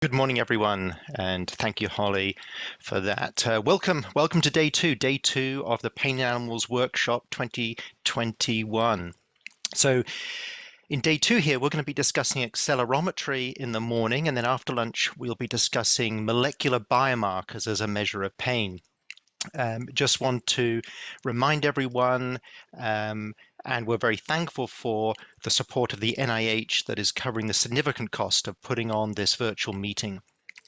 Good morning, everyone, and thank you, Holly, for that. Welcome to day two of the Pain in Animals Workshop 2021. So in day two here, we're going to be discussing accelerometry in the morning, and then after lunch, we'll be discussing molecular biomarkers as a measure of pain. Just want to remind everyone, and we're very thankful for the support of the NIH that is covering the significant cost of putting on this virtual meeting.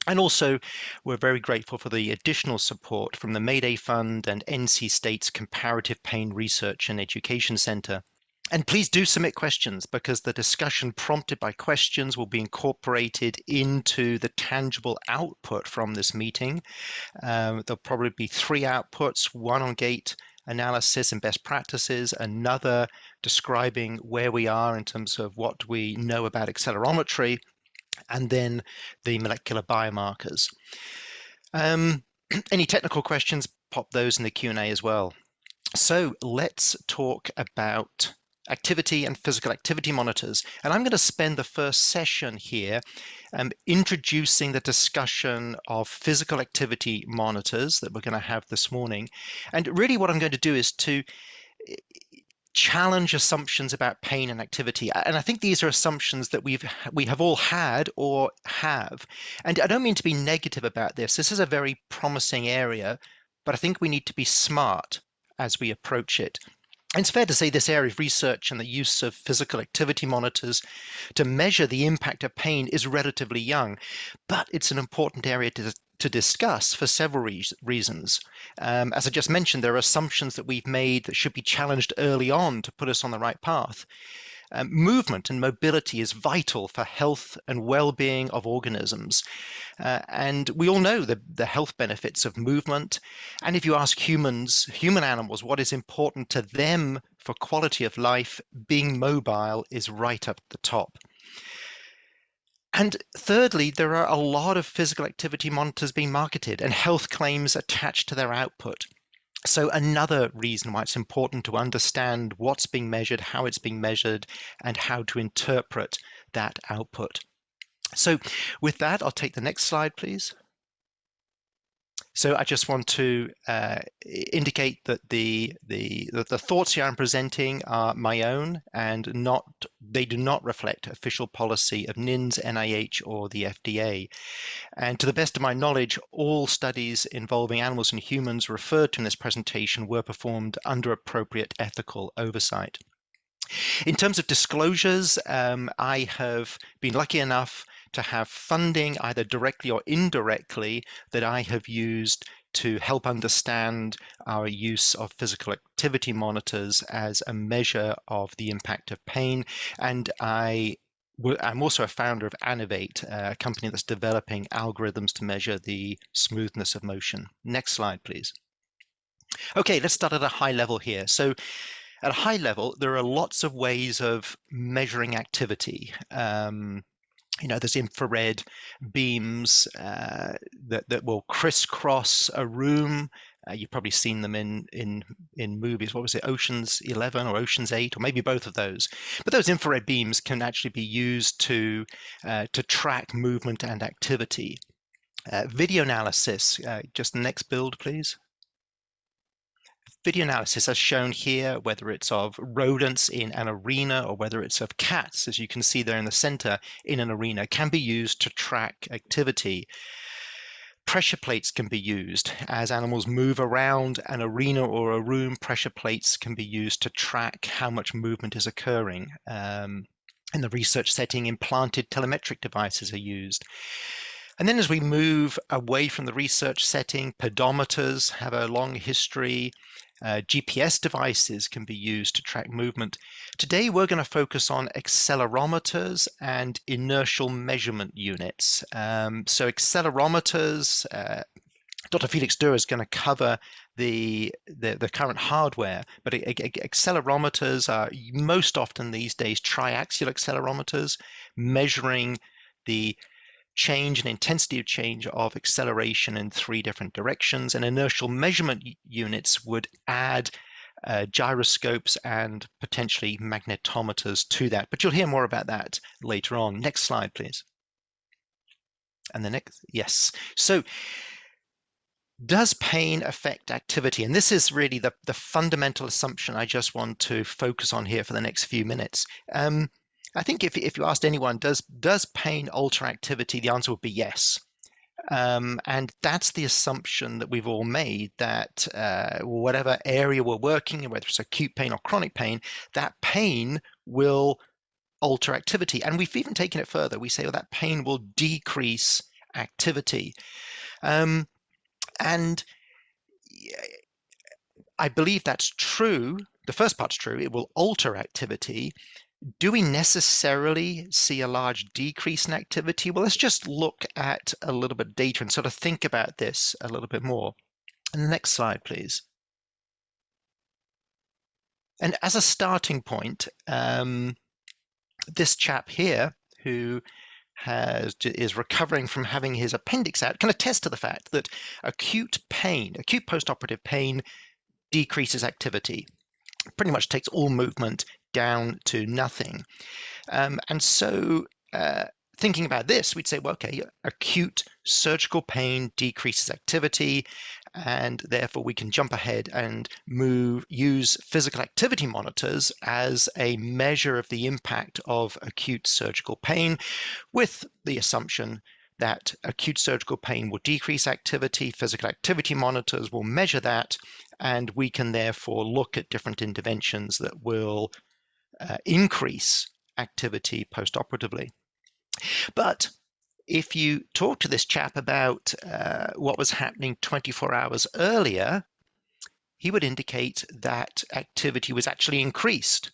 And also, we're very grateful for the additional support from the Mayday Fund and NC State's Comparative Pain Research and Education Center. And please do submit questions, because the discussion prompted by questions will be incorporated into the tangible output from this meeting. There'll probably be three outputs, one on gait analysis and best practices, another describing where we are in terms of what we know about accelerometry, and then the molecular biomarkers. Any technical questions, pop those in the Q&A as well. So let's talk about activity and physical activity monitors. And I'm going to spend the first session here introducing the discussion of physical activity monitors that we're going to have this morning. And really what I'm going to do is to challenge assumptions about pain and activity. And I think these are assumptions that we have all had or have. And I don't mean to be negative about this. This is a very promising area, but I think we need to be smart as we approach it. And it's fair to say this area of research and the use of physical activity monitors to measure the impact of pain is relatively young, but it's an important area to discuss for several reasons. As I just mentioned, there are assumptions that we've made that should be challenged early on to put us on the right path. Movement and mobility is vital for health and well-being of organisms. And we all know the health benefits of movement. And if you ask human animals, what is important to them for quality of life, being mobile is right up the top. And thirdly, there are a lot of physical activity monitors being marketed and health claims attached to their output. So another reason why it's important to understand what's being measured, how it's being measured, and how to interpret that output. So with that, I'll take the next slide, please. So I just want to indicate that the thoughts here I'm presenting are my own and they do not reflect official policy of NINS, NIH, or the FDA. And to the best of my knowledge, all studies involving animals and humans referred to in this presentation were performed under appropriate ethical oversight. In terms of disclosures, I have been lucky enough to have funding, either directly or indirectly, that I have used to help understand our use of physical activity monitors as a measure of the impact of pain. And I'm also a founder of Anovate, a company that's developing algorithms to measure the smoothness of motion. Next slide, please. Okay, let's start at a high level here. So at a high level, there are lots of ways of measuring activity. There's infrared beams that will crisscross a room. You've probably seen them in movies. What was it, Ocean's 11 or Ocean's 8, or maybe both of those. But those infrared beams can actually be used to track movement and activity. Video analysis, just the next build, please. Video analysis, as shown here, whether it's of rodents in an arena or whether it's of cats, as you can see there in the center in an arena, can be used to track activity. Pressure plates can be used as animals move around an arena or a room. Pressure plates can be used to track how much movement is occurring. In the research setting, implanted telemetric devices are used. And then as we move away from the research setting, pedometers have a long history. GPS devices can be used to track movement. Today, we're going to focus on accelerometers and inertial measurement units. So accelerometers, Dr. Felix Stewart is going to cover the current hardware, but accelerometers are most often these days triaxial accelerometers, measuring the change and intensity of change of acceleration in 3 different directions. And inertial measurement units would add gyroscopes and potentially magnetometers to that. But you'll hear more about that later on. Next slide, please. And the next, yes. So does pain affect activity? And this is really the fundamental assumption I just want to focus on here for the next few minutes. I think if you asked anyone, does pain alter activity? The answer would be yes. And that's the assumption that we've all made, that whatever area we're working in, whether it's acute pain or chronic pain, that pain will alter activity. And we've even taken it further. We say, well, that pain will decrease activity. And I believe that's true. The first part's true. It will alter activity. Do we necessarily see a large decrease in activity? Well, let's just look at a little bit of data and sort of think about this a little bit more. And the next slide, please. And as a starting point, this chap here who is recovering from having his appendix out can attest to the fact that acute postoperative pain decreases activity. Pretty much takes all movement down to nothing. And so thinking about this, we'd say, well, okay, acute surgical pain decreases activity, and therefore we can jump ahead and use physical activity monitors as a measure of the impact of acute surgical pain, with the assumption that acute surgical pain will decrease activity, physical activity monitors will measure that, and we can therefore look at different interventions that will increase activity postoperatively. But if you talk to this chap about what was happening 24 hours earlier, he would indicate that activity was actually increased,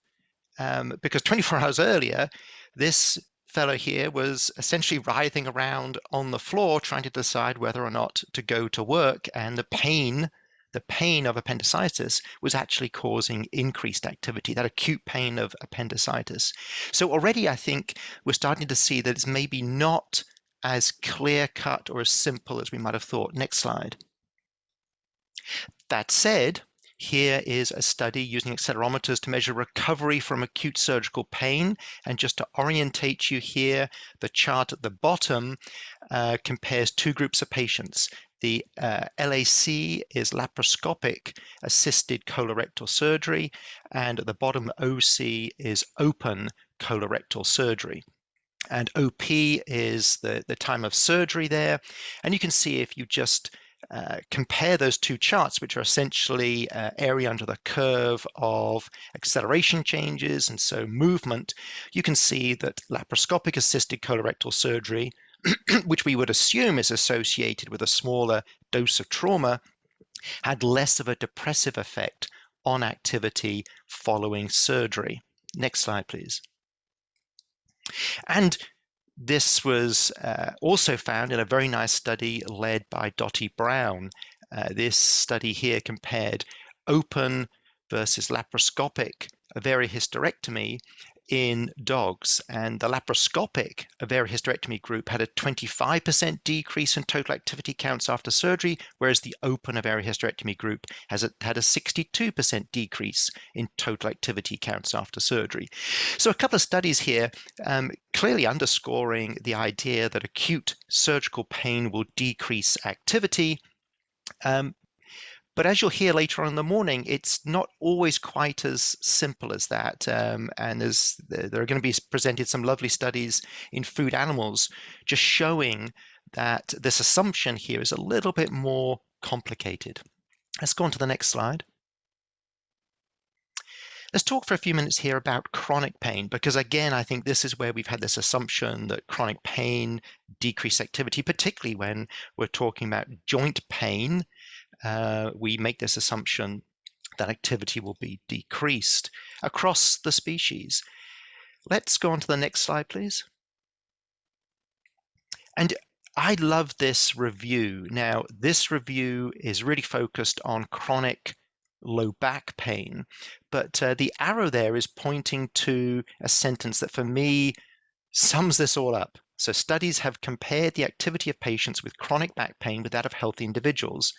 because 24 hours earlier, this fellow here was essentially writhing around on the floor trying to decide whether or not to go to work, and the pain of appendicitis was actually causing increased activity, that acute pain of appendicitis. So already I think we're starting to see that it's maybe not as clear-cut or as simple as we might have thought. Next slide. That said, here is a study using accelerometers to measure recovery from acute surgical pain. And just to orientate you here, the chart at the bottom compares two groups of patients. The LAC is laparoscopic assisted colorectal surgery, and at the bottom OC is open colorectal surgery. And OP is the time of surgery there. And you can see if you just compare those two charts, which are essentially area under the curve of acceleration changes and so movement, you can see that laparoscopic assisted colorectal surgery, which we would assume is associated with a smaller dose of trauma, had less of a depressive effect on activity following surgery. Next slide, please. And this was also found in a very nice study led by Dottie Brown. This study here compared open versus laparoscopic ovariohysterectomy in dogs, and the laparoscopic ovariohysterectomy group had a 25% decrease in total activity counts after surgery, whereas the open ovariohysterectomy group had a 62% decrease in total activity counts after surgery. So a couple of studies here clearly underscoring the idea that acute surgical pain will decrease activity. But as you'll hear later on in the morning, it's not always quite as simple as that. And there are going to be presented some lovely studies in food animals just showing that this assumption here is a little bit more complicated. Let's go on to the next slide. Let's talk for a few minutes here about chronic pain, because again, I think this is where we've had this assumption that chronic pain decreases activity, particularly when we're talking about joint pain. We make this assumption that activity will be decreased across the species. Let's go on to the next slide, please. And I love this review. Now, this review is really focused on chronic low back pain, but the arrow there is pointing to a sentence that for me sums this all up. So studies have compared the activity of patients with chronic back pain with that of healthy individuals.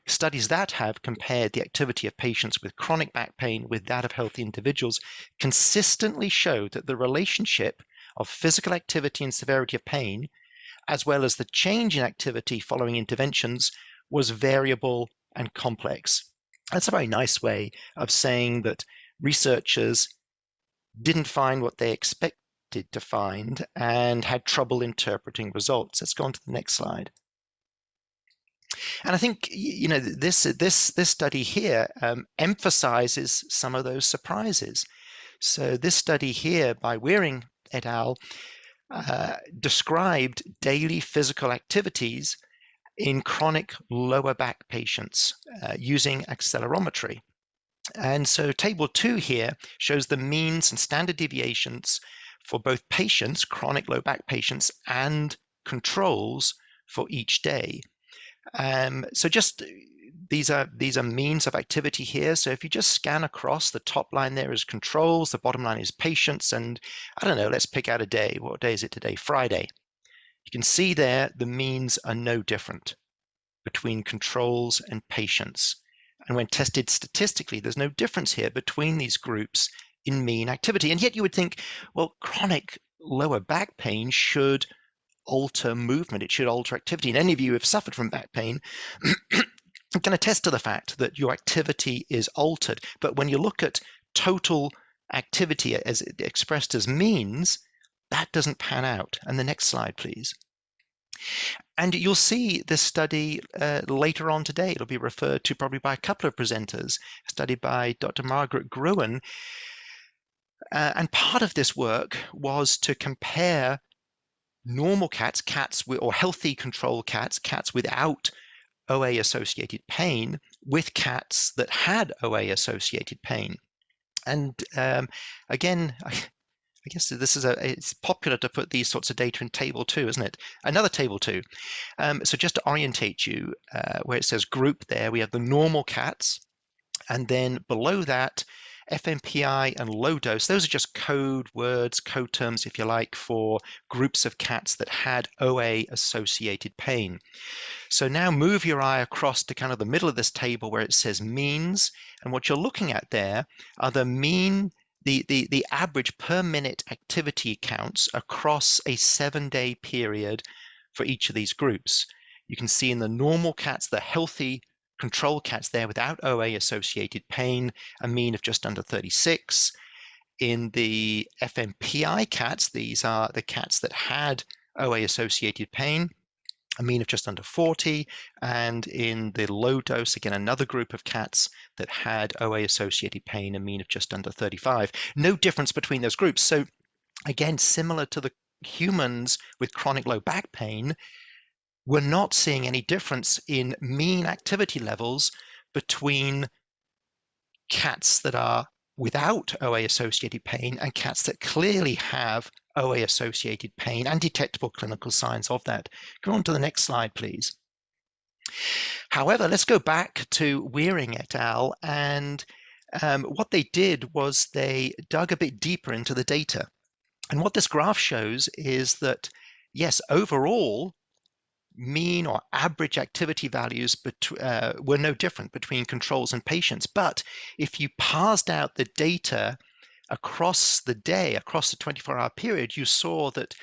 Studies that have compared the activity of patients with chronic back pain with that of healthy individuals consistently show that the relationship of physical activity and severity of pain as well as the change in activity following interventions, was variable and complex. That's a very nice way of saying that researchers didn't find what they expected to find and had trouble interpreting results. Let's go on to the next slide. And I think this study here emphasizes some of those surprises. So this study here by Wearing et al. Described daily physical activities in chronic lower back patients using accelerometry. And so table 2 here shows the means and standard deviations for both patients, chronic low back patients, and controls for each day. So just these are means of activity here. So if you just scan across, the top line there is controls, the bottom line is patients, and I don't know, let's pick out a day. What day is it today? Friday. You can see there the means are no different between controls and patients. And when tested statistically, there's no difference here between these groups in mean activity. And yet you would think, well, chronic lower back pain should alter movement. It should alter activity. And any of you who have suffered from back pain can attest to the fact that your activity is altered. But when you look at total activity as expressed as means, that doesn't pan out. And the next slide, please. And you'll see this study later on today. It'll be referred to probably by a couple of presenters, a study by Dr. Margaret Gruen. And part of this work was to compare normal cats, or healthy control cats, cats without OA-associated pain, with cats that had OA-associated pain. And again, I guess this is it's popular to put these sorts of data in table 2, isn't it? Another table 2. So just to orientate you, where it says group there, we have the normal cats, and then below that, FMPI and low dose. Those are just code words, code terms, if you like, for groups of cats that had OA-associated pain. So now move your eye across to kind of the middle of this table where it says means, and what you're looking at there are the mean, the average per minute activity counts across a 7-day period for each of these groups. You can see in the normal cats, the healthy control cats there without OA-associated pain, a mean of just under 36. In the FMPI cats, these are the cats that had OA-associated pain, a mean of just under 40, and in the low dose, again, another group of cats that had OA-associated pain, a mean of just under 35. No difference between those groups. So again, similar to the humans with chronic low back pain, we're not seeing any difference in mean activity levels between cats that are without OA-associated pain and cats that clearly have OA-associated pain and detectable clinical signs of that. Go on to the next slide, please. However, let's go back to Wearing et al. And what they did was they dug a bit deeper into the data. And what this graph shows is that, yes, overall, mean or average activity values were no different between controls and patients. But if you parsed out the data across the day, across the 24-hour period, you saw that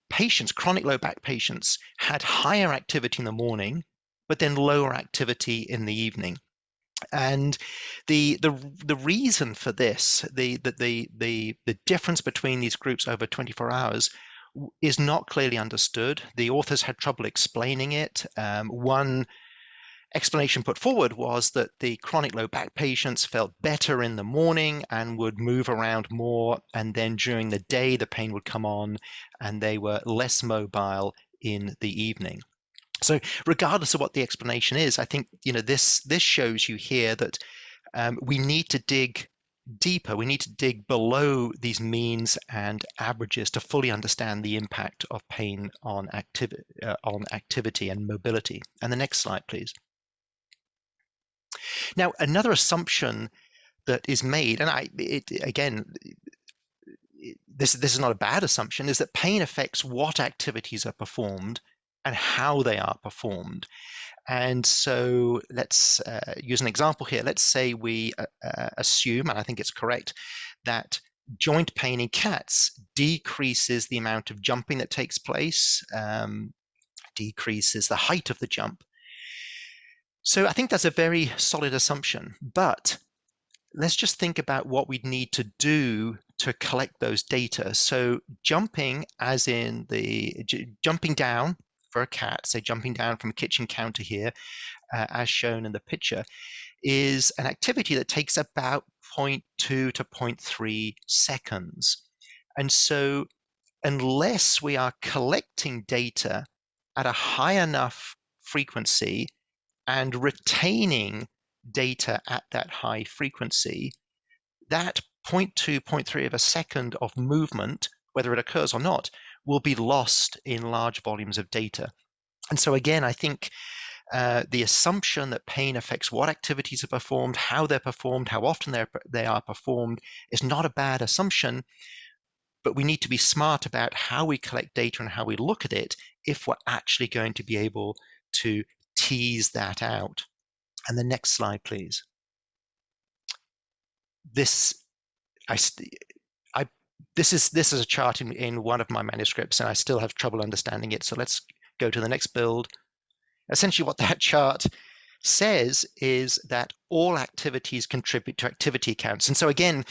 patients, chronic low back patients, had higher activity in the morning, but then lower activity in the evening. And the reason for this, the difference between these groups over 24 hours is not clearly understood. The authors had trouble explaining it. One explanation put forward was that the chronic low back patients felt better in the morning and would move around more, and then during the day the pain would come on and they were less mobile in the evening. So regardless of what the explanation is, I think this shows you here that we need to dig deeper. We need to dig below these means and averages to fully understand the impact of pain on activity and mobility. And the next slide, please. Now, another assumption that is made, and this is not a bad assumption, is that pain affects what activities are performed and how they are performed. And so let's use an example here. Let's say we assume, and I think it's correct, that joint pain in cats decreases the amount of jumping that takes place decreases the height of the jump. So I think that's a very solid assumption, but let's just think about what we'd need to do to collect those data. So jumping, as in jumping down for a cat, say jumping down from a kitchen counter here, as shown in the picture, is an activity that takes about 0.2 to 0.3 seconds. And so unless we are collecting data at a high enough frequency and retaining data at that high frequency, that 0.2, 0.3 of a second of movement, whether it occurs or not, will be lost in large volumes of data. And so again, I think the assumption that pain affects what activities are performed, how they're performed, how often they are performed is not a bad assumption, but we need to be smart about how we collect data and how we look at it if we're actually going to be able to tease that out. And the next slide, please. This is a chart in one of my manuscripts, and I still have trouble understanding it. So let's go to the next build. Essentially, what that chart says is that all activities contribute to activity counts. And so again,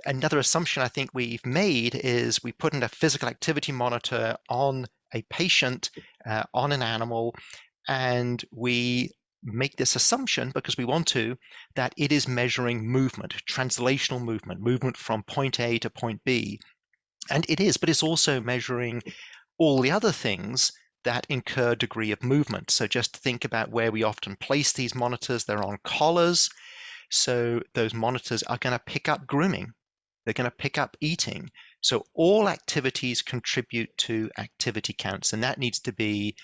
another assumption I think we've made is we put in a physical activity monitor on a patient, on an animal, and we make this assumption because we want to, that it is measuring movement, translational movement, movement from point A to point B. And it is, but it's also measuring all the other things that incur degree of movement. So just think about where we often place these monitors. They're on collars. So those monitors are going to pick up grooming. They're going to pick up eating. So all activities contribute to activity counts, and that needs to be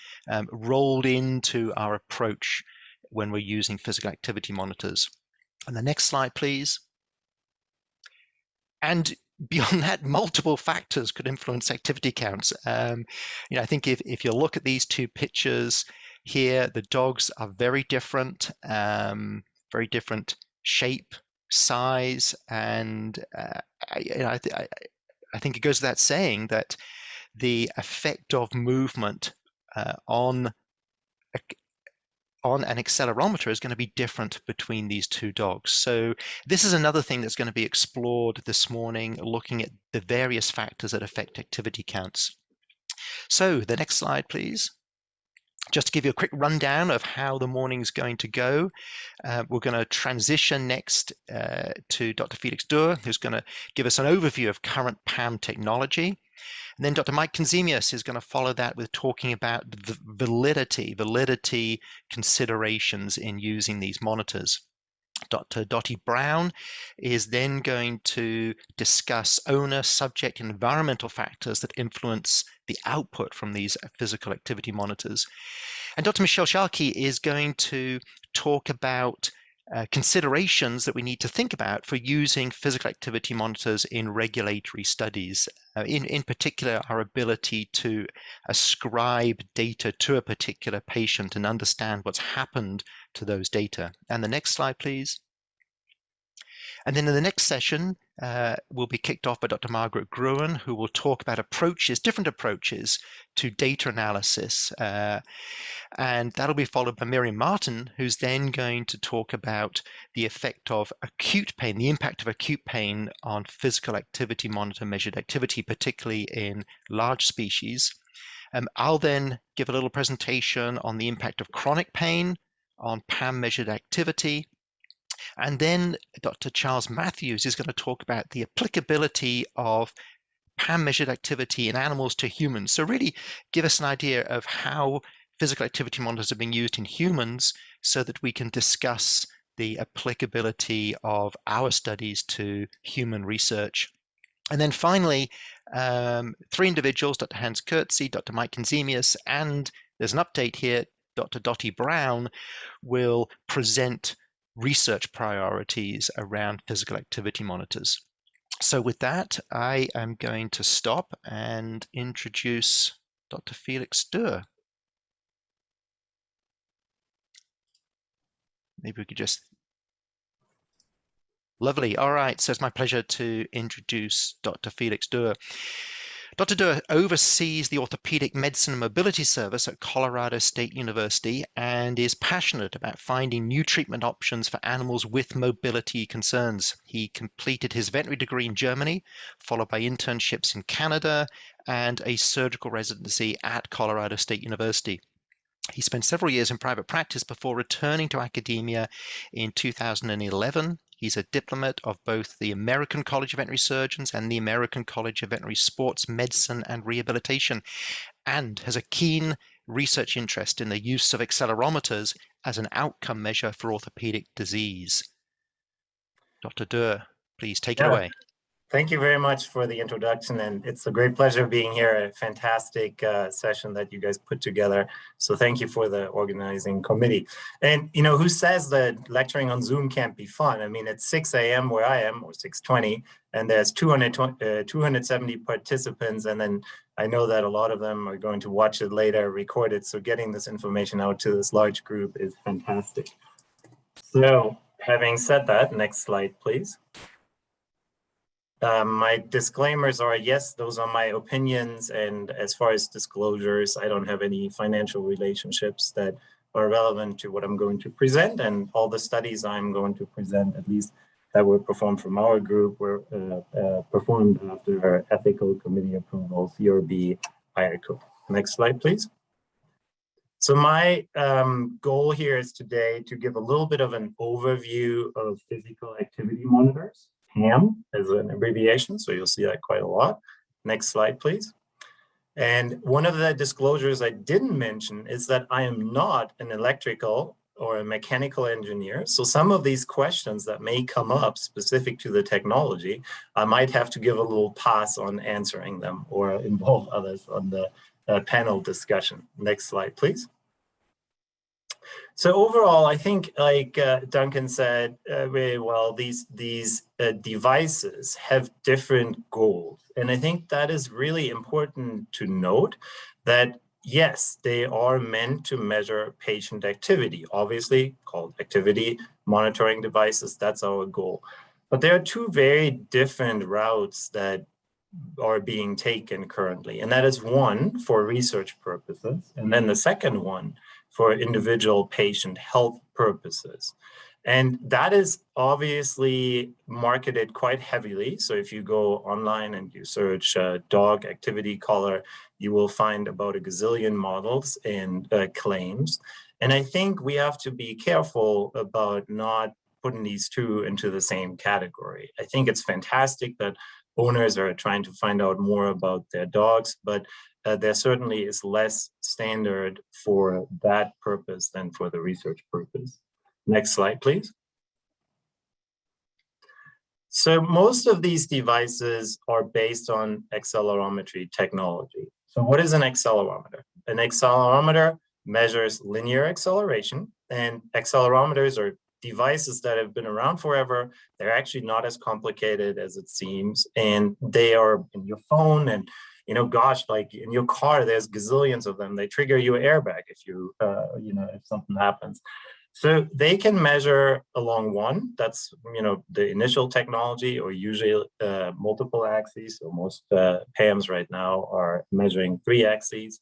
rolled into our approach when we're using physical activity monitors. And the next slide, please. And beyond that, multiple factors could influence activity counts. I think if you look at these two pictures here, the dogs are very different shape, size, and I think it goes without saying that the effect of movement on an accelerometer is going to be different between these two dogs. So this is another thing that's going to be explored this morning, looking at the various factors that affect activity counts. So the next slide, please. Just to give you a quick rundown of how the morning's going to go, we're going to transition next to Dr. Felix Stewart, who's going to give us an overview of current PAM technology. And then Dr. Mike Consimius is going to follow that with talking about the validity considerations in using these monitors. Dr. Dottie Brown is then going to discuss owner, subject, and environmental factors that influence the output from these physical activity monitors. And Dr. Michelle Sharkey is going to talk about considerations that we need to think about for using physical activity monitors in regulatory studies. In particular, our ability to ascribe data to a particular patient and understand what's happened to those data. And the next slide, please. And then in the next session, will be kicked off by Dr. Margaret Gruen, who will talk about different approaches to data analysis. And that'll be followed by Miriam Martin, who's then going to talk about the effect of acute pain, the impact of acute pain on physical activity monitor measured activity, particularly in large species. I'll then give a little presentation on the impact of chronic pain on PAM measured activity. And then Dr. Charles Matthews is going to talk about the applicability of PAM measured activity in animals to humans. So really give us an idea of how physical activity monitors are being used in humans so that we can discuss the applicability of our studies to human research. And then finally, three individuals, Dr. Hans Kurtze, Dr. Mike Consimius, and there's an update here, Dr. Dottie Brown will present research priorities around physical activity monitors. So with that, I am going to stop and introduce Dr. Felix Stewart. Maybe we could just... Lovely. All right. So it's my pleasure to introduce Dr. Felix Stewart. Dr. Durr oversees the Orthopedic Medicine and Mobility Service at Colorado State University and is passionate about finding new treatment options for animals with mobility concerns. He completed his veterinary degree in Germany, followed by internships in Canada and a surgical residency at Colorado State University. He spent several years in private practice before returning to academia in 2011. He's a diplomate of both the American College of Veterinary Surgeons and the American College of Veterinary Sports Medicine and Rehabilitation, and has a keen research interest in the use of accelerometers as an outcome measure for orthopedic disease. Dr. Durr, please take it away. Thank you very much for the introduction, and it's a great pleasure being here. A fantastic session that you guys put together. So thank you for the organizing committee. And you know, who says that lecturing on Zoom can't be fun? I mean, it's 6 a.m. where I am, or 6:20, and there's 270 participants, and then I know that a lot of them are going to watch it later, record it. So getting this information out to this large group is fantastic. So having said that, next slide, please. My disclaimers are, yes, those are my opinions, and as far as disclosures, I don't have any financial relationships that are relevant to what I'm going to present, and all the studies I'm going to present, at least that were performed from our group, were performed after ethical committee approval, CRB, IRCO. Next slide, please. So my goal here is today to give a little bit of an overview of physical activity monitors. HAM as an abbreviation, so you'll see that quite a lot. Next slide, please. And one of the disclosures I didn't mention is that I am not an electrical or a mechanical engineer. So some of these questions that may come up specific to the technology, I might have to give a little pass on answering them or involve others on the panel discussion. Next slide, please. So overall, I think, like Duncan said very well, these devices have different goals. And I think that is really important to note that, yes, they are meant to measure patient activity, obviously called activity monitoring devices. That's our goal. But there are two very different routes that are being taken currently. And that is one for research purposes. And then the second one for individual patient health purposes. And that is obviously marketed quite heavily. So if you go online and you search dog activity collar, you will find about a gazillion models and claims. And I think we have to be careful about not putting these two into the same category. I think it's fantastic that owners are trying to find out more about their dogs, but there certainly is less standard for that purpose than for the research purpose. Next slide, please. So most of these devices are based on accelerometry technology. So what is an accelerometer? An accelerometer measures linear acceleration, and accelerometers are devices that have been around forever. They're actually not as complicated as it seems, and they are in your phone, and you know, gosh, like in your car, there's gazillions of them. They trigger your airbag if you, if something happens. So they can measure along one, that's, the initial technology, or usually multiple axes. So most PAMs right now are measuring 3 axes.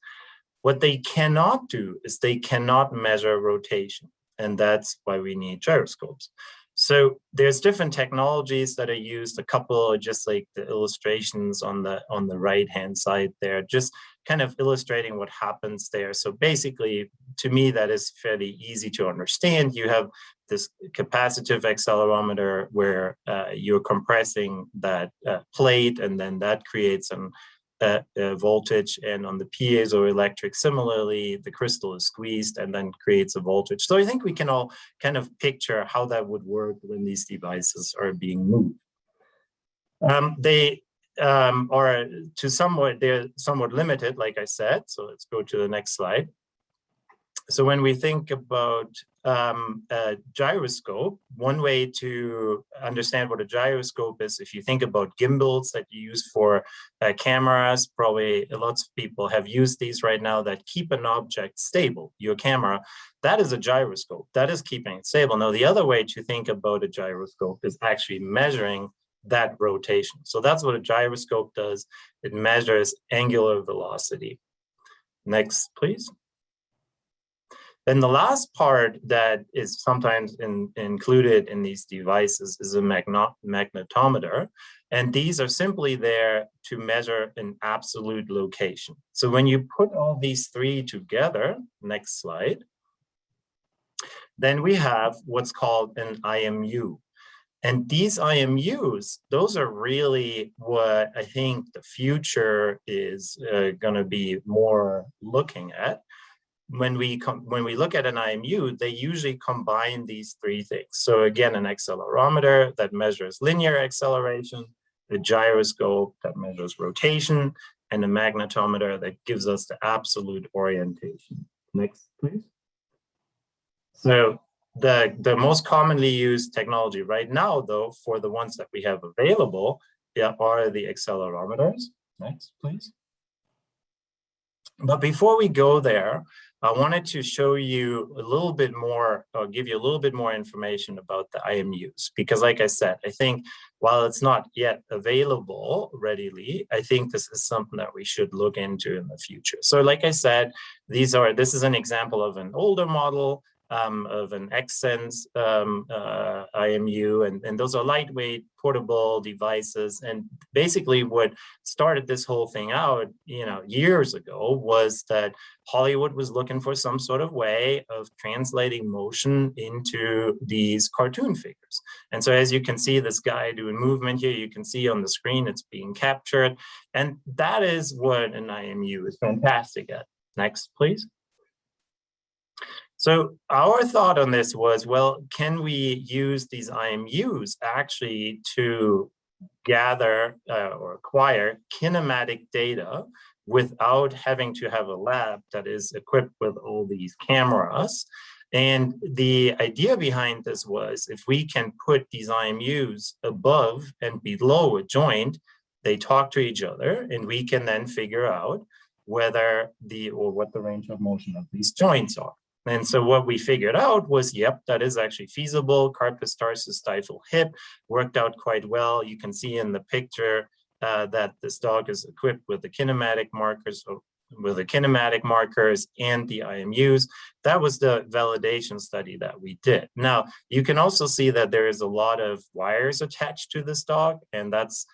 What they cannot do is they cannot measure rotation. And that's why we need gyroscopes. So there's different technologies that are used. A couple are just like the illustrations on the right-hand side there, just kind of illustrating what happens there. So basically, to me, that is fairly easy to understand. You have this capacitive accelerometer where you're compressing that plate, and then that creates some voltage, and on the piezoelectric, similarly, the crystal is squeezed and then creates a voltage. So I think we can all kind of picture how that would work when these devices are being moved. They are they're somewhat limited, like I said. So let's go to the next slide. So when we think about a gyroscope, one way to understand what a gyroscope is, if you think about gimbals that you use for cameras, probably lots of people have used these right now that keep an object stable, your camera, that is a gyroscope, that is keeping it stable. Now, the other way to think about a gyroscope is actually measuring that rotation. So that's what a gyroscope does. It measures angular velocity. Next, please. Then the last part that is sometimes included in these devices is a magnetometer. And these are simply there to measure an absolute location. So when you put all these three together, next slide, then we have what's called an IMU. And these IMUs, those are really what I think the future is going to be more looking at. When we look at an IMU, they usually combine these three things. So again, an accelerometer that measures linear acceleration, a gyroscope that measures rotation, and a magnetometer that gives us the absolute orientation. Next, please. So the most commonly used technology right now, though, for the ones that we have available, are the accelerometers. Next, please. But before we go there, I wanted to show you a little bit more, or give you a little bit more information about the IMUs, because like I said, I think while it's not yet available readily, I think this is something that we should look into in the future. So like I said, this is an example of an older model of an Xsense IMU, and those are lightweight portable devices. And basically what started this whole thing out, years ago, was that Hollywood was looking for some sort of way of translating motion into these cartoon figures. And so as you can see this guy doing movement here, you can see on the screen it's being captured. And that is what an IMU is fantastic at. Next, please. So our thought on this was, well, can we use these IMUs actually to gather or acquire kinematic data without having to have a lab that is equipped with all these cameras? And the idea behind this was, if we can put these IMUs above and below a joint, they talk to each other, and we can then figure out what the range of motion of these joints are. And so what we figured out was, yep, that is actually feasible. Carpus tarsus stifle hip worked out quite well. You can see in the picture that this dog is equipped with the kinematic markers, and the IMUs. That was the validation study that we did. Now, you can also see that there is a lot of wires attached to this dog, and that's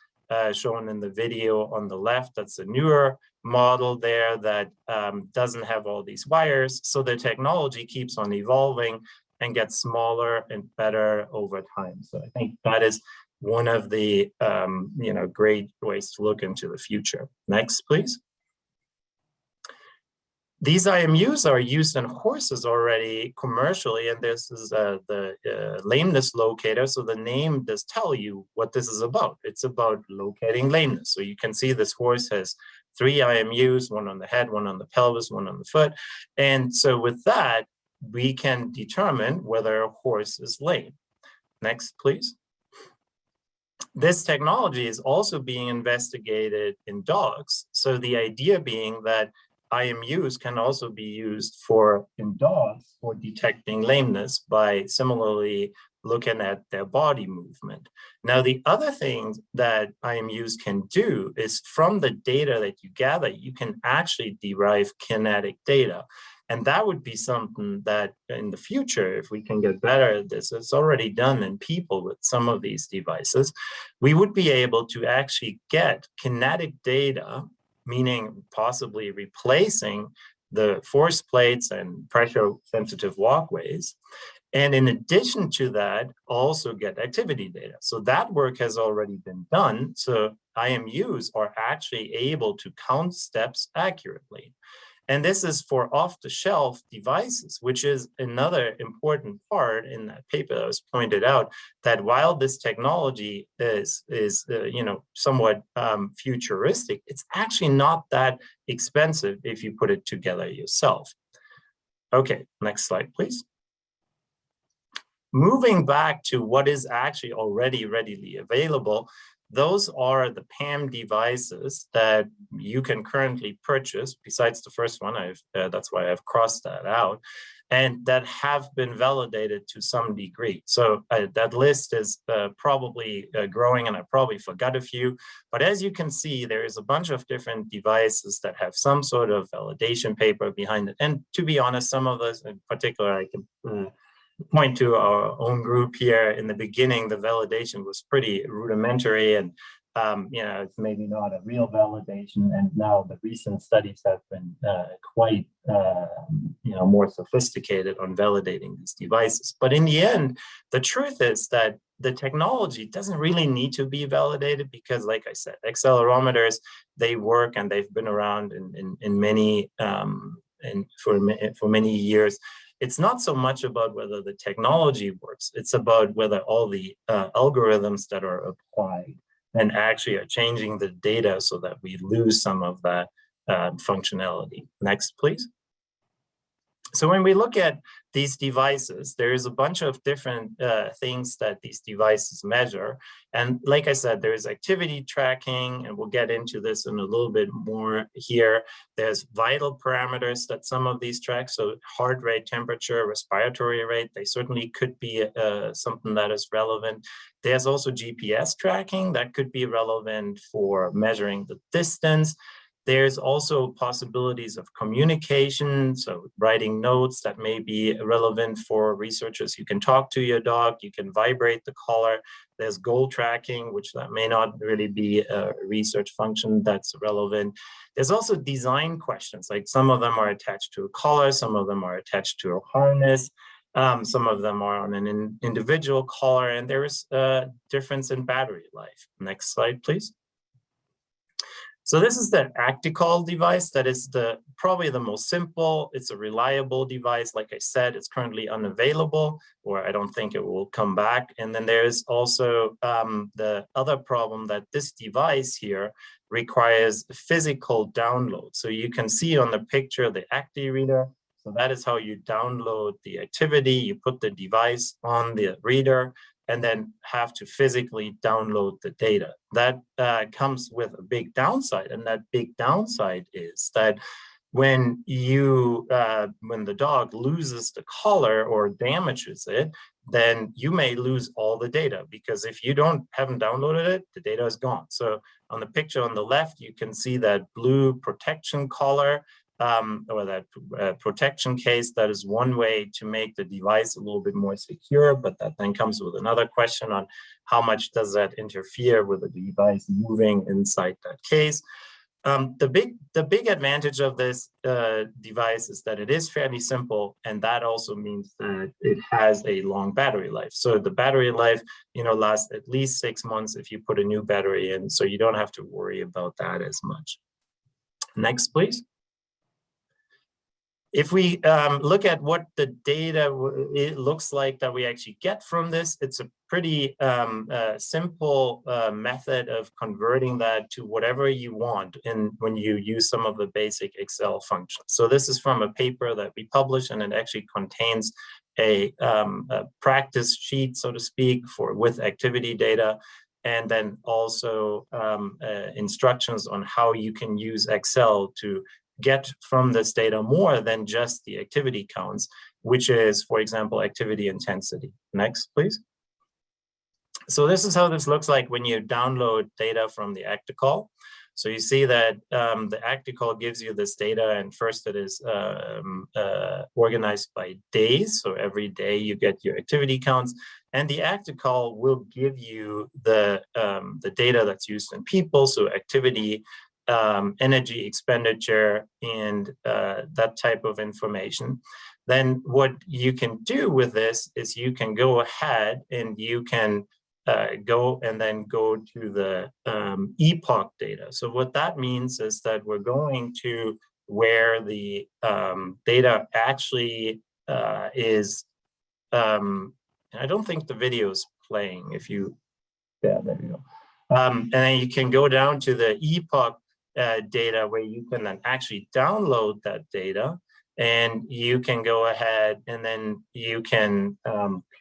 shown in the video on the left. That's a newer model there that doesn't have all these wires. So the technology keeps on evolving and gets smaller and better over time. So I think that is one of the great ways to look into the future. Next, please. These IMUs are used in horses already commercially, and this is the Lameness Locator. So the name does tell you what this is about. It's about locating lameness. So you can see this horse has 3 IMUs, one on the head, one on the pelvis, one on the foot. And so with that, we can determine whether a horse is lame. Next, please. This technology is also being investigated in dogs. So the idea being that IMUs can also be used in dogs for detecting lameness by similarly looking at their body movement. Now, the other thing that IMUs can do is, from the data that you gather, you can actually derive kinetic data. And that would be something that in the future, if we can get better at this, it's already done in people with some of these devices, we would be able to actually get kinetic data, meaning possibly replacing the force plates and pressure sensitive walkways. And in addition to that, also get activity data. So that work has already been done. So IMUs are actually able to count steps accurately. And this is for off-the-shelf devices, which is another important part in that paper that was pointed out, that while this technology is somewhat futuristic, it's actually not that expensive if you put it together yourself. Okay, next slide, please. Moving back to what is actually already readily available, Those are the PAM devices that you can currently purchase, besides the first one, that's why I've crossed that out, and that have been validated to some degree. So that list is probably growing, and I probably forgot a few. But as you can see, there is a bunch of different devices that have some sort of validation paper behind it. And to be honest, some of those in particular, I can point to our own group here. In the beginning, the validation was pretty rudimentary, and it's maybe not a real validation. And now the recent studies have been quite more sophisticated on validating these devices. But in the end, the truth is that the technology doesn't really need to be validated, because, like I said, accelerometers, they work and they've been around in many for many years. It's not so much about whether the technology works, it's about whether all the algorithms that are applied and actually are changing the data so that we lose some of that functionality. Next, please. So when we look at these devices, there is a bunch of different things that these devices measure. And like I said, there's activity tracking, and we'll get into this in a little bit more here. There's vital parameters that some of these track. So heart rate, temperature, respiratory rate, they certainly could be something that is relevant. There's also GPS tracking that could be relevant for measuring the distance. There's also possibilities of communication, so writing notes that may be relevant for researchers. You can talk to your dog, you can vibrate the collar. There's goal tracking, which that may not really be a research function that's relevant. There's also design questions, like some of them are attached to a collar, some of them are attached to a harness, some of them are on an individual collar, and there's a difference in battery life. Next slide, please. So this is the Acticall device. That is probably the most simple. It's a reliable device. Like I said, it's currently unavailable, or I don't think it will come back. And then there's also the other problem that this device here requires physical download. So you can see on the picture the Acti reader. So that is how you download the activity. You put the device on the reader and then have to physically download the data. That comes with a big downside, and that big downside is that when the dog loses the collar or damages it, then you may lose all the data, because if you haven't downloaded it, the data is gone. So on the picture on the left, you can see that blue protection collar, or that protection case. That is one way to make the device a little bit more secure, but that then comes with another question on how much does that interfere with the device moving inside that case. The big advantage of this device is that it is fairly simple, and that also means that it has a long battery life. So the battery life, lasts at least 6 months if you put a new battery in, so you don't have to worry about that as much. Next, please. If we look at what the data it looks like that we actually get from this, it's a pretty simple method of converting that to whatever you want when you use some of the basic Excel functions. So this is from a paper that we published, and it actually contains a practice sheet, so to speak, with activity data, and then also instructions on how you can use Excel to get from this data more than just the activity counts, which is, for example, activity intensity. Next, please. So this is how this looks like when you download data from the Acticall. So you see that the Acticall gives you this data, and first it is organized by days. So every day you get your activity counts, and the Acticall will give you the data that's used in people, so activity, energy expenditure, and that type of information. Then what you can do with this is you can go ahead and you can go to the epoch data. So what that means is that we're going to where the data actually is. I don't think the video is playing. Yeah, there you go. And then you can go down to the epoch data, where you can then actually download that data. and you can go ahead and then you can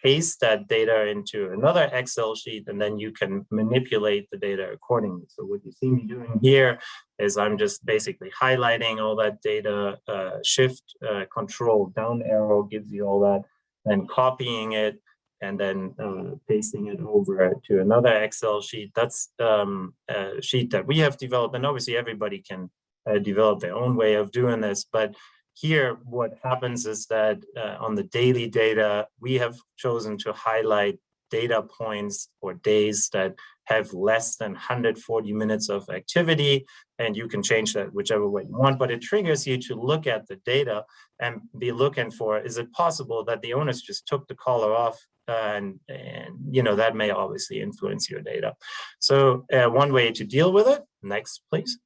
paste that data into another Excel sheet, and then you can manipulate the data accordingly. So what you see me doing here is I'm just basically highlighting all that data, shift, control, down arrow gives you all that, then copying it, and then pasting it over to another Excel sheet. That's a sheet that we have developed, and obviously everybody can develop their own way of doing this. But here, what happens is that on the daily data, we have chosen to highlight data points or days that have less than 140 minutes of activity, and you can change that whichever way you want, but it triggers you to look at the data and be looking for, is it possible that the owners just took the collar off? And you know, that may obviously influence your data. So one way to deal with it, next please.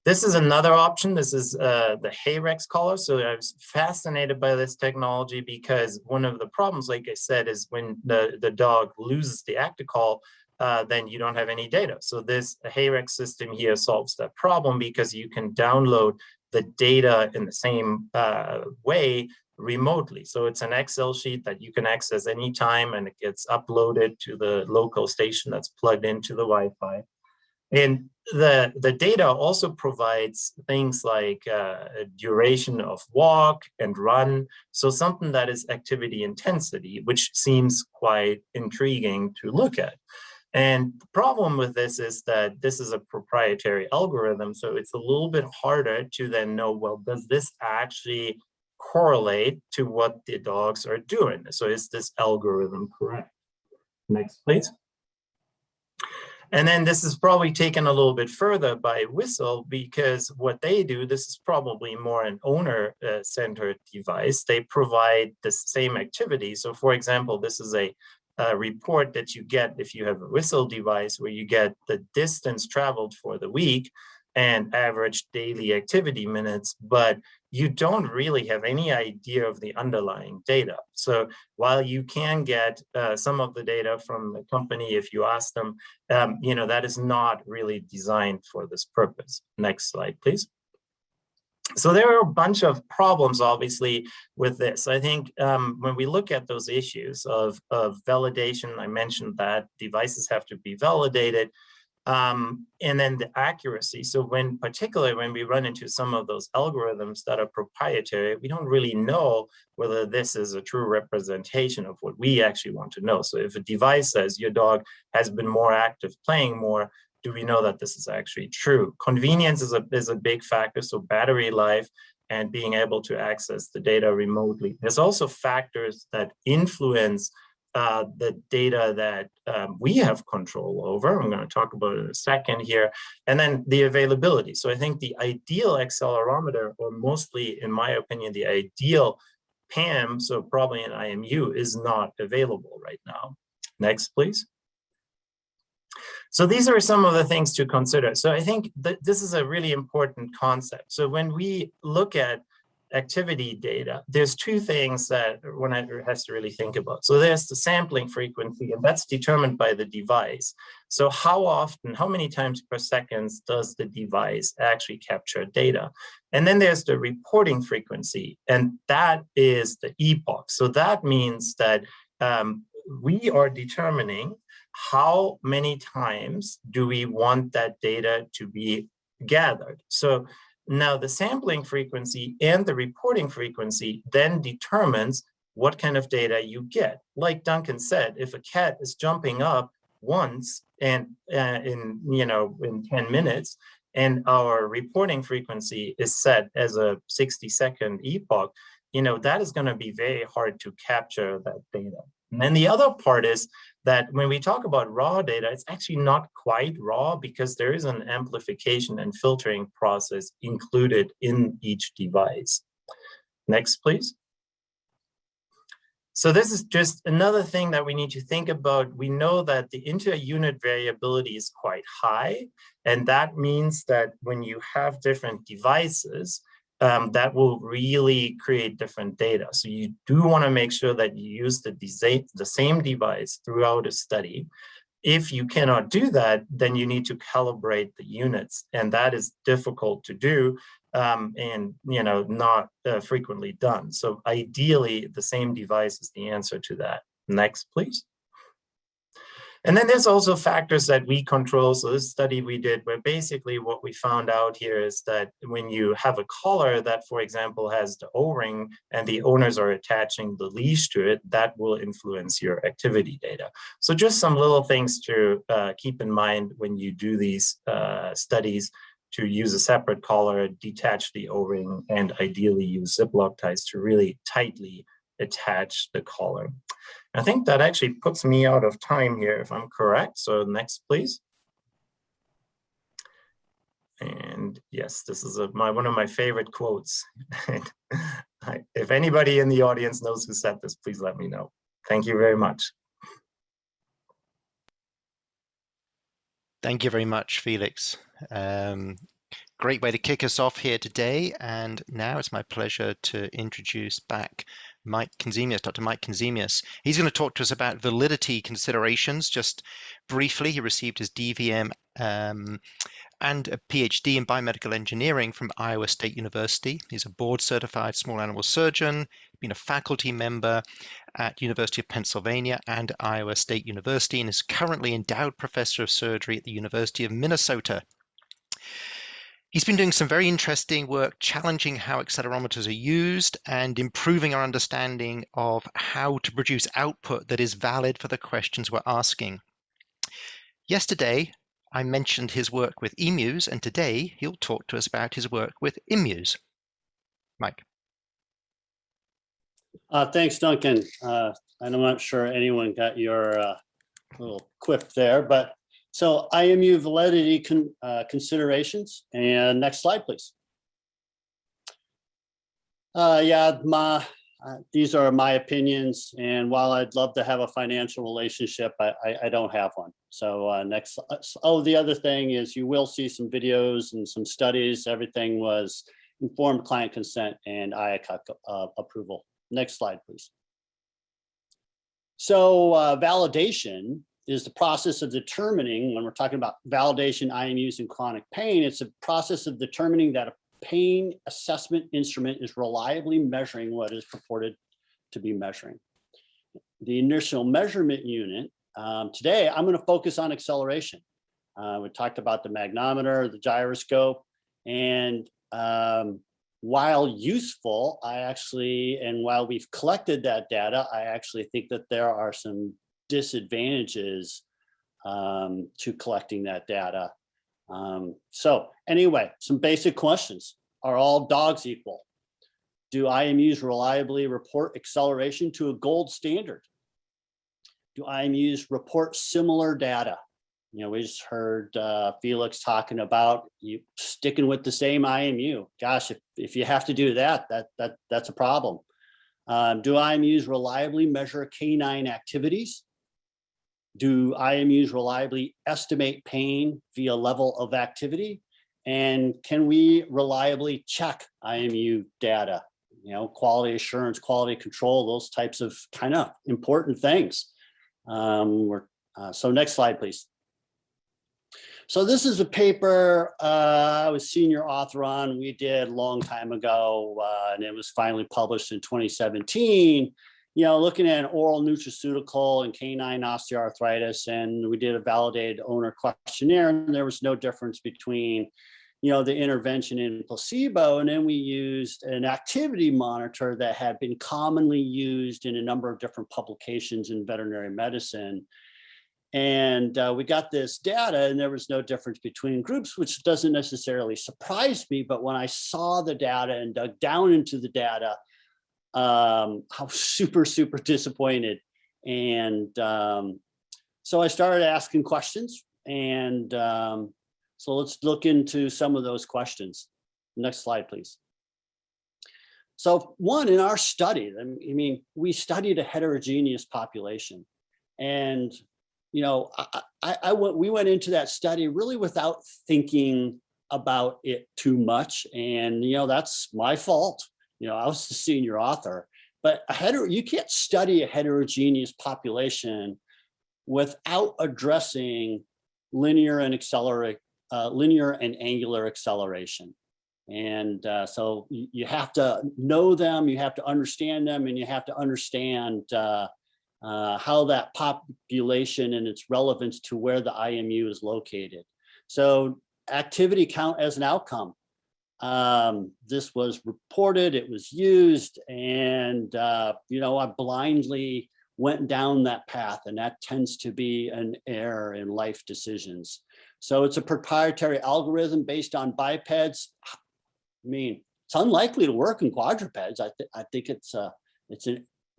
This is another option. This is the Heyrex collar. So I was fascinated by this technology because one of the problems, like I said, is when the dog loses the active call, then you don't have any data. So this Heyrex system here solves that problem because you can download the data in the same way remotely. So it's an Excel sheet that you can access anytime, and it gets uploaded to the local station that's plugged into the Wi-Fi. And the data also provides things like a duration of walk and run, so something that is activity intensity, which seems quite intriguing to look at. And the problem with this is that this is a proprietary algorithm, so it's a little bit harder to then know, well, does this actually correlate to what the dogs are doing? So is this algorithm correct? Next, please. And then this is probably taken a little bit further by Whistle, because what they do, this is probably more an owner-centered device. They provide the same activity. So for example, this is a report that you get if you have a Whistle device, where you get the distance traveled for the week and average daily activity minutes, but you don't really have any idea of the underlying data. So while you can get some of the data from the company if you ask them, you know, that is not really designed for this purpose. Next slide, please. So there are a bunch of problems, obviously, with this. I think when we look at those issues of validation, I mentioned that devices have to be validated. And then the accuracy. So particularly when we run into some of those algorithms that are proprietary, we don't really know whether this is a true representation of what we actually want to know. So if a device says your dog has been more active, playing more, do we know that this is actually true? Convenience is a big factor. So battery life and being able to access the data remotely. There's also factors that influence the data that we have control over. I'm going to talk about it in a second here. And then the availability. So I think the ideal accelerometer, or mostly, in my opinion, the ideal PAM, so probably an IMU, is not available right now. Next, please. So these are some of the things to consider. So I think that this is a really important concept. So when we look at activity data, there's two things that one has to really think about. So there's the sampling frequency, and that's determined by the device. So how often, how many times per second does the device actually capture data? And then there's the reporting frequency, and that is the epoch. So that means that we are determining how many times do we want that data to be gathered. So now the sampling frequency and the reporting frequency then determines what kind of data you get. Like Duncan said, if a cat is jumping up once and in 10 minutes, and our reporting frequency is set as a 60-second epoch, that is going to be very hard to capture that data. And then the other part is that when we talk about raw data, it's actually not quite raw, because there is an amplification and filtering process included in each device. Next, please. So this is just another thing that we need to think about. We know that the inter-unit variability is quite high, and that means that when you have different devices, that will really create different data. So you do want to make sure that you use the same device throughout a study. If you cannot do that, then you need to calibrate the units, and that is difficult to do and not frequently done. So ideally, the same device is the answer to that. Next, please. And then there's also factors that we control. So this study we did, where basically what we found out here is that when you have a collar that, for example, has the O-ring and the owners are attaching the leash to it, that will influence your activity data. So just some little things to keep in mind when you do these studies, to use a separate collar, detach the O-ring, and ideally use Ziploc ties to really tightly attach the collar. I think that actually puts me out of time here, if I'm correct. So next, please. And yes, this is one of my favorite quotes. If anybody in the audience knows who said this, please let me know. Thank you very much. Thank you very much, Felix. Great way to kick us off here today. And now it's my pleasure to introduce back Mike Consimius, Dr. Mike Consimius. He's going to talk to us about validity considerations. Just briefly, he received his DVM and a PhD in biomedical engineering from Iowa State University. He's a board-certified small animal surgeon, been a faculty member at University of Pennsylvania and Iowa State University, and is currently endowed professor of surgery at the University of Minnesota. He's been doing some very interesting work challenging how accelerometers are used and improving our understanding of how to produce output that is valid for the questions we're asking. Yesterday, I mentioned his work with emus, and today he'll talk to us about his work with IMUs. Mike. Thanks, Duncan. I'm not sure anyone got your little quip there, but so IMU validity considerations. And next slide, please. These are my opinions, and while I'd love to have a financial relationship, I don't have one. So next. Oh, the other thing is you will see some videos and some studies. Everything was informed client consent and IACUC approval. Next slide, please. So validation is the process of determining, when we're talking about validation, IMUs, and chronic pain, it's a process of determining that a pain assessment instrument is reliably measuring what is purported to be measuring. The initial measurement unit, today I'm going to focus on acceleration. We talked about the Magnetometer, the Gyroscope, and while useful, while we've collected that data, I actually think that there are some disadvantages to collecting that data. So anyway, some basic questions. Are all dogs equal? Do IMUs reliably report acceleration to a gold standard? Do IMUs report similar data? We just heard Felix talking about you sticking with the same IMU. Gosh, if you have to do that, that's a problem. Do IMUs reliably measure canine activities? Do IMUs reliably estimate pain via level of activity? And can we reliably check IMU data? Quality assurance, quality control, those types of kind of important things. So next slide, please. So this is a paper I was senior author on. We did a long time ago, and it was finally published in 2017. Looking at an oral nutraceutical and canine osteoarthritis, and we did a validated owner questionnaire, and there was no difference between, the intervention and placebo. And then we used an activity monitor that had been commonly used in a number of different publications in veterinary medicine. And we got this data, and there was no difference between groups, which doesn't necessarily surprise me. But when I saw the data and dug down into the data, I was super disappointed. And so I started asking questions. And so let's look into some of those questions. Next slide, please. So one, in our study, we studied a heterogeneous population. And we went into that study really without thinking about it too much. And, that's my fault. I was the senior author, but you can't study a heterogeneous population without addressing linear and angular acceleration. And so you have to know them, you have to understand them, and you have to understand how that population and its relevance to where the IMU is located. So activity count as an outcome. This was reported, it was used, and you know, I blindly went down that path, and that tends to be an error in life decisions. So it's a proprietary algorithm based on bipeds. I mean, it's unlikely to work in quadrupeds. I think it's a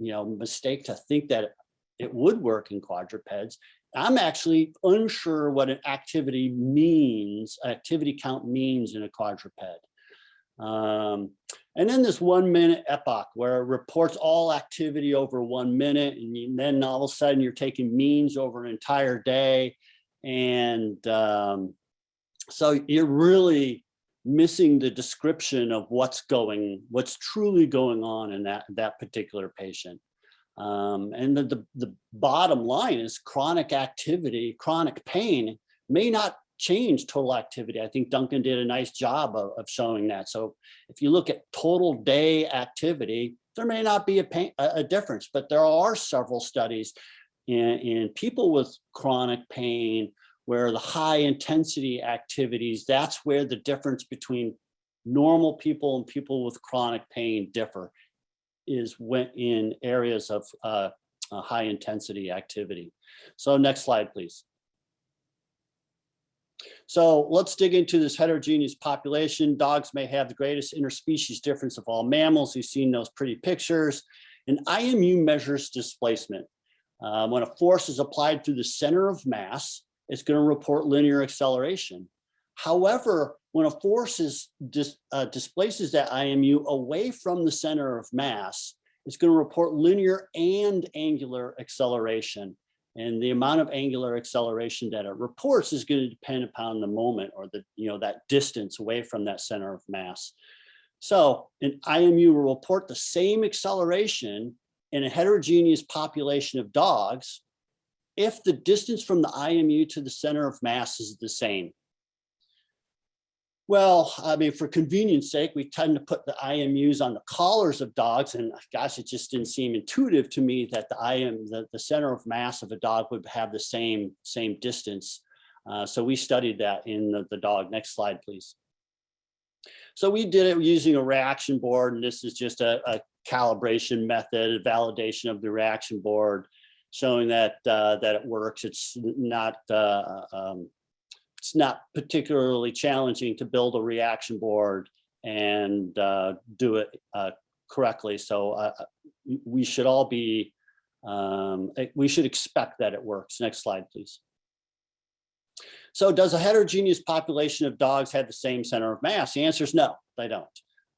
mistake to think that it would work in quadrupeds. I'm actually unsure what an activity count means in a quadruped. And then this 1 minute epoch where it reports all activity over 1 minute, and then all of a sudden you're taking means over an entire day. And so you're really missing the description of what's truly going on in that particular patient. And the bottom line is chronic pain may not change total activity. I think Duncan did a nice job of showing that. So if you look at total day activity, there may not be a difference, but there are several studies in people with chronic pain where the high intensity activities, that's where the difference between normal people and people with chronic pain differ, is when in areas of high intensity activity. So next slide, please. So let's dig into this heterogeneous population. Dogs may have the greatest interspecies difference of all mammals. You've seen those pretty pictures. And IMU measures displacement. When a force is applied through the center of mass, it's going to report linear acceleration. However, when a force displaces that IMU away from the center of mass, it's going to report linear and angular acceleration. And the amount of angular acceleration that it reports is going to depend upon the moment, or that distance away from that center of mass. So an IMU will report the same acceleration in a heterogeneous population of dogs if the distance from the IMU to the center of mass is the same. Well, I mean, for convenience sake, we tend to put the IMUs on the collars of dogs, and gosh, it just didn't seem intuitive to me that the center of mass of a dog would have the same distance. So we studied that in the dog. Next slide, please. So we did it using a reaction board, and this is just a calibration method, a validation of the reaction board, showing that it works. It's not particularly challenging to build a reaction board and do it correctly. So we should all be, we should expect that it works. Next slide, please. So does a heterogeneous population of dogs have the same center of mass? The answer is no, they don't.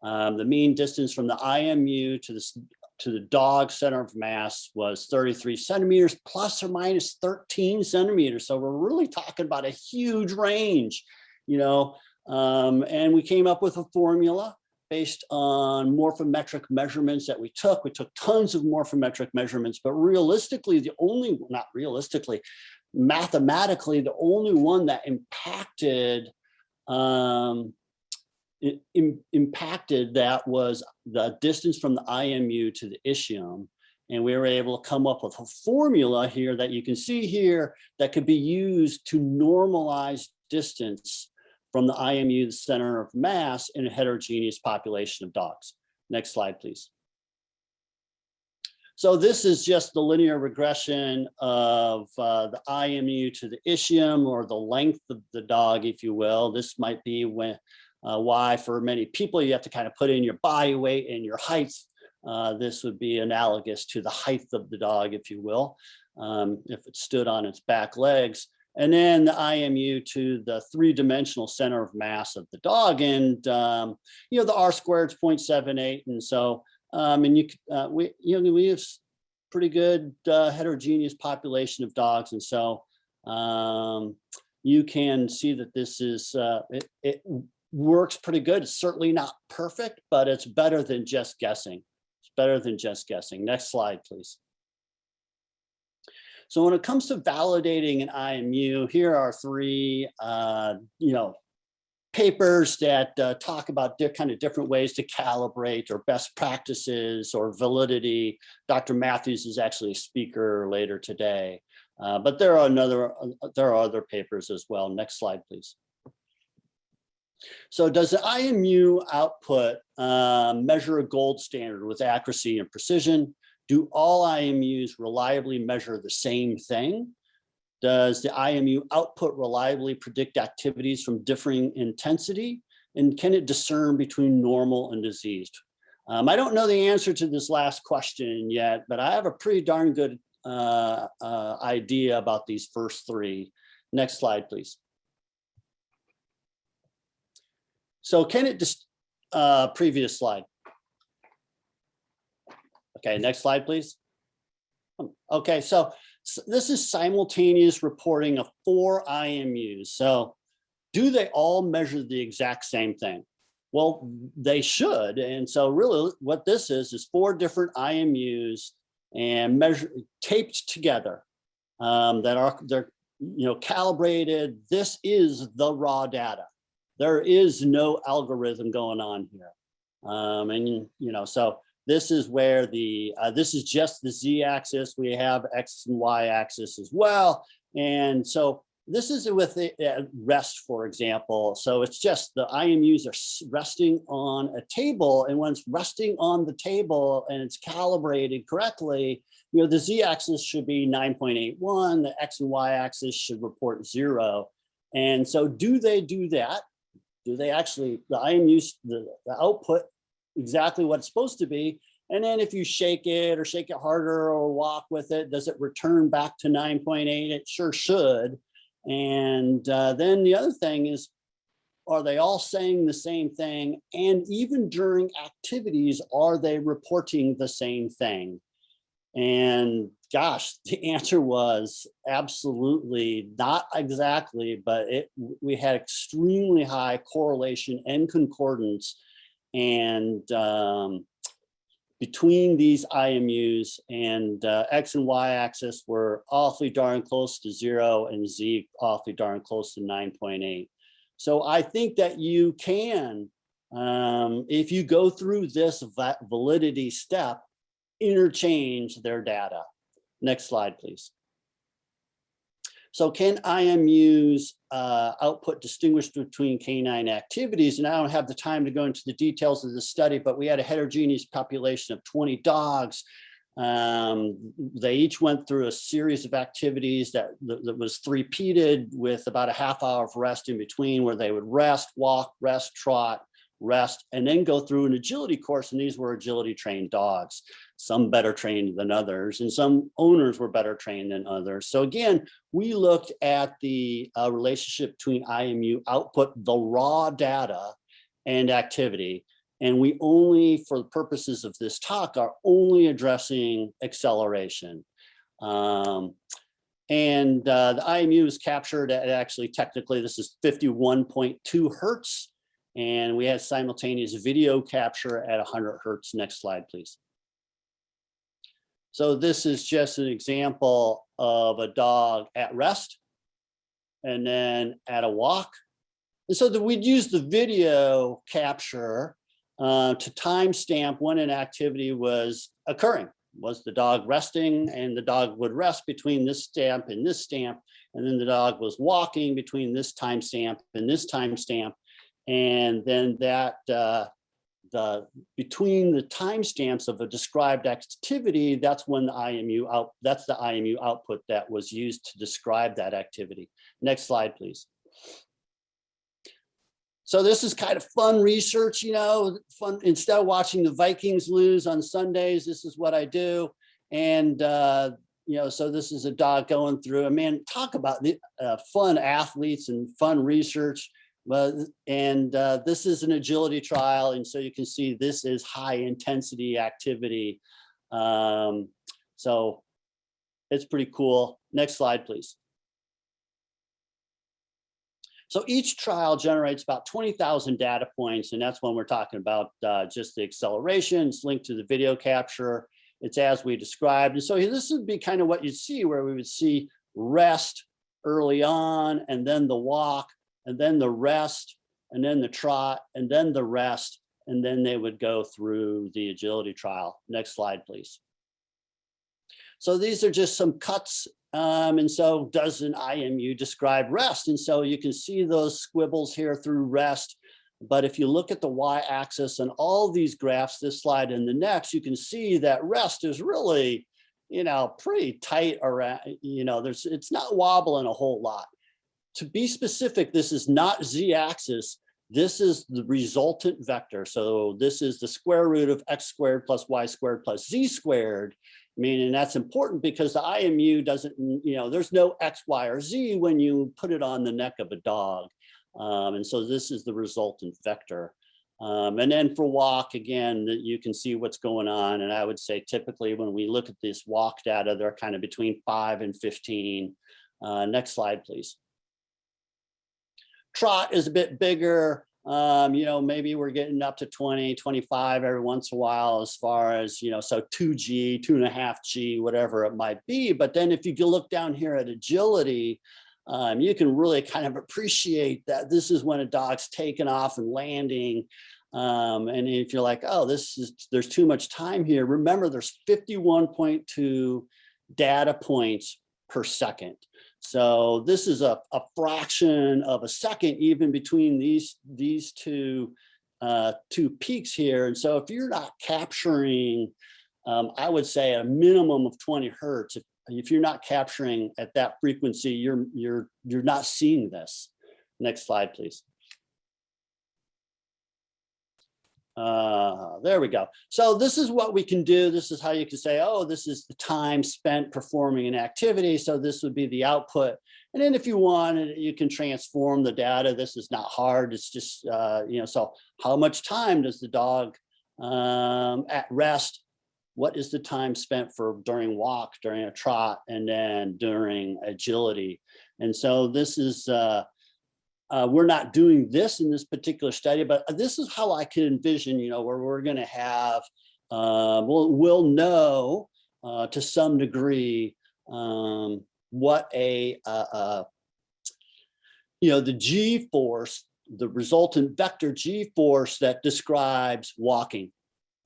The mean distance from the IMU to the dog center of mass was 33 centimeters plus or minus 13 centimeters. So we're really talking about a huge range, and we came up with a formula based on morphometric measurements that we took. We took tons of morphometric measurements, but mathematically, the only one that impacted that was the distance from the IMU to the ischium. And we were able to come up with a formula here that you can see here that could be used to normalize distance from the IMU, the center of mass, in a heterogeneous population of dogs. Next slide, please. So this is just the linear regression of the IMU to the ischium, or the length of the dog, if you will. This might be why for many people you have to kind of put in your body weight and your height. This would be analogous to the height of the dog, if you will, if it stood on its back legs. And then the IMU to the three-dimensional center of mass of the dog. And, the R squared is 0.78. And so, we have pretty good heterogeneous population of dogs. And so you can see that this is, it works pretty good. It's certainly not perfect, but it's better than just guessing. It's better than just guessing. Next slide, please. So when it comes to validating an IMU, here are three, papers that talk about kind of different ways to calibrate or best practices or validity. Dr. Matthews is actually a speaker later today, but there are other papers as well. Next slide, please. So does the IMU output measure a gold standard with accuracy and precision? Do all IMUs reliably measure the same thing? Does the IMU output reliably predict activities from differing intensity? And can it discern between normal and diseased? I don't know the answer to this last question yet, but I have a pretty darn good idea about these first three. Next slide, please. So can it just, previous slide. Okay, next slide, please. Okay, so this is simultaneous reporting of 4 IMUs. So do they all measure the exact same thing? Well, they should. And so really what this is 4 different IMUs and taped together they're calibrated. This is the raw data. There is no algorithm going on here. So this is where this is just the Z-axis. We have X and Y-axis as well. And so this is with rest, for example. So it's just the IMUs are resting on a table. And when it's resting on the table and it's calibrated correctly, the Z-axis should be 9.81. The X and Y-axis should report 0. And so do they do that? Do they actually, the IMUs, the output exactly what it's supposed to be? And then if you shake it or shake it harder or walk with it, does it return back to 9.8? It sure should. And then the other thing is, are they all saying the same thing? And even during activities, are they reporting the same thing? And gosh, the answer was absolutely not exactly, but we had extremely high correlation and concordance. And between these IMUs, and X and Y axis were awfully darn close to 0 and Z awfully darn close to 9.8. So I think that you can, if you go through this validity step, interchange their data. Next slide, please. So can IMUs output distinguish between canine activities? And I don't have the time to go into the details of the study, but we had a heterogeneous population of 20 dogs. They each went through a series of activities that was repeated with about a half hour of rest in between, where they would rest, walk, rest, trot, rest, and then go through an agility course. And these were agility trained dogs, some better trained than others, and some owners were better trained than others. So again, we looked at the relationship between IMU output, the raw data, and activity. And we only, for the purposes of this talk, are only addressing acceleration. The IMU is captured at actually, technically, this is 51.2 Hertz. And we had simultaneous video capture at 100 Hertz. Next slide, please. So this is just an example of a dog at rest and then at a walk. And so that we'd use the video capture to timestamp when an activity was occurring. Was the dog resting? And the dog would rest between this stamp and this stamp. And then the dog was walking between this timestamp and this timestamp. And then that between the timestamps of a described activity, that's when the IMU output that was used to describe that activity. Next slide, please. So this is kind of fun research, fun. Instead of watching the Vikings lose on Sundays, this is what I do. And so this is a dog going through. And man, talk about the fun athletes and fun research. This is an agility trial, and so you can see this is high intensity activity. So it's pretty cool. Next slide, please. So each trial generates about 20,000 data points, and that's when we're talking about just the acceleration. It's linked to the video capture. It's as we described. And so this would be kind of what you'd see, where we would see rest early on, and then the walk, and then the rest, and then the trot, and then the rest, and then they would go through the agility trial. Next slide, please. So these are just some cuts. And so does an IMU describe rest? And so you can see those squibbles here through rest. But if you look at the y-axis and all these graphs, this slide and the next, you can see that rest is really, pretty tight around, it's not wobbling a whole lot. To be specific, this is not z-axis. This is the resultant vector. So this is the square root of x squared plus y squared plus z squared. Meaning that's important because the IMU doesn't, there's no x, y, or z when you put it on the neck of a dog. And so this is the resultant vector. And then for walk, again, you can see what's going on. And I would say typically when we look at this walk data, they're kind of between 5 and 15. Next slide, please. Trot is a bit bigger. Maybe we're getting up to 20, 25 every once in a while as far as, so 2G, 2.5G, whatever it might be. But then if you look down here at agility, you can really kind of appreciate that this is when a dog's taking off and landing. And if you're like, oh, there's too much time here. Remember, there's 51.2 data points per second. So this is a fraction of a second, even between these two peaks here. And so if you're not capturing, I would say a minimum of 20 hertz, if you're not capturing at that frequency, you're not seeing this. Next slide, please. There we go. So this is what we can do. This is how you can say, oh, this is the time spent performing an activity. So this would be the output. And then if you want, you can transform the data. This is not hard. It's just, so how much time does the dog at rest? What is the time spent during walk, during a trot, and then during agility? And so this is, we're not doing this in this particular study, but this is how I can envision, where we're going to have, we'll know to some degree what the G force, the resultant vector G force that describes walking,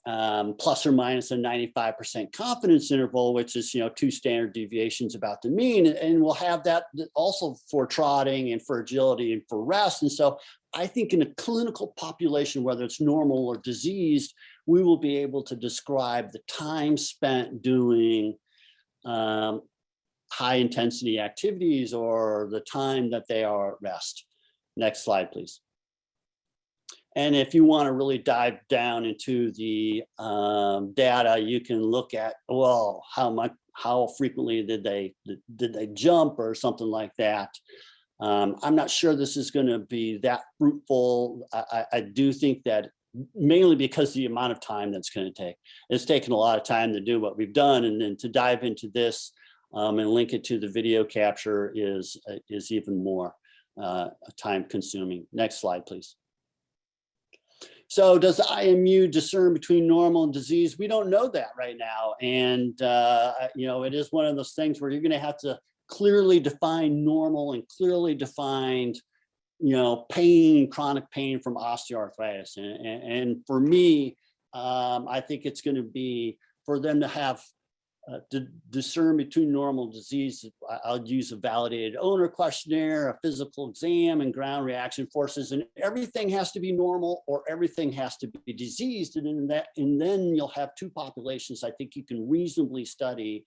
plus or minus a 95% confidence interval, which is, 2 standard deviations about the mean. And we'll have that also for trotting and for agility and for rest. And so I think in a clinical population, whether it's normal or diseased, we will be able to describe the time spent doing high intensity activities or the time that they are at rest. Next slide, please. And if you want to really dive down into the data, you can look at, well, how frequently did they jump or something like that. I'm not sure this is going to be that fruitful. I do think that mainly because the amount of time that's going to take. It's taken a lot of time to do what we've done, and then to dive into this and link it to the video capture is even more time consuming. Next slide, please. So does the IMU discern between normal and disease? We don't know that right now. And, it is one of those things where you're going to have to clearly define normal and clearly defined, pain, chronic pain from osteoarthritis. And for me, I think it's going to be for them to have to discern between normal disease. I'll use a validated owner questionnaire, a physical exam, and ground reaction forces, and everything has to be normal or everything has to be diseased. And then you'll have 2 populations I think you can reasonably study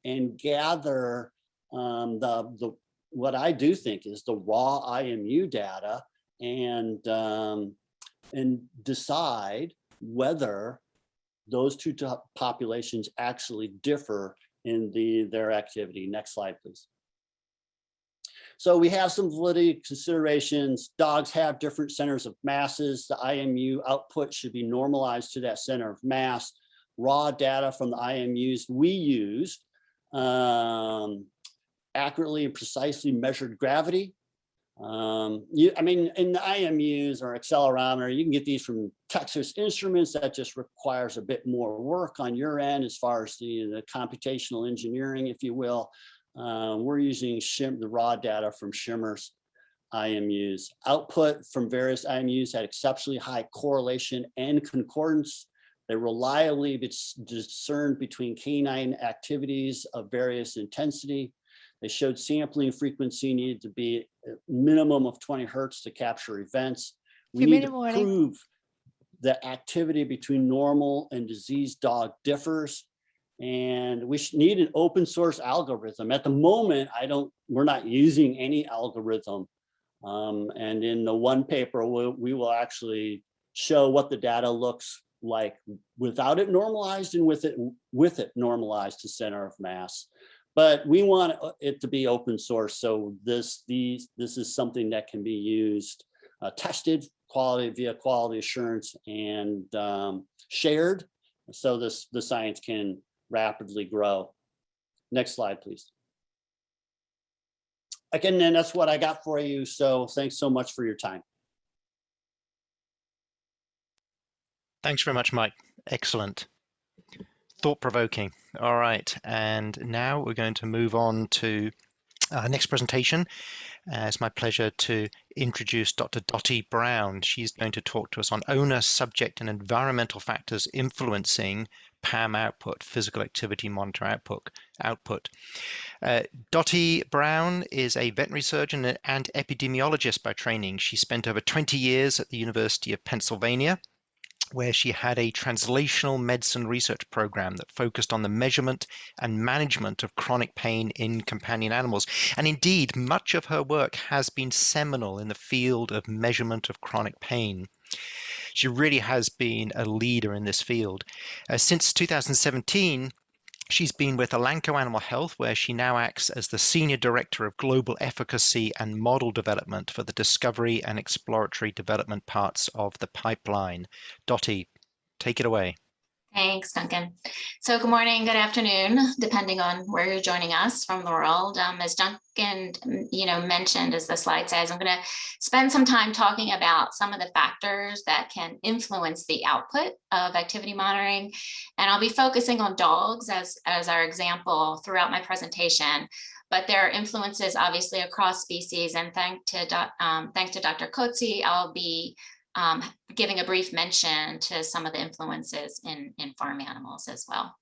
and gather what I do think is the raw IMU data and decide whether those 2 populations actually differ in their activity. Next slide, please. So we have some validity considerations. Dogs have different centers of masses. The IMU output should be normalized to that center of mass. Raw data from the IMUs we used accurately and precisely measured gravity, I mean, in the IMUs or accelerometer, you can get these from Texas Instruments. That just requires a bit more work on your end as far as the computational engineering, if you will. We're using the raw data from Shimmer's IMUs. Output from various IMUs had exceptionally high correlation and concordance. They reliably discerned between canine activities of various intensity. They showed sampling frequency needed to be a minimum of 20 hertz to capture events. We need to prove that activity between normal and diseased dog differs. And we need an open source algorithm. At the moment, we're not using any algorithm. And in the one paper, we will actually show what the data looks like without it normalized and with it normalized to center of mass. But we want it to be open source. So this is something that can be used, tested via quality assurance and shared. So the science can rapidly grow. Next slide, please. Again, then that's what I got for you. So thanks so much for your time. Thanks very much, Mike. Excellent. Thought-provoking. All right, and now we're going to move on to our next presentation. It's my pleasure to introduce Dr. Dottie Brown. She's going to talk to us on owner, subject, and environmental factors influencing PAM output, physical activity monitor output. Dottie Brown is a veterinary surgeon and epidemiologist by training. She spent over 20 years at the University of Pennsylvania, where she had a translational medicine research program that focused on the measurement and management of chronic pain in companion animals. And indeed, much of her work has been seminal in the field of measurement of chronic pain. She really has been a leader in this field. Since 2017, she's been with Elanco Animal Health, where she now acts as the Senior Director of Global Efficacy and Model Development for the discovery and exploratory development parts of the pipeline. Dottie, take it away. Thanks, Duncan. So good morning, good afternoon, depending on where you're joining us from the world. As Duncan, mentioned, as the slide says, I'm going to spend some time talking about some of the factors that can influence the output of activity monitoring. And I'll be focusing on dogs as our example throughout my presentation. But there are influences obviously across species. And thanks to Dr. Coetzee, I'll be giving a brief mention to some of the influences in farm animals as well.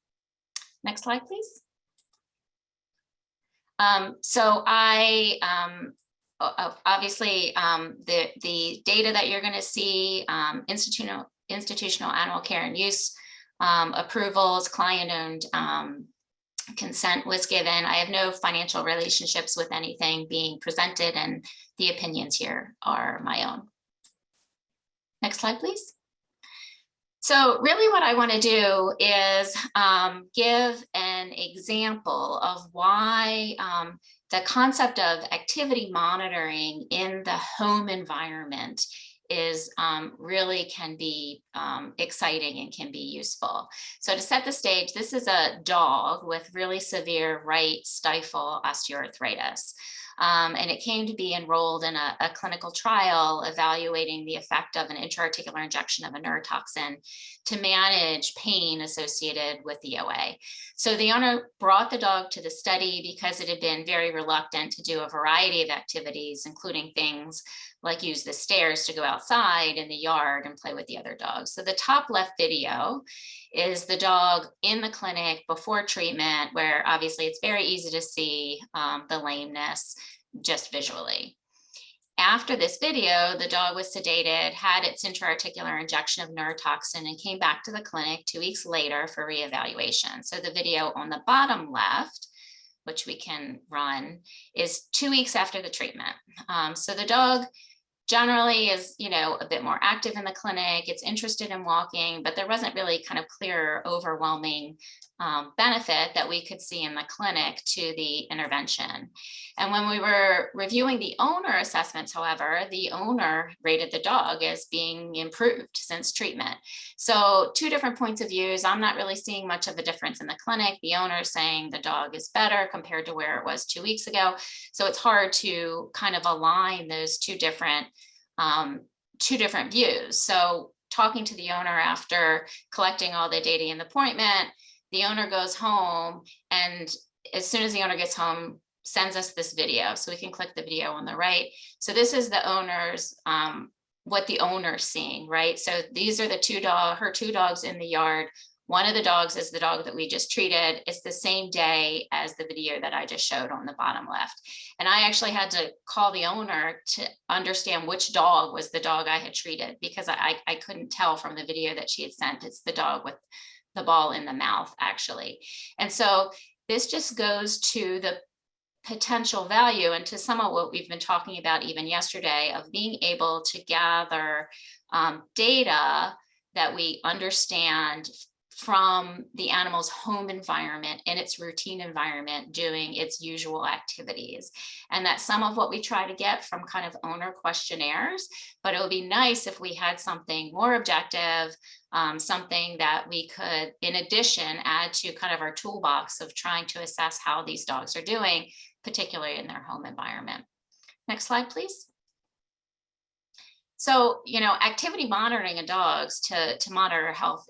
Next slide, please. So I obviously the data that you're going to see, institutional animal care and use approvals, client-owned consent was given. I have no financial relationships with anything being presented, and the opinions here are my own. Next slide, please. So really what I want to do is give an example of why the concept of activity monitoring in the home environment is really can be exciting and can be useful. So to set the stage, this is a dog with really severe right stifle osteoarthritis. And it came to be enrolled in a clinical trial evaluating the effect of an intra-articular injection of a neurotoxin to manage pain associated with the OA. So the owner brought the dog to the study because it had been very reluctant to do a variety of activities, including things like use the stairs to go outside in the yard and play with the other dogs. So the top left video is the dog in the clinic before treatment, where obviously it's very easy to see the lameness just visually. After this video, the dog was sedated, had its intra-articular injection of neurotoxin, and came back to the clinic 2 weeks later for reevaluation. So the video on the bottom left, which we can run, is 2 weeks after the treatment. So the dog generally is, a bit more active in the clinic. It's interested in walking, but there wasn't really kind of clear, overwhelming benefit that we could see in the clinic to the intervention. And when we were reviewing the owner assessments, however, the owner rated the dog as being improved since treatment. So two different points of views. I'm not really seeing much of a difference in the clinic. The owner is saying the dog is better compared to where it was 2 weeks ago. So it's hard to kind of align those two different views. So talking to the owner after collecting all the data in the appointment, the owner goes home, and as soon as the owner gets home, sends us this video. So we can click the video on the right. So this is the owner's, what the owner's seeing, right? So these are the her two dogs in the yard. One of the dogs is the dog that we just treated. It's the same day as the video that I just showed on the bottom left. And I actually had to call the owner to understand which dog was the dog I had treated, because I couldn't tell from the video that she had sent. It's the dog with the ball in the mouth, actually. And so this just goes to the potential value and to some of what we've been talking about even yesterday of being able to gather data that we understand from the animal's home environment and its routine environment doing its usual activities. And that's some of what we try to get from kind of owner questionnaires, but it would be nice if we had something more objective, something that we could, in addition, add to kind of our toolbox of trying to assess how these dogs are doing, particularly in their home environment. Next slide, please. So, activity monitoring in dogs to monitor health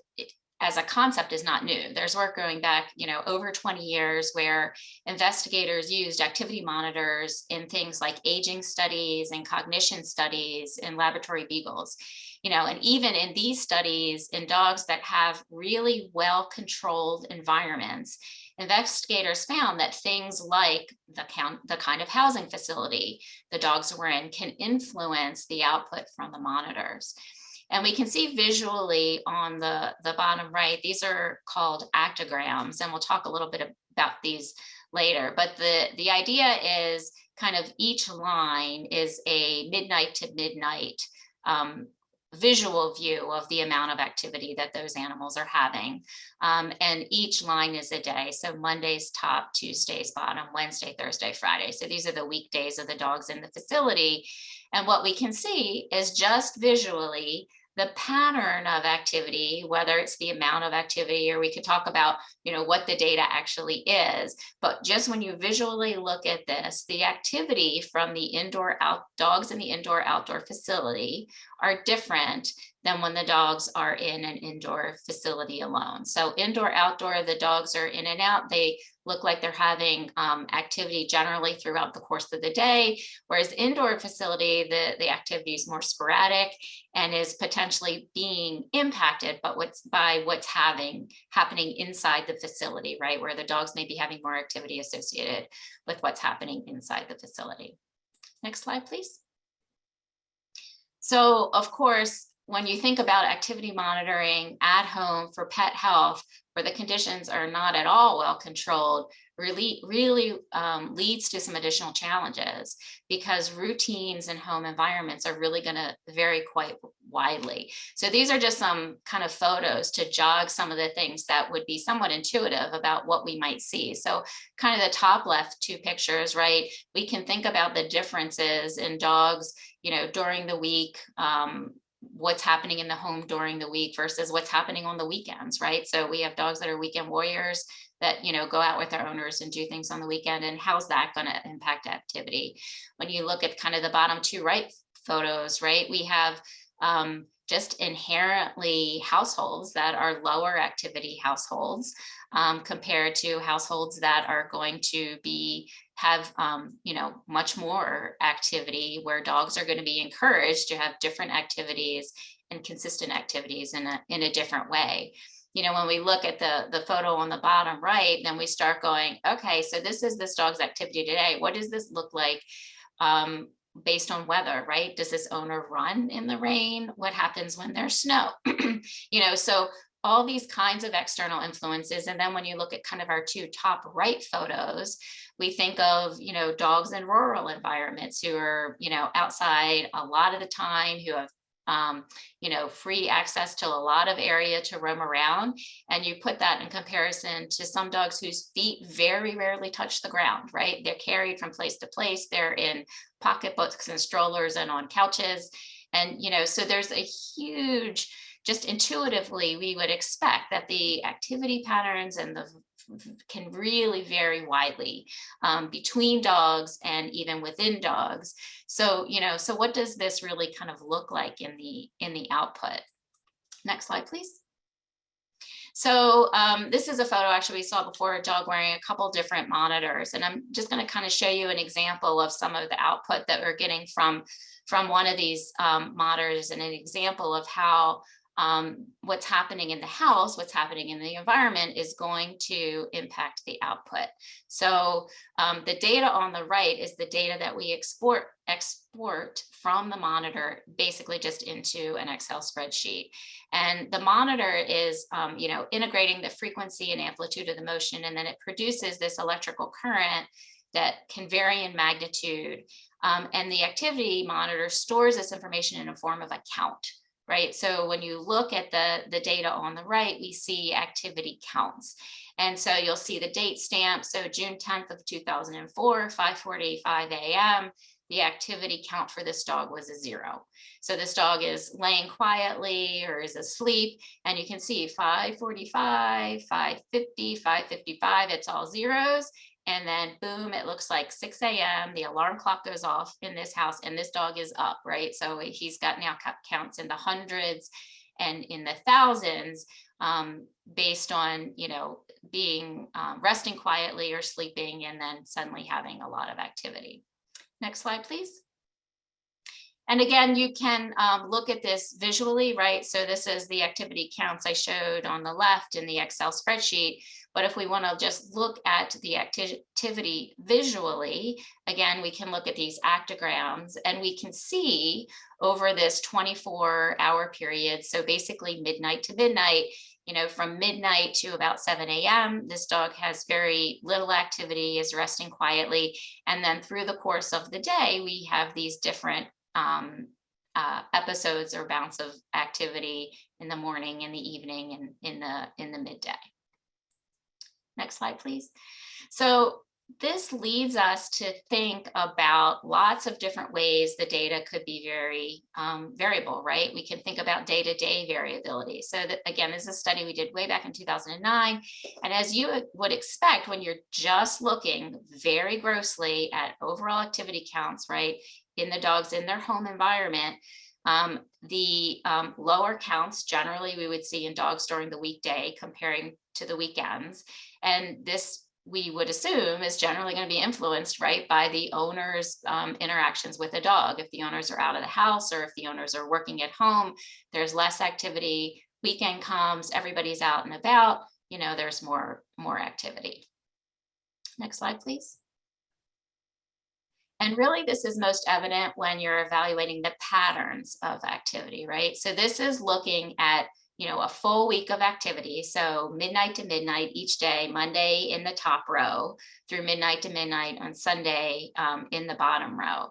as a concept is not new. There's work going back, over 20 years where investigators used activity monitors in things like aging studies and cognition studies in laboratory beagles. And even in these studies in dogs that have really well-controlled environments, investigators found that things like the kind of housing facility the dogs were in can influence the output from the monitors. And we can see visually on the bottom right, these are called actograms, and we'll talk a little bit about these later. But the idea is kind of each line is a midnight to midnight visual view of the amount of activity that those animals are having. And each line is a day. So Monday's top, Tuesday's bottom, Wednesday, Thursday, Friday. So these are the weekdays of the dogs in the facility. And what we can see is just visually the pattern of activity, whether it's the amount of activity, or we could talk about, what the data actually is. But just when you visually look at this, the activity from the dogs in the indoor-outdoor facility are different than when the dogs are in an indoor facility alone. So indoor-outdoor, the dogs are in and out. They look like they're having activity generally throughout the course of the day, whereas indoor facility, the activity is more sporadic and is potentially being impacted by what's happening inside the facility, right? Where the dogs may be having more activity associated with what's happening inside the facility. Next slide, please. So, of course, when you think about activity monitoring at home for pet health, where the conditions are not at all well controlled, really leads to some additional challenges, because routines and home environments are really going to vary quite widely. So these are just some kind of photos to jog some of the things that would be somewhat intuitive about what we might see. So kind of the top left two pictures, right? We can think about the differences in dogs, during the week, what's happening in the home during the week versus what's happening on the weekends, right? So we have dogs that are weekend warriors that, go out with their owners and do things on the weekend. And how's that going to impact activity? When you look at kind of the bottom two right photos, right, we have just inherently households that are lower activity households compared to households that are going to have much more activity, where dogs are going to be encouraged to have different activities and consistent activities in a different way. When we look at the photo on the bottom right, then we start going, okay, so this is this dog's activity today. What does this look like based on weather, right? Does this owner run in the rain? What happens when there's snow? So all these kinds of external influences. And then when you look at kind of our two top right photos, we think of, dogs in rural environments who are, outside a lot of the time, who have free access to a lot of area to roam around. And you put that in comparison to some dogs whose feet very rarely touch the ground, right? They're carried from place to place. They're in pocketbooks and strollers and on couches. And, so there's a huge, just intuitively, we would expect that the activity patterns and can really vary widely between dogs and even within dogs. So, so what does this really kind of look like in the output? Next slide, please. So this is a photo actually we saw before, a dog wearing a couple different monitors. And I'm just going to kind of show you an example of some of the output that we're getting from one of these monitors, and an example of how what's happening in the house, what's happening in the environment is going to impact the output. So the data on the right is the data that we export from the monitor, basically just into an Excel spreadsheet. And the monitor is, integrating the frequency and amplitude of the motion, and then it produces this electrical current that can vary in magnitude. And the activity monitor stores this information in a form of a count. Right. So when you look at the data on the right, we see activity counts. And so you'll see the date stamp. So June 10th of 2004, 5:45 a.m., the activity count for this dog was a 0. So this dog is laying quietly or is asleep. And you can see 5:45, 5:50, 5:55, it's all zeros. And then boom, it looks like 6 a.m. The alarm clock goes off in this house and this dog is up, right? So he's got now counts in the hundreds and in the thousands based on, being resting quietly or sleeping and then suddenly having a lot of activity. Next slide, please. And again, you can look at this visually, right? So this is the activity counts I showed on the left in the Excel spreadsheet. But if we want to just look at the activity visually, again, we can look at these actograms and we can see over this 24-hour period, so basically midnight to midnight, from midnight to about 7 a.m., this dog has very little activity, is resting quietly. And then through the course of the day, we have these different episodes or bouts of activity in the morning, in the evening, and in the midday. Next slide, please. So this leads us to think about lots of different ways the data could be very variable, right? We can think about day-to-day variability. So that, again, this is a study we did way back in 2009. And as you would expect, when you're just looking very grossly at overall activity counts, right, in the dogs in their home environment, the lower counts generally we would see in dogs during the weekday comparing to the weekends. And this, we would assume, is generally going to be influenced, right, by the owner's interactions with the dog. If the owners are out of the house or if the owners are working at home, there's less activity. Weekend comes, everybody's out and about, there's more activity. Next slide, please. And really, this is most evident when you're evaluating the patterns of activity, right? So this is looking at, a full week of activity. So midnight to midnight each day, Monday in the top row through midnight to midnight on Sunday in the bottom row.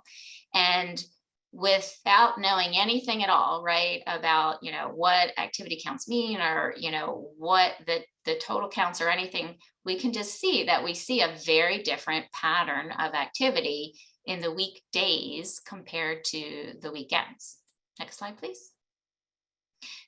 And without knowing anything at all, right, about, what activity counts mean or, what the total counts or anything, we can just see that we see a very different pattern of activity in the weekdays compared to the weekends. Next slide, please.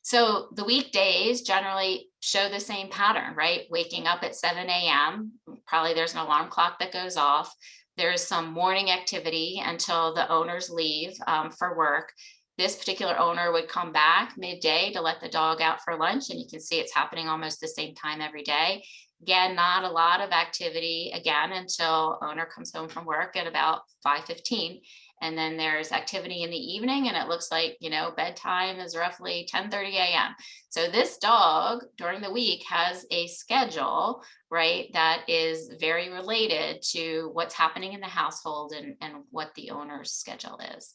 So the weekdays generally show the same pattern, right? Waking up at 7 a.m., probably there's an alarm clock that goes off. There's some morning activity until the owners leave for work. This particular owner would come back midday to let the dog out for lunch, and you can see it's happening almost the same time every day. Again, not a lot of activity again until owner comes home from work at about 5:15. And then there's activity in the evening, and it looks like, bedtime is roughly 10:30 a.m. So this dog during the week has a schedule, right, that is very related to what's happening in the household and what the owner's schedule is.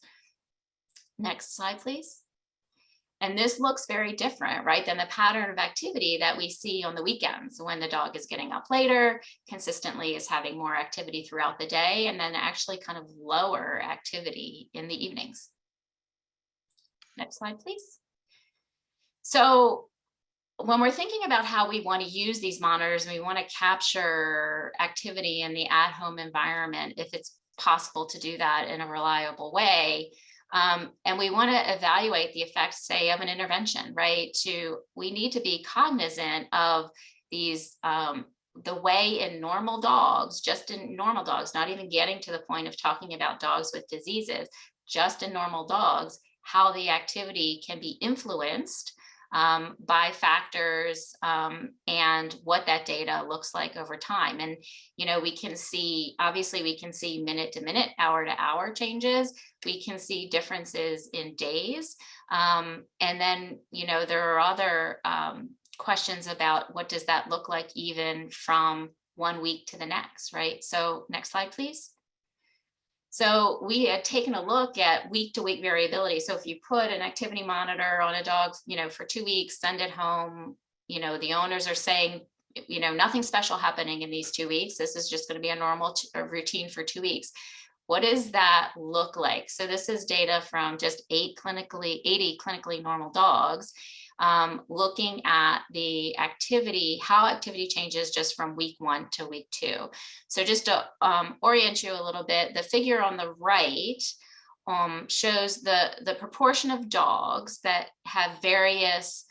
Next slide, please. And this looks very different, right, than the pattern of activity that we see on the weekends when the dog is getting up later, consistently is having more activity throughout the day, and then actually kind of lower activity in the evenings. Next slide, please. So when we're thinking about how we want to use these monitors and we want to capture activity in the at-home environment, if it's possible to do that in a reliable way, and we want to evaluate the effects, say, of an intervention, right? We need to be cognizant of these, the way in normal dogs, just in normal dogs, not even getting to the point of talking about dogs with diseases, just in normal dogs, how the activity can be influenced by factors and what that data looks like over time. And, we can see, obviously we can see minute to minute, hour to hour changes. We can see differences in days. And then, there are other questions about what does that look like even from 1 week to the next, right? So next slide, please. So we had taken a look at week to week variability. So if you put an activity monitor on a dog, for 2 weeks, send it home, the owners are saying, nothing special happening in these 2 weeks. This is just going to be a normal routine for 2 weeks. What does that look like? So this is data from just 80 clinically normal dogs, looking at the activity, how activity changes just from week 1 to week 2. So just to orient you a little bit, the figure on the right shows the proportion of dogs that have various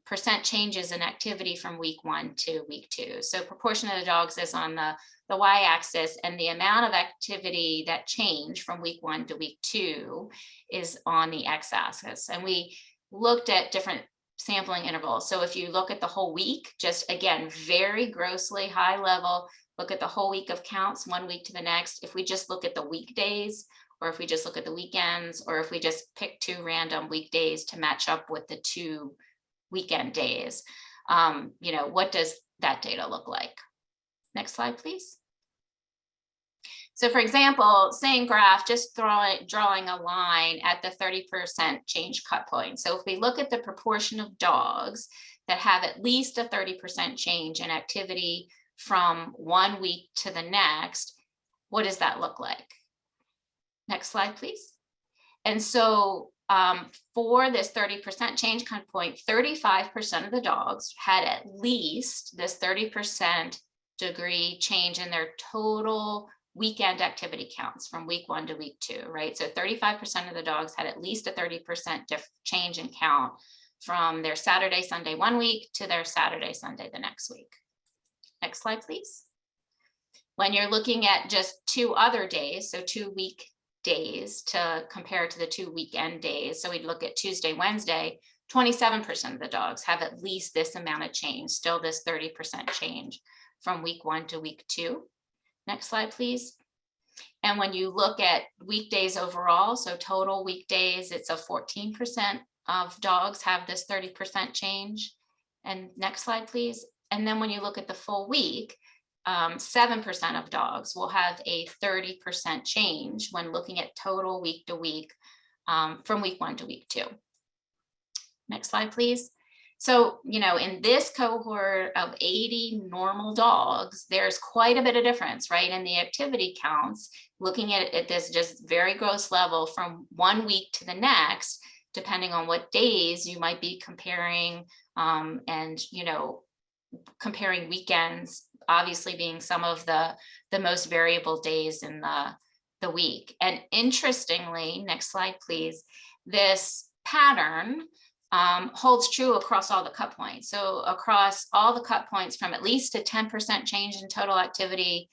percent changes in activity from week 1 to week 2. So proportion of the dogs is on the y-axis, and the amount of activity that change from week 1 to week 2 is on the x-axis. And we looked at different sampling intervals. So if you look at the whole week, just again, very grossly high level, look at the whole week of counts, 1 week to the next. If we just look at the weekdays, or if we just look at the weekends, or if we just pick 2 random weekdays to match up with the 2 weekend days, what does that data look like? Next slide, please. So for example, same graph, just drawing a line at the 30% change cut point. So if we look at the proportion of dogs that have at least a 30% change in activity from 1 week to the next, what does that look like? Next slide, please. And so for this 30% change cut point, 35% of the dogs had at least this 30% degree change in their total weekend activity counts from week 1 to week 2, right? So 35% of the dogs had at least a 30% change in count from their Saturday, Sunday 1 week to their Saturday, Sunday the next week. Next slide, please. When you're looking at just 2 other days, so 2 weekdays to compare to the 2 weekend days, so we'd look at Tuesday, Wednesday, 27% of the dogs have at least this amount of change, still this 30% change from week 1 to week 2. Next slide, please. And when you look at weekdays overall, so total weekdays, it's a 14% of dogs have this 30% change. And next slide, please. And then when you look at the full week, 7% of dogs will have a 30% change when looking at total week to week from week 1 to week 2. Next slide, please. So, in this cohort of 80 normal dogs, there's quite a bit of difference, right? In the activity counts, looking at this just very gross level from 1 week to the next, depending on what days you might be comparing and, comparing weekends, obviously being some of the most variable days in the week. And interestingly, next slide, please, this pattern holds true across all the cut points. So across all the cut points from at least a 10% change in total activity,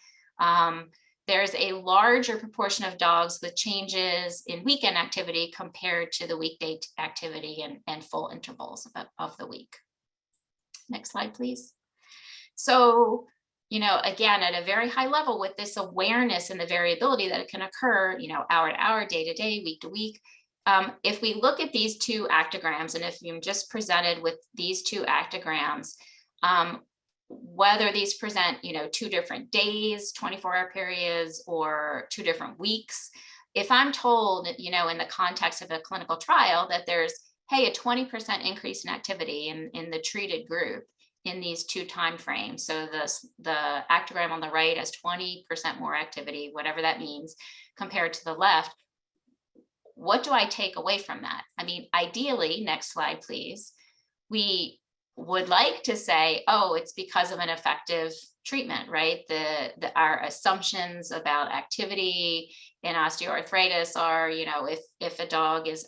there's a larger proportion of dogs with changes in weekend activity compared to the weekday activity and full intervals of the week. Next slide, please. So, again, at a very high level with this awareness and the variability that it can occur, hour to hour, day to day, week to week, if we look at these 2 actograms, and if you're just presented with these 2 actograms, whether these present, 2 different days, 24-hour periods, or 2 different weeks, if I'm told, in the context of a clinical trial that there's, hey, a 20% increase in activity in the treated group in these 2 time frames. So the actogram on the right has 20% more activity, whatever that means, compared to the left. what do I take away from that? I mean, ideally, next slide, please. We would like to say, oh, it's because of an effective treatment, right? Our assumptions about activity in osteoarthritis are, you know, if a dog is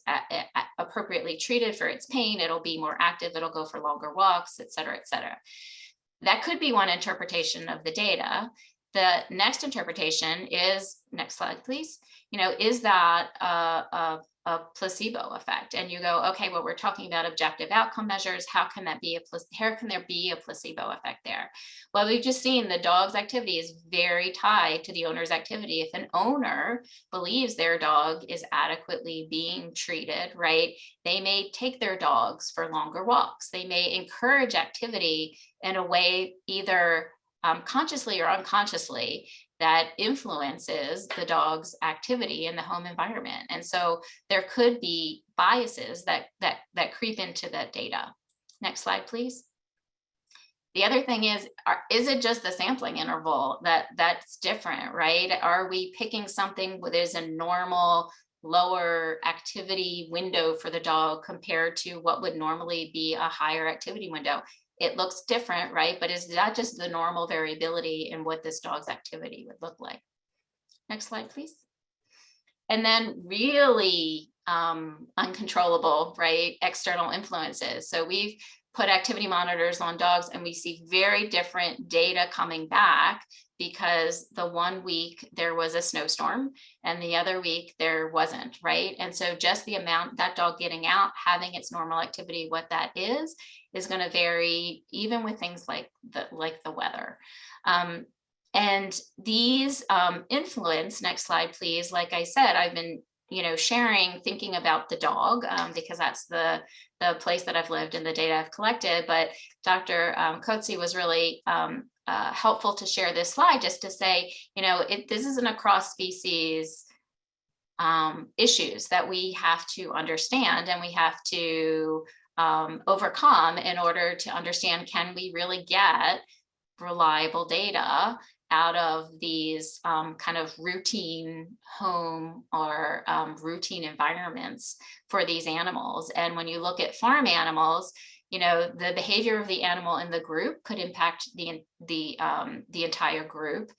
appropriately treated for its pain, it'll be more active, it'll go for longer walks, et cetera, et cetera. That could be one interpretation of the data. The next interpretation is, next slide, please. You know, is that a placebo effect? And you go, okay, well, we're talking about objective outcome measures. How can that be how can there be a placebo effect there? Well, we've just seen the dog's activity is very tied to the owner's activity. If an owner believes their dog is adequately being treated, right, they may take their dogs for longer walks. They may encourage activity in a way either consciously or unconsciously that influences the dog's activity in the home environment. And so there could be biases that creep into that data. Next slide, please. The other thing is it just the sampling interval that's different, right? Are we picking something where there's a normal lower activity window for the dog compared to what would normally be a higher activity window? It looks different, right? But is that just the normal variability in what this dog's activity would look like? Next slide, please. And then really uncontrollable, right? External influences. So we've put activity monitors on dogs and we see very different data coming back because the one week there was a snowstorm and the other week there wasn't, right? And so just the amount that dog getting out, having its normal activity, what that is going to vary even with things like the weather. And these influence, next slide, please. Like I said, I've been sharing, thinking about the dog because that's the place that I've lived and the data I've collected. But Dr. Coetzee was really helpful to share this slide just to say, this isn't a cross species issues that we have to understand and we have to overcome in order to understand, can we really get reliable data out of these kind of routine home or routine environments for these animals. And when you look at farm animals, the behavior of the animal in the group could impact the entire group.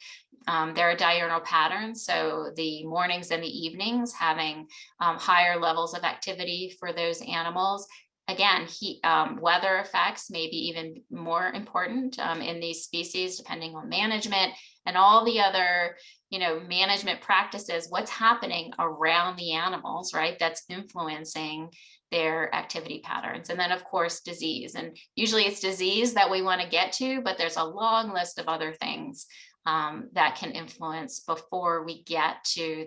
There are diurnal patterns, so the mornings and the evenings having higher levels of activity for those animals. Again, weather effects may be even more important in these species, depending on management and all the other, management practices, what's happening around the animals, right? That's influencing their activity patterns. And then of course, disease. And usually it's disease that we want to get to, but there's a long list of other things that can influence before we get to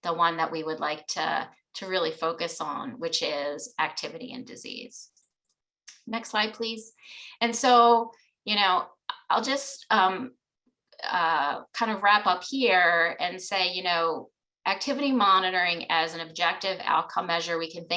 the one that we would like to really focus on, which is activity and disease. Next slide, please. And so, I'll just kind of wrap up here and say, activity monitoring as an objective outcome measure, we can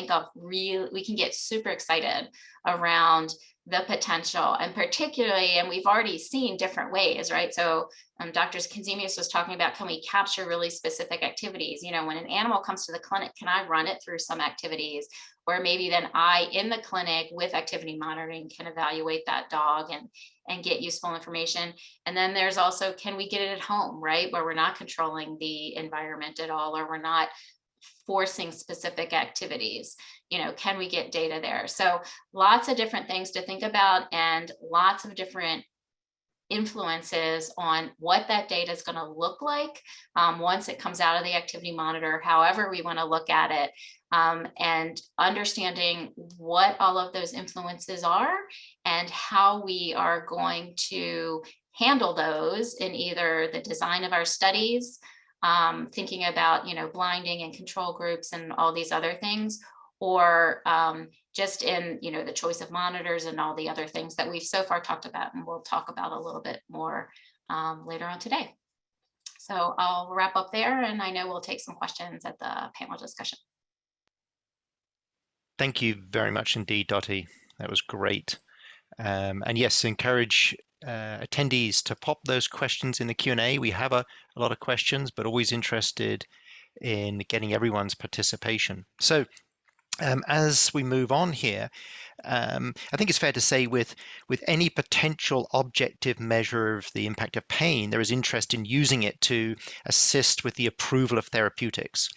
get super excited around the potential, and particularly, and we've already seen different ways, right? So Dr. Consimius was talking about, can we capture really specific activities? When an animal comes to the clinic, can I run it through some activities? Or maybe then I, in the clinic with activity monitoring, can evaluate that dog and get useful information. And then there's also, can we get it at home, right? Where we're not controlling the environment at all, or we're not forcing specific activities, can we get data there? So lots of different things to think about and lots of different influences on what that data is going to look like once it comes out of the activity monitor, however we want to look at it, and understanding what all of those influences are and how we are going to handle those in either the design of our studies, thinking about, blinding and control groups and all these other things, or just in, the choice of monitors and all the other things that we've so far talked about, and we'll talk about a little bit more later on today. So I'll wrap up there, and I know we'll take some questions at the panel discussion. Thank you very much indeed, Dottie. That was great. And yes, encourage attendees to pop those questions in the Q&A. We have a lot of questions, but always interested in getting everyone's participation. So as we move on here, I think it's fair to say with any potential objective measure of the impact of pain, there is interest in using it to assist with the approval of therapeutics.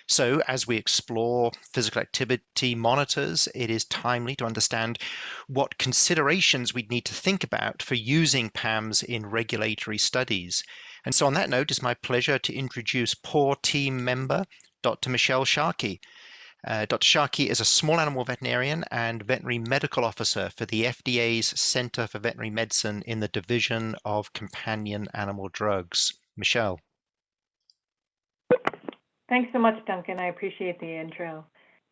So as we explore physical activity monitors, it is timely to understand what considerations we'd need to think about for using PAMs in regulatory studies. And so on that note, it's my pleasure to introduce PAW team member, Dr. Michelle Sharkey. Dr. Sharkey is a small animal veterinarian and veterinary medical officer for the FDA's Center for Veterinary Medicine in the Division of Companion Animal Drugs. Michelle. Thanks so much, Duncan. I appreciate the intro.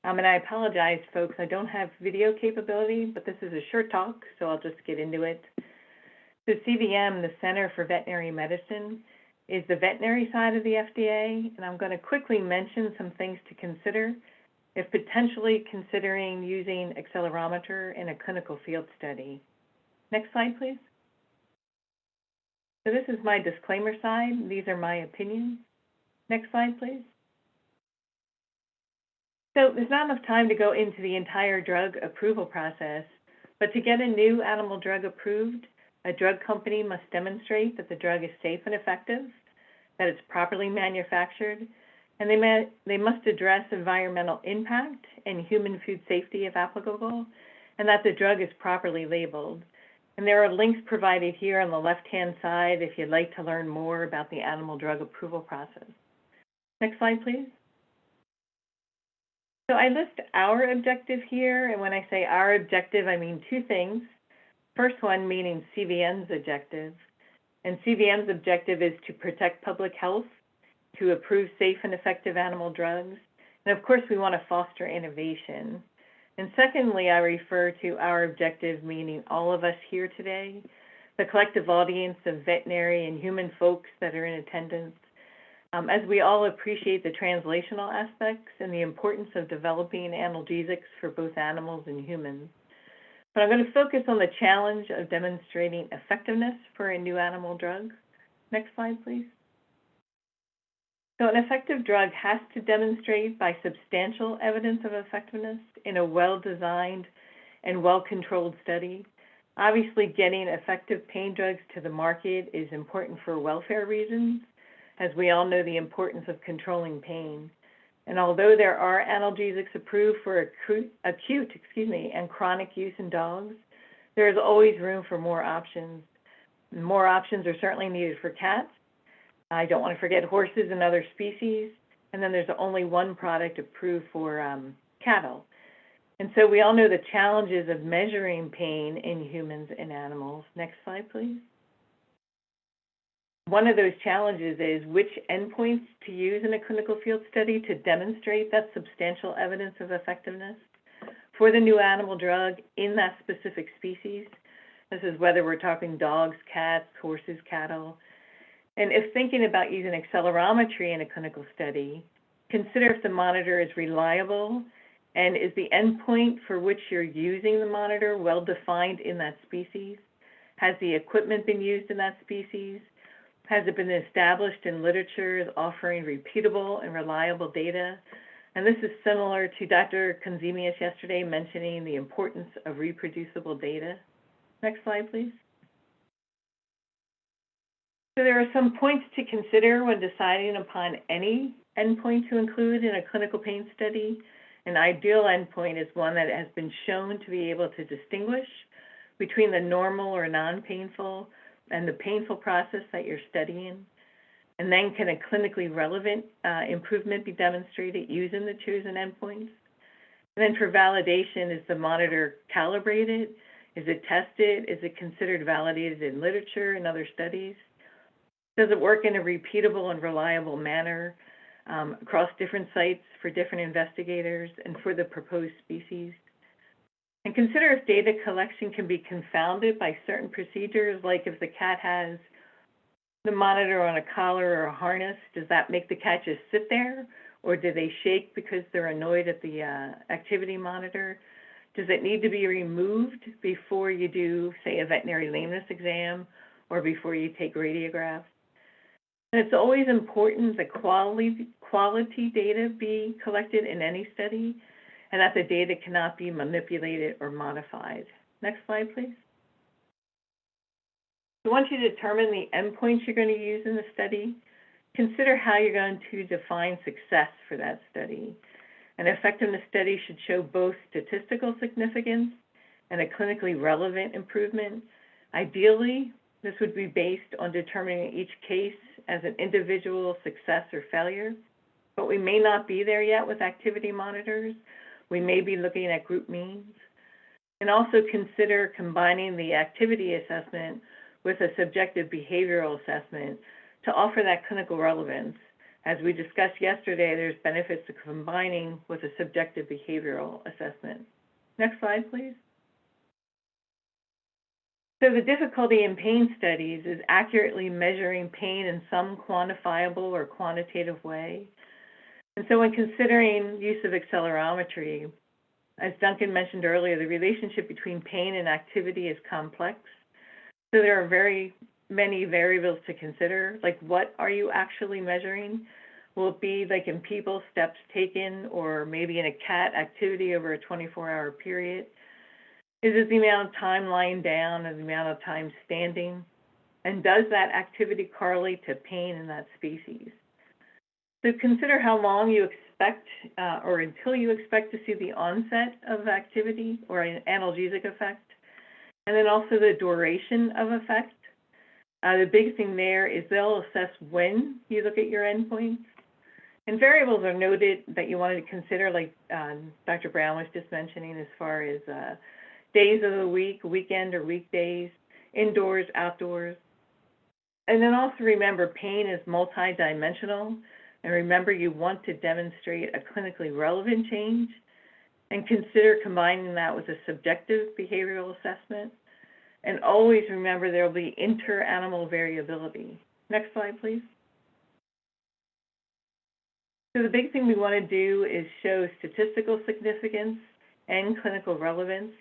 And I apologize, folks, I don't have video capability, but this is a short talk, so I'll just get into it. So CVM, the Center for Veterinary Medicine, is the veterinary side of the FDA, and I'm going to quickly mention some things to consider if potentially considering using accelerometer in a clinical field study. Next slide, please. So this is my disclaimer side. These are my opinions. Next slide, please. So there's not enough time to go into the entire drug approval process, but to get a new animal drug approved, a drug company must demonstrate that the drug is safe and effective, that it's properly manufactured, and they must address environmental impact and human food safety if applicable, and that the drug is properly labeled. And there are links provided here on the left-hand side if you'd like to learn more about the animal drug approval process. Next slide, please. So I list our objective here, and when I say our objective, I mean two things. First one meaning CVM's objective, and CVM's objective is to protect public health, to approve safe and effective animal drugs, and of course we want to foster innovation. And secondly, I refer to our objective meaning all of us here today, the collective audience of veterinary and human folks that are in attendance, as we all appreciate the translational aspects and the importance of developing analgesics for both animals and humans. But I'm going to focus on the challenge of demonstrating effectiveness for a new animal drug. Next slide, please. So an effective drug has to demonstrate by substantial evidence of effectiveness in a well-designed and well-controlled study. Obviously, getting effective pain drugs to the market is important for welfare reasons, as we all know the importance of controlling pain. And although there are analgesics approved for acute and chronic use in dogs, there is always room for more options. More options are certainly needed for cats. I don't want to forget horses and other species. And then there's only one product approved for cattle. And so we all know the challenges of measuring pain in humans and animals. Next slide, please. One of those challenges is which endpoints to use in a clinical field study to demonstrate that substantial evidence of effectiveness for the new animal drug in that specific species. This is whether we're talking dogs, cats, horses, cattle. And if thinking about using accelerometry in a clinical study, consider if the monitor is reliable and is the endpoint for which you're using the monitor well defined in that species? Has the equipment been used in that species? Has it been established in literature as offering repeatable and reliable data? And this is similar to Dr. Consimius yesterday mentioning the importance of reproducible data. Next slide, please. So there are some points to consider when deciding upon any endpoint to include in a clinical pain study. An ideal endpoint is one that has been shown to be able to distinguish between the normal or non-painful and the painful process that you're studying. And then can a clinically relevant improvement be demonstrated using the chosen endpoints? And then for validation, is the monitor calibrated? Is it tested? Is it considered validated in literature and other studies? Does it work in a repeatable and reliable manner across different sites for different investigators and for the proposed species? And consider if data collection can be confounded by certain procedures, like if the cat has the monitor on a collar or a harness, does that make the cat just sit there? Or do they shake because they're annoyed at the activity monitor? Does it need to be removed before you do, say, a veterinary lameness exam or before you take radiographs? And it's always important that quality data be collected in any study, and that the data cannot be manipulated or modified. Next slide, please. So once you determine the endpoints you're going to use in the study, consider how you're going to define success for that study. An effectiveness study should show both statistical significance and a clinically relevant improvement. Ideally, this would be based on determining each case as an individual success or failure, but we may not be there yet with activity monitors. We may be looking at group means. And also consider combining the activity assessment with a subjective behavioral assessment to offer that clinical relevance. As we discussed yesterday, there's benefits to combining with a subjective behavioral assessment. Next slide, please. So the difficulty in pain studies is accurately measuring pain in some quantifiable or quantitative way. And so when considering use of accelerometry, as Duncan mentioned earlier, the relationship between pain and activity is complex. So there are very many variables to consider, like what are you actually measuring? Will it be like in people, steps taken, or maybe in a cat, activity over a 24-hour period? Is it the amount of time lying down and the amount of time standing? And does that activity correlate to pain in that species? So consider how long you expect or until you expect to see the onset of activity or an analgesic effect. And then also the duration of effect. The big thing there is they'll assess when you look at your endpoints. And variables are noted that you wanted to consider, like Dr. Brown was just mentioning, as far as days of the week, weekend or weekdays, indoors, outdoors. And then also remember, pain is multidimensional. And remember, you want to demonstrate a clinically relevant change, and consider combining that with a subjective behavioral assessment. And always remember there will be inter-animal variability. Next slide, please. So the big thing we want to do is show statistical significance and clinical relevance.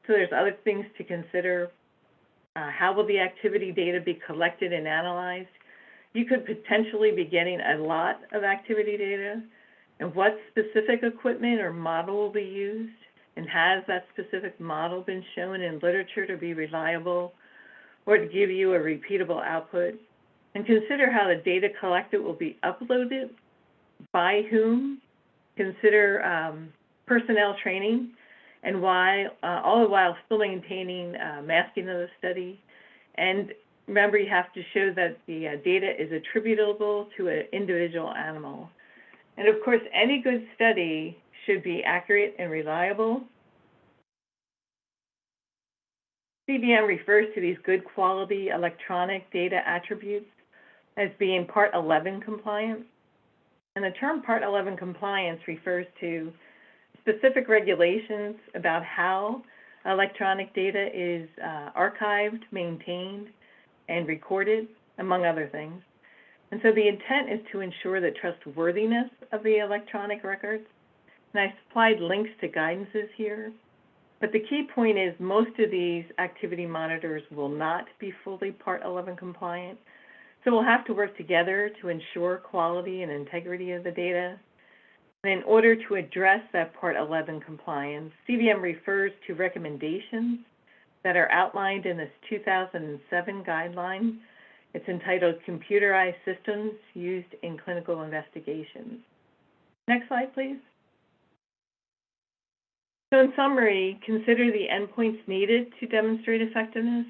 So there's other things to consider. How will the activity data be collected and analyzed? You could potentially be getting a lot of activity data, and what specific equipment or model will be used, and has that specific model been shown in literature to be reliable or to give you a repeatable output? And consider how the data collected will be uploaded, by whom. Consider personnel training, and why, all the while still maintaining masking of the study. And remember, you have to show that the data is attributable to an individual animal. And of course, any good study should be accurate and reliable. CBM refers to these good quality electronic data attributes as being Part 11 compliant. And the term Part 11 compliance refers to specific regulations about how electronic data is archived, maintained, and recorded, among other things. And so the intent is to ensure the trustworthiness of the electronic records. And I supplied links to guidances here. But the key point is most of these activity monitors will not be fully Part 11 compliant. So we'll have to work together to ensure quality and integrity of the data. And in order to address that Part 11 compliance, CBM refers to recommendations that are outlined in this 2007 guideline. It's entitled Computerized Systems Used in Clinical Investigations. Next slide, please. So in summary, consider the endpoints needed to demonstrate effectiveness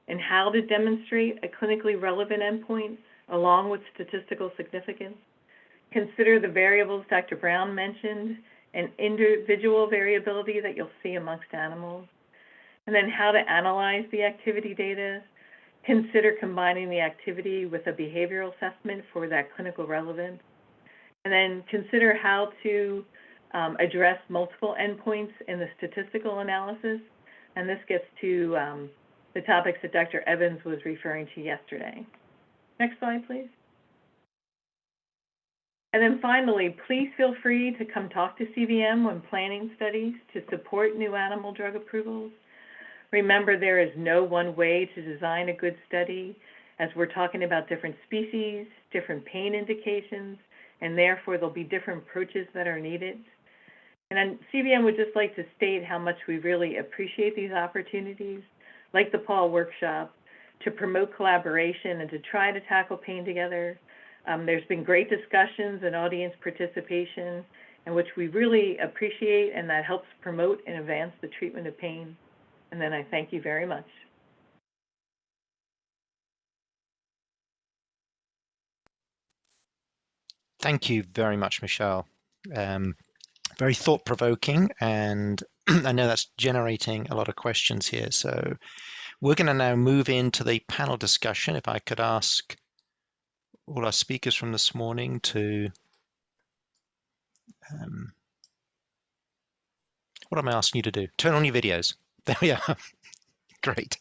and how to demonstrate a clinically relevant endpoint along with statistical significance. Consider the variables Dr. Brown mentioned and individual variability that you'll see amongst animals. And then how to analyze the activity data. Consider combining the activity with a behavioral assessment for that clinical relevance. And then consider how to address multiple endpoints in the statistical analysis. And this gets to the topics that Dr. Evans was referring to yesterday. Next slide, please. And then finally, please feel free to come talk to CBM when planning studies to support new animal drug approvals. Remember, there is no one way to design a good study, as we're talking about different species, different pain indications, and therefore there'll be different approaches that are needed. And then CVM would just like to state how much we really appreciate these opportunities, like the Paul workshop, to promote collaboration and to try to tackle pain together. There's been great discussions and audience participation, and which we really appreciate, and that helps promote and advance the treatment of pain. And then I thank you very much. Thank you very much, Michelle. Very thought-provoking, and I know that's generating a lot of questions here. So we're going to now move into the panel discussion. If I could ask all our speakers from this morning to, what am I asking you to do? Turn on your videos. There we are. Great.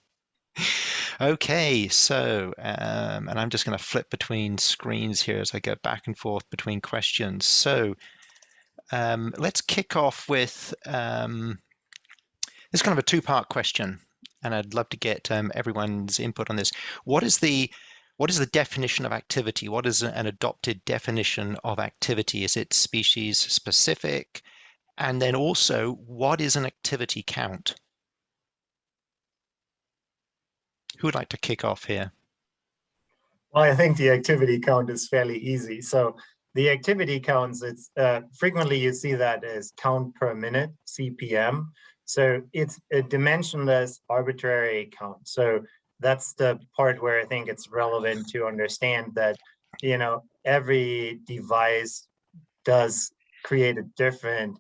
Okay, so, and I'm just going to flip between screens here as I go back and forth between questions. So let's kick off with, this is kind of a two-part question, and I'd love to get everyone's input on this. What is the definition of activity? What is an adopted definition of activity? Is it species specific? And then also, what is an activity count? Who would like to kick off here? Well, I think the activity count is fairly easy. So the activity counts, it's frequently you see that as count per minute, CPM. So it's a dimensionless arbitrary count. So that's the part where I think it's relevant to understand that, you know, every device does create a different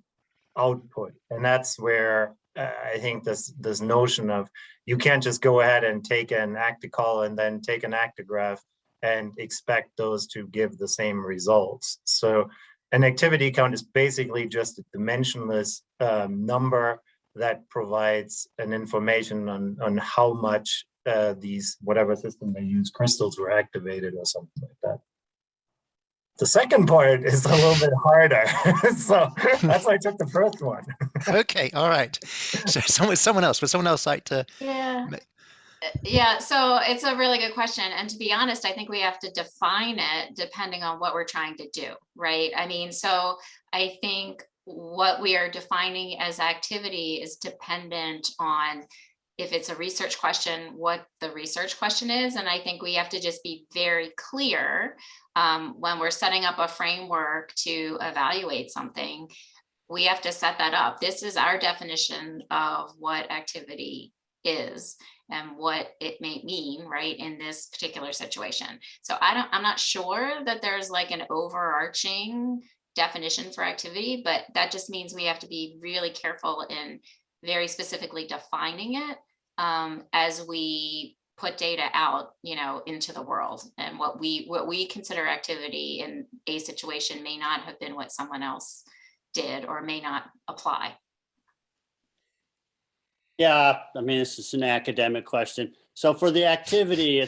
output. And that's where I think this notion of you can't just go ahead and take an acticall and then take an actigraph and expect those to give the same results. So an activity count is basically just a dimensionless number that provides an information on how much these, whatever system they use, crystals were activated or something like that. The second part is a little bit harder. So that's why I took the first one. Okay, all right. So someone else, would someone else like to? Yeah, so it's a really good question. And to be honest, I think we have to define it depending on what we're trying to do, right? I mean, so I think what we are defining as activity is dependent on if it's a research question, what the research question is. And I think we have to just be very clear when we're setting up a framework to evaluate something, we have to set that up. This is our definition of what activity is and what it may mean, right, in this particular situation. So I'm not sure that there's like an overarching definition for activity, but that just means we have to be really careful in very specifically defining it as we put data out, you know, into the world. And what we consider activity in a situation may not have been what someone else did or may not apply. Yeah, I mean, this is an academic question. So for the activity,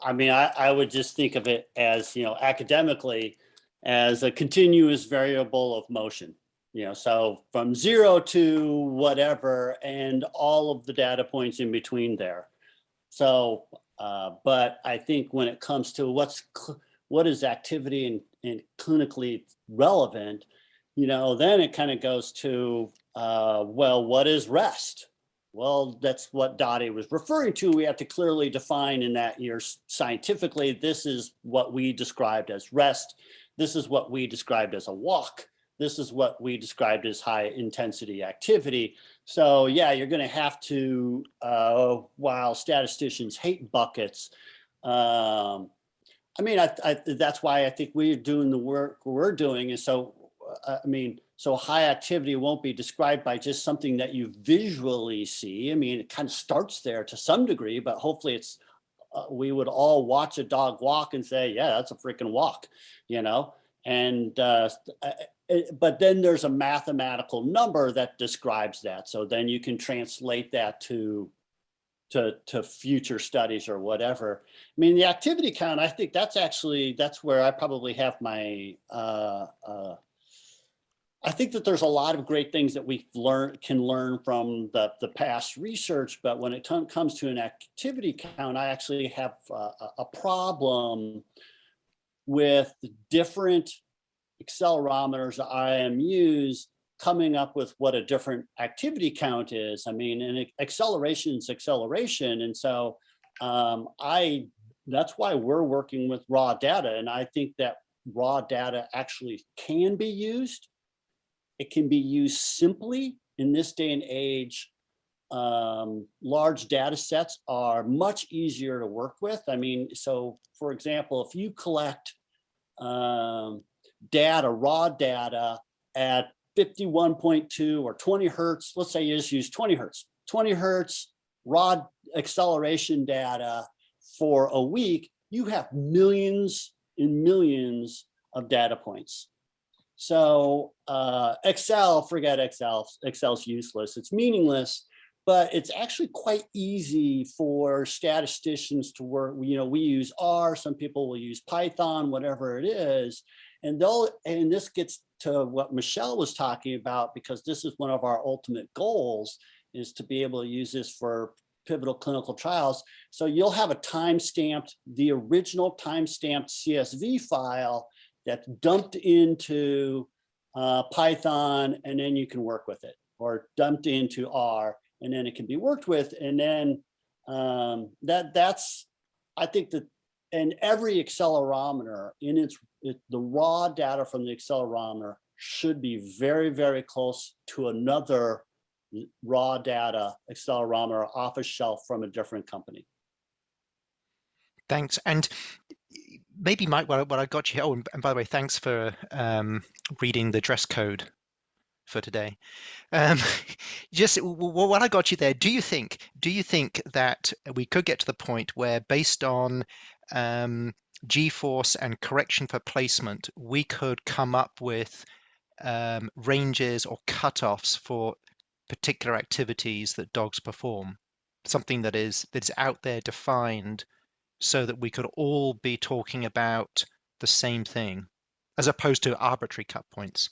I would just think of it as, you know, academically as a continuous variable of motion. You know, so from 0 to whatever, and all of the data points in between there. So, but I think when it comes to what is activity and clinically relevant, you know, then it kind of goes to, well, what is rest? Well, that's what Dottie was referring to. We have to clearly define in that year scientifically, this is what we described as rest. This is what we described as a walk. This is what we described as high intensity activity. So yeah, you're going to have to, while statisticians hate buckets, I mean, that's why I think we're doing the work we're doing. And so, so high activity won't be described by just something that you visually see. I mean, it kind of starts there to some degree, but hopefully it's, we would all watch a dog walk and say, yeah, that's a freaking walk, you know? And, but then there's a mathematical number that describes that. So then you can translate that to future studies or whatever. I mean, the activity count, I think that's where I probably have my I think that there's a lot of great things that we can learn from the past research, but when it comes to an activity count, I actually have a problem with different accelerometers, IMUs, coming up with what a different activity count is. I mean, and acceleration is acceleration. And so that's why we're working with raw data. And I think that raw data actually can be used. It can be used simply in this day and age. Large data sets are much easier to work with. I mean, so for example, if you collect data, raw data at 51.2 or 20 hertz, let's say you just use 20 hertz raw acceleration data for a week, you have millions and millions of data points. So Excel, forget Excel. Excel's useless. It's meaningless, but it's actually quite easy for statisticians to work. You know, we use R, some people will use Python, whatever it is. And this gets to what Michelle was talking about, because this is one of our ultimate goals, is to be able to use this for pivotal clinical trials. So you'll have a time-stamped, the original time-stamped CSV file that's dumped into Python, and then you can work with it, or dumped into R, and then it can be worked with. And then that's, I think that, and every accelerometer in the raw data from the accelerometer should be very, very close to another raw data accelerometer off a shelf from a different company. Thanks. And maybe, Mike, what I got you, oh, and by the way, thanks for reading the dress code for today. Just what I got you there, do you think that we could get to the point where, based on G-force and correction for placement, we could come up with ranges or cutoffs for particular activities that dogs perform, something that is out there defined, so that we could all be talking about the same thing, as opposed to arbitrary cut points?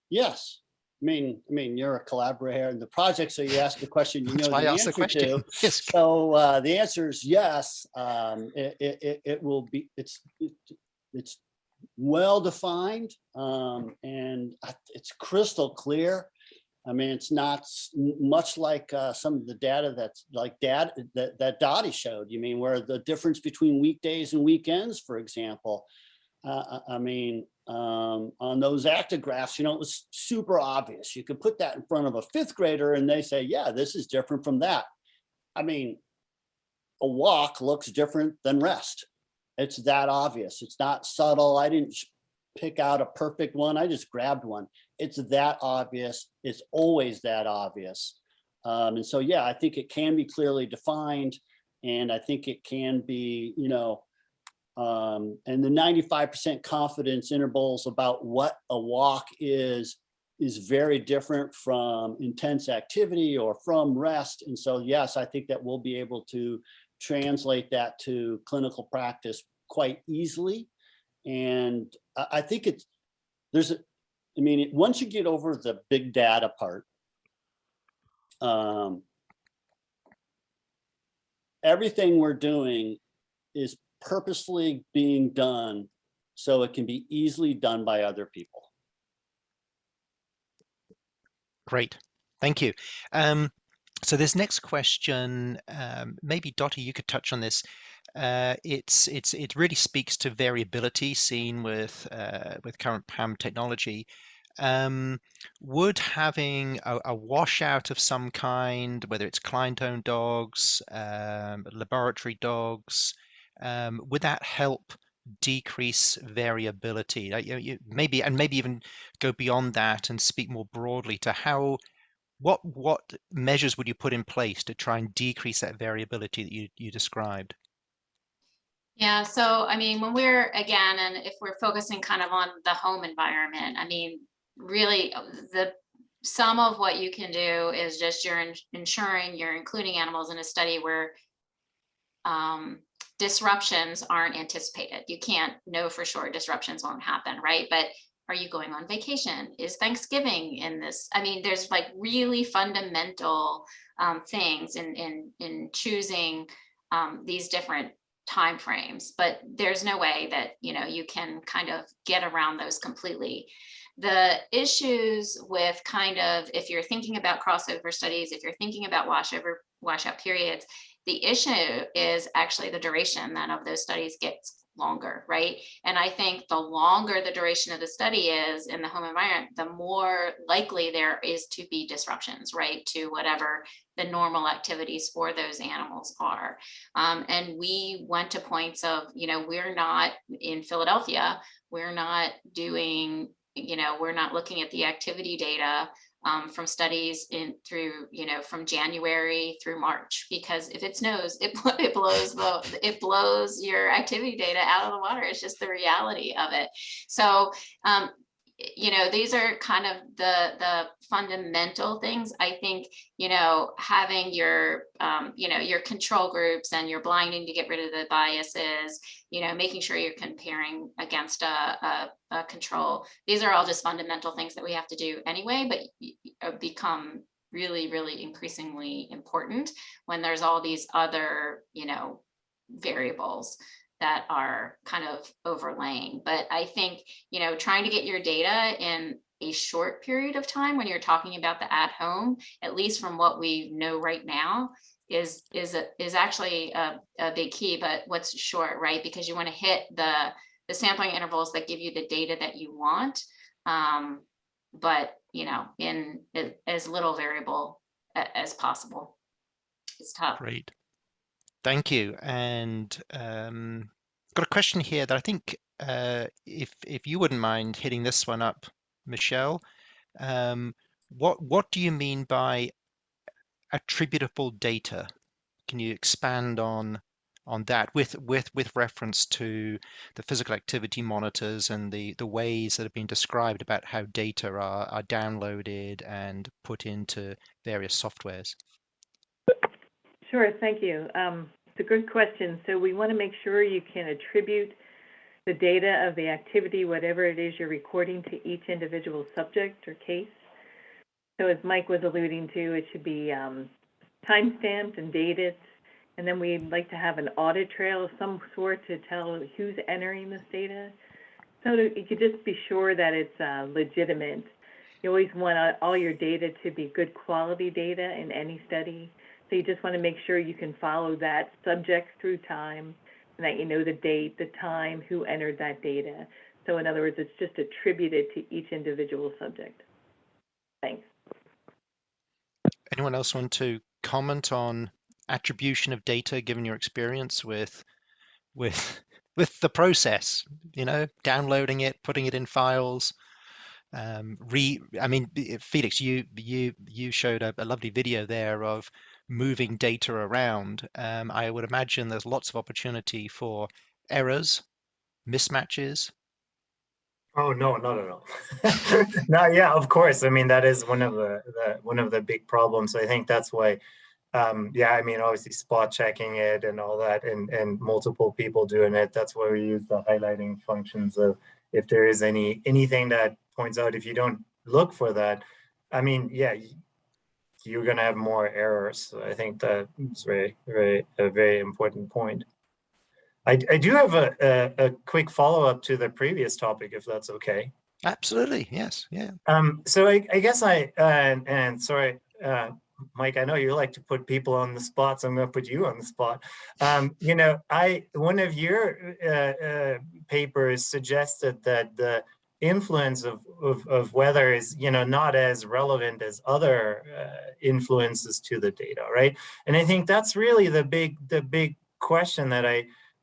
Yes. I mean, you're a collaborator in the project, so you ask the question, you know the answer to. Yes. So the answer is yes. It will be. It's well defined, and it's crystal clear. I mean, it's not much like some of the data that's like that Dottie showed. You mean, where the difference between weekdays and weekends, for example. I mean, on those actigraphs, you know, it was super obvious. You could put that in front of a fifth grader and they say, yeah, this is different from that. I mean, a walk looks different than rest. It's that obvious. It's not subtle. I didn't pick out a perfect one. I just grabbed one. It's that obvious. It's always that obvious. And so, yeah, I think it can be clearly defined, and I think it can be, you know, and the 95% confidence intervals about what a walk is very different from intense activity or from rest. And so, yes, I think that we'll be able to translate that to clinical practice quite easily. And I think once you get over the big data part, everything we're doing is purposely being done so it can be easily done by other people. Great, thank you. So this next question, maybe Dottie, you could touch on this. It really speaks to variability seen with current PAM technology. Would having a washout of some kind, whether it's client-owned dogs, laboratory dogs, would that help decrease variability? Maybe even go beyond that and speak more broadly to what measures would you put in place to try and decrease that variability that you described? Yeah, so I mean, when we're, again, and if we're focusing kind of on the home environment, I mean, really some of what you can do is just you're ensuring you're including animals in a study where disruptions aren't anticipated. You can't know for sure disruptions won't happen, right? But Are you going on vacation? Is Thanksgiving in this? I mean, there's like really fundamental things in choosing these different time frames, but there's no way that, you know, you can kind of get around those completely. The issues with kind of, if you're thinking about crossover studies, if you're thinking about washout periods, the issue is actually the duration then of those studies gets longer, right? And I think the longer the duration of the study is in the home environment, the more likely there is to be disruptions, right, to whatever the normal activities for those animals are. And we went to points of, you know, we're not in Philadelphia, we're not doing, you know, we're not looking at the activity data from studies in through, you know, from January through March, because if it snows, it blows your activity data out of the water. It's just the reality of it. So, you know, these are kind of the fundamental things. I think, you know, having your, you know, your control groups and your blinding to get rid of the biases, you know, making sure you're comparing against a control. These are all just fundamental things that we have to do anyway, but become really, really increasingly important when there's all these other, you know, variables that are kind of overlaying. But I think, you know, trying to get your data in a short period of time when you're talking about the at home, at least from what we know right now, is actually a big key. But what's short, right? Because you want to hit the sampling intervals that give you the data that you want, but, you know, in as little variable as possible. It's tough. Great. Thank you. And got a question here that I think if you wouldn't mind hitting this one up, Michelle, what do you mean by attributable data? Can you expand on that with reference to the physical activity monitors and the ways that have been described about how data are downloaded and put into various softwares? Sure, thank you. It's a good question. So we want to make sure you can attribute the data of the activity, whatever it is you're recording, to each individual subject or case. So as Mike was alluding to, it should be time-stamped and dated. And then we'd like to have an audit trail of some sort to tell who's entering this data. So you could just be sure that it's legitimate. You always want all your data to be good quality data in any study. So you just want to make sure you can follow that subject through time and that you know the date, the time, who entered that data. So in other words, it's just attributed to each individual subject. Thanks. Anyone else want to comment on attribution of data given your experience with the process, you know, downloading it, putting it in files? I mean, Felix, you showed a lovely video there of moving data around. I would imagine there's lots of opportunity for errors, mismatches. Oh no, not at all. No, yeah, of course. I mean, that is one of the big problems. I think that's why, yeah, I mean, obviously spot checking it and all that, and multiple people doing it. That's why we use the highlighting functions of if there is anything that points out. If you don't look for that, I mean, yeah, you're gonna have more errors. So I think that is a very important point. I do have a quick follow-up to the previous topic, if that's okay. Absolutely, yes, yeah. So I guess and sorry, Mike, I know you like to put people on the spot, so I'm going to put you on the spot. You know, one of your papers suggested that the influence of weather is, you know, not as relevant as other influences to the data, right? And I think that's really the big question that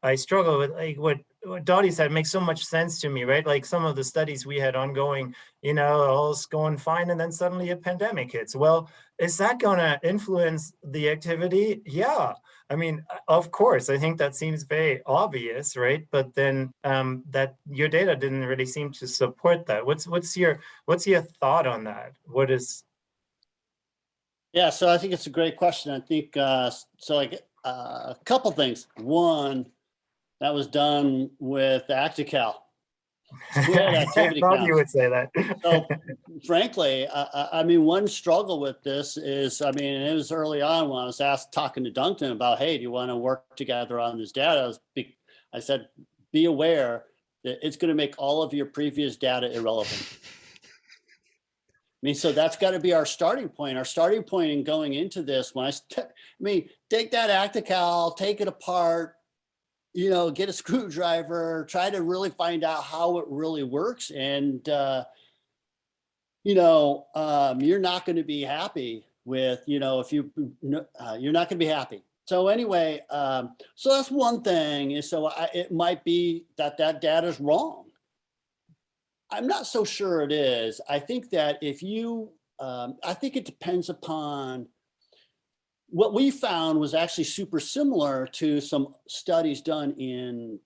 I struggle with. Like what Dottie said makes so much sense to me, right? Like some of the studies we had ongoing, you know, all's going fine, and then suddenly a pandemic hits. Well, is that going to influence the activity? Yeah. I mean, of course, I think that seems very obvious, right? But then that your data didn't really seem to support that. What's your thought on that? What is? Yeah, so I think it's a great question. I think so. Like a couple things. One, that was done with Actical, Squid I activity thought counts. you would say that. So frankly, I mean, one struggle with this is, I mean, it was early on when I was talking to Duncan about, hey, do you want to work together on this data? I said, be aware that it's going to make all of your previous data irrelevant. I mean, so that's got to be our starting point. Our starting point in going into this, when I mean, take that ActiCal, take it apart, you know, get a screwdriver, try to really find out how it really works. And, you know, you're not going to be happy with, you know, if you, you're not going to be happy. So anyway, so that's one thing is, so it might be that that data is wrong. I'm not so sure it is. I think that if you, I think it depends upon, what we found was actually super similar to some studies done in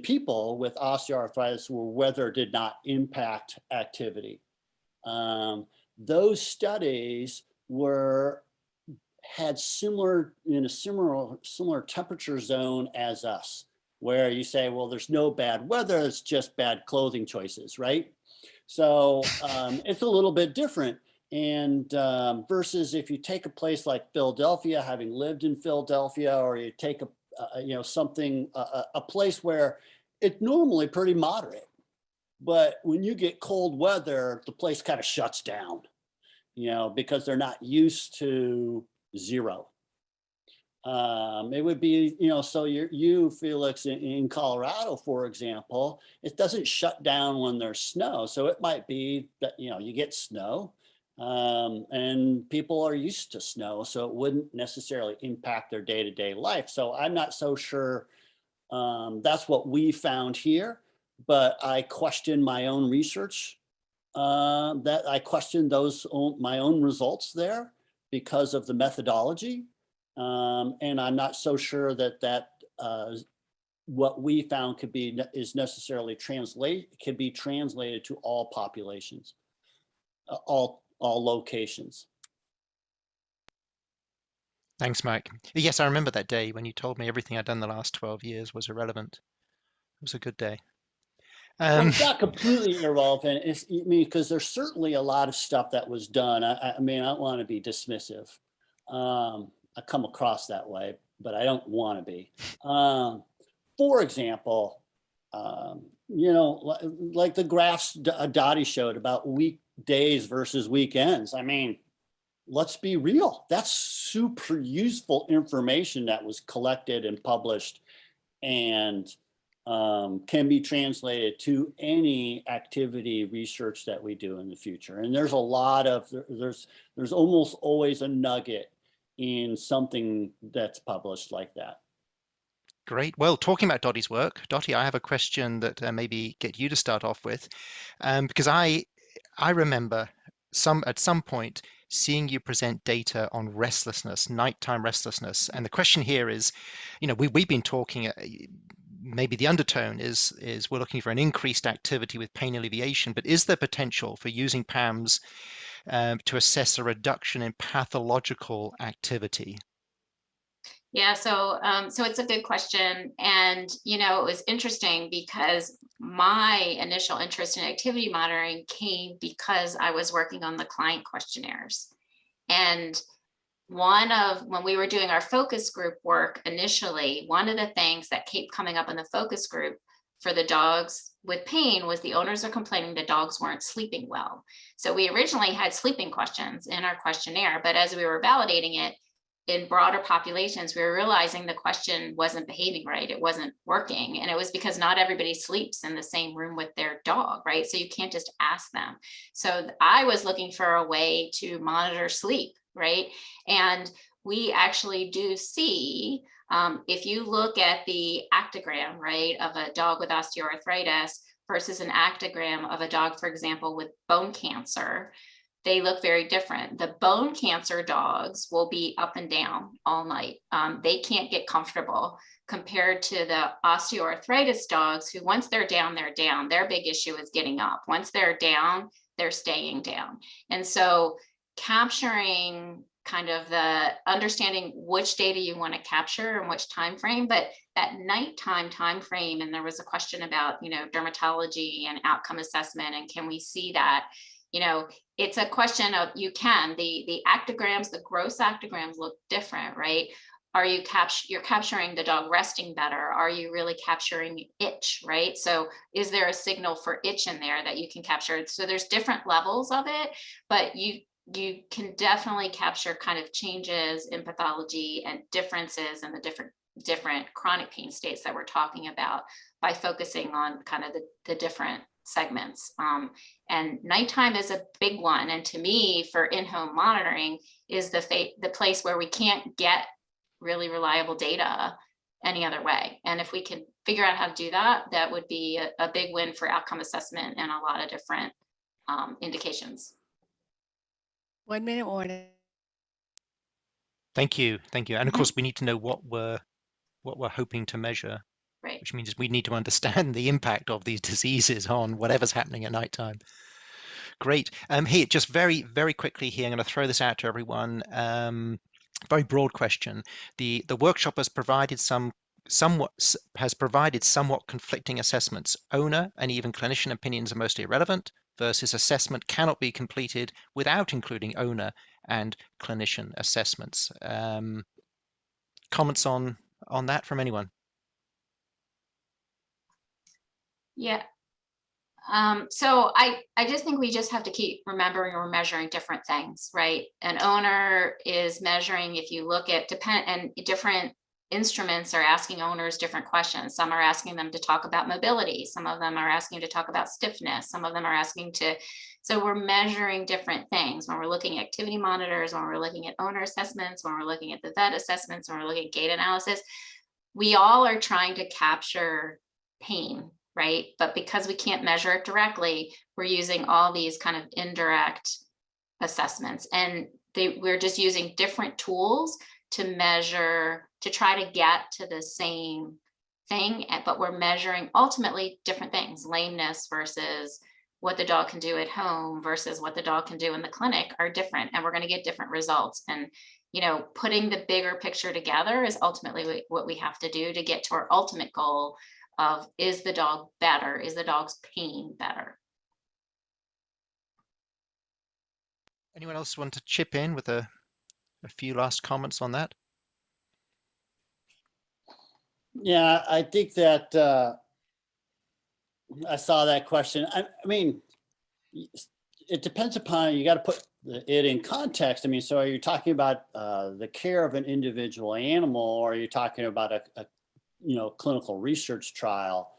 people with osteoarthritis where weather did not impact activity. Those studies had similar temperature zone as us, where you say, well, there's no bad weather, it's just bad clothing choices, right? So it's a little bit different. And versus if you take a place like Philadelphia, having lived in Philadelphia, or you take a you know, something, a place where it's normally pretty moderate, but when you get cold weather, the place kind of shuts down, you know, because they're not used to zero. It would be, you know, so you Felix, in Colorado, for example, it doesn't shut down when there's snow. So it might be that, you know, you get snow and people are used to snow, so it wouldn't necessarily impact their day-to-day life. So I'm not so sure that's what we found here, but I question my own research, that I questioned my own results there because of the methodology. And I'm not so sure that what we found could be translated to all populations, all locations. Thanks, Mike. Yes, I remember that day when you told me everything I'd done the last 12 years was irrelevant. It was a good day. Well, it's not completely irrelevant. I mean, because there's certainly a lot of stuff that was done. I mean, I don't want to be dismissive. I come across that way, but I don't want to be. For example, you know, like the graphs Dottie showed about weekdays versus weekends. I mean, let's be real. That's super useful information that was collected and published and can be translated to any activity research that we do in the future. And there's a lot of, there's almost always a nugget in something that's published like that. Great. Well, talking about Dottie's work, Dottie, I have a question that maybe get you to start off with, because I remember at some point seeing you present data on restlessness, nighttime restlessness, and the question here is, you know, we've been talking. Maybe the undertone is we're looking for an increased activity with pain alleviation, but is there potential for using PAMs to assess a reduction in pathological activity? Yeah, so it's a good question. And, you know, it was interesting because my initial interest in activity monitoring came because I was working on the client questionnaires. And when we were doing our focus group work initially, one of the things that kept coming up in the focus group for the dogs with pain was the owners are complaining the dogs weren't sleeping well. So we originally had sleeping questions in our questionnaire, but as we were validating it in broader populations, we were realizing the question wasn't behaving right. It wasn't working. And it was because not everybody sleeps in the same room with their dog, right? So you can't just ask them. So I was looking for a way to monitor sleep, right? And we actually do see, if you look at the actogram, right, of a dog with osteoarthritis versus an actogram of a dog, for example, with bone cancer, they look very different. The bone cancer dogs will be up and down all night. They can't get comfortable compared to the osteoarthritis dogs who once they're down, they're down. Their big issue is getting up. Once they're down, they're staying down. And so capturing kind of the understanding which data you want to capture and which time frame, but that nighttime time frame, and there was a question about, you know, dermatology and outcome assessment, and can we see that? You know, it's a question of, you can, the actograms, the gross actograms look different, right? Are you you're capturing the dog resting better? Are you really capturing itch, right? So is there a signal for itch in there that you can capture? So there's different levels of it, but you can definitely capture kind of changes in pathology and differences in the different chronic pain states that we're talking about by focusing on kind of the different segments. And nighttime is a big one. And to me, for in-home monitoring, is the place where we can't get really reliable data any other way. And if we can figure out how to do that, that would be a big win for outcome assessment and a lot of different indications. 1 minute warning. Thank you. And of course, we need to know what we're hoping to measure, right? Which means we need to understand the impact of these diseases on whatever's happening at nighttime. Great. Here, just very, very quickly here, I'm going to throw this out to everyone. Very broad question. The workshop has provided somewhat conflicting assessments. Owner and even clinician opinions are mostly irrelevant, versus assessment cannot be completed without including owner and clinician assessments. Comments on that from anyone? Yeah. So I just think we just have to keep remembering we're measuring different things, right? An owner is measuring, if you look at and different instruments are asking owners different questions. Some are asking them to talk about mobility. Some of them are asking to talk about stiffness. Some of them are asking to, so we're measuring different things when we're looking at activity monitors, when we're looking at owner assessments, when we're looking at the vet assessments, when we're looking at gait analysis. We all are trying to capture pain, right? But because we can't measure it directly, we're using all these kind of indirect assessments, and we're just using different tools to measure, to try to get to the same thing, but we're measuring ultimately different things. Lameness versus what the dog can do at home versus what the dog can do in the clinic are different, and we're going to get different results. And you know, putting the bigger picture together is ultimately what we have to do to get to our ultimate goal of, is the dog better? Is the dog's pain better? Anyone else want to chip in with a few last comments on that? Yeah, I think that I saw that question. I mean, it depends upon, you got to put it in context. I mean, so are you talking about the care of an individual animal, or are you talking about a clinical research trial?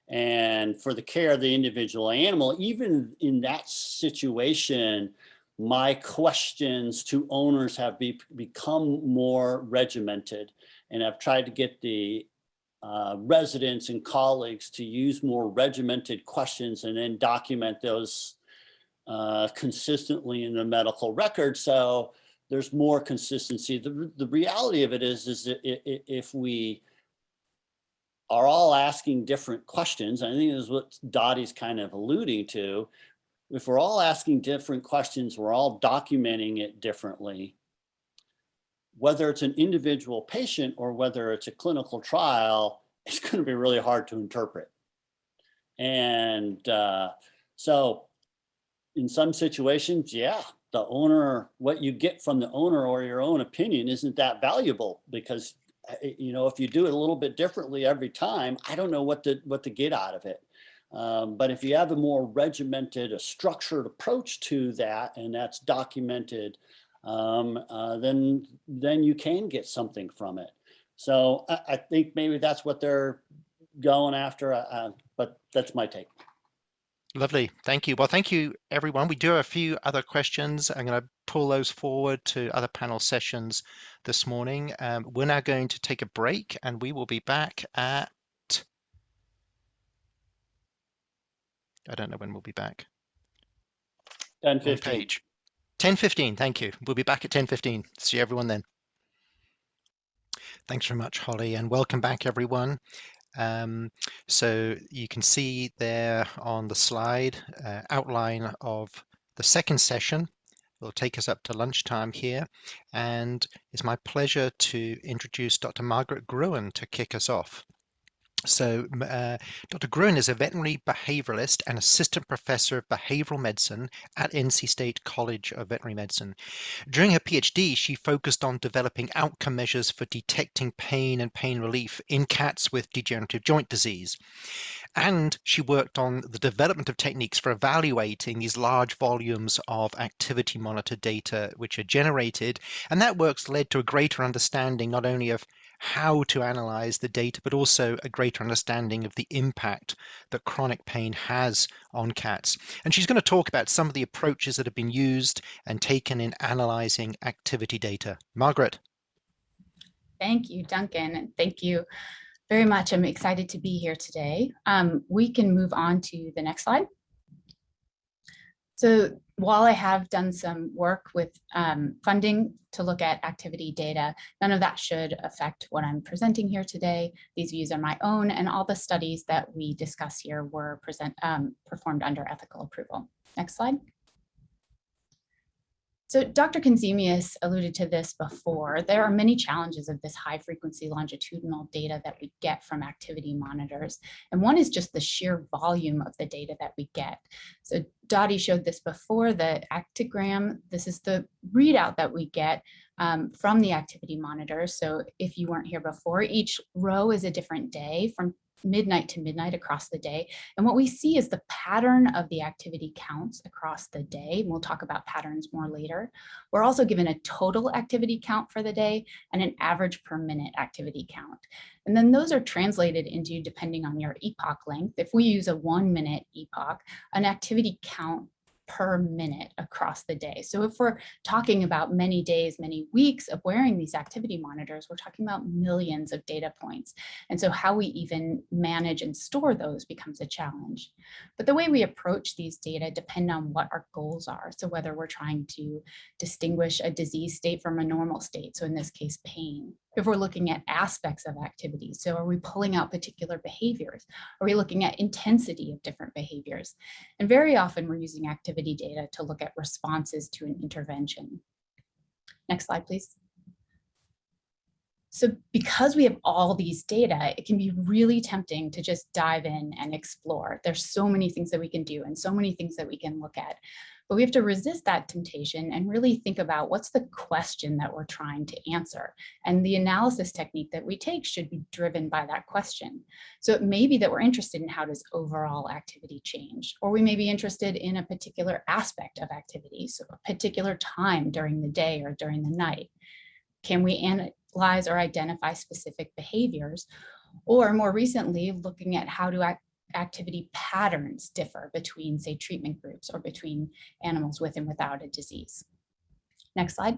And for the care of the individual animal, even in that situation, my questions to owners have become more regimented, and I've tried to get the residents and colleagues to use more regimented questions and then document those consistently in the medical record. So there's more consistency. The reality of it is that if we are all asking different questions, I think this is what Dottie's kind of alluding to. If we're all asking different questions, we're all documenting it differently, whether it's an individual patient or whether it's a clinical trial, it's going to be really hard to interpret. And so in some situations, yeah, the owner, what you get from the owner or your own opinion isn't that valuable, because if you do it a little bit differently every time, I don't know what to get out of it. But if you have a more regimented, a structured approach to that, and that's documented, then you can get something from it. So I think maybe that's what they're going after, but that's my take. Lovely. Thank you. Well, thank you, everyone. We do have a few other questions. I'm going to pull those forward to other panel sessions this morning. We're now going to take a break, and we will be back at, I don't know when we'll be back. 10:15. 10:15. Thank you. We'll be back at 10:15. See everyone then. Thanks very much, Holly, and welcome back, everyone. So you can see there on the slide outline of the second session, will take us up to lunchtime here. And it's my pleasure to introduce Dr. Margaret Gruen to kick us off. So Dr. Gruen is a veterinary behavioralist and assistant professor of behavioral medicine at NC State College of Veterinary Medicine. During her PhD, she focused on developing outcome measures for detecting pain and pain relief in cats with degenerative joint disease. And she worked on the development of techniques for evaluating these large volumes of activity monitor data which are generated. And that work's led to a greater understanding not only of how to analyze the data, but also a greater understanding of the impact that chronic pain has on cats. And she's going to talk about some of the approaches that have been used and taken in analyzing activity data. Margaret. Thank you, Duncan, and thank you very much. I'm excited to be here today. We can move on to the next slide. So while I have done some work with funding to look at activity data, none of that should affect what I'm presenting here today. These views are my own, and all the studies that we discuss here were performed under ethical approval. Next slide. So Dr. Consimius alluded to this before. There are many challenges of this high frequency longitudinal data that we get from activity monitors. And one is just the sheer volume of the data that we get. So Dottie showed this before, the actigram. This is the readout that we get from the activity monitor. So if you weren't here before, each row is a different day from midnight to midnight across the day. And what we see is the pattern of the activity counts across the day. We'll talk about patterns more later. We're also given a total activity count for the day and an average per minute activity count. And then those are translated into, depending on your epoch length. If we use a 1 minute epoch, an activity count per minute across the day. So if we're talking about many days, many weeks of wearing these activity monitors, we're talking about millions of data points. And so how we even manage and store those becomes a challenge. But the way we approach these data depend on what our goals are. So whether we're trying to distinguish a disease state from a normal state, so in this case, pain. If we're looking at aspects of activities, so are we pulling out particular behaviors? Are we looking at intensity of different behaviors? And very often we're using activity data to look at responses to an intervention. Next slide, please. So because we have all these data, it can be really tempting to just dive in and explore. There's so many things that we can do and so many things that we can look at. But we have to resist that temptation and really think about what's the question that we're trying to answer. And the analysis technique that we take should be driven by that question. So it may be that we're interested in how does overall activity change, or we may be interested in a particular aspect of activity, so a particular time during the day or during the night. Can we analyze or identify specific behaviors? Or more recently, looking at how do activity patterns differ between, say, treatment groups or between animals with and without a disease. Next slide.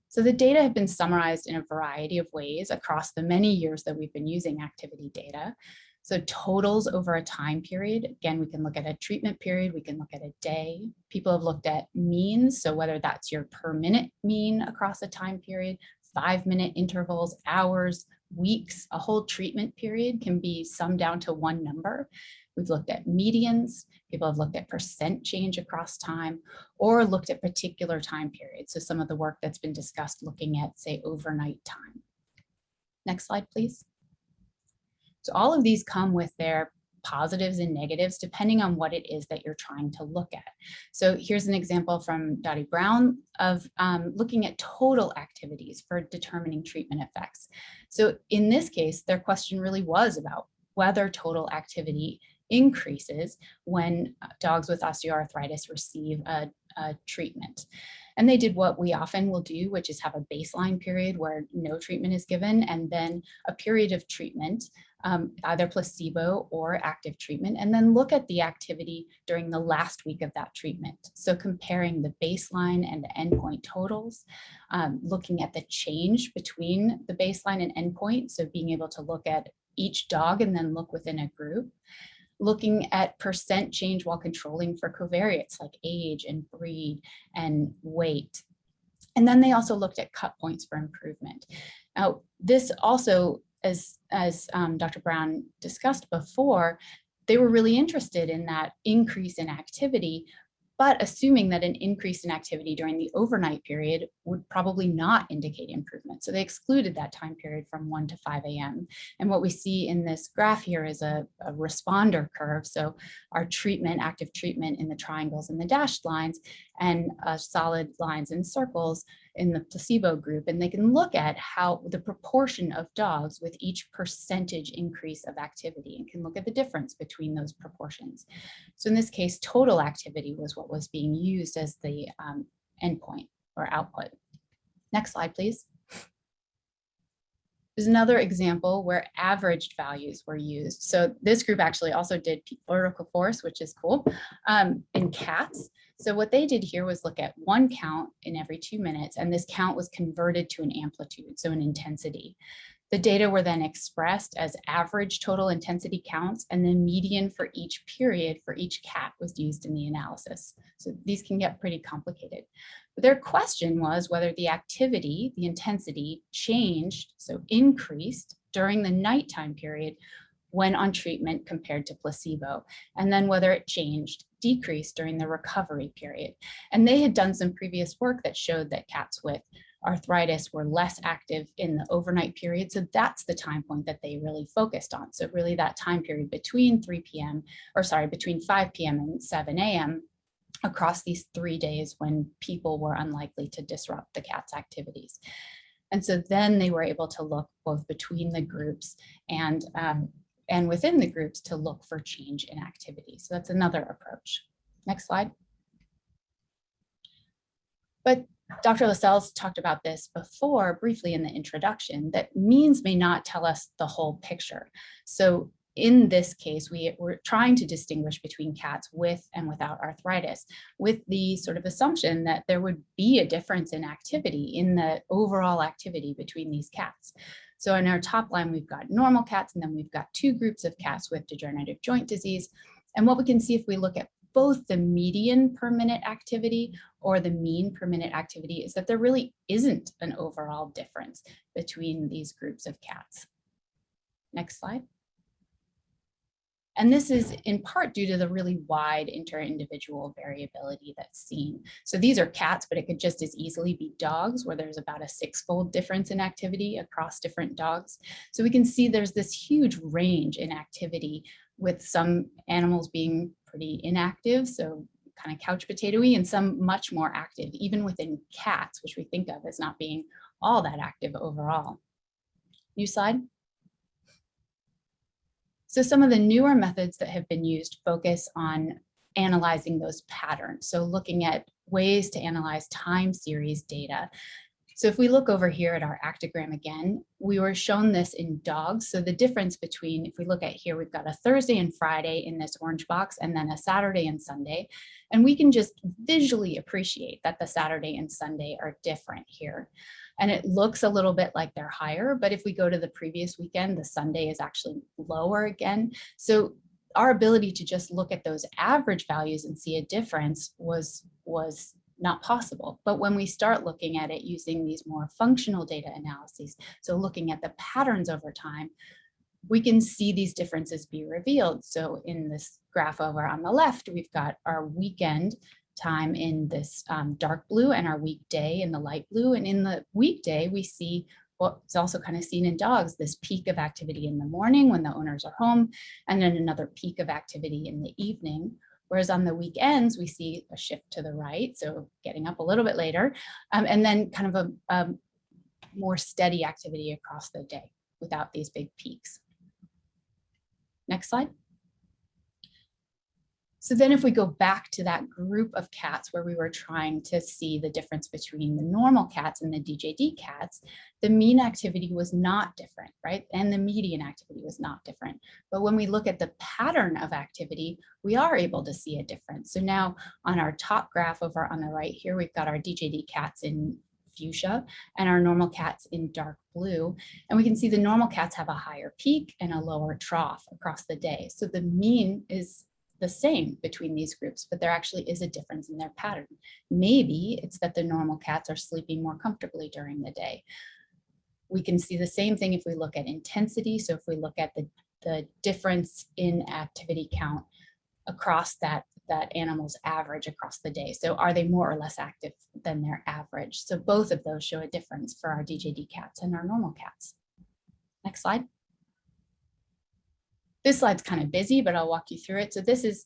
So the data have been summarized in a variety of ways across the many years that we've been using activity data. So totals over a time period, again, we can look at a treatment period, we can look at a day. People have looked at means, so whether that's your per minute mean across a time period, 5-minute intervals, hours, weeks, a whole treatment period can be summed down to one number. We've looked at medians, people have looked at percent change across time, or looked at particular time periods. So some of the work that's been discussed looking at, say, overnight time. Next slide, please. So all of these come with their positives and negatives depending on what it is that you're trying to look at. So here's an example from Dottie Brown of looking at total activities for determining treatment effects. So in this case, their question really was about whether total activity increases when dogs with osteoarthritis receive a treatment. And they did what we often will do, which is have a baseline period where no treatment is given, and then a period of treatment, either placebo or active treatment, and then look at the activity during the last week of that treatment. So comparing the baseline and the endpoint totals, looking at the change between the baseline and endpoint, so being able to look at each dog and then look within a group, looking at percent change while controlling for covariates like age and breed and weight. And then they also looked at cut points for improvement. Now, this also, as Dr. Brown discussed before, they were really interested in that increase in activity, but assuming that an increase in activity during the overnight period would probably not indicate improvement. So they excluded that time period from 1 to 5 a.m. And what we see in this graph here is a responder curve. So our treatment, active treatment in the triangles and the dashed lines, and solid lines and circles in the placebo group. And they can look at how the proportion of dogs with each percentage increase of activity, and can look at the difference between those proportions. So in this case, total activity was what was being used as the endpoint or output. Next slide, please. There's another example where averaged values were used. So this group actually also did peak vertical force, which is cool, in cats. So what they did here was look at one count in every 2 minutes, and this count was converted to an amplitude, so an intensity. The data were then expressed as average total intensity counts, and then median for each period for each cat was used in the analysis. So these can get pretty complicated. But their question was whether the activity, the intensity, changed, so increased during the nighttime period when on treatment compared to placebo, and then whether it changed, decreased during the recovery period. And they had done some previous work that showed that cats with arthritis were less active in the overnight period. So that's the time point that they really focused on. So really that time period between 3 p.m. or sorry, between 5 p.m. and 7 a.m. across these 3 days when people were unlikely to disrupt the cat's activities. And so then they were able to look both between the groups and within the groups to look for change in activity. So that's another approach. Next slide. But Dr. Lascelles talked about this before briefly in the introduction, that means may not tell us the whole picture. So in this case, we're trying to distinguish between cats with and without arthritis, with the sort of assumption that there would be a difference in activity, in the overall activity between these cats. So in our top line, we've got normal cats, and then we've got 2 groups of cats with degenerative joint disease. And what we can see if we look at both the median per minute activity or the mean per minute activity is that there really isn't an overall difference between these groups of cats. Next slide. And this is in part due to the really wide inter-individual variability that's seen. So these are cats, but it could just as easily be dogs, where there's about a 6-fold difference in activity across different dogs. So we can see there's this huge range in activity, with some animals being pretty inactive, so kind of couch potato-y, and some much more active, even within cats, which we think of as not being all that active overall. New slide. So some of the newer methods that have been used focus on analyzing those patterns. So looking at ways to analyze time series data. So if we look over here at our actogram again, we were shown this in dogs. So the difference between, if we look at here, we've got a Thursday and Friday in this orange box, and then a Saturday and Sunday. And we can just visually appreciate that the Saturday and Sunday are different here. And it looks a little bit like they're higher, but if we go to the previous weekend, the Sunday is actually lower again. So our ability to just look at those average values and see a difference was not possible. But when we start looking at it using these more functional data analyses, so looking at the patterns over time, we can see these differences be revealed. So in this graph over on the left, we've got our weekend time in this dark blue and our weekday in the light blue. And in the weekday, we see what's also kind of seen in dogs, this peak of activity in the morning when the owners are home, and then another peak of activity in the evening. Whereas on the weekends, we see a shift to the right, so getting up a little bit later, and then kind of a more steady activity across the day without these big peaks. Next slide. So then if we go back to that group of cats where we were trying to see the difference between the normal cats and the DJD cats, the mean activity was not different, right? And the median activity was not different. But when we look at the pattern of activity, we are able to see a difference. So now on our top graph over on the right here, we've got our DJD cats in fuchsia and our normal cats in dark blue. And we can see the normal cats have a higher peak and a lower trough across the day. So the mean is the same between these groups, but there actually is a difference in their pattern. Maybe it's that the normal cats are sleeping more comfortably during the day. We can see the same thing if we look at intensity. So if we look at the difference in activity count across that that animals average across the day. So are they more or less active than their average? So both of those show a difference for our DJD cats and our normal cats. Next slide. This slide's kind of busy, but I'll walk you through it. So this is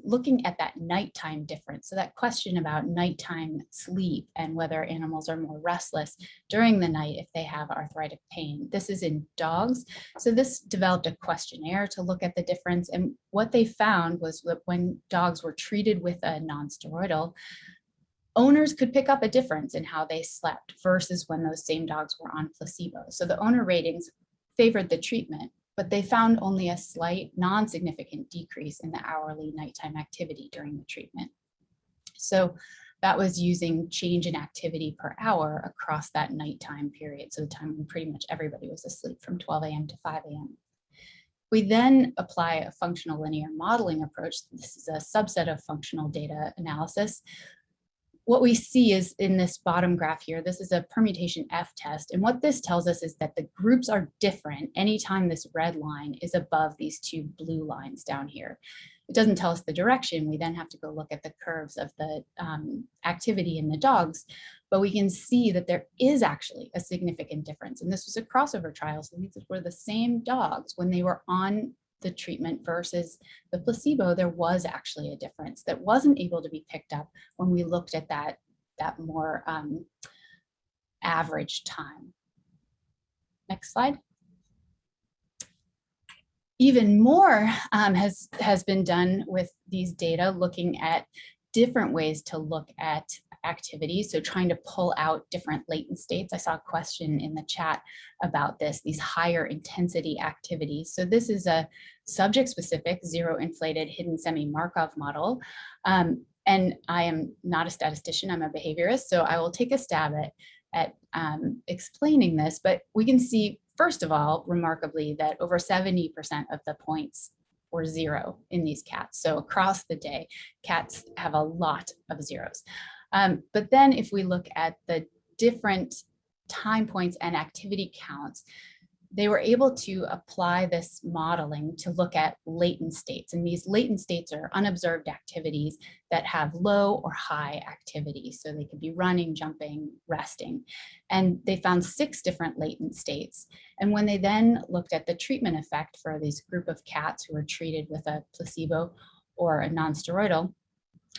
looking at that nighttime difference. So that question about nighttime sleep and whether animals are more restless during the night if they have arthritic pain. This is in dogs. So this developed a questionnaire to look at the difference. And what they found was that when dogs were treated with a non-steroidal, owners could pick up a difference in how they slept versus when those same dogs were on placebo. So the owner ratings favored the treatment, but they found only a slight non-significant decrease in the hourly nighttime activity during the treatment. So that was using change in activity per hour across that nighttime period. So the time when pretty much everybody was asleep from 12 a.m. to 5 a.m. We then apply a functional linear modeling approach. This is a subset of functional data analysis. What we see is in this bottom graph here, this is a permutation F test. And what this tells us is that the groups are different anytime this red line is above these two blue lines down here. It doesn't tell us the direction. We then have to go look at the curves of the activity in the dogs, but we can see that there is actually a significant difference. And this was a crossover trial. So these were the same dogs when they were on the treatment versus the placebo. There was actually a difference that wasn't able to be picked up when we looked at that more average time. Next slide. Even more has been done with these data, looking at different ways to look at activity. So trying to pull out different latent states. I saw a question in the chat about this, these higher intensity activities. So this is a subject specific zero inflated hidden semi-Markov model. And I am not a statistician, I'm a behaviorist. So I will take a stab at explaining this, but we can see, first of all, remarkably, that over 70% of the points were zero in these cats. So across the day, cats have a lot of zeros. But then if we look at the different time points and activity counts, they were able to apply this modeling to look at latent states. And these latent states are unobserved activities that have low or high activity. So they could be running, jumping, resting. And they found 6 different latent states. And when they then looked at the treatment effect for this group of cats who were treated with a placebo or a non-steroidal,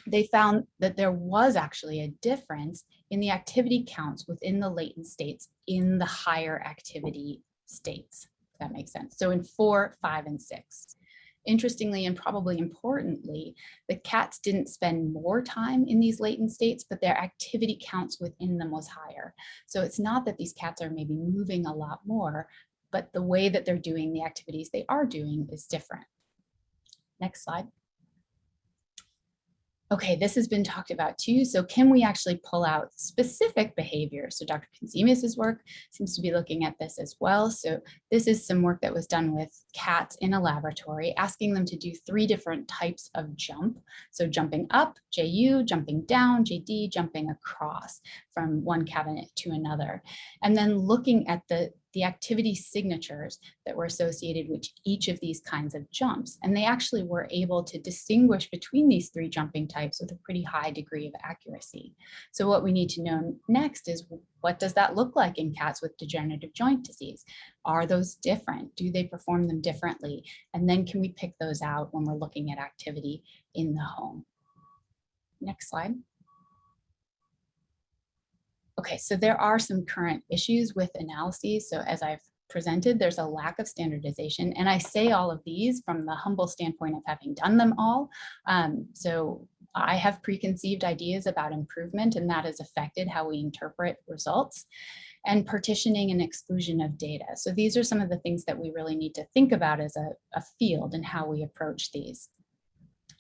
they found that there was actually a difference in the activity counts within the latent states in the higher activity states, if that makes sense. So in 4, 5, and 6. Interestingly, and probably importantly, the cats didn't spend more time in these latent states, but their activity counts within them was higher. So it's not that these cats are maybe moving a lot more, but the way that they're doing the activities they are doing is different. Next slide. Okay, this has been talked about too. So can we actually pull out specific behaviors? So Dr. Consimius's work seems to be looking at this as well. So this is some work that was done with cats in a laboratory, asking them to do 3 different types of jump. So jumping up, JU, jumping down, JD, jumping across from one cabinet to another. And then looking at the activity signatures that were associated with each of these kinds of jumps. And they actually were able to distinguish between these 3 jumping types with a pretty high degree of accuracy. So what we need to know next is, what does that look like in cats with degenerative joint disease? Are those different? Do they perform them differently? And then can we pick those out when we're looking at activity in the home? Next slide. Okay, so there are some current issues with analyses. So as I've presented, there's a lack of standardization. And I say all of these from the humble standpoint of having done them all. So I have preconceived ideas about improvement, and that has affected how we interpret results, and partitioning and exclusion of data. So these are some of the things that we really need to think about as a field and how we approach these.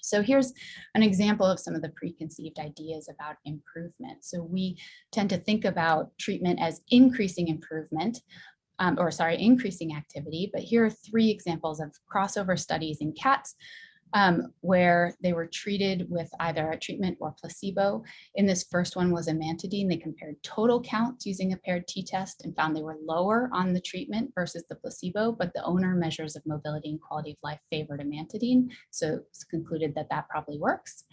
So here's an example of some of the preconceived ideas about improvement. So we tend to think about treatment as increasing improvement, increasing activity, but here are 3 examples of crossover studies in cats where they were treated with either a treatment or placebo. In this first one was amantadine. They compared total counts using a paired t-test and found they were lower on the treatment versus the placebo, but the owner measures of mobility and quality of life favored amantadine. So it's concluded that that probably works.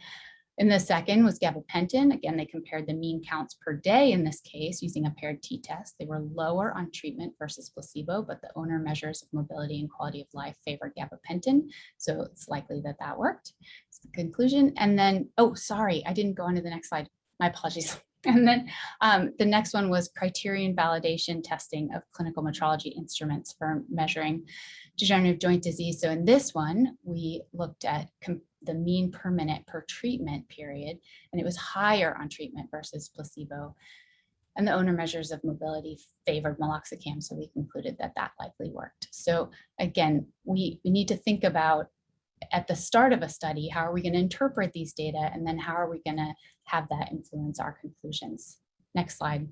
In the second was gabapentin. Again, they compared the mean counts per day in this case using a paired t-test. They were lower on treatment versus placebo, but the owner measures of mobility and quality of life favored gabapentin. So it's likely that that worked. It's the conclusion. And then, oh, sorry, I didn't go on to the next slide. My apologies. And then the next one was criterion validation testing of clinical metrology instruments for measuring degenerative joint disease. So in this one, we looked at the mean per minute per treatment period, and it was higher on treatment versus placebo. And the owner measures of mobility favored meloxicam, so we concluded that that likely worked. So again, we need to think about at the start of a study, how are we going to interpret these data, and then how are we going to have that influence our conclusions. Next slide.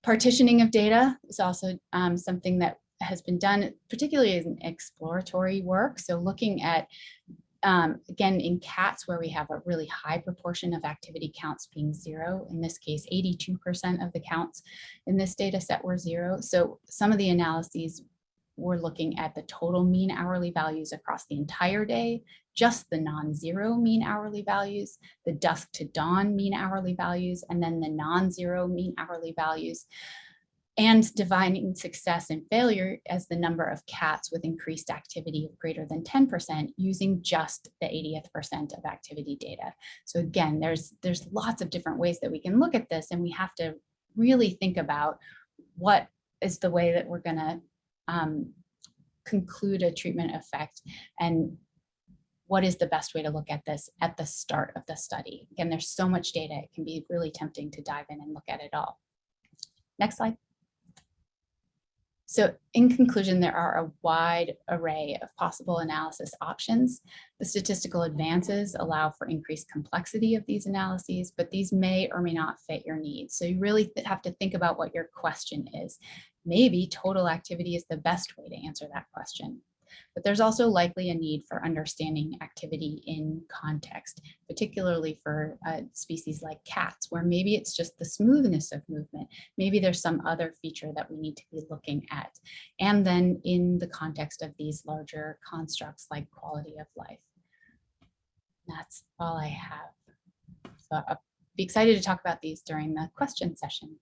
Partitioning of data is also something that has been done, particularly as an exploratory work. So looking at, again, in cats where we have a really high proportion of activity counts being 0, in this case, 82% of the counts in this data set were 0. So some of the analyses were looking at the total mean hourly values across the entire day, just the non-zero mean hourly values, the dusk to dawn mean hourly values, and then the non-zero mean hourly values, and dividing success and failure as the number of cats with increased activity of greater than 10% using just the 80th percent of activity data. So again, there's lots of different ways that we can look at this, and we have to really think about what is the way that we're going to conclude a treatment effect, and what is the best way to look at this at the start of the study. Again, there's so much data, it can be really tempting to dive in and look at it all. Next slide. So in conclusion, there are a wide array of possible analysis options. The statistical advances allow for increased complexity of these analyses, but these may or may not fit your needs. So you really have to think about what your question is. Maybe total activity is the best way to answer that question. But there's also likely a need for understanding activity in context, particularly for species like cats, where maybe it's just the smoothness of movement. Maybe there's some other feature that we need to be looking at. And then in the context of these larger constructs like quality of life. That's all I have. So I'll be excited to talk about these during the question session.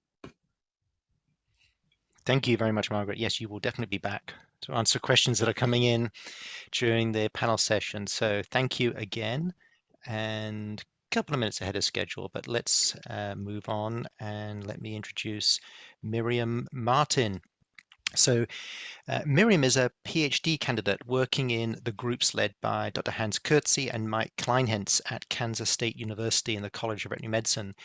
Thank you very much, Margaret. Yes, you will definitely be back to answer questions that are coming in during the panel session. So thank you again, and a couple of minutes ahead of schedule, but let's move on, and let me introduce Miriam Martin. So Miriam is a PhD candidate working in the groups led by Dr. Hans Kurtze and Mike Kleinhentz at Kansas State University in the College of Veterinary Medicine.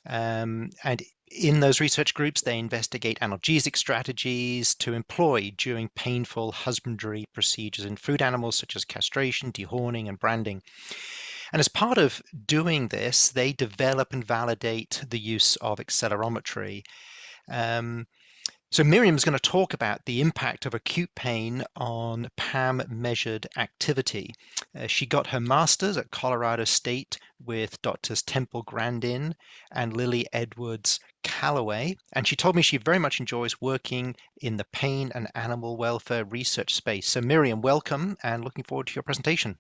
And in those research groups, they investigate analgesic strategies to employ during painful husbandry procedures in food animals such as castration, dehorning, and branding. And as part of doing this, they develop and validate the use of accelerometry. So Miriam's going to talk about the impact of acute pain on PAM-measured activity. She got her master's at Colorado State with Drs. Temple Grandin and Lily Edwards Calloway, and she told me she very much enjoys working in the pain and animal welfare research space. So Miriam, welcome, and looking forward to your presentation.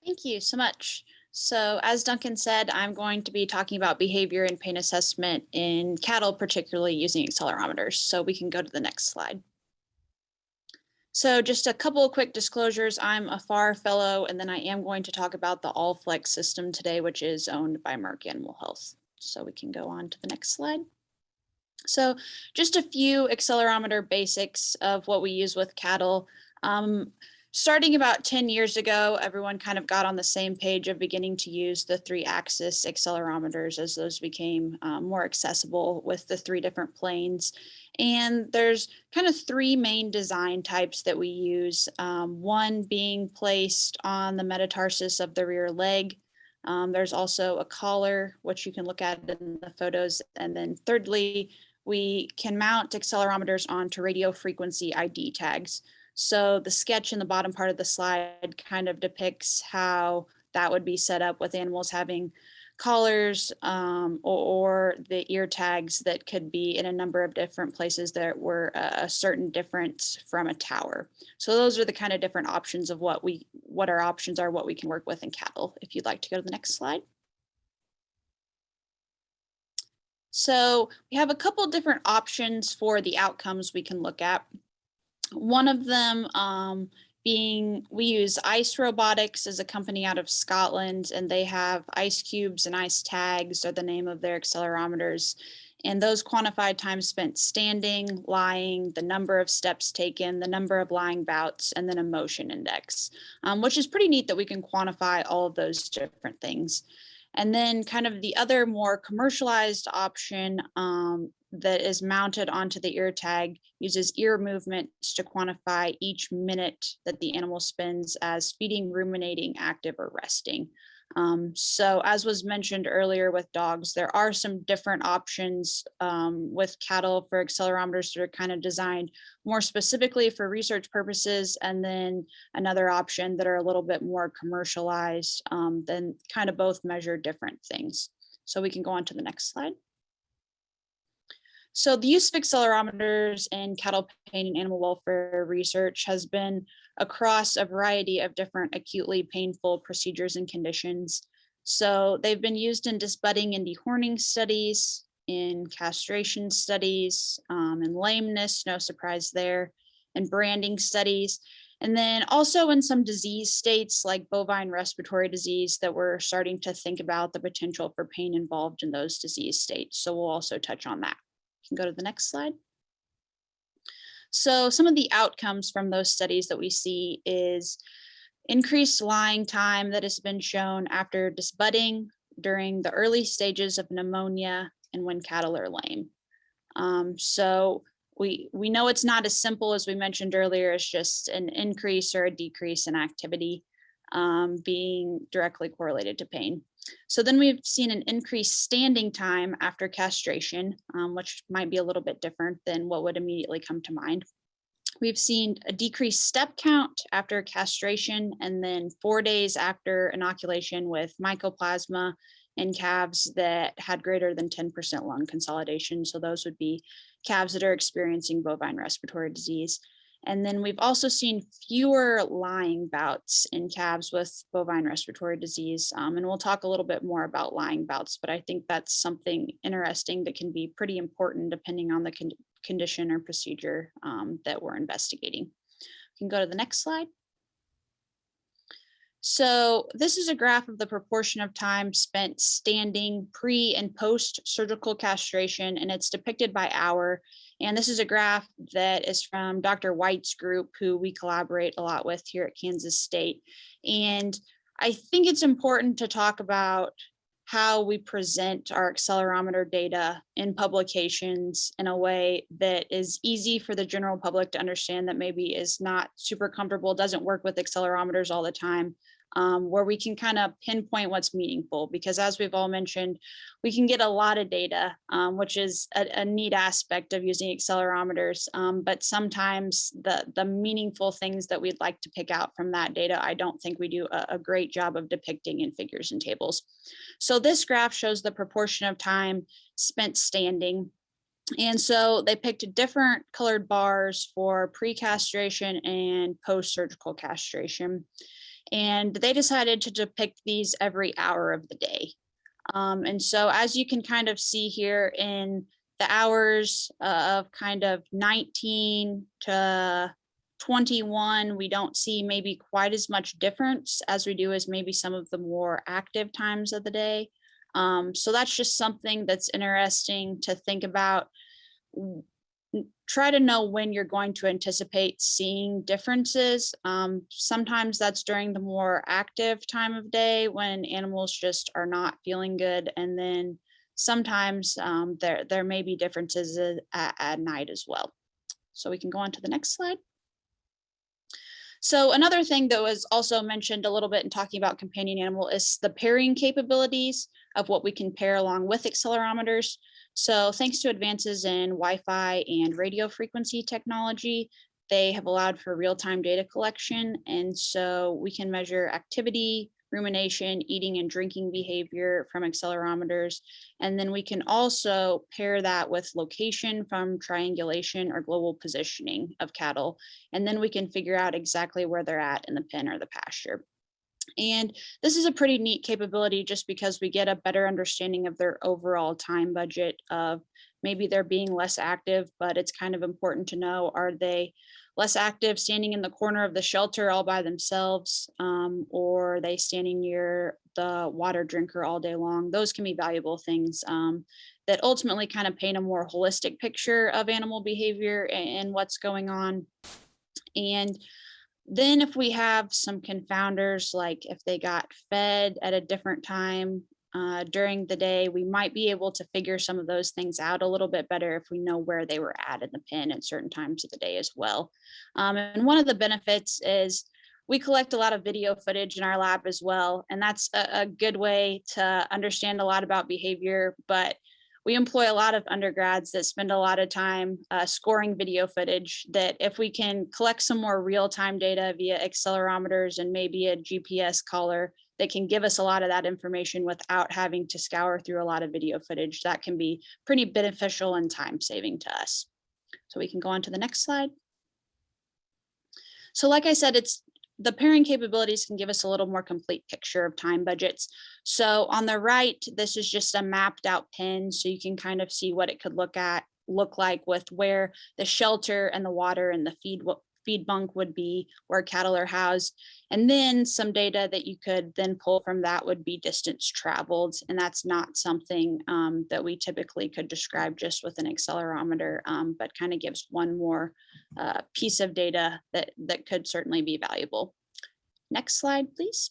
Thank you so much. So as Duncan said, I'm going to be talking about behavior and pain assessment in cattle, particularly using accelerometers. So we can go to the next slide. So just a couple of quick disclosures. I'm a FAR fellow, and then I am going to talk about the AllFlex system today, which is owned by Merck Animal Health. So we can go on to the next slide. So just a few accelerometer basics of what we use with cattle. Starting about 10 years ago, everyone kind of got on the same page of beginning to use the 3-axis accelerometers as those became more accessible with the 3 different planes. And there's kind of 3 main design types that we use. One being placed on the metatarsus of the rear leg. There's also a collar, which you can look at in the photos. And then thirdly, we can mount accelerometers onto radio frequency ID tags. So the sketch in the bottom part of the slide kind of depicts how that would be set up with animals having collars or the ear tags that could be in a number of different places that were a certain difference from a tower. So those are the kind of different options of what our options are, what we can work with in cattle. If you'd like to go to the next slide. So we have a couple different options for the outcomes we can look at. One of them being, we use Ice Robotics as a company out of Scotland, and they have ice cubes and ice tags are the name of their accelerometers. And those quantified time spent standing, lying, the number of steps taken, the number of lying bouts, and then a motion index, which is pretty neat that we can quantify all of those different things. And then kind of the other more commercialized option that is mounted onto the ear tag uses ear movements to quantify each minute that the animal spends as feeding, ruminating, active, or resting. So as was mentioned earlier with dogs, there are some different options with cattle for accelerometers that are kind of designed more specifically for research purposes, and then another option that are a little bit more commercialized, then kind of both measure different things. So we can go on to the next slide. So the use of accelerometers in cattle pain and animal welfare research has been across a variety of different acutely painful procedures and conditions. So they've been used in disbudding and dehorning studies, in castration studies, in lameness, no surprise there, in branding studies, and then also in some disease states like bovine respiratory disease that we're starting to think about the potential for pain involved in those disease states. So we'll also touch on that. You can go to the next slide. So some of the outcomes from those studies that we see is increased lying time that has been shown after disbudding during the early stages of pneumonia and when cattle are lame. So we know it's not as simple as we mentioned earlier, it's just an increase or a decrease in activity being directly correlated to pain. So then we've seen an increased standing time after castration, which might be a little bit different than what would immediately come to mind. We've seen a decreased step count after castration, and then 4 days after inoculation with mycoplasma in calves that had greater than 10% lung consolidation. So those would be calves that are experiencing bovine respiratory disease. And then we've also seen fewer lying bouts in calves with bovine respiratory disease. And we'll talk a little bit more about lying bouts, but I think that's something interesting that can be pretty important depending on the condition or procedure that we're investigating. You can go to the next slide. So this is a graph of the proportion of time spent standing pre and post surgical castration, and it's depicted by hour. And this is a graph that is from Dr. White's group, who we collaborate a lot with here at Kansas State. And I think it's important to talk about how we present our accelerometer data in publications in a way that is easy for the general public to understand, that maybe is not super comfortable, doesn't work with accelerometers all the time, where we can kind of pinpoint what's meaningful, because as we've all mentioned, we can get a lot of data, which is a neat aspect of using accelerometers. But sometimes the meaningful things that we'd like to pick out from that data, I don't think we do a great job of depicting in figures and tables. So this graph shows the proportion of time spent standing. And so they picked different colored bars for pre-castration and post-surgical castration. And they decided to depict these every hour of the day. And so as you can kind of see here in the hours of kind of 19 to 21, we don't see maybe quite as much difference as we do as maybe some of the more active times of the day. So that's just something that's interesting to think about. Try to know when you're going to anticipate seeing differences. Sometimes that's during the more active time of day when animals just are not feeling good. And then sometimes there may be differences at night as well. So we can go on to the next slide. So another thing that was also mentioned a little bit in talking about companion animal is the pairing capabilities of what we can pair along with accelerometers. So thanks to advances in Wi-Fi and radio frequency technology, they have allowed for real-time data collection. And so we can measure activity, rumination, eating and drinking behavior from accelerometers. And then we can also pair that with location from triangulation or global positioning of cattle. And then we can figure out exactly where they're at in the pen or the pasture. And this is a pretty neat capability just because we get a better understanding of their overall time budget of maybe they're being less active, but it's kind of important to know, are they less active standing in the corner of the shelter all by themselves, or are they standing near the water drinker all day long? Those can be valuable things that ultimately kind of paint a more holistic picture of animal behavior and what's going on. And then if we have some confounders, like if they got fed at a different time during the day, we might be able to figure some of those things out a little bit better if we know where they were at in the pen at certain times of the day as well. And one of the benefits is we collect a lot of video footage in our lab as well. And that's a good way to understand a lot about behavior, but we employ a lot of undergrads that spend a lot of time scoring video footage that if we can collect some more real-time data via accelerometers and maybe a GPS collar that can give us a lot of that information without having to scour through a lot of video footage, that can be pretty beneficial and time-saving to us. So we can go on to the next slide. So like I said, the pairing capabilities can give us a little more complete picture of time budgets. So on the right, this is just a mapped out pen, so you can kind of see what it could look like with where the shelter and the water and the feed bunk would be, where cattle are housed. And then some data that you could then pull from that would be distance traveled. And that's not something that we typically could describe just with an accelerometer, but kind of gives one more piece of data that could certainly be valuable. Next slide, please.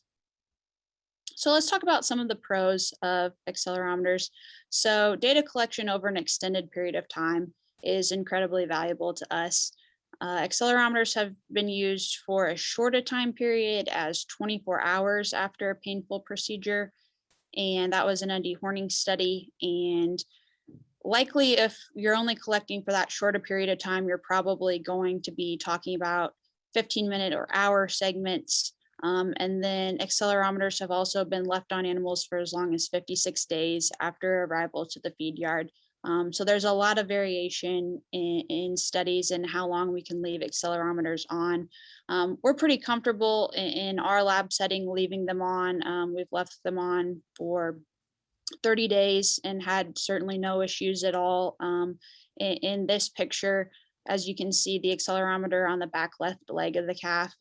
So let's talk about some of the pros of accelerometers. So data collection over an extended period of time is incredibly valuable to us. Accelerometers have been used for as short a time period as 24 hours after a painful procedure. And that was in a dehorning study. And likely if you're only collecting for that shorter period of time, you're probably going to be talking about 15-minute or hour segments. And then accelerometers have also been left on animals for as long as 56 days after arrival to the feed yard. So there's a lot of variation in studies and how long we can leave accelerometers on. We're pretty comfortable in our lab setting leaving them on. We've left them on for 30 days and had certainly no issues at all. In this picture, as you can see, the accelerometer on the back left leg of the calf.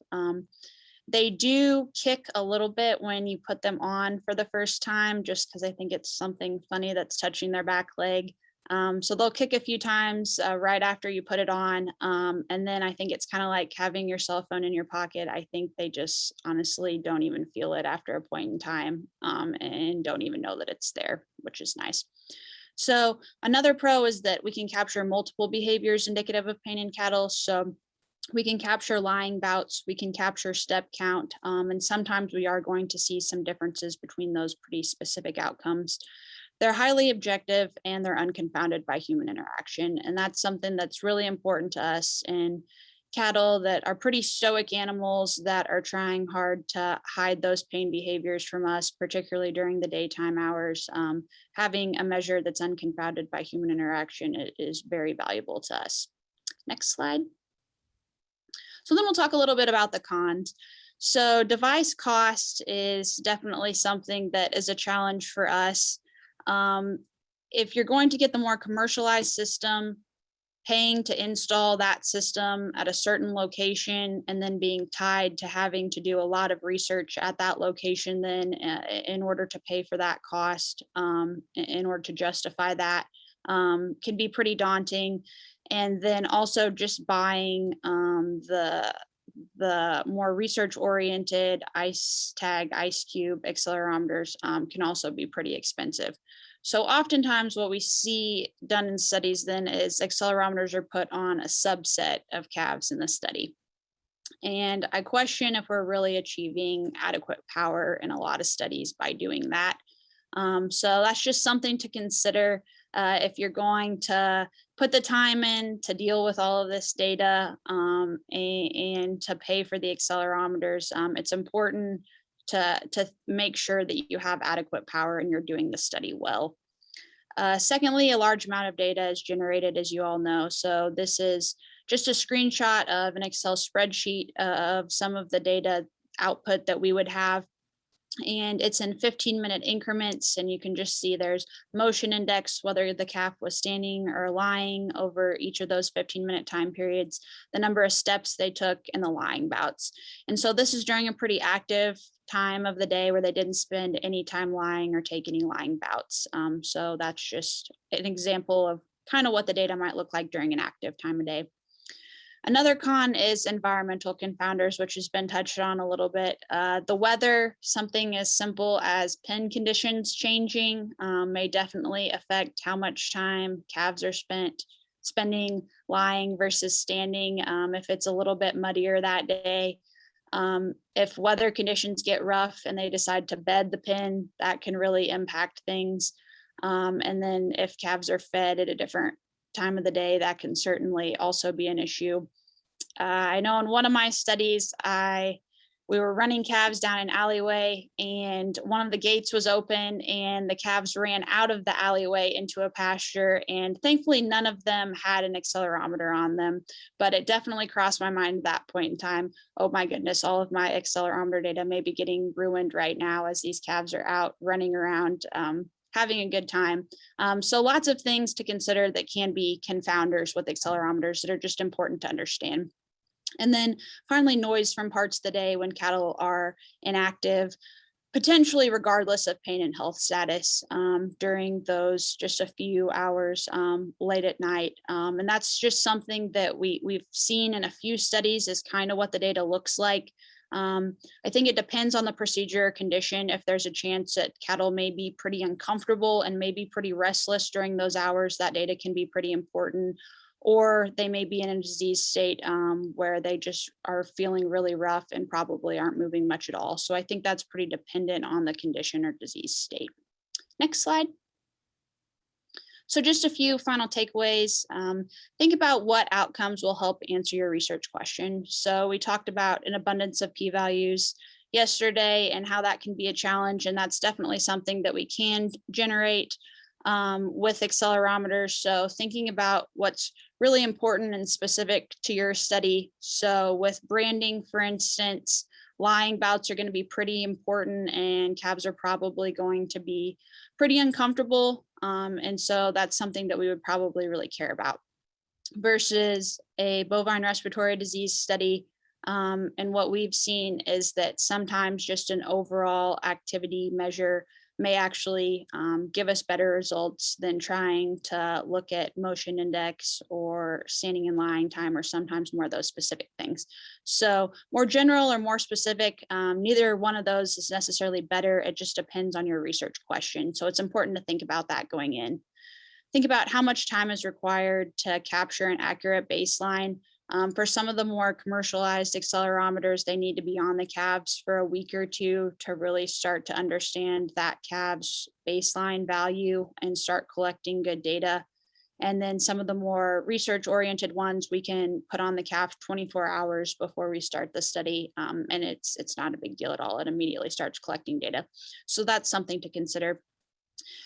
They do kick a little bit when you put them on for the first time, just because I think it's something funny that's touching their back leg. So they'll kick a few times right after you put it on. And then I think it's kind of like having your cell phone in your pocket. I think they just honestly don't even feel it after a point in time and don't even know that it's there, which is nice. So another pro is that we can capture multiple behaviors indicative of pain in cattle. So we can capture lying bouts, we can capture step count, and sometimes we are going to see some differences between those pretty specific outcomes. They're highly objective and they're unconfounded by human interaction. And that's something that's really important to us in cattle that are pretty stoic animals that are trying hard to hide those pain behaviors from us, particularly during the daytime hours. Having a measure that's unconfounded by human interaction is very valuable to us. Next slide. So then we'll talk a little bit about the cons. So device cost is definitely something that is a challenge for us. If you're going to get the more commercialized system, paying to install that system at a certain location and then being tied to having to do a lot of research at that location then in order to pay for that cost, in order to justify that, can be pretty daunting. And then also just buying the more research-oriented ice tag, ice cube accelerometers can also be pretty expensive. So oftentimes what we see done in studies then is accelerometers are put on a subset of calves in the study. And I question if we're really achieving adequate power in a lot of studies by doing that. So that's just something to consider. If you're going to put the time in to deal with all of this data and to pay for the accelerometers, it's important to make sure that you have adequate power and you're doing the study well. Secondly, a large amount of data is generated, as you all know. So this is just a screenshot of an Excel spreadsheet of some of the data output that we would have. And it's in 15-minute increments, and you can just see there's motion index, whether the calf was standing or lying over each of those 15-minute time periods, the number of steps they took, and the lying bouts. And so this is during a pretty active time of the day where they didn't spend any time lying or take any lying bouts. So that's just an example of kind of what the data might look like during an active time of day. Another con is environmental confounders, which has been touched on a little bit. The weather, something as simple as pen conditions changing, may definitely affect how much time calves are spending lying versus standing. If it's a little bit muddier that day, if weather conditions get rough and they decide to bed the pen, that can really impact things. And then if calves are fed at a different time of the day, that can certainly also be an issue. I know in one of my studies, we were running calves down an alleyway, and one of the gates was open and the calves ran out of the alleyway into a pasture, and thankfully none of them had an accelerometer on them, but it definitely crossed my mind at that point in time, oh my goodness, all of my accelerometer data may be getting ruined right now as these calves are out running around having a good time. So lots of things to consider that can be confounders with accelerometers that are just important to understand. And then finally, noise from parts of the day when cattle are inactive, potentially regardless of pain and health status during those just a few hours late at night. And that's just something that we've seen in a few studies is kind of what the data looks like. I think it depends on the procedure or condition. If there's a chance that cattle may be pretty uncomfortable and maybe pretty restless during those hours, that data can be pretty important. Or they may be in a disease state where they just are feeling really rough and probably aren't moving much at all. So I think that's pretty dependent on the condition or disease state. Next slide. So just a few final takeaways. Think about what outcomes will help answer your research question. So we talked about an abundance of p-values yesterday and how that can be a challenge. And that's definitely something that we can generate with accelerometers. So thinking about what's really important and specific to your study. So with branding, for instance, lying bouts are going to be pretty important and calves are probably going to be pretty uncomfortable. And so that's something that we would probably really care about versus a bovine respiratory disease study. And what we've seen is that sometimes just an overall activity measure may actually give us better results than trying to look at motion index or standing and lying time, or sometimes more of those specific things. So more general or more specific, neither one of those is necessarily better. It just depends on your research question. So it's important to think about that going in. Think about how much time is required to capture an accurate baseline. For some of the more commercialized accelerometers, they need to be on the calves for a week or two to really start to understand that calf's baseline value and start collecting good data. And then some of the more research-oriented ones, we can put on the calf 24 hours before we start the study, and it's not a big deal at all. It immediately starts collecting data. So that's something to consider.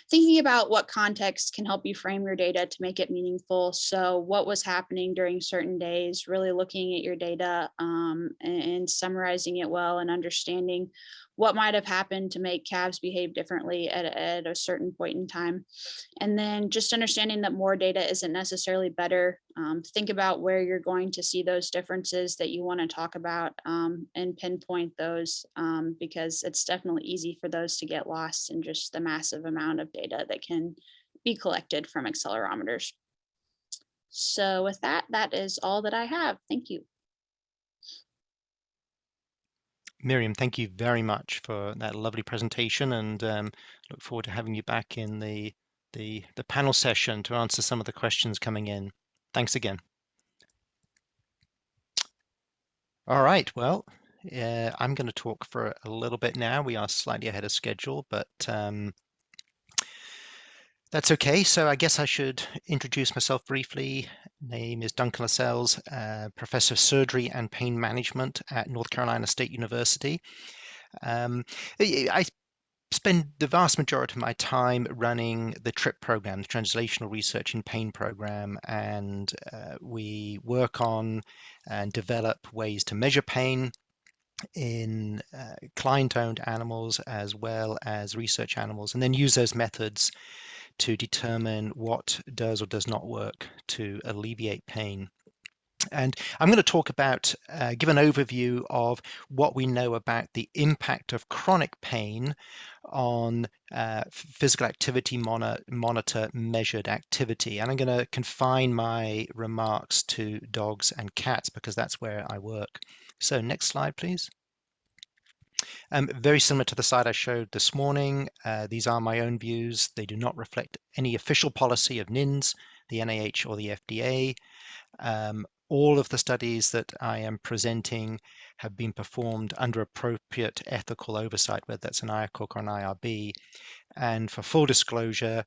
Thinking about what context can help you frame your data to make it meaningful. So what was happening during certain days, really looking at your data and summarizing it well and understanding what might have happened to make calves behave differently at a certain point in time. And then just understanding that more data isn't necessarily better. Think about where you're going to see those differences that you want to talk about and pinpoint those because it's definitely easy for those to get lost in just the massive amount of data that can be collected from accelerometers. So with that, that is all that I have. Thank you. Miriam, thank you very much for that lovely presentation, and look forward to having you back in the panel session to answer some of the questions coming in. Thanks again. All right, well, I'm going to talk for a little bit now. We are slightly ahead of schedule, but That's okay. So I guess I should introduce myself briefly. Name is Duncan Lascelles, Professor of Surgery and Pain Management at North Carolina State University. I spend the vast majority of my time running the TRIP program, the Translational Research in Pain program, and we work on and develop ways to measure pain in client-owned animals as well as research animals, and then use those methods to determine what does or does not work to alleviate pain. And I'm going to talk about, give an overview of what we know about the impact of chronic pain on physical activity monitor measured activity. And I'm going to confine my remarks to dogs and cats because that's where I work. So next slide, please. Very similar to the slide I showed this morning. These are my own views. They do not reflect any official policy of NINS, the NIH, or the FDA. All of the studies that I am presenting have been performed under appropriate ethical oversight, whether that's an IACUC or an IRB. And for full disclosure,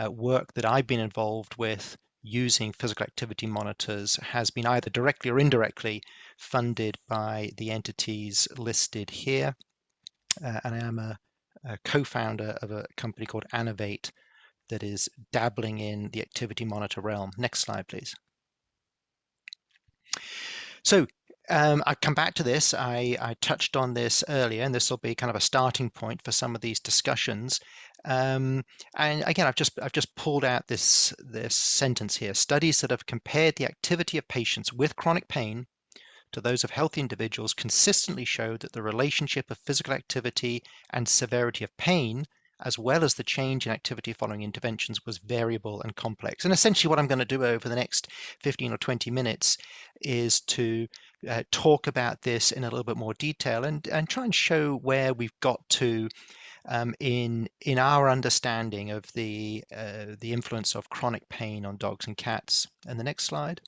work that I've been involved with using physical activity monitors has been either directly or indirectly funded by the entities listed here. And I am a co-founder of a company called Anovate that is dabbling in the activity monitor realm. Next slide, please. So I come back to this. I touched on this earlier, and this will be kind of a starting point for some of these discussions. And again, I've just pulled out this sentence here: studies that have compared the activity of patients with chronic pain to those of healthy individuals consistently show that the relationship of physical activity and severity of pain, as well as the change in activity following interventions, was variable and complex. And essentially what I'm going to do over the next 15 or 20 minutes is to talk about this in a little bit more detail and try and show where we've got to in our understanding of the influence of chronic pain on dogs and cats. And the next slide.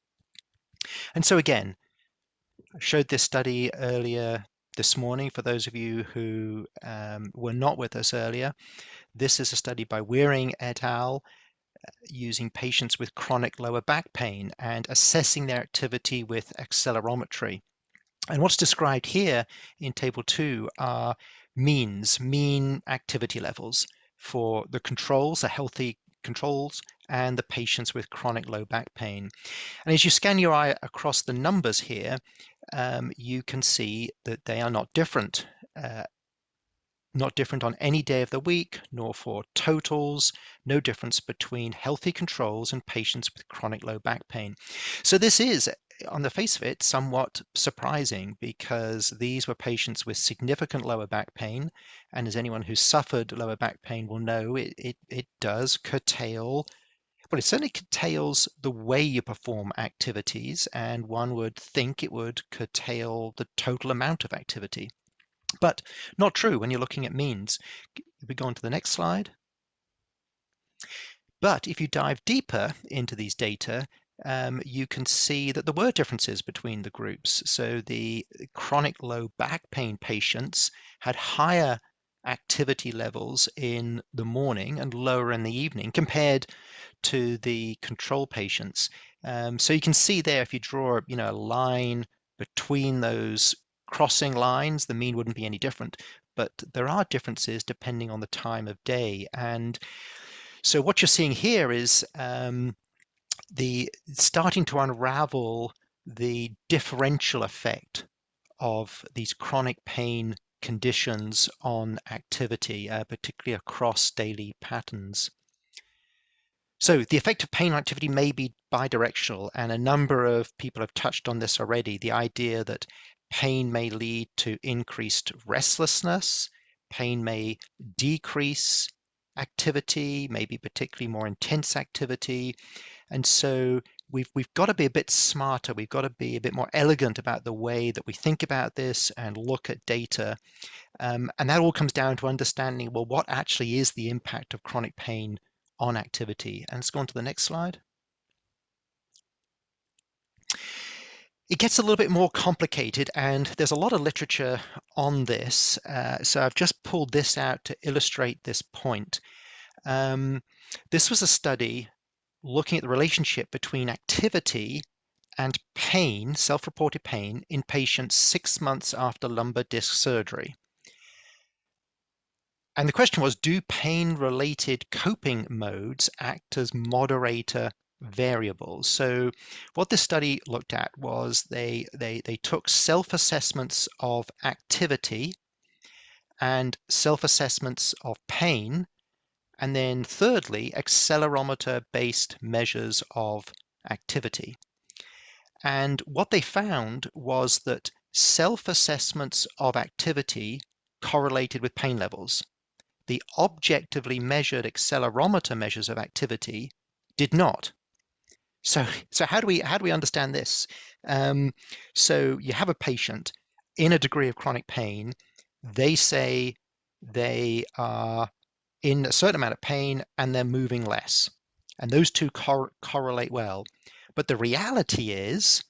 And so again, I showed this study earlier this morning for those of you who were not with us earlier. This is a study by Wearing et al. Using patients with chronic lower back pain and assessing their activity with accelerometry. And what's described here in table 2 are mean activity levels for the controls, the healthy controls, and the patients with chronic low back pain. And as you scan your eye across the numbers here, you can see that they are not different. Not different on any day of the week, nor for totals, no difference between healthy controls and patients with chronic low back pain. So this is, on the face of it, somewhat surprising because these were patients with significant lower back pain. And as anyone who's suffered lower back pain will know, it does curtail, well, it certainly curtails the way you perform activities, and one would think it would curtail the total amount of activity. But not true when you're looking at means. If we go on to the next slide. But if you dive deeper into these data, you can see that there were differences between the groups. So the chronic low back pain patients had higher activity levels in the morning and lower in the evening compared to the control patients. So you can see there, if you draw a line between those crossing lines, the mean wouldn't be any different, but there are differences depending on the time of day. And so what you're seeing here is the starting to unravel the differential effect of these chronic pain conditions on activity, particularly across daily patterns. So the effect of pain on activity may be bidirectional, and a number of people have touched on this already. The idea that pain may lead to increased restlessness, pain may decrease activity, maybe particularly more intense activity. And so we've got to be a bit smarter. We've got to be a bit more elegant about the way that we think about this and look at data. And that all comes down to understanding, well, what actually is the impact of chronic pain on activity? And let's go on to the next slide. It gets a little bit more complicated, and there's a lot of literature on this. So I've just pulled this out to illustrate this point. This was a study looking at the relationship between activity and pain, self-reported pain, in patients 6 months after lumbar disc surgery. And the question was, do pain-related coping modes act as moderator variables? So what this study looked at was they took self-assessments of activity and self-assessments of pain, and then thirdly, accelerometer-based measures of activity. And what they found was that self-assessments of activity correlated with pain levels. The objectively measured accelerometer measures of activity did not. So how do we understand this? So you have a patient in a degree of chronic pain. They say they are in a certain amount of pain and they're moving less, and those two correlate well. But the reality is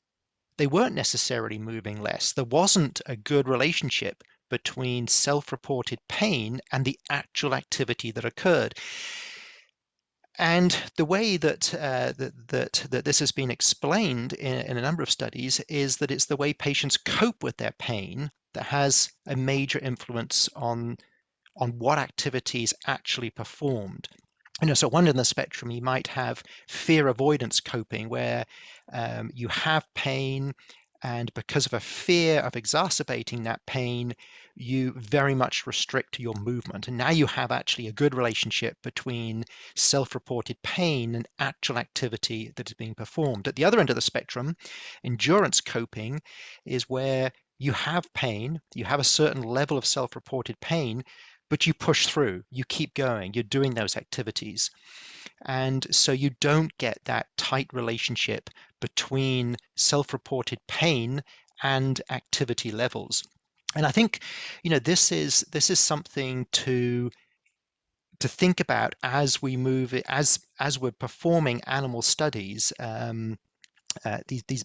they weren't necessarily moving less. There wasn't a good relationship between self-reported pain and the actual activity that occurred. And the way that that this has been explained in a number of studies is that it's the way patients cope with their pain that has a major influence on what activities actually performed. So one end of the spectrum, you might have fear avoidance coping, where you have pain, and because of a fear of exacerbating that pain, you very much restrict your movement. And now you have actually a good relationship between self-reported pain and actual activity that is being performed. At the other end of the spectrum, endurance coping is where you have pain, you have a certain level of self-reported pain, but you push through, you keep going, you're doing those activities. And so you don't get that tight relationship between self-reported pain and activity levels. And I think, this is something to think about as we move it, as we're performing animal studies. These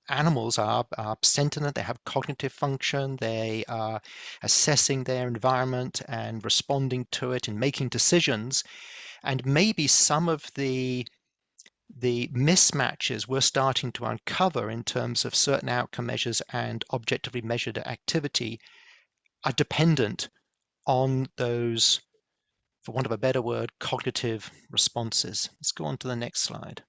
animals are sentient, they have cognitive function, they are assessing their environment and responding to it and making decisions. And maybe some of the mismatches we're starting to uncover in terms of certain outcome measures and objectively measured activity are dependent on those, for want of a better word, cognitive responses. Let's go on to the next slide.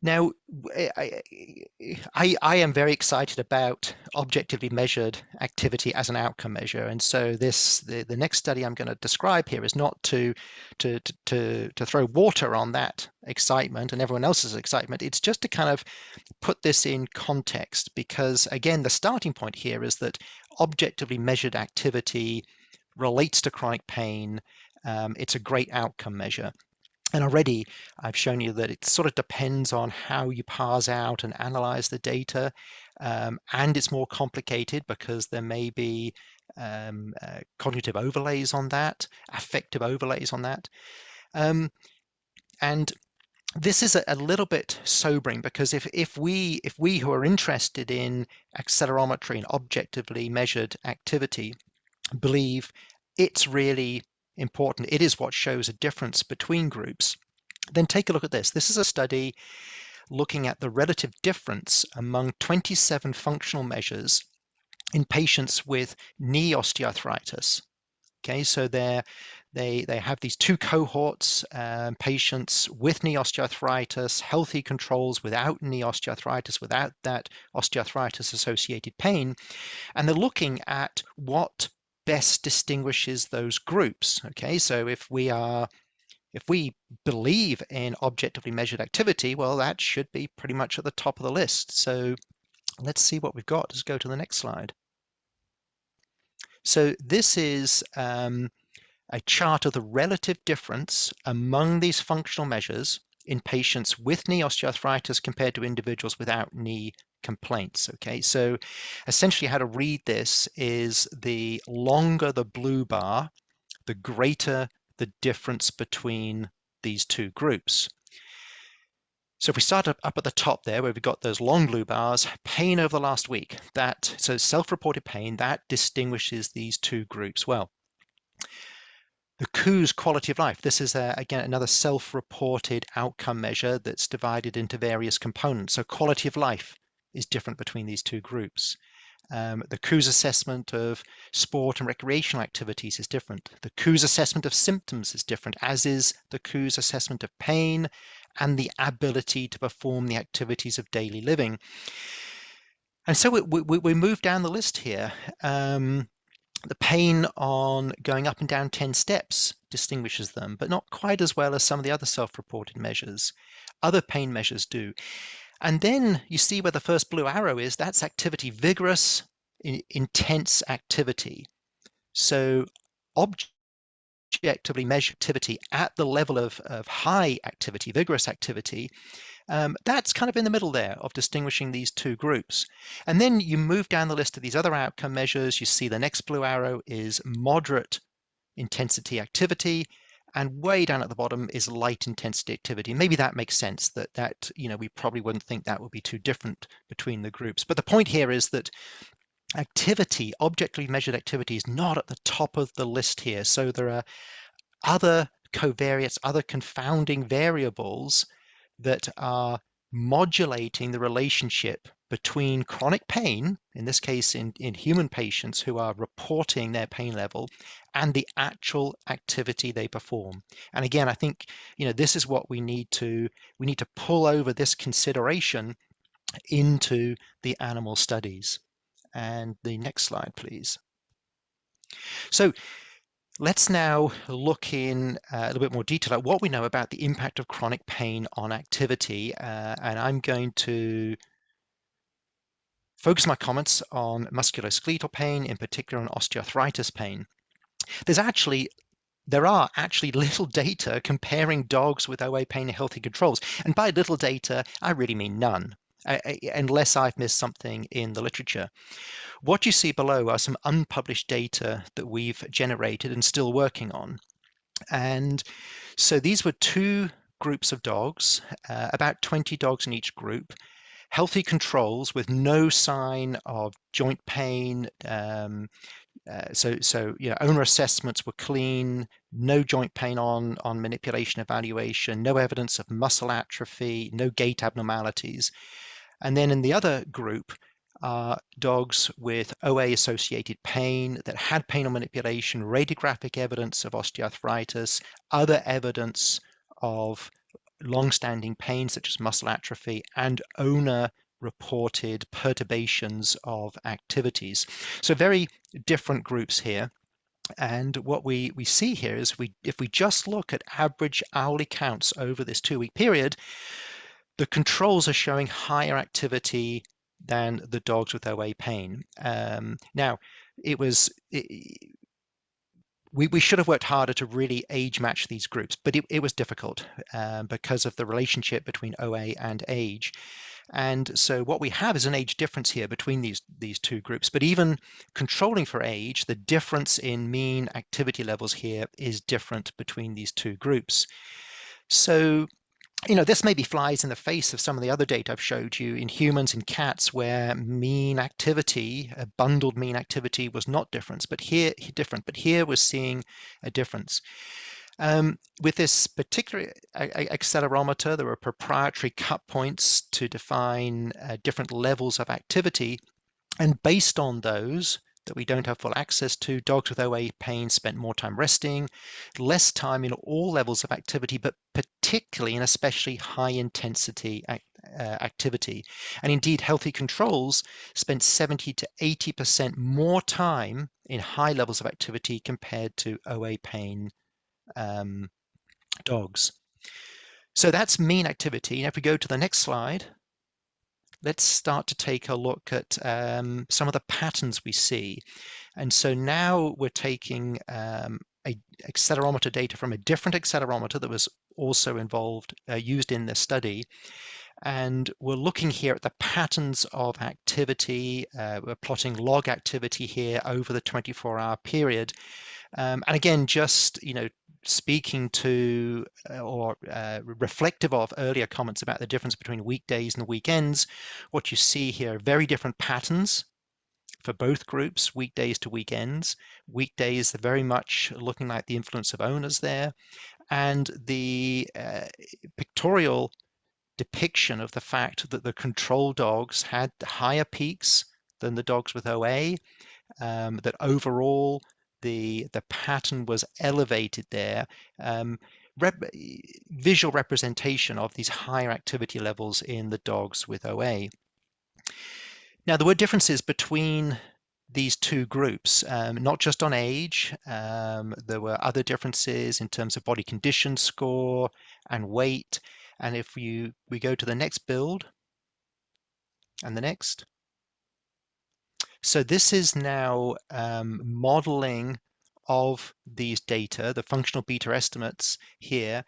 Now, I am very excited about objectively measured activity as an outcome measure, and so the next study I'm going to describe here is not to throw water on that excitement and everyone else's excitement. It's just to kind of put this in context, because again, the starting point here is that objectively measured activity relates to chronic pain. It's a great outcome measure. And already I've shown you that it sort of depends on how you parse out and analyze the data. And it's more complicated because there may be cognitive overlays on that, affective overlays on that. And this is a little bit sobering, because if we who are interested in accelerometry and objectively measured activity believe it's really important, it is what shows a difference between groups, then take a look at this. This is a study looking at the relative difference among 27 functional measures in patients with knee osteoarthritis. Okay, so they have these two cohorts, patients with knee osteoarthritis, healthy controls without knee osteoarthritis, without that osteoarthritis-associated pain, and they're looking at what best distinguishes those groups. Okay, so if we believe in objectively measured activity, well, that should be pretty much at the top of the list. So let's see what we've got. Let's go to the next slide. So this is a chart of the relative difference among these functional measures in patients with knee osteoarthritis compared to individuals without knee complaints. Okay, so essentially how to read this is the longer the blue bar, the greater the difference between these two groups. So if we start up at the top there, where we've got those long blue bars, pain over the last week, so self-reported pain, that distinguishes these two groups well. The KOOS quality of life, this is again another self-reported outcome measure that's divided into various components. So quality of life is different between these two groups. The KOOS assessment of sport and recreational activities is different. The KOOS assessment of symptoms is different, as is the KOOS assessment of pain and the ability to perform the activities of daily living. And so we move down the list here. The pain on going up and down 10 steps distinguishes them, but not quite as well as some of the other self-reported measures. Other pain measures do. And then you see where the first blue arrow is, that's activity, vigorous, intense activity. So objectively measured activity at the level of high activity, vigorous activity, that's kind of in the middle there of distinguishing these two groups. And then you move down the list of these other outcome measures. You see the next blue arrow is moderate intensity activity, and way down at the bottom is light intensity activity. Maybe that makes sense that we probably wouldn't think that would be too different between the groups. But the point here is that activity, objectively measured activity, is not at the top of the list here. So there are other covariates, other confounding variables that are modulating the relationship between chronic pain, in this case in human patients who are reporting their pain level, and the actual activity they perform. And again, I think this is what we need to pull over this consideration into the animal studies. And the next slide, please. So let's now look in a little bit more detail at what we know about the impact of chronic pain on activity. And I'm going to focus my comments on musculoskeletal pain, in particular on osteoarthritis pain. There are actually little data comparing dogs with OA pain and healthy controls. And by little data, I really mean none, unless I've missed something in the literature. What you see below are some unpublished data that we've generated and still working on. And so these were two groups of dogs, about 20 dogs in each group, healthy controls with no sign of joint pain. Owner assessments were clean, no joint pain on manipulation evaluation, no evidence of muscle atrophy, no gait abnormalities. And then in the other group, dogs with OA-associated pain that had pain on manipulation, radiographic evidence of osteoarthritis, other evidence of long-standing pain such as muscle atrophy, and owner-reported perturbations of activities. So very different groups here. And what we see here is if we just look at average hourly counts over this 2-week period, the controls are showing higher activity than the dogs with OA pain. Now, we should have worked harder to really age match these groups, but it was difficult because of the relationship between OA and age. And so what we have is an age difference here between these two groups. But even controlling for age, the difference in mean activity levels here is different between these two groups. So this maybe flies in the face of some of the other data I've showed you in humans and cats, where mean activity, a bundled mean activity, was not different. But here we're seeing a difference. With this particular accelerometer, there are proprietary cut points to define different levels of activity. And based on those that we don't have full access to, dogs with OA pain spent more time resting, less time in all levels of activity, but particularly and especially high intensity activity. And indeed, healthy controls spent 70 to 80% more time in high levels of activity compared to OA pain dogs. So that's mean activity. Now, if we go to the next slide, let's start to take a look at some of the patterns we see. And so now we're taking accelerometer data from a different accelerometer that was also used in this study. And we're looking here at the patterns of activity. We're plotting log activity here over the 24-hour period. And again, just speaking to or reflective of earlier comments about the difference between weekdays and weekends, what you see here are very different patterns for both groups, weekdays to weekends. Weekdays are very much looking like the influence of owners there, and the pictorial depiction of the fact that the control dogs had higher peaks than the dogs with OA, that overall the pattern was elevated there. Visual representation of these higher activity levels in the dogs with OA. Now, there were differences between these two groups, not just on age. There were other differences in terms of body condition score and weight. And if we go to the next build and the next. So this is now modeling of these data, the functional beta estimates here.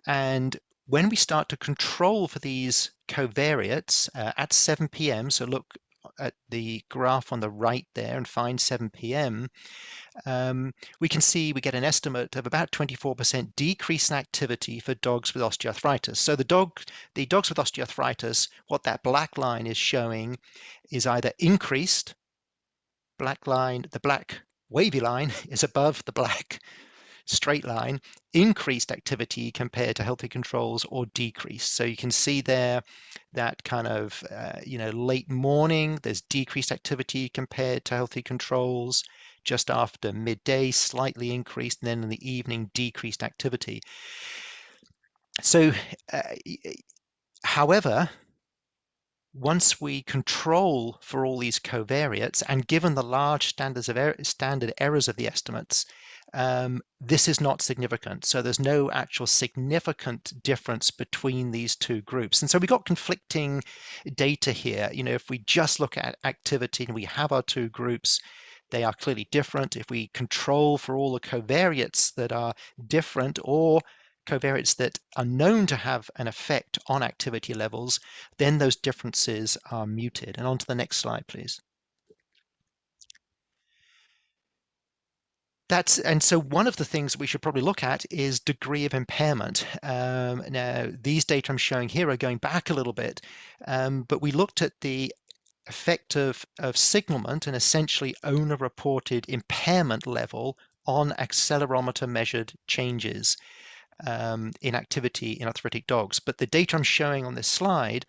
And when we start to control for these covariates at 7 p.m., so look at the graph on the right there and find 7 p.m., we can see we get an estimate of about 24% decrease in activity for dogs with osteoarthritis. So the dogs with osteoarthritis, what that black line is showing is either increased, black line, the black wavy line is above the black straight line, increased activity compared to healthy controls, or decreased. So you can see there that kind of, late morning, there's decreased activity compared to healthy controls. Just after midday, slightly increased, and then in the evening, decreased activity. So, however, once we control for all these covariates, and given the large standard errors of the estimates, this is not significant. So there's no actual significant difference between these two groups. And so we got conflicting data here. If we just look at activity and we have our two groups, they are clearly different. If we control for all the covariates that are different, or covariates that are known to have an effect on activity levels, then those differences are muted. And on to the next slide, please. And so one of the things we should probably look at is degree of impairment. Now, these data I'm showing here are going back a little bit, but we looked at the effect of signalment and essentially owner-reported impairment level on accelerometer measured changes in activity in arthritic dogs. But the data I'm showing on this slide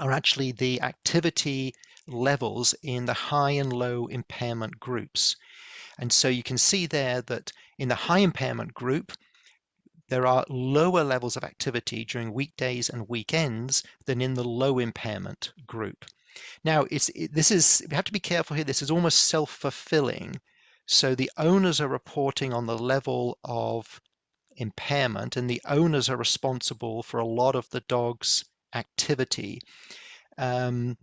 are actually the activity levels in the high and low impairment groups. And so you can see there that in the high impairment group, there are lower levels of activity during weekdays and weekends than in the low impairment group. Now, we have to be careful here. This is almost self-fulfilling. So the owners are reporting on the level of impairment, and the owners are responsible for a lot of the dog's activity. And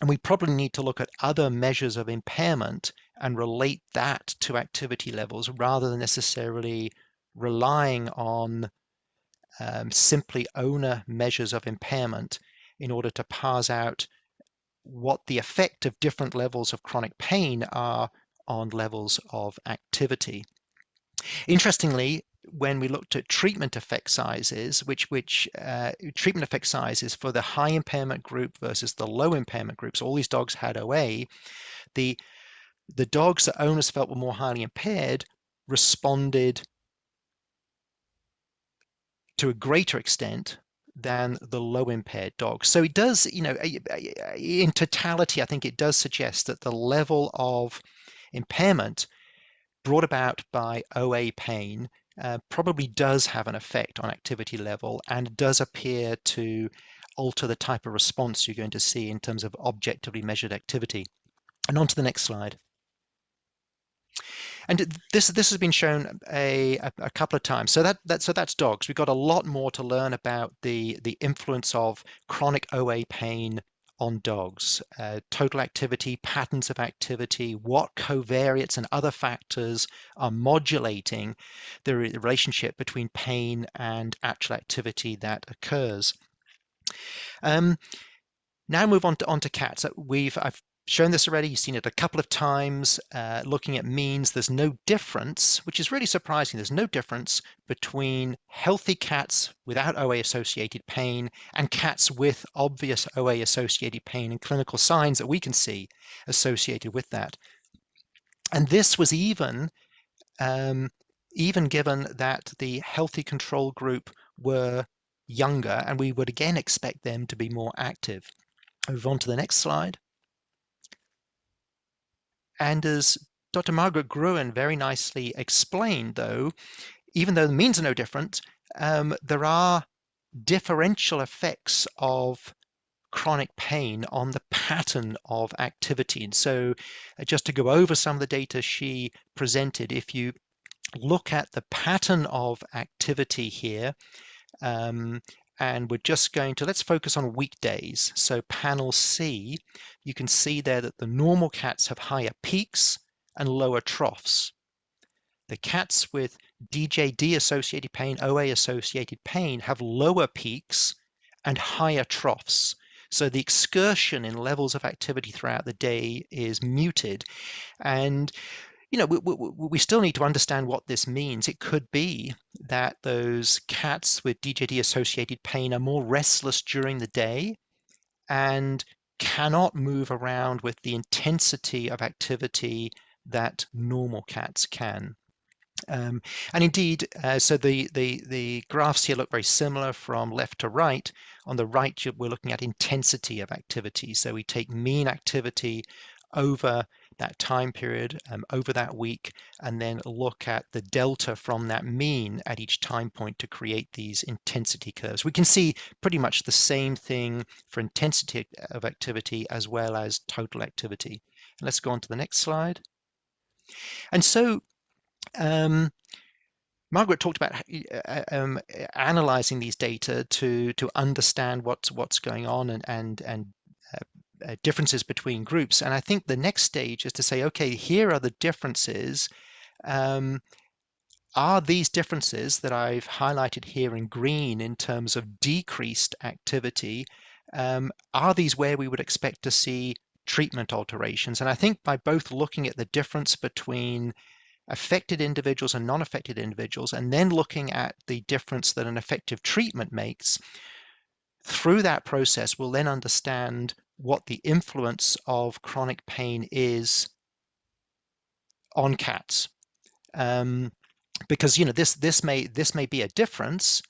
we probably need to look at other measures of impairment and relate that to activity levels rather than necessarily relying on simply owner measures of impairment in order to parse out what the effect of different levels of chronic pain are on levels of activity. Interestingly, when we looked at treatment effect sizes, which treatment effect sizes for the high impairment group versus the low impairment groups, all these dogs had OA, the dogs that owners felt were more highly impaired responded to a greater extent than the low impaired dogs. So it does, in totality, I think it does suggest that the level of impairment brought about by OA pain probably does have an effect on activity level and does appear to alter the type of response you're going to see in terms of objectively measured activity. And on to the next slide. And this has been shown a couple of times. So that's dogs. We've got a lot more to learn about the influence of chronic OA pain on dogs, total activity, patterns of activity, what covariates and other factors are modulating the relationship between pain and actual activity that occurs. Now move on to cats. I've shown this already. You've seen it a couple of times. Looking at means, there's no difference, which is really surprising. There's no difference between healthy cats without OA-associated pain and cats with obvious OA-associated pain and clinical signs that we can see associated with that. And this was even given that the healthy control group were younger, and we would again expect them to be more active. Move on to the next slide. And as Dr. Margaret Gruen very nicely explained, though, even though the means are no different, there are differential effects of chronic pain on the pattern of activity. And so just to go over some of the data she presented, if you look at the pattern of activity here, and we're just going to, let's focus on weekdays. So panel C, you can see there that the normal cats have higher peaks and lower troughs. The cats with DJD-associated pain, OA-associated pain, have lower peaks and higher troughs. So the excursion in levels of activity throughout the day is muted. And you know, we still need to understand what this means. It could be that those cats with DJD-associated pain are more restless during the day and cannot move around with the intensity of activity that normal cats can. And indeed, so the graphs here look very similar from left to right. On the right, we're looking at intensity of activity. So we take mean activity over that time period, over that week, and then look at the delta from that mean at each time point to create these intensity curves. We can see pretty much the same thing for intensity of activity as well as total activity. And let's go on to the next slide. And so Margaret talked about analyzing these data to understand what's going on and differences between groups. And I think the next stage is to say, okay, here are the differences. Are these differences that I've highlighted here in green in terms of decreased activity, are these where we would expect to see treatment alterations? And I think by both looking at the difference between affected individuals and non-affected individuals, and then looking at the difference that an effective treatment makes, through that process, we'll then understand what the influence of chronic pain is on cats. Because, you know, this may be a difference,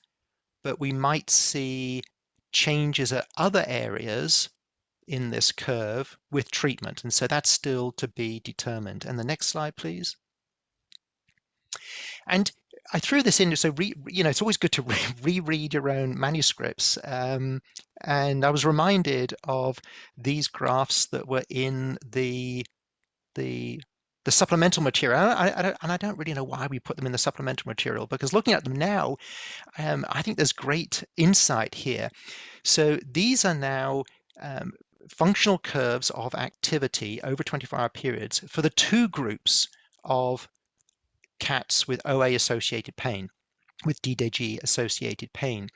but we might see changes at other areas in this curve with treatment. And so that's still to be determined. And the next slide, please. And I threw this in, so you know, it's always good to reread your own manuscripts. And I was reminded of these graphs that were in the supplemental material. And I don't really know why we put them in the supplemental material, because looking at them now, I think there's great insight here. So these are now functional curves of activity over 24-hour periods for the two groups of cats with OA-associated pain, with DJD-associated pain.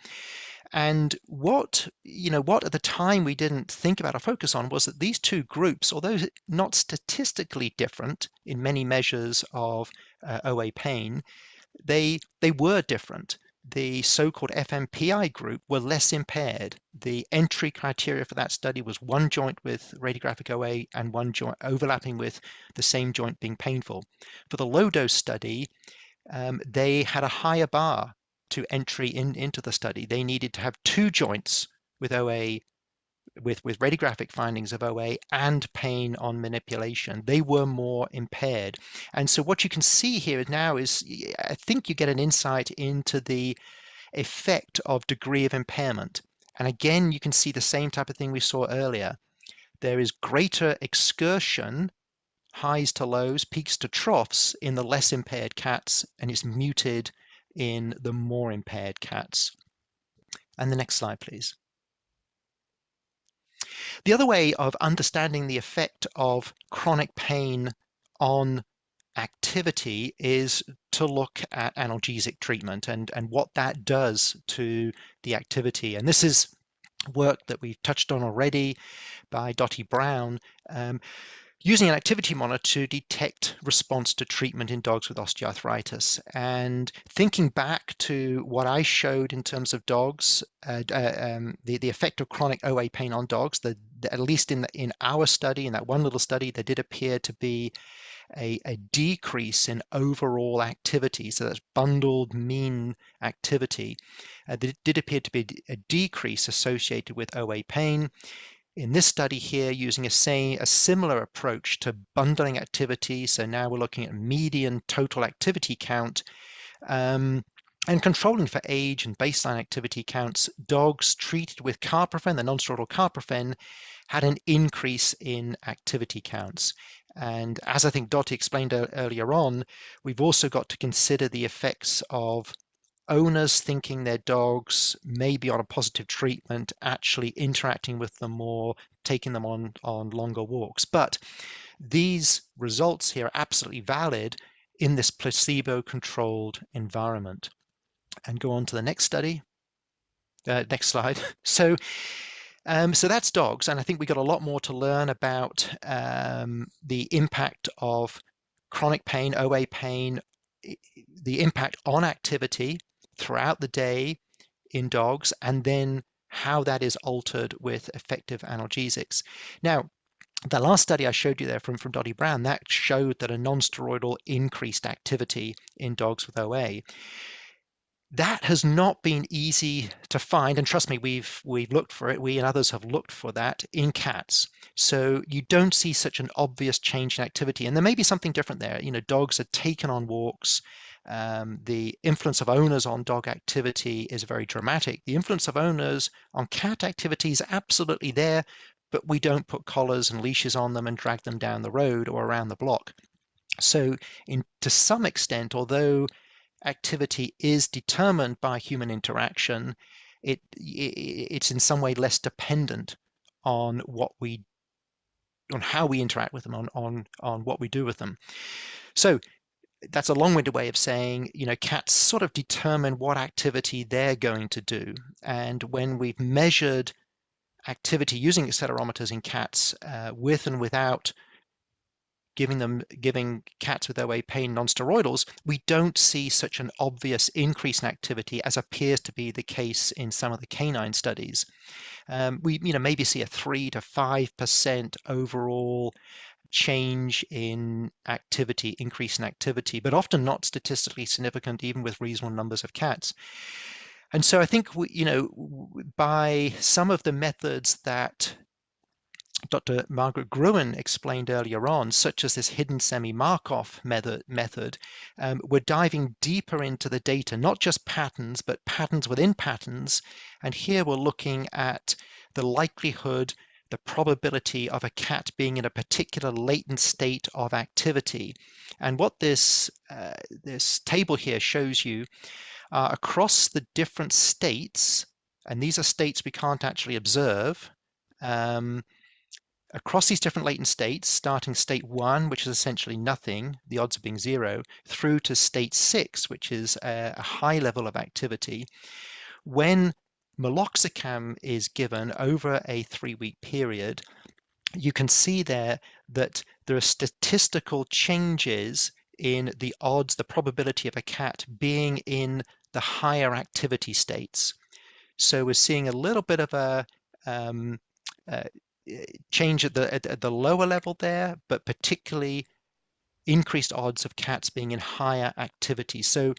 And what at the time we didn't think about or focus on was that these two groups, although not statistically different in many measures of OA pain, they were different. The so-called FMPI group were less impaired. The entry criteria for that study was one joint with radiographic OA and one joint overlapping with the same joint being painful. For the low-dose study, they had a higher bar to entry into the study. They needed to have two joints with OA, with radiographic findings of OA and pain on manipulation. They were more impaired. And so what you can see here now is, I think you get an insight into the effect of degree of impairment. And again, you can see the same type of thing we saw earlier. There is greater excursion, highs to lows, peaks to troughs in the less impaired cats, and it's muted in the more impaired cats. And the next slide, please. The other way of understanding the effect of chronic pain on activity is to look at analgesic treatment and what that does to the activity. And this is work that we've touched on already by Dottie Brown, using an activity monitor to detect response to treatment in dogs with osteoarthritis. And thinking back to what I showed in terms of dogs, the effect of chronic OA pain on dogs, at least in our study, in that one little study, there did appear to be a decrease in overall activity. So that's bundled mean activity. There did appear to be a decrease associated with OA pain. In this study here, using a similar approach to bundling activity, so now we're looking at median total activity count, and controlling for age and baseline activity counts, dogs treated with carprofen, the non-steroidal carprofen, had an increase in activity counts. And as I think Dottie explained earlier on, we've also got to consider the effects of owners thinking their dogs may be on a positive treatment, actually interacting with them more, taking them on longer walks. But these results here are absolutely valid in this placebo-controlled environment. And go on to the next study. Next slide. So that's dogs, and I think we got a lot more to learn about the impact of chronic pain, OA pain, the impact on activity throughout the day in dogs, and then how that is altered with effective analgesics. Now, the last study I showed you there from Dottie Brown, that showed that a non-steroidal increased activity in dogs with OA. That has not been easy to find, and trust me, we've looked for it. We and others have looked for that in cats. So you don't see such an obvious change in activity, and there may be something different there. You know, dogs are taken on walks. The influence of owners on dog activity is very dramatic. The influence of owners on cat activity is absolutely there, but we don't put collars and leashes on them and drag them down the road or around the block. So to some extent, although activity is determined by human interaction, it's in some way less dependent on how we interact with them, on what we do with them. So that's a long-winded way of saying, you know, cats sort of determine what activity they're going to do. And when we've measured activity using accelerometers in cats, with and without giving cats with OA pain non-steroidals, we don't see such an obvious increase in activity as appears to be the case in some of the canine studies. We maybe see a 3 to 5% overall change in activity, increase in activity, but often not statistically significant even with reasonable numbers of cats. And so I think by some of the methods that Dr. Margaret Gruen explained earlier on, such as this hidden semi-Markov method, we're diving deeper into the data, not just patterns, but patterns within patterns. And here we're looking at the likelihood, the probability of a cat being in a particular latent state of activity. And what this table here shows you across the different states, and these are states we can't actually observe, across these different latent states, starting state 1, which is essentially nothing, the odds of being 0, through to state 6, which is a high level of activity. When meloxicam is given over a 3-week period, you can see there that there are statistical changes in the odds, the probability of a cat being in the higher activity states. So we're seeing a little bit of a change at the lower level there, but particularly increased odds of cats being in higher activity. So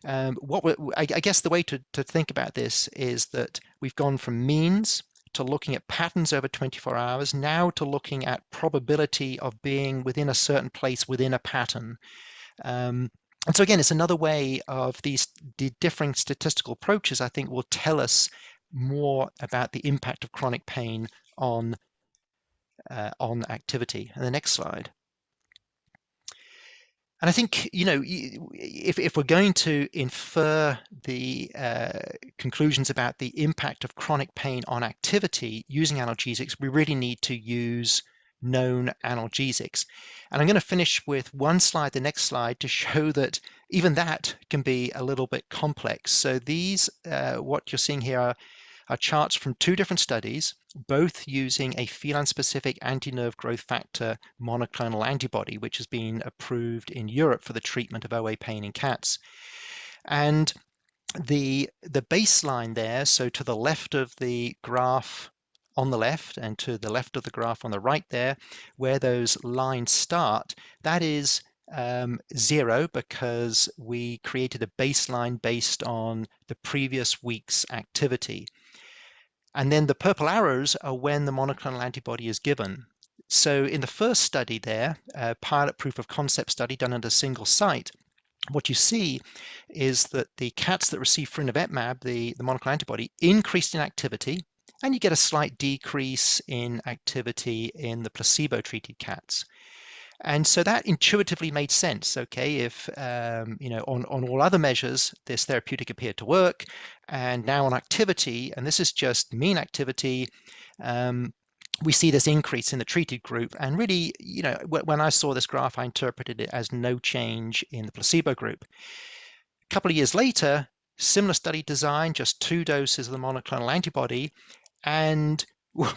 I guess the way to think about this is that we've gone from means to looking at patterns over 24 hours, now to looking at probability of being within a certain place within a pattern. And so again, it's another way of the differing statistical approaches, I think, will tell us more about the impact of chronic pain on activity. And the next slide. And I think, if we're going to infer the conclusions about the impact of chronic pain on activity using analgesics, we really need to use known analgesics. And I'm going to finish with one slide, the next slide, to show that even that can be a little bit complex. So these, what you're seeing here are charts from two different studies, both using a feline-specific anti-nerve growth factor monoclonal antibody, which has been approved in Europe for the treatment of OA pain in cats. And the baseline there, so to the left of the graph on the left and to the left of the graph on the right there, where those lines start, that is 0 because we created a baseline based on the previous week's activity. And then the purple arrows are when the monoclonal antibody is given. So in the first study there, a pilot proof of concept study done at a single site, what you see is that the cats that receive frinavetmab, the monoclonal antibody, increased in activity, and you get a slight decrease in activity in the placebo-treated cats. And so that intuitively made sense. Okay, if on all other measures, this therapeutic appeared to work, and now on activity, and this is just mean activity, we see this increase in the treated group. And really, when I saw this graph, I interpreted it as no change in the placebo group. A couple of years later, similar study design, just 2 doses of the monoclonal antibody, and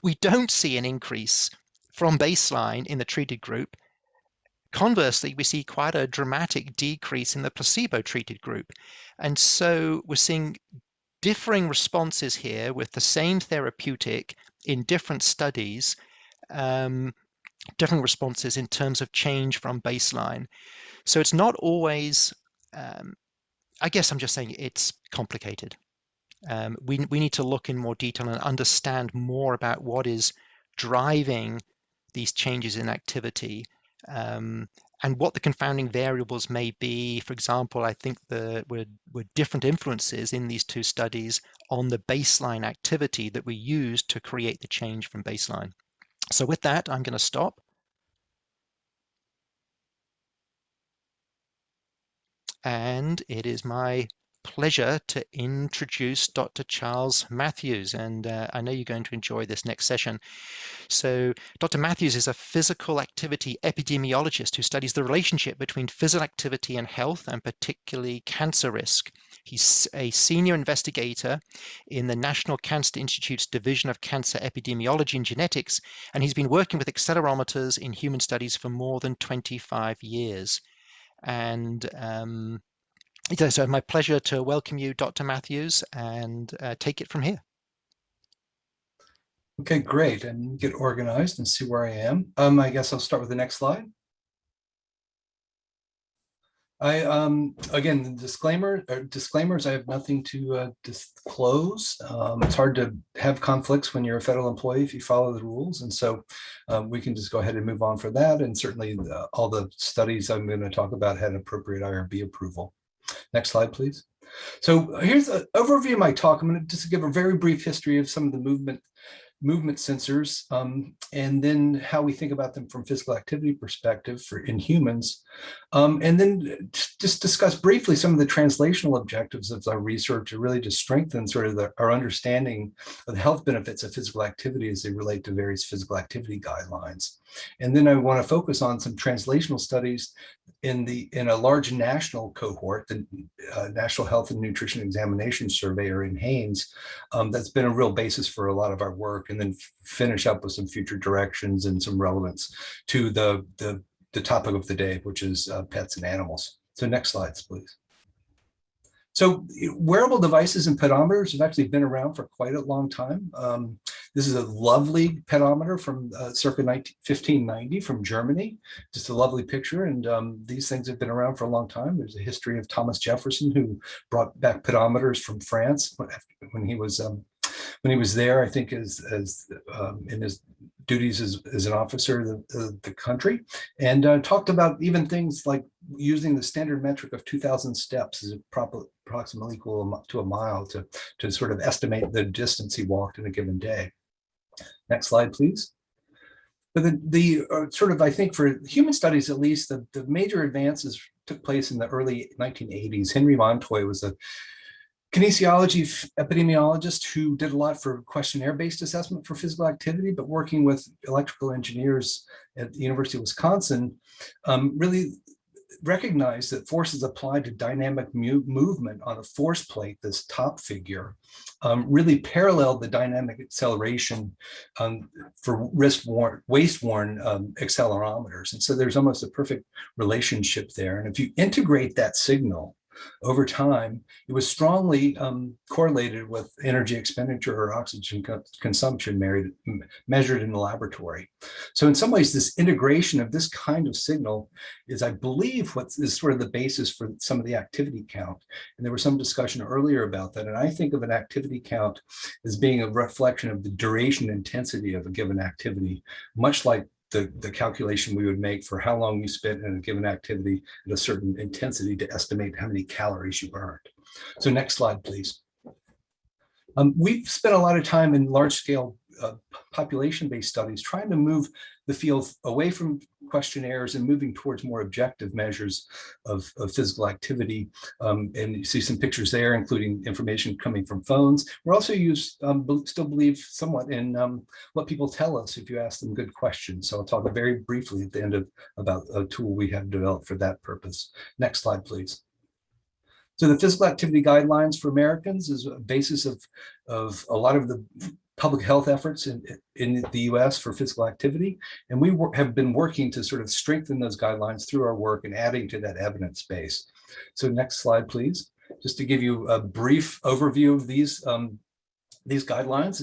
we don't see an increase from baseline in the treated group. Conversely, we see quite a dramatic decrease in the placebo-treated group. And so we're seeing differing responses here with the same therapeutic in different studies, different responses in terms of change from baseline. So it's not always, I guess I'm just saying it's complicated. We need to look in more detail and understand more about what is driving these changes in activity, and what the confounding variables may be. For example, I think there were different influences in these 2 studies on the baseline activity that we used to create the change from baseline. So with that, I'm going to stop. And it is my pleasure to introduce Dr. Charles Matthews, and I know you're going to enjoy this next session. So Dr. Matthews is a physical activity epidemiologist who studies the relationship between physical activity and health, and particularly cancer risk. He's a senior investigator in the National Cancer Institute's Division of Cancer Epidemiology and Genetics, and he's been working with accelerometers in human studies for more than 25 years. And so my pleasure to welcome you, Dr. Matthews, and take it from here. Okay, great. And get organized and see where I am. I guess I'll start with the next slide. Again, the disclaimers, I have nothing to disclose. It's hard to have conflicts when you're a federal employee if you follow the rules. And so we can just go ahead and move on for that. And certainly all the studies I'm going to talk about had appropriate IRB approval. Next slide, please. So here's an overview of my talk. I'm going to just give a very brief history of some of the movement sensors, and then how we think about them from physical activity perspective in humans, and then just discuss briefly some of the translational objectives of our research to really just strengthen sort of our understanding of the health benefits of physical activity as they relate to various physical activity guidelines. And then I want to focus on some translational studies in a large national cohort, the National Health and Nutrition Examination Survey, or in Haynes, that's been a real basis for a lot of our work, and then finish up with some future directions and some relevance to the topic of the day, which is pets and animals. So next slides, please. So wearable devices and pedometers have actually been around for quite a long time. This is a lovely pedometer from circa 1590 from Germany. Just a lovely picture. And these things have been around for a long time. There's a history of Thomas Jefferson, who brought back pedometers from France when he was there, I think, as in his duties as an officer of the country, and talked about even things like using the standard metric of 2,000 steps as approximately equal to a mile to sort of estimate the distance he walked in a given day. Next slide, please. But the sort of, I think for human studies at least, the major advances took place in the early 1980s. Henry Montoy was a kinesiology epidemiologist who did a lot for questionnaire-based assessment for physical activity, but working with electrical engineers at the University of Wisconsin, really recognize that forces applied to dynamic movement on a force plate, this top figure, really paralleled the dynamic acceleration for waist-worn accelerometers. And so there's almost a perfect relationship there. And if you integrate that signal over time, it was strongly correlated with energy expenditure or oxygen consumption measured in the laboratory. So in some ways, this integration of this kind of signal is, I believe, what is sort of the basis for some of the activity count. And there was some discussion earlier about that. And I think of an activity count as being a reflection of the duration and intensity of a given activity, much like the calculation we would make for how long you spent in a given activity at a certain intensity to estimate how many calories you burned. So next slide, please. We've spent a lot of time in large-scale population-based studies trying to move the field away from questionnaires and moving towards more objective measures of physical activity. And you see some pictures there, including information coming from phones. We're also still believe somewhat in what people tell us if you ask them good questions. So I'll talk very briefly at the end about a tool we have developed for that purpose. Next slide, please. So the physical activity guidelines for Americans is a basis of a lot of the public health efforts in the US for physical activity. And we have been working to sort of strengthen those guidelines through our work and adding to that evidence base. So next slide, please. Just to give you a brief overview of these guidelines,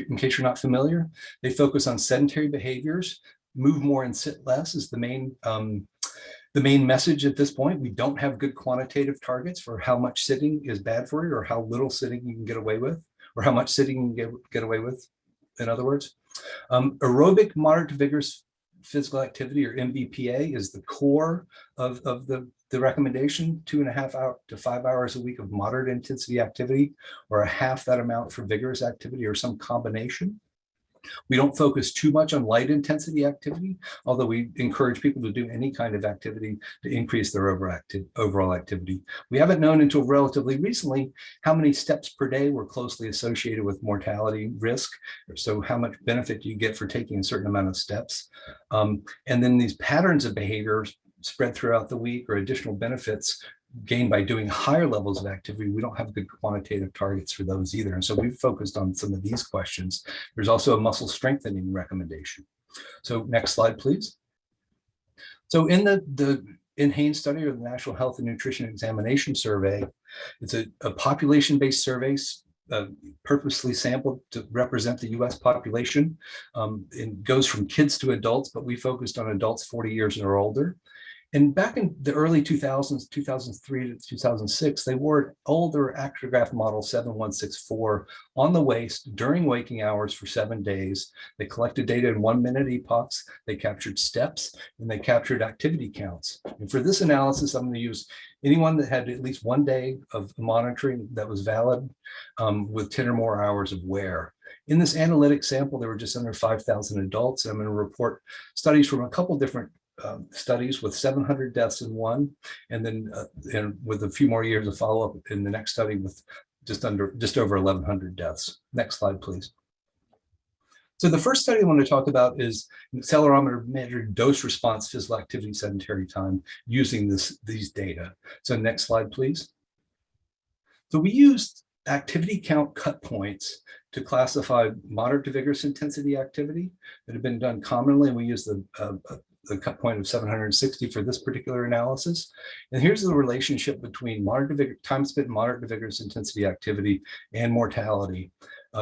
in case you're not familiar, they focus on sedentary behaviors. Move more and sit less is the main message at this point. We don't have good quantitative targets for how much sitting is bad for you or how little sitting you can get away with, or how much sitting you can get away with, in other words. Aerobic moderate to vigorous physical activity, or MVPA, is the core of the recommendation, 2.5 to 5 hours a week of moderate intensity activity, or a half that amount for vigorous activity, or some combination. We don't focus too much on light intensity activity, although we encourage people to do any kind of activity to increase their overall activity. We haven't known until relatively recently how many steps per day were closely associated with mortality risk. So how much benefit do you get for taking a certain amount of steps? And then these patterns of behaviors spread throughout the week, or additional benefits gained by doing higher levels of activity. We don't have good quantitative targets for those either. And so we've focused on some of these questions. There's also a muscle strengthening recommendation. So next slide, please. So in the Haynes study, or the National Health and Nutrition Examination Survey, it's a population-based survey purposely sampled to represent the US population. It goes from kids to adults, but we focused on adults 40 years or older. And back in the early 2000s, 2003 to 2006, they wore an older actigraph model 7164 on the waist during waking hours for 7 days. They collected data in 1 minute epochs. They captured steps, and they captured activity counts. And for this analysis, I'm going to use anyone that had at least 1 day of monitoring that was valid with 10 or more hours of wear. In this analytic sample, there were just under 5,000 adults. I'm going to report studies from a couple different studies with 700 deaths in one, and then and with a few more years of follow-up in the next study with just over 1,100 deaths. Next slide, please. So the first study I want to talk about is an accelerometer measured dose response physical activity sedentary time using these data. So next slide, please. So we used activity count cut points to classify moderate to vigorous intensity activity that have been done commonly. And we use the cut point of 760 for this particular analysis. And here's the relationship between time spent in moderate to vigorous intensity activity and mortality,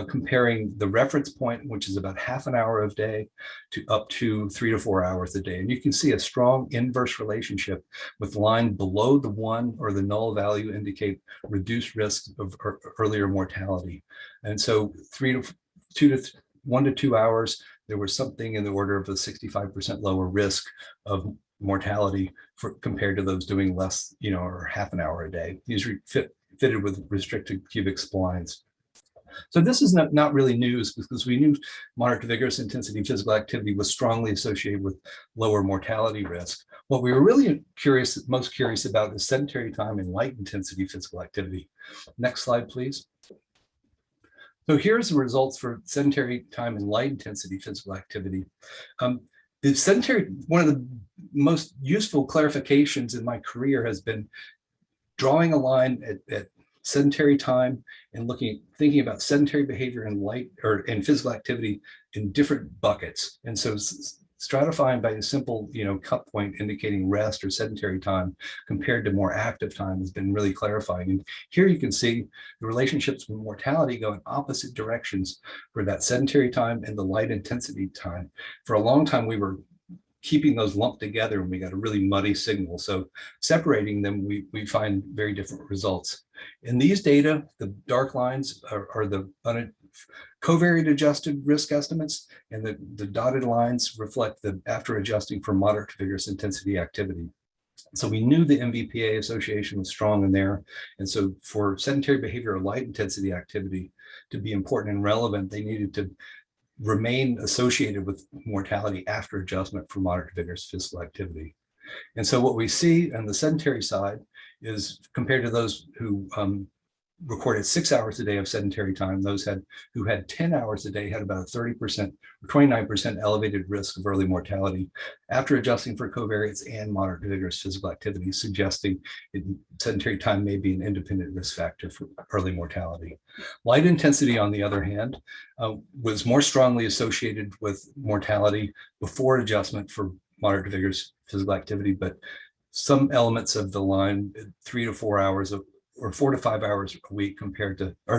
comparing the reference point, which is about half an hour a day, to up to 3 to 4 hours a day. And you can see a strong inverse relationship, with the line below the 1 or the null value indicate reduced risk of earlier mortality. And so 1 to 2 hours, there was something in the order of a 65% lower risk of mortality compared to those doing less, or half an hour a day. These are fitted with restricted cubic splines. So this is not really news, because we knew moderate to vigorous intensity physical activity was strongly associated with lower mortality risk. What we were really most curious about is sedentary time and light intensity physical activity. Next slide, please. So here's the results for sedentary time and light intensity physical activity. The sedentary, one of the most useful clarifications in my career has been drawing a line at sedentary time and thinking about sedentary behavior and and physical activity in different buckets. And so stratifying by a simple, cut point indicating rest or sedentary time compared to more active time has been really clarifying. And here you can see the relationships with mortality go in opposite directions for that sedentary time and the light intensity time. For a long time, we were keeping those lumped together and we got a really muddy signal. So separating them, we find very different results. In these data, the dark lines are the covariate adjusted risk estimates, and the dotted lines reflect the after adjusting for moderate to vigorous intensity activity. So we knew the MVPA association was strong in there. And so for sedentary behavior or light intensity activity to be important and relevant, they needed to remain associated with mortality after adjustment for moderate to vigorous physical activity. And so what we see on the sedentary side is compared to those who recorded 6 hours a day of sedentary time, those who had 10 hours a day had about a 30% or 29% elevated risk of early mortality after adjusting for covariates and moderate to vigorous physical activity, suggesting sedentary time may be an independent risk factor for early mortality. Light intensity, on the other hand, was more strongly associated with mortality before adjustment for moderate to vigorous physical activity, but some elements of the line, 3 to 4 hours or 4 to 5 hours a week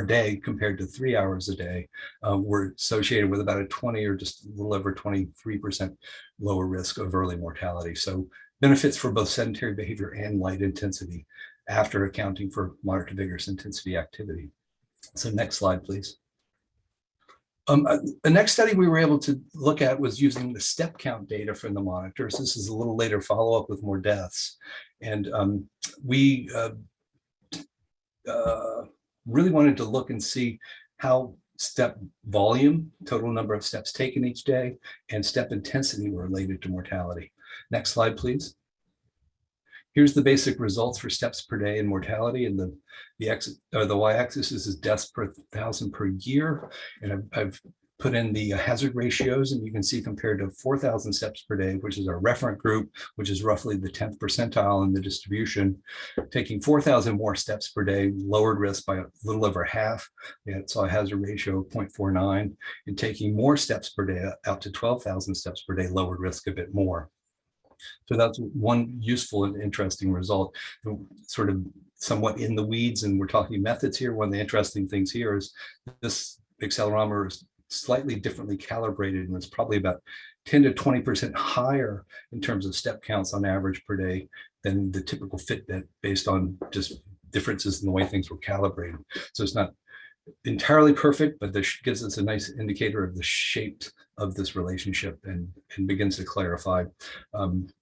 day compared to 3 hours a day were associated with about a 20 or just a little over 23% lower risk of early mortality. So benefits for both sedentary behavior and light intensity after accounting for moderate to vigorous intensity activity. So next slide, please. The next study we were able to look at was using the step count data from the monitors. This is a little later follow-up with more deaths. And we really wanted to look and see how step volume, total number of steps taken each day, and step intensity were related to mortality. Next slide, please. Here's the basic results for steps per day and mortality, and the y-axis is deaths per 1,000 per year. And I've put in the hazard ratios, and you can see compared to 4,000 steps per day, which is our referent group, which is roughly the 10th percentile in the distribution, taking 4,000 more steps per day lowered risk by a little over half. We saw a hazard ratio of 0.49, and taking more steps per day out to 12,000 steps per day lowered risk a bit more. So that's one useful and interesting result, sort of somewhat in the weeds, and we're talking methods here. One of the interesting things here is this accelerometer is slightly differently calibrated, and it's probably about 10 to 20% higher in terms of step counts on average per day than the typical Fitbit, based on just differences in the way things were calibrated. So it's not entirely perfect, but this gives us a nice indicator of the shape of this relationship and begins to clarify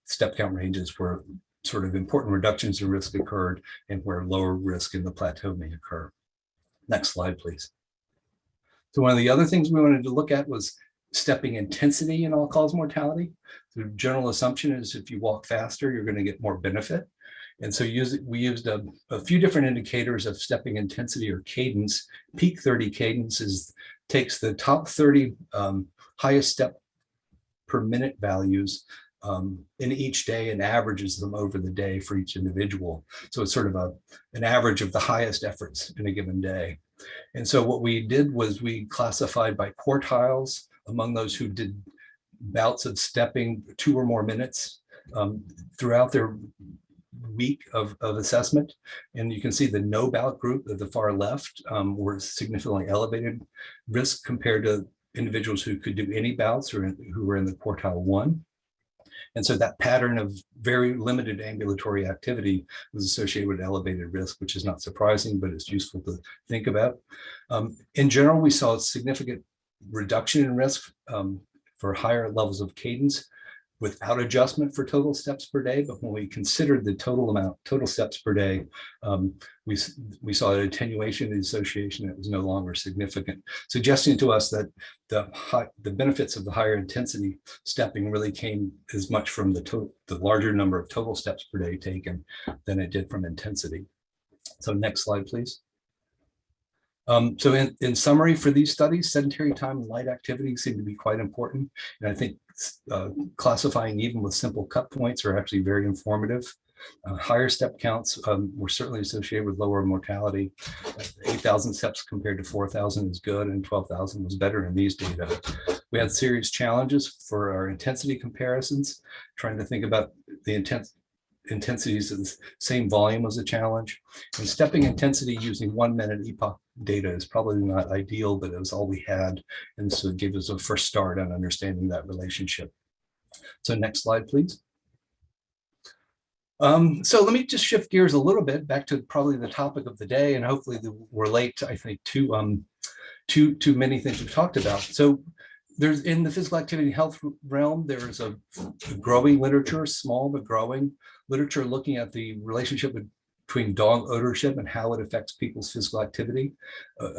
step count ranges where sort of important reductions in risk occurred and where lower risk in the plateau may occur. Next slide, please. So one of the other things we wanted to look at was stepping intensity in all-cause mortality. The general assumption is if you walk faster, you're going to get more benefit. And so we used a few different indicators of stepping intensity or cadence. Peak 30 cadence takes the top 30 highest step per minute values in each day and averages them over the day for each individual. So it's sort of an average of the highest efforts in a given day. And so what we did was we classified by quartiles among those who did bouts of stepping 2 or more minutes throughout their week of assessment. And you can see the no bout group at the far left were significantly elevated risk compared to individuals who could do any bouts or who were in the quartile 1. And so that pattern of very limited ambulatory activity was associated with elevated risk, which is not surprising, but it's useful to think about. In general, we saw a significant reduction in risk for higher levels of cadence without adjustment for total steps per day. But when we considered the total steps per day, we saw an attenuation of the association that was no longer significant, suggesting to us that the benefits of the higher intensity stepping really came as much from the larger number of total steps per day taken than it did from intensity. So next slide, please. So in summary, for these studies, sedentary time and light activity seem to be quite important. And I think classifying even with simple cut points are actually very informative. Higher step counts were certainly associated with lower mortality. 8,000 steps compared to 4,000 is good, and 12,000 was better in these data. We had serious challenges for our intensity comparisons, trying to think about the intensities of the same volume was a challenge. And stepping intensity using 1 minute epoch data is probably not ideal, but it was all we had. And so it gave us a first start on understanding that relationship. So next slide, please. So let me just shift gears a little bit back to probably the topic of the day, and hopefully relate, I think, to many things we've talked about. So there's in the physical activity health realm, there's a growing literature, small but growing literature, looking at the relationship between dog ownership and how it affects people's physical activity.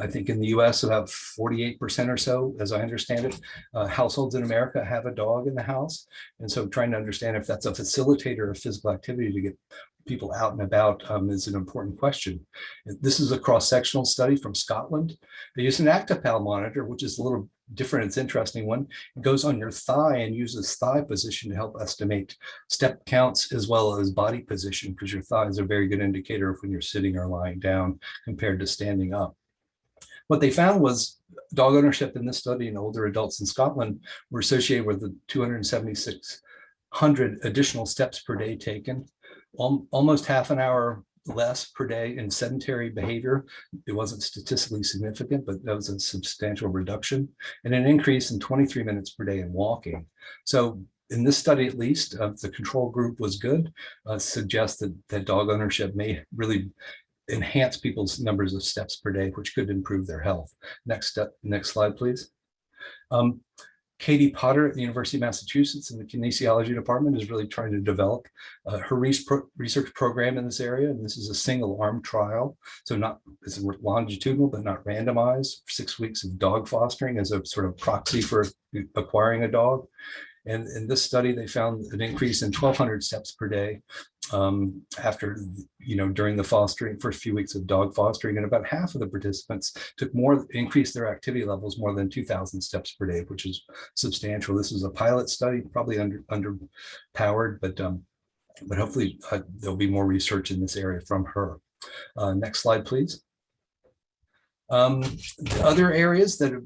I think in the US, about 48% or so, as I understand it, households in America have a dog in the house. And so trying to understand if that's a facilitator of physical activity to get people out and about is an important question. This is a cross-sectional study from Scotland. They use an ActiPal monitor, which is a little different. It's an interesting one. It goes on your thigh and uses thigh position to help estimate step counts as well as body position, because your thigh is a very good indicator of when you're sitting or lying down compared to standing up. What they found was dog ownership in this study in older adults in Scotland were associated with the 276 additional steps per day taken, almost half an hour less per day in sedentary behavior. It wasn't statistically significant, but that was a substantial reduction, and an increase in 23 minutes per day in walking. So in this study, at least, the control group was good, suggests that dog ownership may really enhance people's numbers of steps per day, which could improve their health. Next slide, please. Katie Potter at the University of Massachusetts in the kinesiology department is really trying to develop her research program in this area. And this is a single arm trial. So it's longitudinal, but not randomized. 6 weeks of dog fostering as a sort of proxy for acquiring a dog. And in this study, they found an increase in 1,200 steps per day after, during the first few weeks of dog fostering, and about half of the participants increased their activity levels more than 2,000 steps per day, which is substantial. This is a pilot study, probably underpowered, but hopefully there'll be more research in this area from her. Next slide, please. Other areas that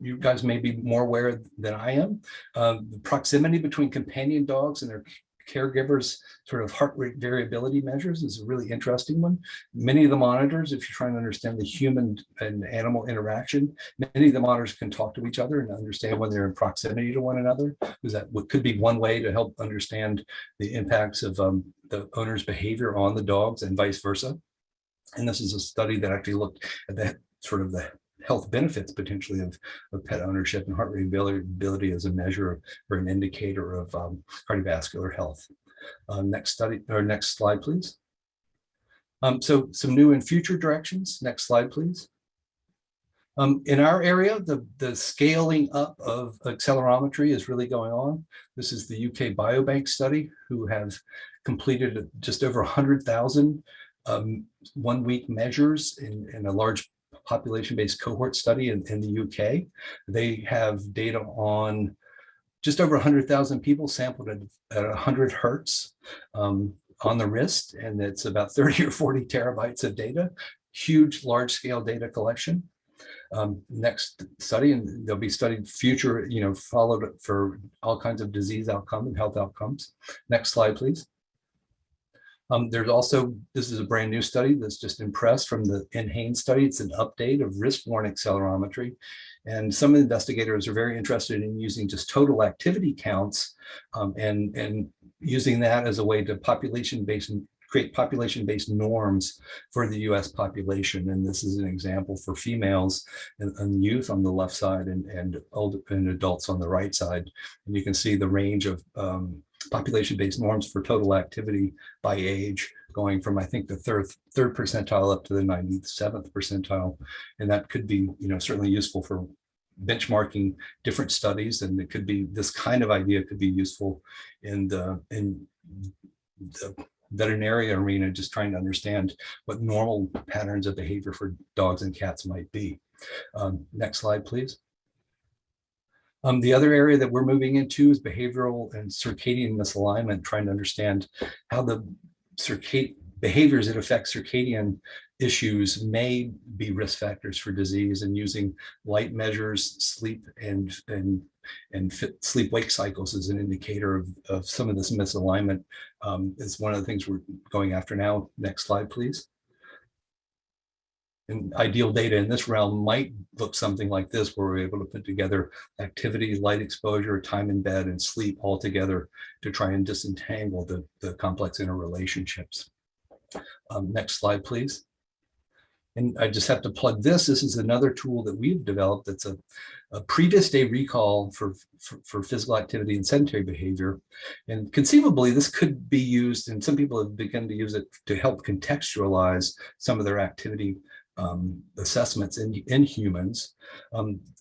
you guys may be more aware than I am, the proximity between companion dogs and their caregivers' sort of heart rate variability measures is a really interesting one. Many of the monitors, if you're trying to understand the human and animal interaction, many of the monitors can talk to each other and understand when they're in proximity to one another, because that could be one way to help understand the impacts of the owner's behavior on the dogs and vice versa. And this is a study that actually looked at the health benefits potentially of pet ownership and heart rate variability as a measure or an indicator of cardiovascular health. Next slide, please. So some new and future directions. Next slide, please. In our area, the scaling up of accelerometry is really going on. This is the UK Biobank study, who have completed just over 100,000 1-week measures in a large population-based cohort study in the UK. They have data on just over 100,000 people sampled at 100 hertz on the wrist, and it's about 30 or 40 terabytes of data. Huge, large-scale data collection. Next study, and they'll be studied future, followed for all kinds of disease outcome and health outcomes. Next slide, please. There's also, this is a brand new study that's just impressed from the NHANES study. It's an update of wrist-worn accelerometry. And some investigators are very interested in using just total activity counts and using that as a way to create population-based norms for the US population. And this is an example for females and youth on the left side and adults on the right side. And you can see the range of population-based norms for total activity by age, going from, I think, the third percentile up to the 97th percentile. And that could be, certainly useful for benchmarking different studies. And it could be, this kind of idea could be useful in the veterinary arena, just trying to understand what normal patterns of behavior for dogs and cats might be. Next slide, please. The other area that we're moving into is behavioral and circadian misalignment, trying to understand how the behaviors that affect circadian issues may be risk factors for disease, and using light measures, sleep and sleep-wake cycles as an indicator of some of this misalignment is one of the things we're going after now. Next slide, please. And ideal data in this realm might look something like this, where we're able to put together activity, light exposure, time in bed, and sleep all together to try and disentangle the complex interrelationships. Next slide, please. And I just have to plug this. This is another tool that we've developed that's a previous day recall for physical activity and sedentary behavior. And conceivably, this could be used, and some people have begun to use it to help contextualize some of their activity assessments in humans.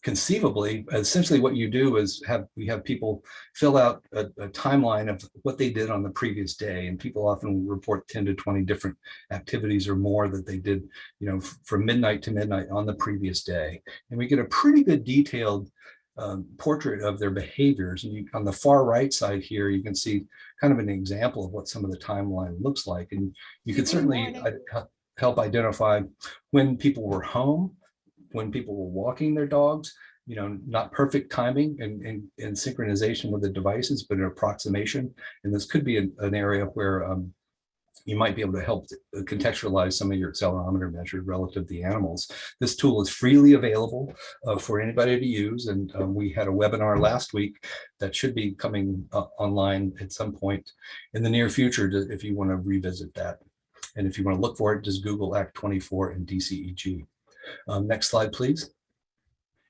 Conceivably, essentially what you do is we have people fill out a timeline of what they did on the previous day, and people often report 10 to 20 different activities or more that they did, from midnight to midnight on the previous day. And we get a pretty good detailed portrait of their behaviors. And on the far right side here, you can see kind of an example of what some of the timeline looks like. And you can certainly help identify when people were home, when people were walking their dogs, not perfect timing and synchronization with the devices, but an approximation. And this could be an area where you might be able to help contextualize some of your accelerometer measures relative to the animals. This tool is freely available for anybody to use. And we had a webinar last week that should be coming online at some point in the near future if you want to revisit that. And if you want to look for it, just Google Act 24 and DCEG. Next slide, please.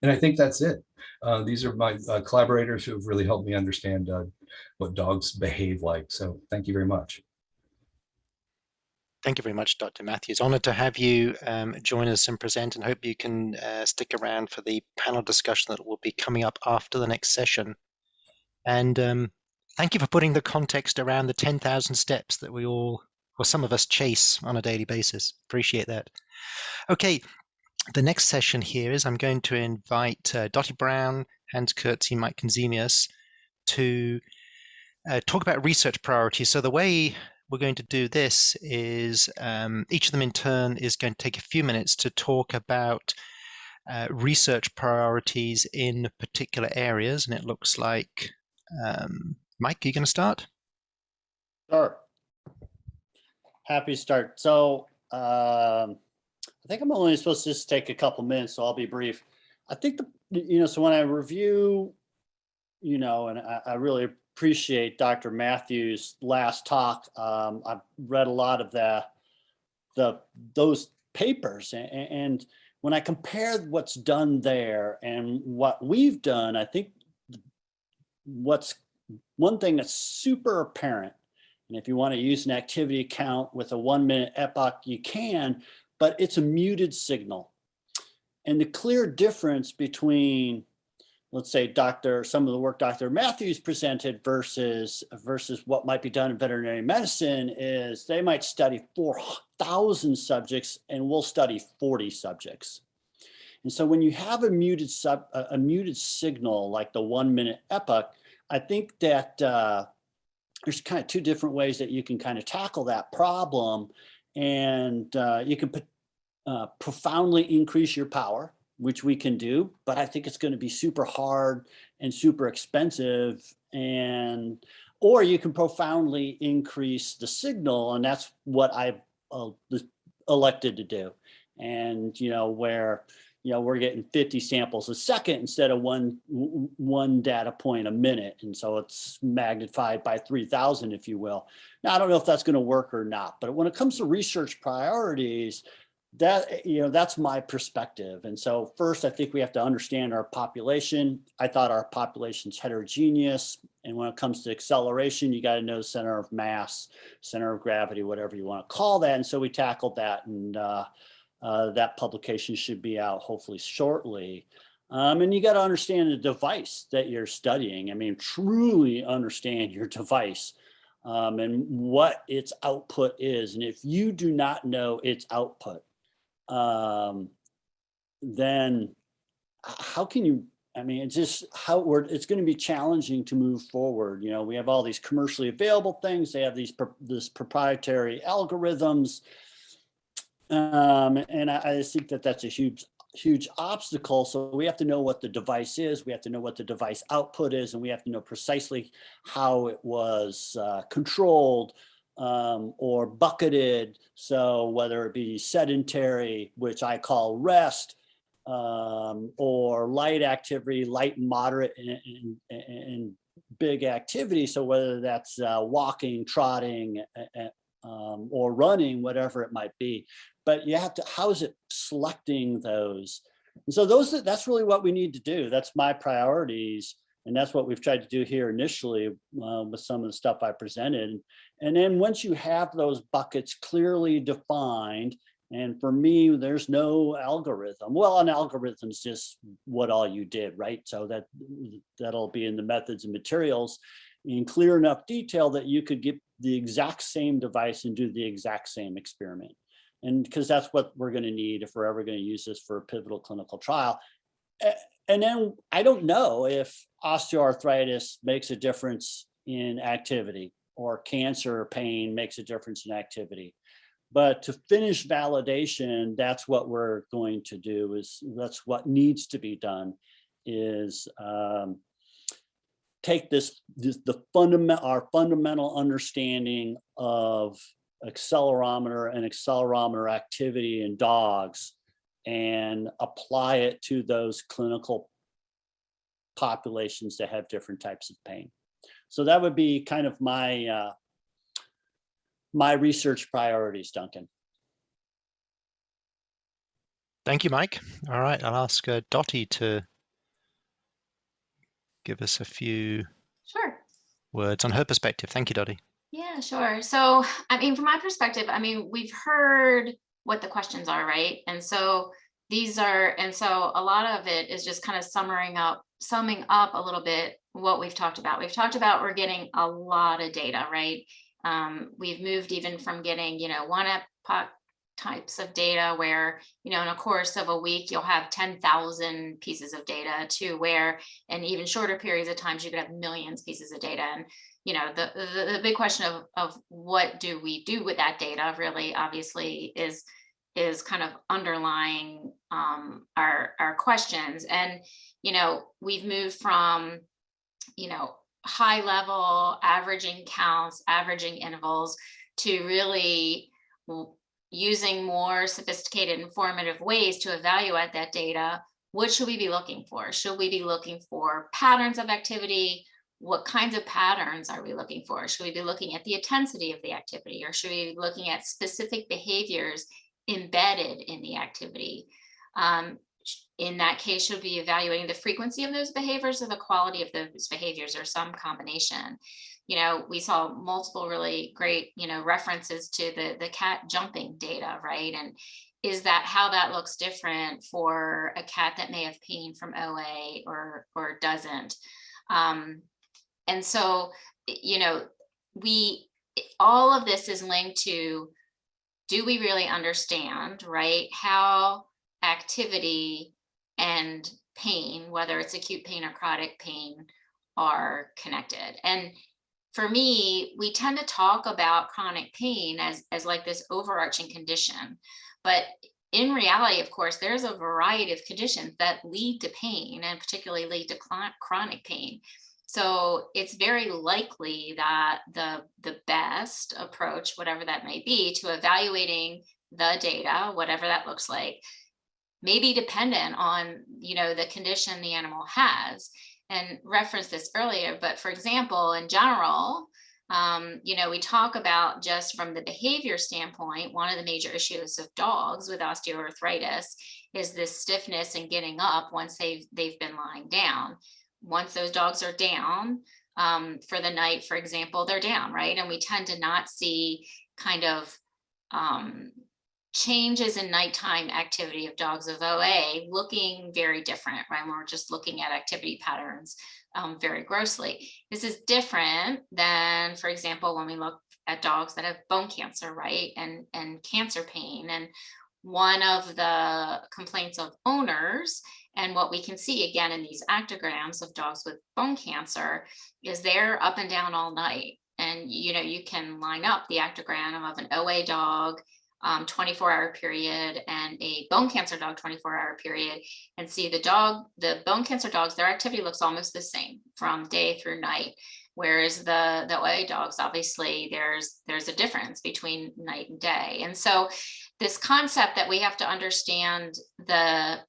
And I think that's it. These are my collaborators who have really helped me understand what dogs behave like. So thank you very much. Thank you very much, Dr. Matthews. Honored to have you join us and present, and hope you can stick around for the panel discussion that will be coming up after the next session. And thank you for putting the context around the 10,000 steps that we all, or some of us, chase on a daily basis. Appreciate that. Okay, the next session here is I'm going to invite Dottie Brown, Hans Kurtzi, Mike Consimius to talk about research priorities. So the way we're going to do this is each of them in turn is going to take a few minutes to talk about research priorities in particular areas. And it looks like, Mike, are you going to start? Sure. Happy to start. So I think I'm only supposed to just take a couple minutes, so I'll be brief. I think, so when I review, and I really appreciate Dr. Matthews' last talk. I've read a lot of those papers, and when I compare what's done there and what we've done, I think what's one thing that's super apparent, and if you want to use an activity count with a 1-minute epoch, you can, but it's a muted signal. And the clear difference between, let's say, some of the work Dr. Matthews presented versus what might be done in veterinary medicine is they might study 4,000 subjects and we'll study 40 subjects. And so when you have a muted signal like the 1-minute epoch, I think that there's kind of two different ways that you can kind of tackle that problem. And you can profoundly increase your power, which we can do, but I think it's going to be super hard and super expensive, or you can profoundly increase the signal, and that's what I've elected to do. And where we're getting 50 samples a second instead of one data point a minute, and so it's magnified by 3,000, if you will. Now I don't know if that's going to work or not, but when it comes to research priorities, that's my perspective. And so first, I think we have to understand our population. I thought our population's heterogeneous. And when it comes to acceleration, you got to know center of mass, center of gravity, whatever you want to call that. And so we tackled that, and that publication should be out hopefully shortly. And you got to understand the device that you're studying. I mean, truly understand your device. and what its output is. And if you do not know its output, then how can you, I mean, it's just it's going to be challenging to move forward. You know, we have all these commercially available things. They have this proprietary algorithms. And I think that that's a huge obstacle. So we have to know what the device is. We have to know what the device output is, and we have to know precisely how it was controlled or bucketed. So whether it be sedentary, which I call rest, or light activity, light and moderate and big activity. So whether that's walking, trotting, or running, whatever it might be. But you have to, how is it selecting those? And so that's really what we need to do. That's my priorities. And that's what we've tried to do here initially with some of the stuff I presented. And then once you have those buckets clearly defined, and for me, there's no algorithm. Well, an algorithm's just what all you did, right? So that'll be in the methods and materials in clear enough detail that you could get the exact same device and do the exact same experiment. And because that's what we're going to need if we're ever going to use this for a pivotal clinical trial. And then I don't know if osteoarthritis makes a difference in activity, or cancer or pain makes a difference in activity. But to finish validation, that's what we're going to do, that's what needs to be done, is take our fundamental understanding of accelerometer and accelerometer activity in dogs and apply it to those clinical populations that have different types of pain. So that would be kind of my my research priorities, Duncan. Thank you, Mike. All right, I'll ask Dottie to give us a few words on her perspective. Thank you, Dottie. Yeah, sure. So, I mean, from my perspective, I mean, we've heard what the questions are, right? And so a lot of it is just kind of summing up a little bit what we've talked about. We've talked about we're getting a lot of data, right? We've moved even from getting, one epoch types of data where, in a course of a week, you'll have 10,000 pieces of data to where, in even shorter periods of times, you could have millions pieces of data. And, the big question of what do we do with that data really obviously is kind of underlying our questions. And, we've moved from, high level averaging counts, averaging intervals, to really using more sophisticated informative ways to evaluate that data. What should we be looking for? Should we be looking for patterns of activity? What kinds of patterns are we looking for? Should we be looking at the intensity of the activity, or should we be looking at specific behaviors embedded in the activity? In that case, should we be evaluating the frequency of those behaviors or the quality of those behaviors, or some combination? We saw multiple really great, references to the cat jumping data, right? And is that how that looks different for a cat that may have pain from OA or doesn't? And so, all of this is linked to, do we really understand, right, how activity and pain, whether it's acute pain or chronic pain, are connected? And for me, we tend to talk about chronic pain as like this overarching condition, but in reality, of course, there's a variety of conditions that lead to pain, and particularly lead to chronic pain. So it's very likely that the best approach, whatever that may be, to evaluating the data, whatever that looks like, may be dependent on, the condition the animal has. And referenced this earlier, but for example, in general, we talk about, just from the behavior standpoint, one of the major issues of dogs with osteoarthritis is this stiffness and getting up once they've been lying down. Once those dogs are down for the night, for example, they're down, right? And we tend to not see kind of changes in nighttime activity of dogs of OA looking very different, right? We're just looking at activity patterns very grossly. This is different than, for example, when we look at dogs that have bone cancer, right? And cancer pain. And one of the complaints of owners, and what we can see again in these actograms of dogs with bone cancer, is they're up and down all night. And you can line up the actogram of an OA dog 24-hour period and a bone cancer dog 24-hour period, and see the bone cancer dogs, their activity looks almost the same from day through night. Whereas the OA dogs, obviously there's a difference between night and day. And so this concept that we have to understand the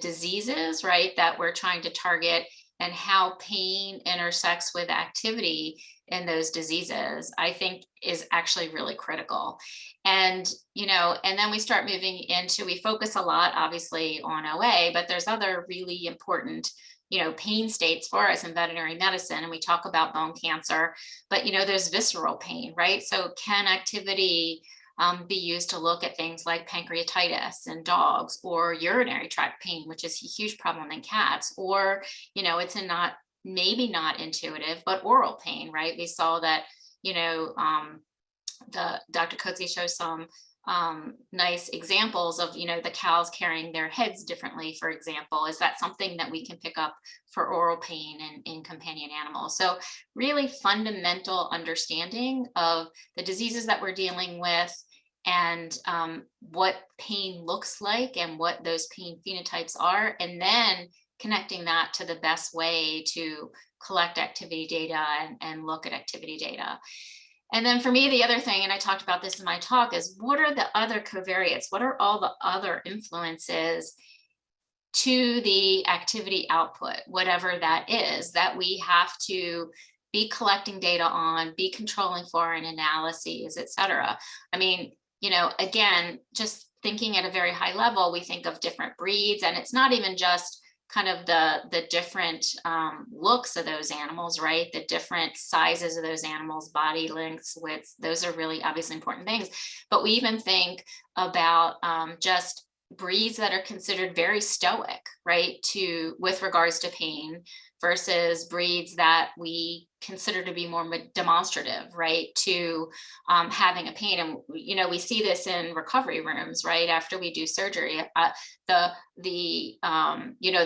diseases, right, that we're trying to target, and how pain intersects with activity in those diseases, I think is actually really critical. And, and then we start moving into, we focus a lot, obviously, on OA, but there's other really important, pain states for us in veterinary medicine. And we talk about bone cancer, but, there's visceral pain, right? So can activity be used to look at things like pancreatitis in dogs, or urinary tract pain, which is a huge problem in cats, or, it's maybe not intuitive, but oral pain, right? We saw that, Dr. Coetzee shows some nice examples of, the cows carrying their heads differently, for example. Is that something that we can pick up for oral pain in companion animals? So really fundamental understanding of the diseases that we're dealing with, and what pain looks like and what those pain phenotypes are, and then connecting that to the best way to collect activity data and look at activity data. And then for me, the other thing, and I talked about this in my talk, is what are the other covariates? What are all the other influences to the activity output, whatever that is, that we have to be collecting data on, be controlling for in analyses, et cetera. I mean, again, just thinking at a very high level, we think of different breeds, and it's not even just kind of the different looks of those animals, right? The different sizes of those animals, body lengths, widths, those are really obviously important things. But we even think about just breeds that are considered very stoic, right, with regards to pain, versus breeds that we consider to be more demonstrative, right, to having a pain. And we see this in recovery rooms, right, after we do surgery. The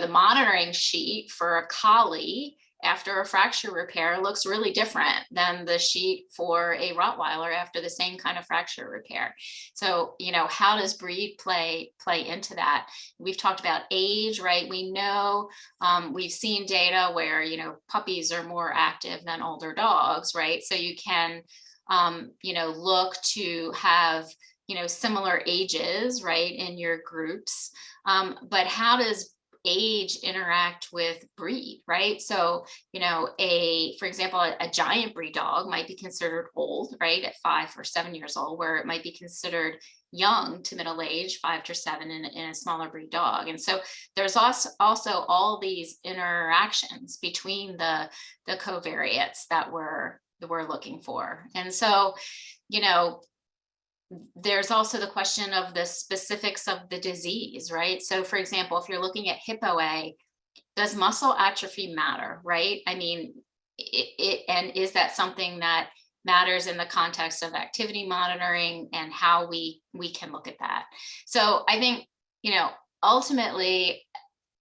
monitoring sheet for a collie after a fracture repair looks really different than the sheet for a Rottweiler after the same kind of fracture repair. So, how does breed play into that? We've talked about age, right? We know we've seen data where, puppies are more active than older dogs, right? So you can, look to have, similar ages, right, in your groups. But how does age interact with breed, right? So, for example, a giant breed dog might be considered old, right, at 5 or 7 years old, where it might be considered young to middle age, 5 to 7 in a smaller breed dog. And so there's also all these interactions between the covariates that we're looking for. And so, there's also the question of the specifics of the disease, right? So for example, if you're looking at hip OA, does muscle atrophy matter, right? I mean, and is that something that matters in the context of activity monitoring, and how we can look at that? So I think, ultimately,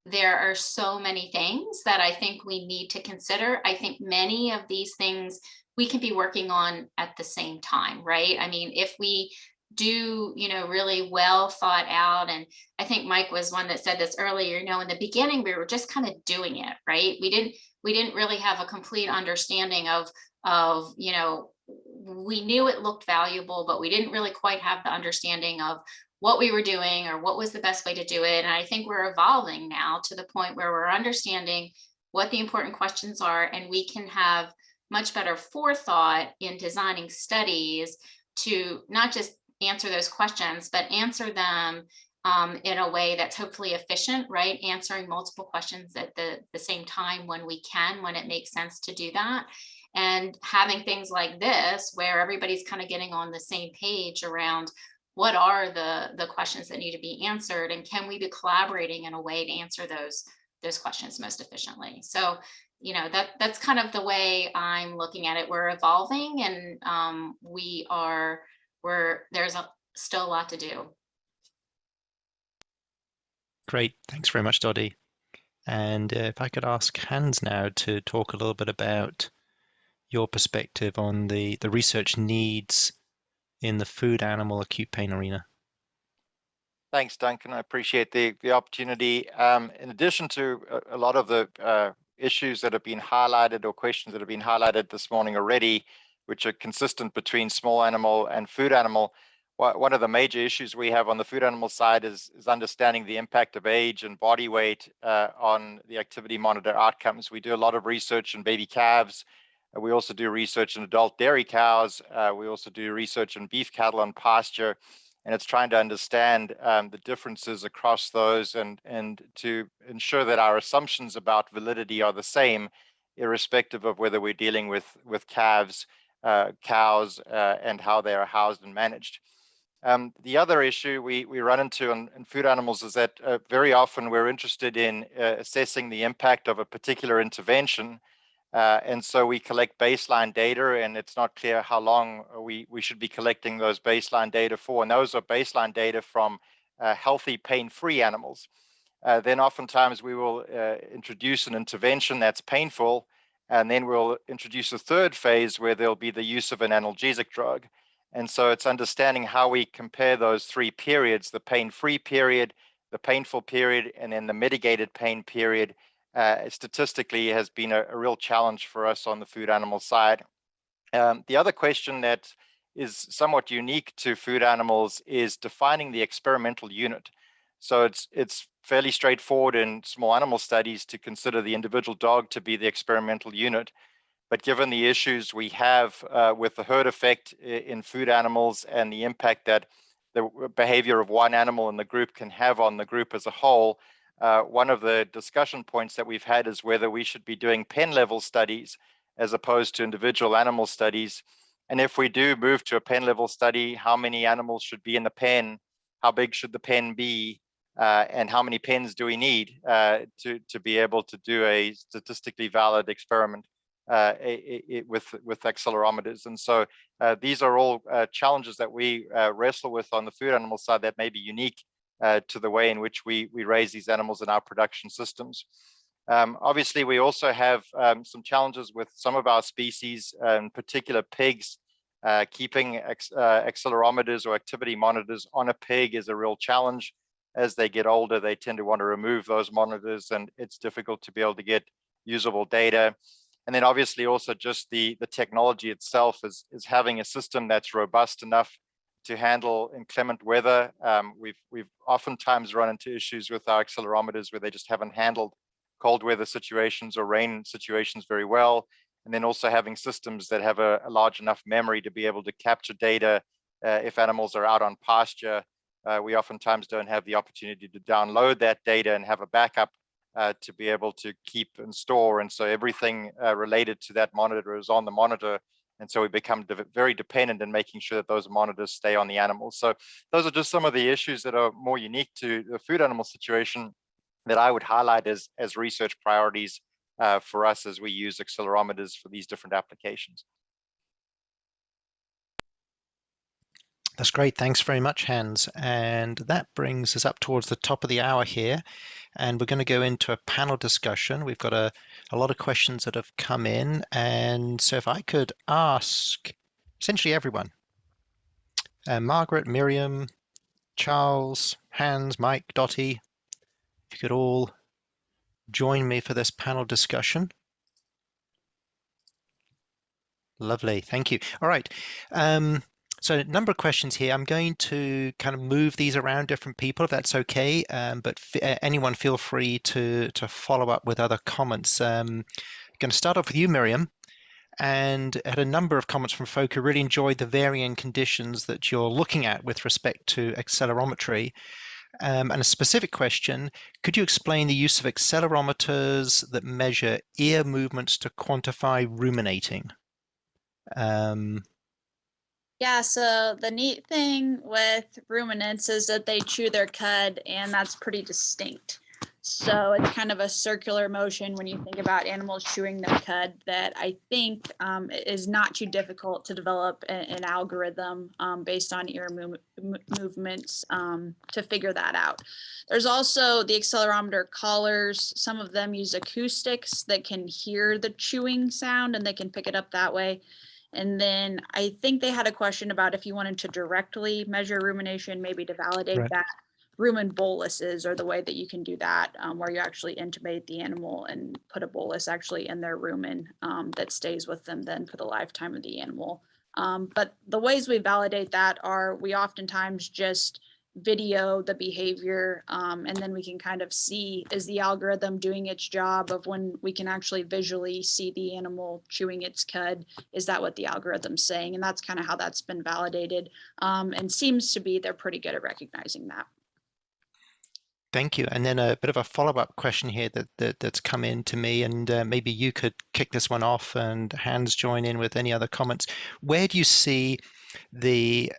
there are so many things that I think we need to consider. I think many of these things we can be working on at the same time, right? I mean, if we do, really well thought out, and I think Mike was one that said this earlier, in the beginning, we were just kind of doing it, right? We didn't really have a complete understanding of, we knew it looked valuable, but we didn't really quite have the understanding of what we were doing or what was the best way to do it. And I think we're evolving now to the point where we're understanding what the important questions are, and we can have much better forethought in designing studies to not just answer those questions, but answer them in a way that's hopefully efficient, right? Answering multiple questions at the same time when it makes sense to do that. And having things like this, where everybody's kind of getting on the same page around what are the questions that need to be answered, and can we be collaborating in a way to answer those questions most efficiently. So you know, that's kind of the way I'm looking at it. We're evolving, and there's still a lot to do. Great, thanks very much, Dodie. And if I could ask Hans now to talk a little bit about your perspective on the research needs in the food animal acute pain arena. Thanks, Duncan. I appreciate the opportunity. In addition to a lot of the issues that have been highlighted or questions that have been highlighted this morning already, which are consistent between small animal and food animal, one of the major issues we have on the food animal side is understanding the impact of age and body weight on the activity monitor outcomes. We do a lot of research in baby calves. We also do research in adult dairy cows. We also do research in beef cattle on pasture. And it's trying to understand the differences across those and to ensure that our assumptions about validity are the same, irrespective of whether we're dealing with calves, cows, and how they are housed and managed. The other issue we run into in food animals is that very often we're interested in assessing the impact of a particular intervention. And so we collect baseline data, and it's not clear how long we should be collecting those baseline data for. And those are baseline data from healthy, pain-free animals. Then oftentimes we will introduce an intervention that's painful, and then we'll introduce a third phase where there'll be the use of an analgesic drug. And so it's understanding how we compare those three periods, the pain-free period, the painful period, and then the mitigated pain period, statistically has been a real challenge for us on the food animal side. The other question that is somewhat unique to food animals is defining the experimental unit. So it's fairly straightforward in small animal studies to consider the individual dog to be the experimental unit. But given the issues we have with the herd effect in food animals and the impact that the behavior of one animal in the group can have on the group as a whole, one of the discussion points that we've had is whether we should be doing pen level studies as opposed to individual animal studies. And if we do move to a pen level study, how many animals should be in the pen? How big should the pen be? And how many pens do we need to be able to do a statistically valid experiment with accelerometers? And so these are all challenges that we wrestle with on the food animal side that may be unique to the way in which we raise these animals in our production systems. Obviously, we also have some challenges with some of our species, in particular pigs. Keeping accelerometers or activity monitors on a pig is a real challenge. As they get older, they tend to want to remove those monitors, and it's difficult to be able to get usable data. And then obviously also just the technology itself is having a system that's robust enough to handle inclement weather. We've oftentimes run into issues with our accelerometers where they just haven't handled cold weather situations or rain situations very well. And then also having systems that have a large enough memory to be able to capture data if animals are out on pasture. We oftentimes don't have the opportunity to download that data and have a backup to be able to keep and store. And so everything related to that monitor is on the monitor. And so we become very dependent in making sure that those monitors stay on the animals. So those are just some of the issues that are more unique to the food animal situation that I would highlight as research priorities for us as we use accelerometers for these different applications. That's great. Thanks very much, Hans. And that brings us up towards the top of the hour here. And we're going to go into a panel discussion. We've got a lot of questions that have come in. And so if I could ask essentially everyone, Margaret, Miriam, Charles, Hans, Mike, Dottie, if you could all join me for this panel discussion. Lovely. Thank you. All right. So a number of questions here. I'm going to kind of move these around different people, if that's okay. But anyone feel free to follow up with other comments. I'm going to start off with you, Miriam, and had a number of comments from folk who really enjoyed the varying conditions that you're looking at with respect to accelerometry. And a specific question, could you explain the use of accelerometers that measure ear movements to quantify ruminating? Yeah, so the neat thing with ruminants is that they chew their cud, and that's pretty distinct. So it's kind of a circular motion when you think about animals chewing their cud that I think is not too difficult to develop an algorithm based on ear movements to figure that out. There's also the accelerometer collars. Some of them use acoustics that can hear the chewing sound and they can pick it up that way. And then I think they had a question about if you wanted to directly measure rumination, maybe to validate that. Rumen boluses are the way that you can do that, where you actually intubate the animal and put a bolus actually in their rumen that stays with them then for the lifetime of the animal. But the ways we validate that are we oftentimes just video the behavior and then we can kind of see, is the algorithm doing its job of when we can actually visually see the animal chewing its cud, is that what the algorithm's saying? And that's kind of how that's been validated and seems to be they're pretty good at recognizing that. Thank you. And then a bit of a follow-up question here that's come in to me, and maybe you could kick this one off and Hans join in with any other comments. Where do you see the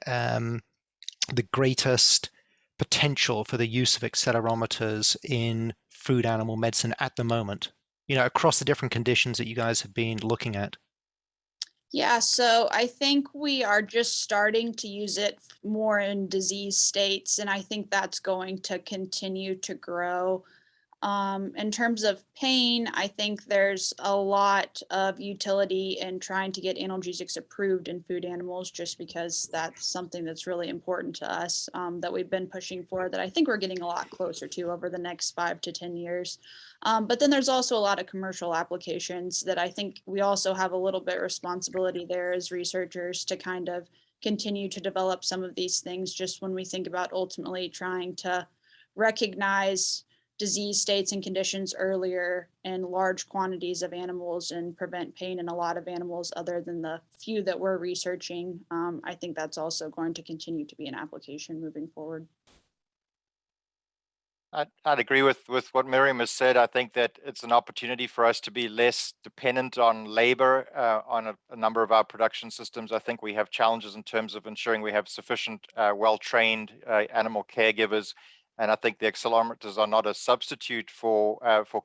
greatest potential for the use of accelerometers in food animal medicine at the moment, across the different conditions that you guys have been looking at? Yeah, so I think we are just starting to use it more in disease states, and I think that's going to continue to grow. In terms of pain, I think there's a lot of utility in trying to get analgesics approved in food animals, just because that's something that's really important to us that we've been pushing for, that I think we're getting a lot closer to over the next 5 to 10 years. But then there's also a lot of commercial applications that I think we also have a little bit responsibility there as researchers to kind of continue to develop some of these things, just when we think about ultimately trying to recognize disease states and conditions earlier in large quantities of animals and prevent pain in a lot of animals other than the few that we're researching. I think that's also going to continue to be an application moving forward. I'd agree with what Miriam has said. I think that it's an opportunity for us to be less dependent on labor on a number of our production systems. I think we have challenges in terms of ensuring we have sufficient well-trained animal caregivers. And I think the accelerometers are not a substitute for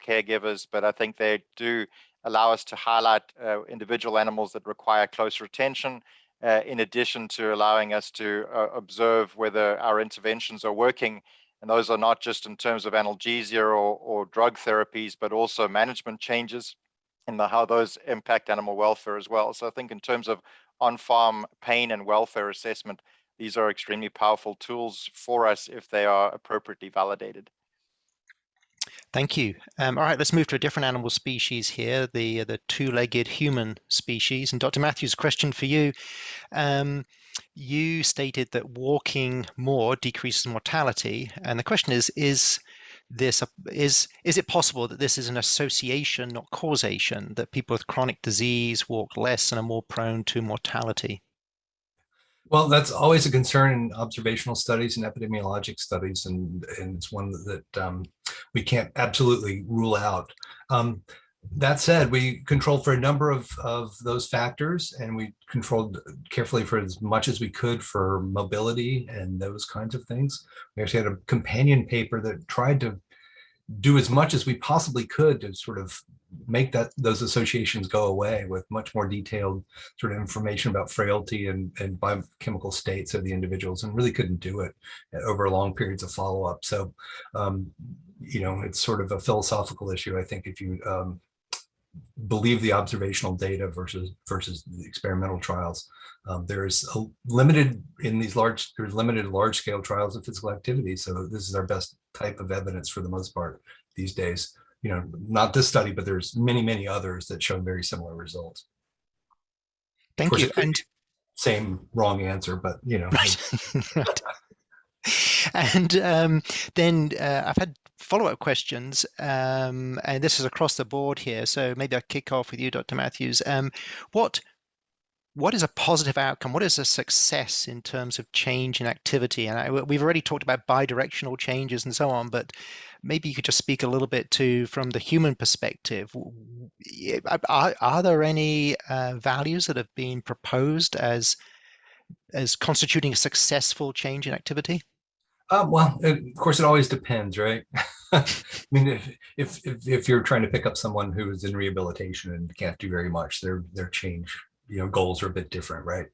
caregivers, but I think they do allow us to highlight individual animals that require closer attention, in addition to allowing us to observe whether our interventions are working. And those are not just in terms of analgesia or drug therapies, but also management changes and how those impact animal welfare as well. So I think in terms of on-farm pain and welfare assessment, these are extremely powerful tools for us if they are appropriately validated. Thank you. All right, let's move to a different animal species here, the two-legged human species. And Dr. Matthews, question for you. You stated that walking more decreases mortality, and the question is it possible that this is an association, not causation, that people with chronic disease walk less and are more prone to mortality? Well, that's always a concern in observational studies and epidemiologic studies, and it's one that we can't absolutely rule out. That said, we controlled for a number of those factors, and we controlled carefully for as much as we could for mobility and those kinds of things. We actually had a companion paper that tried to do as much as we possibly could to sort of make those associations go away with much more detailed sort of information about frailty and biochemical states of the individuals, and really couldn't do it over long periods of follow-up. So, it's sort of a philosophical issue, I think, if you believe the observational data versus the experimental trials. There's limited large-scale trials of physical activity. So this is our best type of evidence for the most part these days. Not this study, but there's many others that show very similar results. Thank you. And same wrong answer, but Right. And then I've had follow-up questions, and this is across the board here. So maybe I'll kick off with you, Dr. Matthews. What is a positive outcome? What is a success in terms of change in activity? And we've already talked about bidirectional changes and so on, but maybe you could just speak a little bit from the human perspective. Are there any values that have been proposed as constituting a successful change in activity? Well, of course, it always depends, right? I mean, if you're trying to pick up someone who is in rehabilitation and can't do very much, their change, goals are a bit different, right?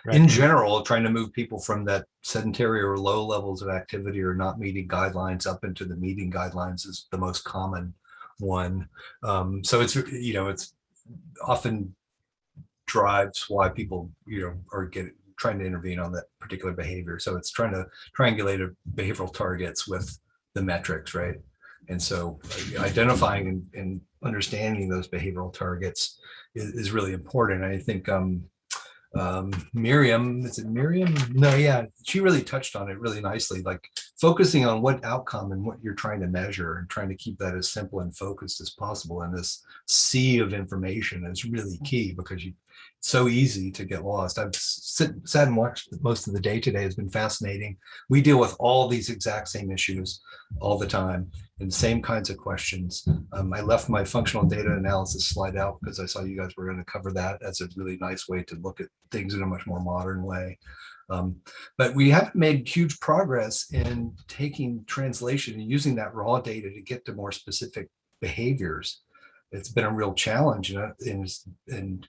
Right. In general, trying to move people from that sedentary or low levels of activity or not meeting guidelines up into the meeting guidelines is the most common one. So it's often drives why people, are trying to intervene on that particular behavior. So it's trying to triangulate behavioral targets with the metrics, right? And so identifying and understanding those behavioral targets is really important. I think Miriam, is it Miriam? No, yeah, she really touched on it really nicely, like focusing on what outcome and what you're trying to measure and trying to keep that as simple and focused as possible. And this sea of information is really key because it's so easy to get lost. I've sat and watched most of the day today. Has been fascinating. We deal with all these exact same issues all the time and same kinds of questions. I left my functional data analysis slide out because I saw you guys were going to cover that as a really nice way to look at things in a much more modern way. But we have made huge progress in taking translation and using that raw data to get to more specific behaviors. It's been a real challenge, and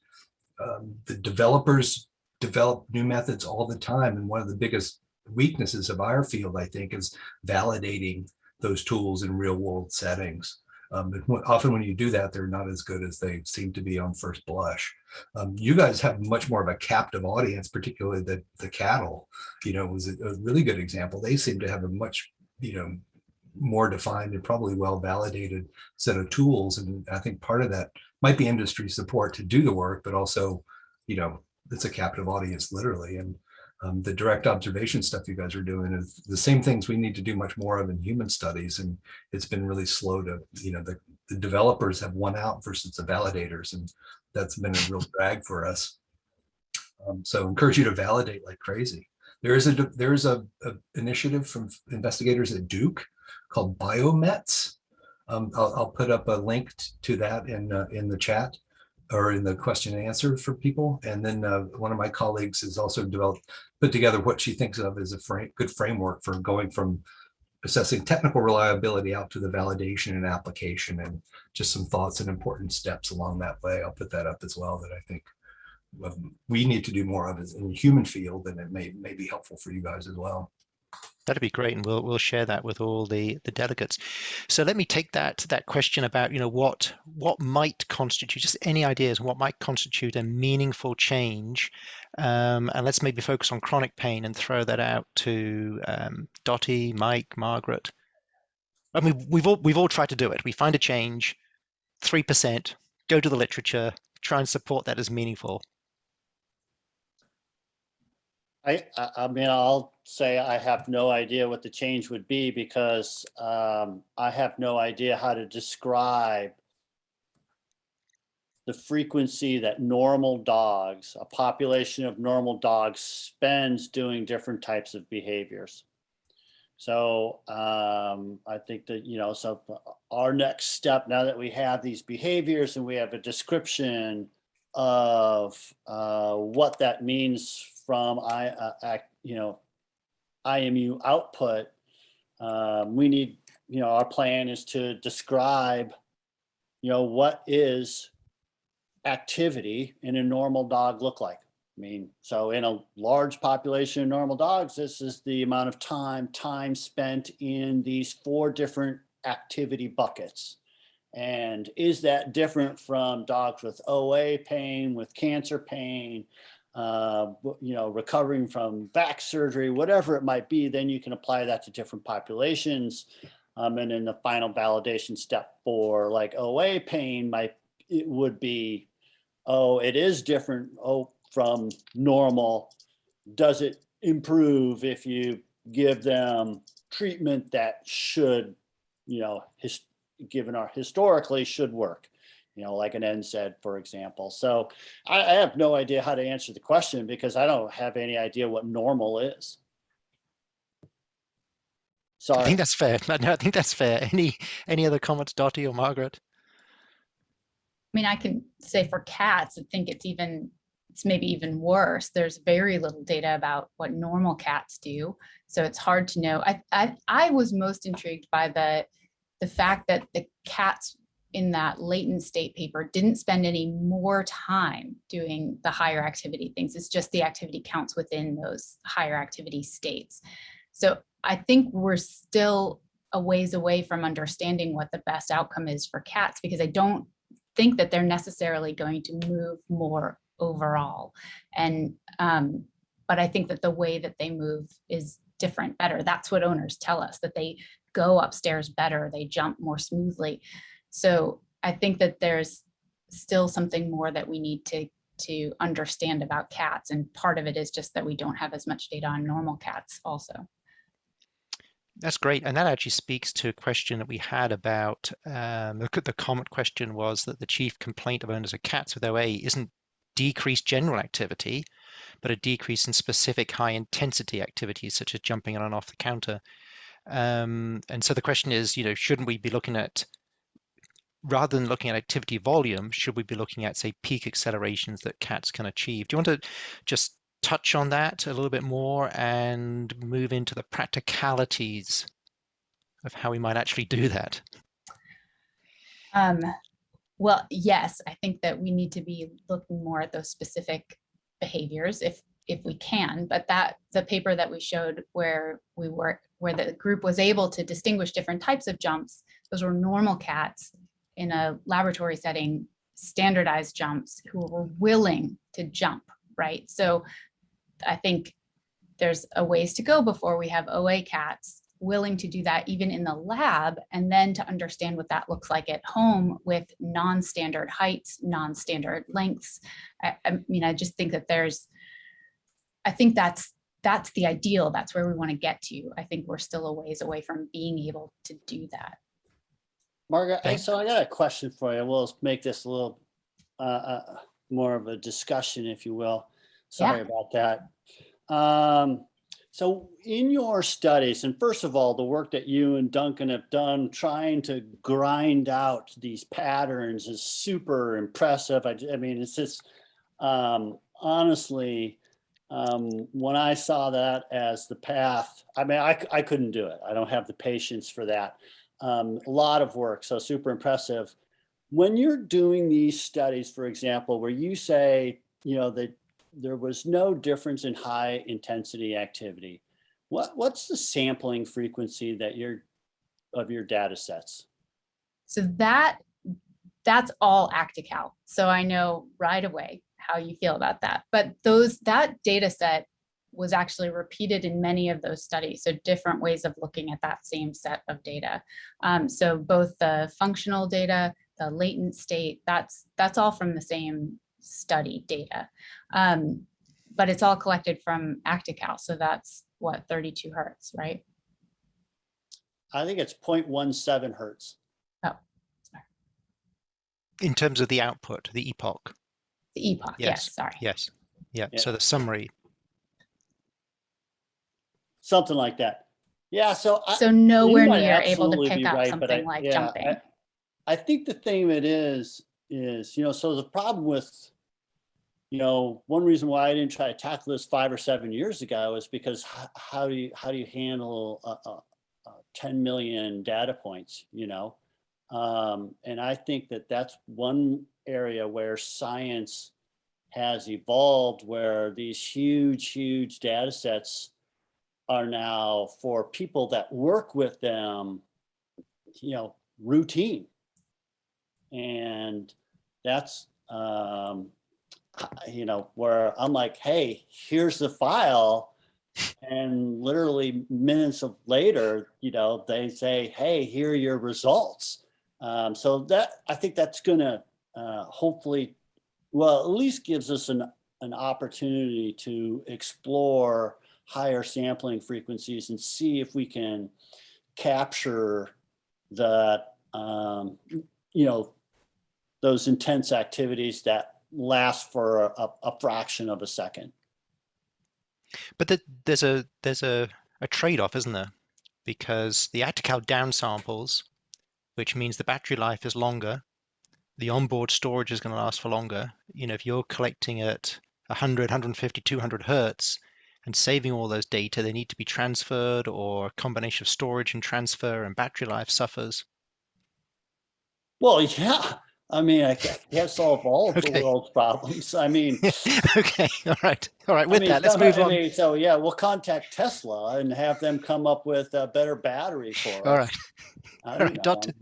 the developers develop new methods all the time. And one of the biggest weaknesses of our field, I think, is validating those tools in real world settings. Often when you do that, they're not as good as they seem to be on first blush. You guys have much more of a captive audience, particularly the cattle, was a really good example. They seem to have a much, more defined and probably well validated set of tools. And I think part of that might be industry support to do the work, but also, it's a captive audience literally. And the direct observation stuff you guys are doing is the same things we need to do much more of in human studies. And it's been really slow to, the developers have won out versus the validators. And that's been a real drag for us. So encourage you to validate like crazy. There is a initiative from investigators at Duke called Biomets. I'll put up a link to that in the chat or in the question and answer for people. And then one of my colleagues has also put together what she thinks of as a good framework for going from assessing technical reliability out to the validation and application, and just some thoughts and important steps along that way. I'll put that up as well, that I think we need to do more of in the human field, and it may be helpful for you guys as well. That'd be great, and we'll share that with all the delegates. So let me take that question about what might constitute, just any ideas what might constitute a meaningful change, and let's maybe focus on chronic pain and throw that out to Dottie, Mike, Margaret. I mean, we've all tried to do it. We find a change, 3%, go to the literature, try and support that as meaningful. I mean, I'll say I have no idea what the change would be because I have no idea how to describe the frequency that normal dogs, a population of normal dogs, spends doing different types of behaviors. So I think that, so our next step, now that we have these behaviors and we have a description of what that means from IMU output, we need, our plan is to describe, what is activity in a normal dog look like. I mean, so in a large population of normal dogs, this is the amount of time spent in these 4 different activity buckets. And is that different from dogs with OA pain, with cancer pain, recovering from back surgery, whatever it might be? Then you can apply that to different populations. And then the final validation step for like OA pain would be, it is different from normal. Does it improve if you give them treatment that should, given our historically should work, like an NSAID, for example. So I have no idea how to answer the question because I don't have any idea what normal is. Sorry. I think that's fair. No, I think that's fair. Any other comments, Dottie or Margaret? I mean, I can say for cats, I think it's maybe even worse. There's very little data about what normal cats do. So it's hard to know. I was most intrigued by the the fact that the cats in that latent state paper didn't spend any more time doing the higher activity things. It's just the activity counts within those higher activity states. So I think we're still a ways away from understanding what the best outcome is for cats, because I don't think that they're necessarily going to move more overall. And but I think that the way that they move is different, better. That's what owners tell us, that they go upstairs better, they jump more smoothly. So I think that there's still something more that we need to understand about cats. And part of it is just that we don't have as much data on normal cats also. That's great. And that actually speaks to a question that we had about, the comment question was that the chief complaint of owners of cats with OA isn't decreased general activity, but a decrease in specific high intensity activities such as jumping on and off the counter. And so the question is, shouldn't we be looking at, rather than looking at activity volume, should we be looking at, say, peak accelerations that cats can achieve? Do you want to just touch on that a little bit more and move into the practicalities of how we might actually do that? Well, yes, I think that we need to be looking more at those specific behaviors if we can, but the paper that we showed where the group was able to distinguish different types of jumps, those were normal cats in a laboratory setting, standardized jumps, who were willing to jump, right? So I think there's a ways to go before we have OA cats willing to do that even in the lab, and then to understand what that looks like at home with non-standard heights, non-standard lengths. I mean, I just think that I think that's the ideal. That's where we want to get to. I think we're still a ways away from being able to do that. Margaret, so I got a question for you. We'll make this a little more of a discussion, if you will. Sorry about that. So in your studies, and first of all, the work that you and Duncan have done trying to grind out these patterns is super impressive. I mean, it's just honestly, when I saw that as the path, I mean, I couldn't do it. I don't have the patience for that. A lot of work, so super impressive. When you're doing these studies, for example, where you say, that there was no difference in high intensity activity, what's the sampling frequency of your data sets? So that's all ActiCal. So I know right away how you feel about that. But that data set was actually repeated in many of those studies. So different ways of looking at that same set of data. So both the functional data, the latent state, that's all from the same study data. But it's all collected from ActiCal. So that's what, 32 hertz, right? I think it's 0.17 hertz. Oh, sorry. In terms of the output, the epoch. The epoch, yes, sorry. Yes, yeah. So the summary. Something like that. Yeah, so nowhere near able to pick up something like jumping. I think the thing of it is, so the problem with, one reason why I didn't try to tackle this 5 or 7 years ago is because how do you handle 10 million data points, and I think that's one area where science has evolved, where these huge data sets are now, for people that work with them, routine. And that's, where I'm like, hey, here's the file. And literally minutes later, they say, hey, here are your results. So I think that's going to hopefully, at least gives us an opportunity to explore higher sampling frequencies and see if we can capture that, those intense activities that last for a fraction of a second. But there's a trade-off, isn't there? Because the ActiCal downsamples, which means the battery life is longer, the onboard storage is going to last for longer. If you're collecting at 100, 150, 200 hertz and saving all those data, they need to be transferred, or a combination of storage and transfer, and battery life suffers. Well, yeah. I mean, I can't solve all of the Okay. world's problems. I mean, Okay, all right. With I mean, that, let's move on. I mean, so yeah, we'll contact Tesla and have them come up with a better battery for All us. right. I All don't right, know.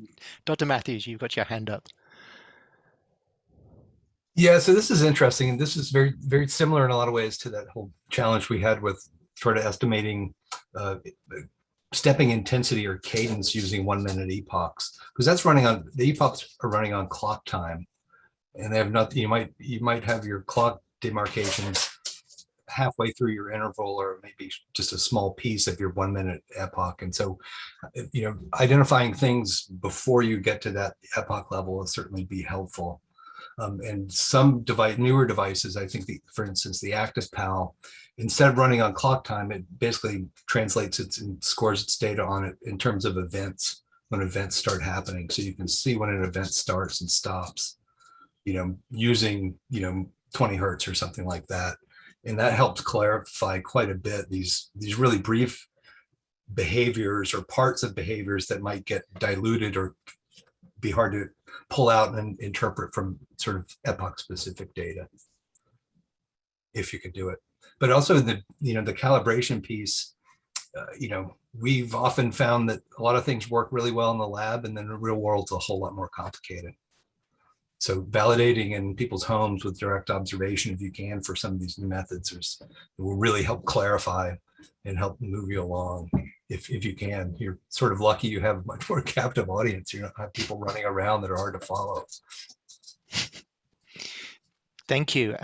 Dr. Matthews, you've got your hand up. Yeah, so this is interesting, and this is very, very similar in a lot of ways to that whole challenge we had with sort of estimating stepping intensity or cadence using 1 minute epochs, because that's running on, the epochs are running on clock time, and they have nothing. You might have your clock demarcations halfway through your interval, or maybe just a small piece of your 1 minute epoch. And so, identifying things before you get to that epoch level will certainly be helpful. And some newer devices, I think, for instance, the ActivePal, instead of running on clock time, it basically translates it and scores its data on it in terms of events, when events start happening. So you can see when an event starts and stops, using, 20 hertz or something like that. And that helps clarify quite a bit these really brief behaviors or parts of behaviors that might get diluted or be hard to pull out and interpret from sort of epoch specific data, if you could do it. But also the calibration piece, we've often found that a lot of things work really well in the lab, and then the real world's a whole lot more complicated. So validating in people's homes with direct observation, if you can, for some of these new methods, will really help clarify and help move you along. If you can, you're sort of lucky you have a much more captive audience. You don't have people running around that are hard to follow. Thank you.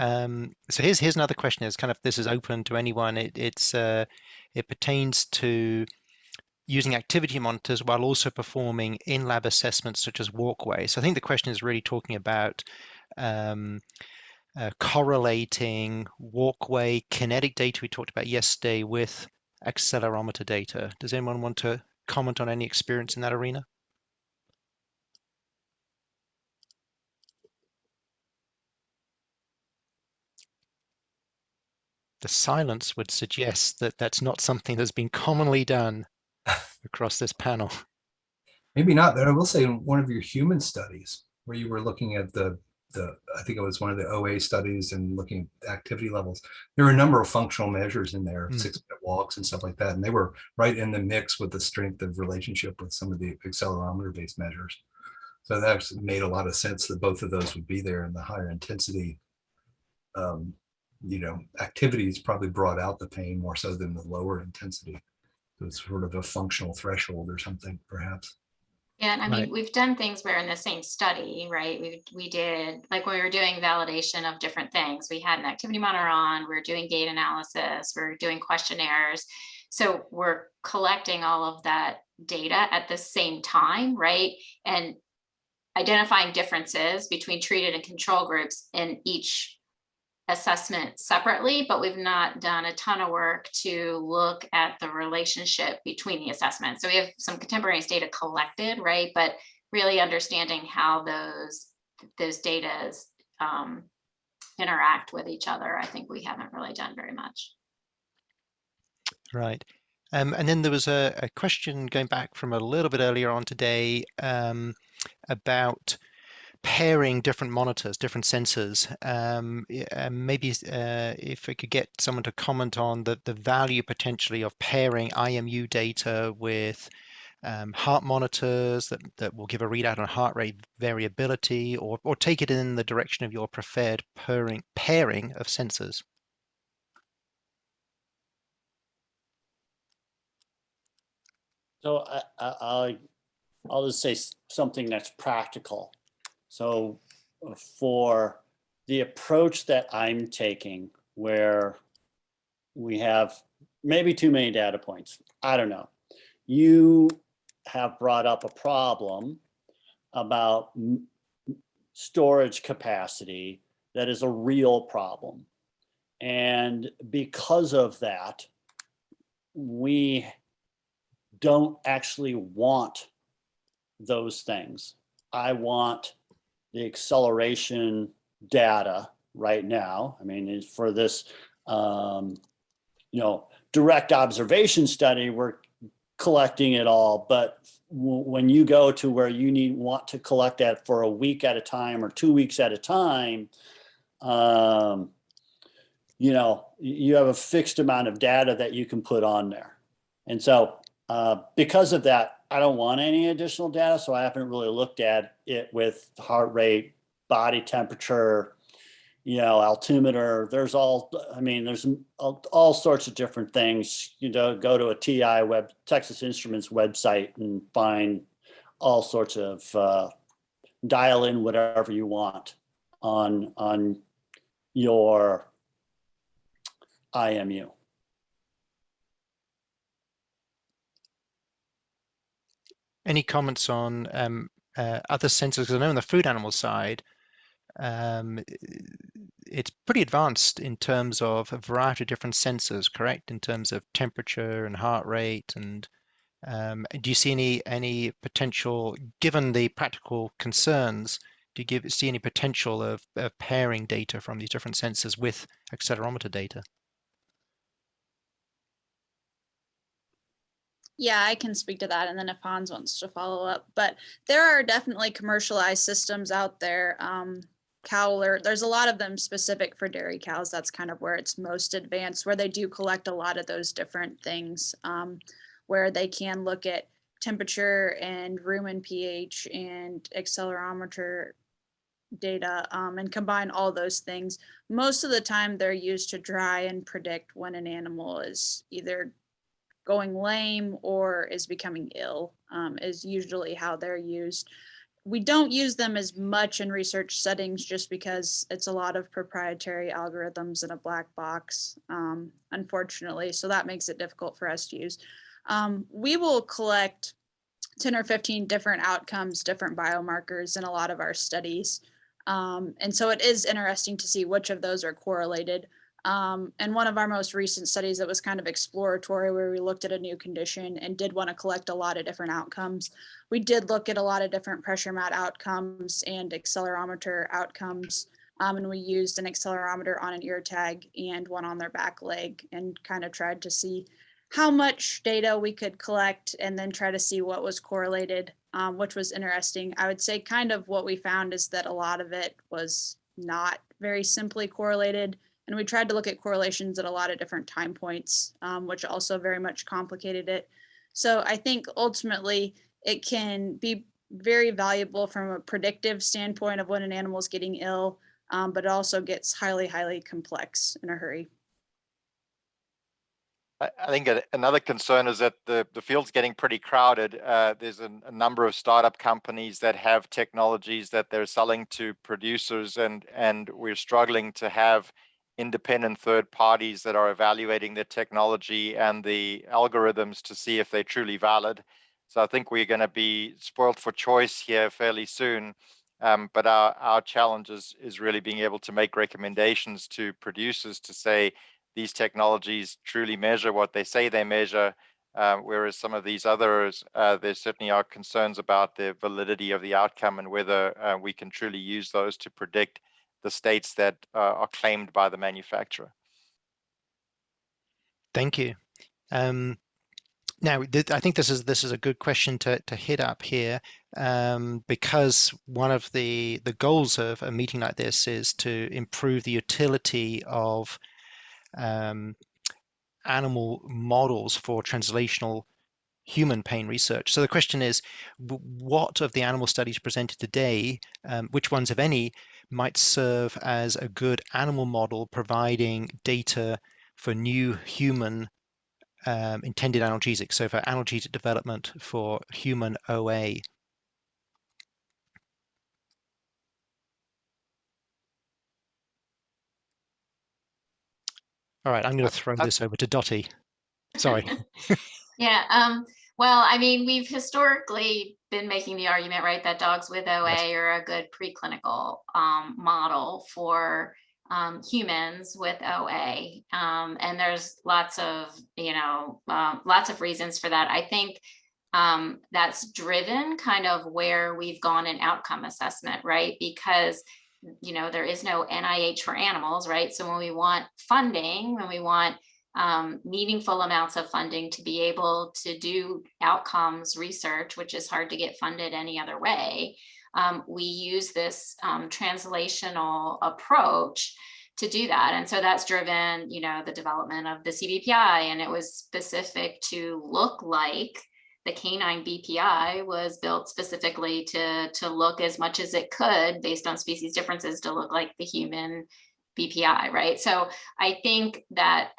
So here's another question. It's kind of, this is open to anyone. It pertains to using activity monitors while also performing in-lab assessments such as walkway. So I think the question is really talking about correlating walkway kinetic data we talked about yesterday with accelerometer data. Does anyone want to comment on any experience in that arena? The silence would suggest that that's not something that's been commonly done across this panel. Maybe not, but I will say in one of your human studies where you were looking at I think it was one of the OA studies and looking at activity levels, there were a number of functional measures in there, 6-minute walks and stuff like that. And they were right in the mix with the strength of relationship with some of the accelerometer based measures. So that actually made a lot of sense that both of those would be there, and the higher intensity activities probably brought out the pain more so than the lower intensity. So it's sort of a functional threshold or something, perhaps. Yeah, and I mean, we've done things where in the same study, right? We did, like when we were doing validation of different things, we had an activity monitor on, we were doing gait analysis, we we're doing questionnaires. So we're collecting all of that data at the same time, right? And identifying differences between treated and control groups in each assessment separately, but we've not done a ton of work to look at the relationship between the assessments. So we have some contemporaneous data collected, right? But really understanding how those data interact with each other, I think we haven't really done very much. Right. And then there was a question going back from a little bit earlier on today about pairing different monitors, different sensors. Maybe if we could get someone to comment on the value potentially of pairing IMU data with heart monitors that will give a readout on heart rate variability, or take it in the direction of your preferred pairing of sensors. So I'll just say something that's practical. So for the approach that I'm taking, where we have maybe too many data points, I don't know. You have brought up a problem about storage capacity that is a real problem. And because of that, we don't actually want those things. I want the acceleration data right now. I mean, for this, direct observation study, we're collecting it all, but when you go to where you want to collect that for a week at a time or 2 weeks at a time, you know, you have a fixed amount of data that you can put on there. And so because of that, I don't want any additional data. So I haven't really looked at it with heart rate, body temperature, you know, altimeter. There's all sorts of different things. You know, go to a Texas Instruments website and find all sorts of dial in whatever you want on your IMU. Any comments on other sensors? Because I know on the food animal side, it's pretty advanced in terms of a variety of different sensors, correct? In terms of temperature and heart rate. And do you see any potential, given the practical concerns, do you see any potential of pairing data from these different sensors with accelerometer data? Yeah, I can speak to that, and then if Hans wants to follow up. But there are definitely commercialized systems out there. Cowler, there's a lot of them specific for dairy cows. That's kind of where it's most advanced, where they do collect a lot of those different things, where they can look at temperature and rumen pH and accelerometer data and combine all those things. Most of the time they're used to try and predict when an animal is either going lame or is becoming ill, is usually how they're used. We don't use them as much in research settings just because it's a lot of proprietary algorithms in a black box, unfortunately. So that makes it difficult for us to use. We will collect 10 or 15 different outcomes, different biomarkers in a lot of our studies. And so it is interesting to see which of those are correlated. And one of our most recent studies that was kind of exploratory, where we looked at a new condition and did want to collect a lot of different outcomes. We did look at a lot of different pressure mat outcomes and accelerometer outcomes. And we used an accelerometer on an ear tag and one on their back leg, and kind of tried to see how much data we could collect and then try to see what was correlated, which was interesting. I would say kind of what we found is that a lot of it was not very simply correlated. And we tried to look at correlations at a lot of different time points, which also very much complicated it. So I think ultimately it can be very valuable from a predictive standpoint of when an animal is getting ill, but it also gets highly, highly complex in a hurry. I think another concern is that the field's getting pretty crowded. There's a number of startup companies that have technologies that they're selling to producers, and we're struggling to have independent third parties that are evaluating the technology and the algorithms to see if they're truly valid. So I think we're going to be spoiled for choice here fairly soon. But our challenge is really being able to make recommendations to producers to say these technologies truly measure what they say they measure, whereas some of these others, there certainly are concerns about the validity of the outcome and whether we can truly use those to predict the states that are claimed by the manufacturer. Thank you. Now, I think this is a good question to hit up here, because one of the goals of a meeting like this is to improve the utility of animal models for translational human pain research. So the question is, what of the animal studies presented today, which ones, if any, might serve as a good animal model providing data for new human intended analgesics, so for analgesic development for human OA? All right, I'm going to throw this over to Dottie. Sorry. Yeah, well, I mean, we've historically been making the argument, right, that dogs with OA Yes. are a good preclinical model for humans with OA. And there's lots of, lots of reasons for that. I think that's driven kind of where we've gone in outcome assessment, right? Because there is no NIH for animals, right? So when we want funding, when we want meaningful amounts of funding to be able to do outcomes research, which is hard to get funded any other way. We use this translational approach to do that. And so that's driven, you know, the development of the CBPI, and it was specific to look like the canine BPI was built specifically to look as much as it could based on species differences to look like the human BPI, right? So I think that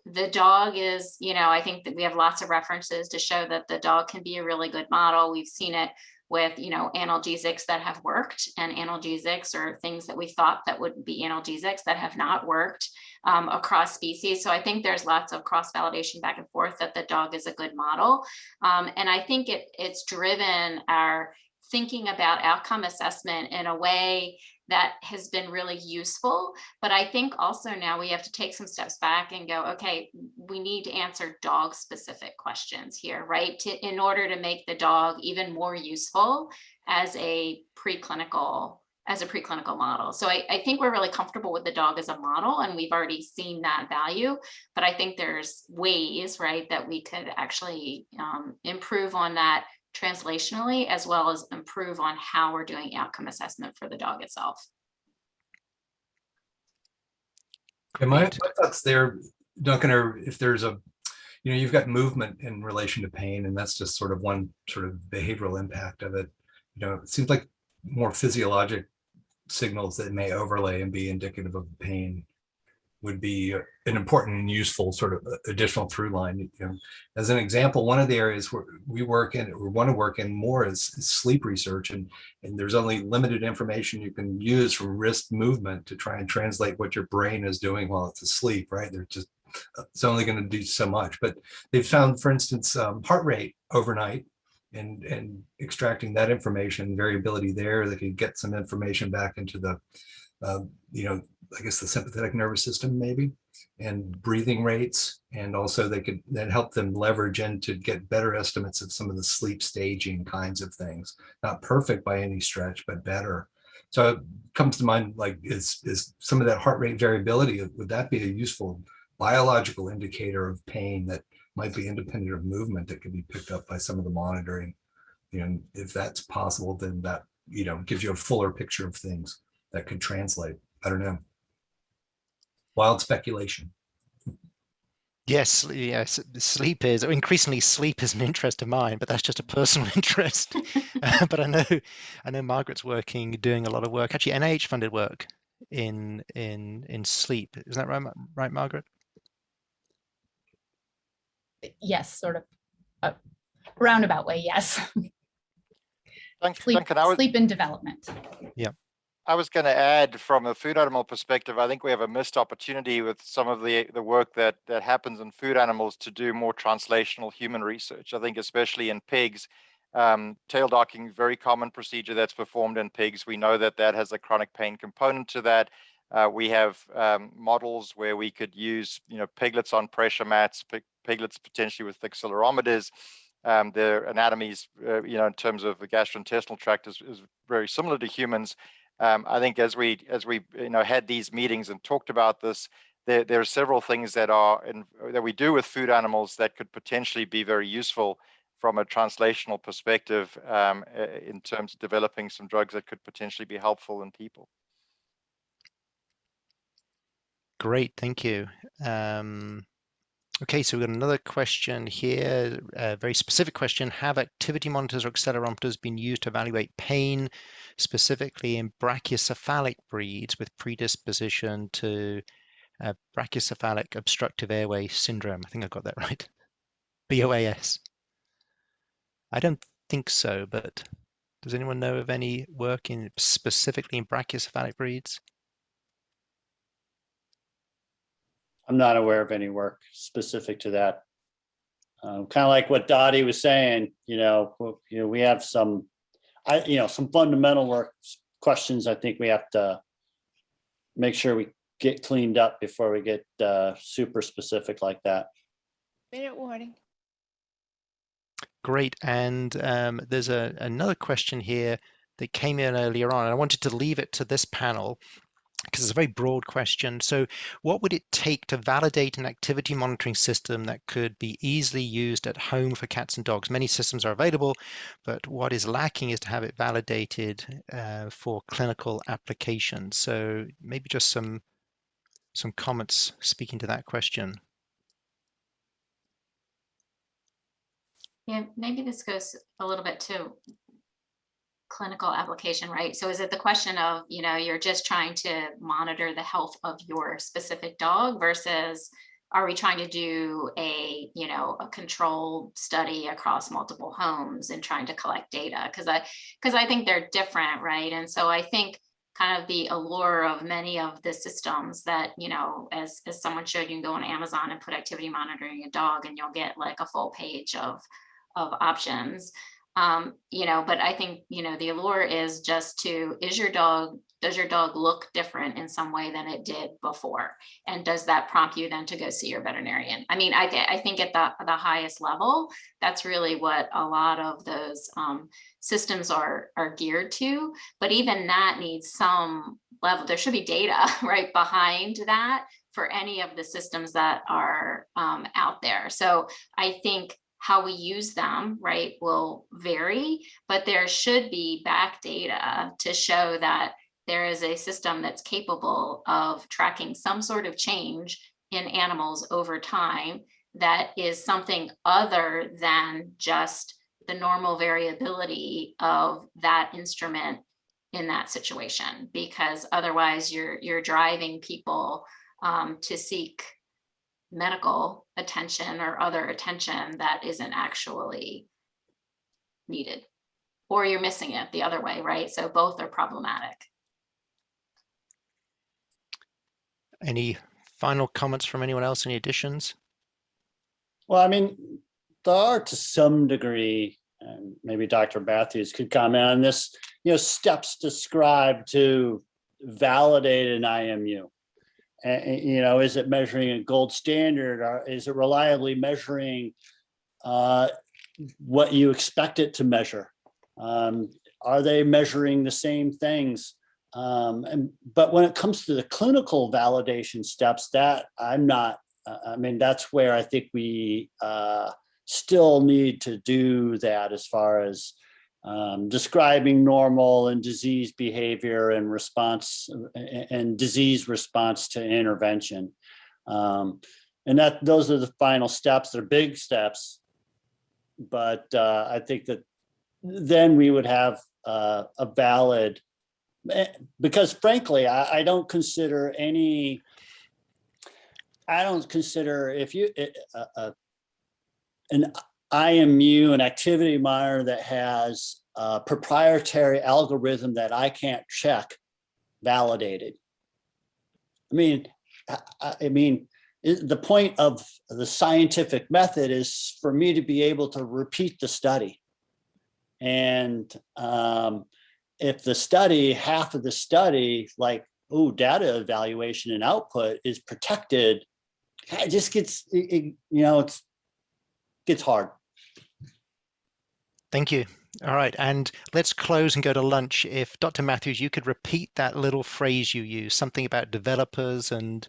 the dog is, you know, I think that we have lots of references to show that the dog can be a really good model. We've seen it with, you know, analgesics that have worked, and analgesics are things that we thought that would be analgesics that have not worked across species. So I think there's lots of cross-validation back and forth that the dog is a good model. And I think it's driven our thinking about outcome assessment in a way that has been really useful. But I think also now we have to take some steps back and go, okay, we need to answer dog specific questions here, right? In order to make the dog even more useful as a preclinical model. So I think we're really comfortable with the dog as a model, and we've already seen that value, but I think there's ways, right, that we could actually improve on that translationally, as well as improve on how we're doing outcome assessment for the dog itself. And my thoughts there, Duncan, are if there's a, you know, you've got movement in relation to pain, and that's just sort of one sort of behavioral impact of it. You know, it seems like more physiologic signals that may overlay and be indicative of pain would be an important and useful sort of additional through line. You know, as an example, one of the areas where we work in or want to work in more is sleep research, and there's only limited information you can use from wrist movement to try and translate what your brain is doing while it's asleep, right? It's only going to do so much. But they've found, for instance, heart rate overnight, and extracting that information, variability there, they could get some information back into the you know, I guess the sympathetic nervous system maybe, and breathing rates. And also they could then help them leverage in to get better estimates of some of the sleep staging kinds of things. Not perfect by any stretch, but better. So it comes to mind, like, is some of that heart rate variability, would that be a useful biological indicator of pain that might be independent of movement that could be picked up by some of the monitoring? You know, if that's possible, then that, you know, gives you a fuller picture of things that could translate. I don't know. Wild speculation. Yes, sleep is increasingly an interest of mine, but that's just a personal interest. But I know Margaret's doing a lot of work, actually NIH funded work in sleep. Isn't that right, Margaret? Yes, sort of a roundabout way, yes. Sleep and development. Yeah. I was going to add, from a food animal perspective, I think we have a missed opportunity with some of the work that happens in food animals to do more translational human research. I think especially in pigs, tail docking, very common procedure that's performed in pigs. We know that has a chronic pain component to that. We have models where we could use, you know, piglets on pressure mats, piglets potentially with accelerometers. Their anatomies, you know, in terms of the gastrointestinal tract is very similar to humans. I think as we you know, had these meetings and talked about this, there are several things that we do with food animals that could potentially be very useful from a translational perspective, in terms of developing some drugs that could potentially be helpful in people. Great, thank you. Okay, so we've got another question here, a very specific question. Have activity monitors or accelerometers been used to evaluate pain, specifically in brachycephalic breeds with predisposition to brachycephalic obstructive airway syndrome? I think I got that right. BOAS. I don't think so, but does anyone know of any work specifically in brachycephalic breeds? I'm not aware of any work specific to that. Kind of like what Dottie was saying, you know, we have some fundamental work questions. I think we have to make sure we get cleaned up before we get super specific like that. Minute warning. Great, and there's another question here that came in earlier on, and I wanted to leave it to this panel. because it's a very broad question. So what would it take to validate an activity monitoring system that could be easily used at home for cats and dogs? Many systems are available, but what is lacking is to have it validated for clinical applications. So maybe just some comments speaking to that question. Yeah, maybe this goes a little bit to clinical application, right? So is it the question of, you're just trying to monitor the health of your specific dog versus are we trying to do a control study across multiple homes and trying to collect data? Because I think they're different, right? And so I think kind of the allure of many of the systems that, as someone showed, you can go on Amazon and put activity monitoring a dog and you'll get like a full page of options. But I think, the allure is just does your dog look different in some way than it did before? And does that prompt you then to go see your veterinarian? I mean, I think at the highest level, that's really what a lot of those systems are geared to. But even that needs some level, there should be data right behind that for any of the systems that are out there. So I think how we use them, right, will vary, but there should be back data to show that there is a system that's capable of tracking some sort of change in animals over time that is something other than just the normal variability of that instrument in that situation, because otherwise you're driving people to seek medical attention or other attention that isn't actually needed, or you're missing it the other way, right? So both are problematic. Any final comments from anyone else? Any additions? Well, I mean, there are to some degree, and maybe Dr. Matthews could comment on this, steps described to validate an IMU. Is it measuring a gold standard, or is it reliably measuring what you expect it to measure? Are they measuring the same things? But when it comes to the clinical validation steps, that I'm not, that's where I think we still need to do that as far as describing normal and disease behavior and response and disease response to intervention. And those are the final steps. They're big steps, but I think that then we would have a valid, because frankly, I don't consider if you, an IMU, an activity monitor that has a proprietary algorithm that I can't check, validated. The point of the scientific method is for me to be able to repeat the study. And if the study, half of the study, like, data evaluation and output is protected, it just gets, it gets hard. Thank you. All right, and let's close and go to lunch. If Dr. Matthews, you could repeat that little phrase you used, something about developers and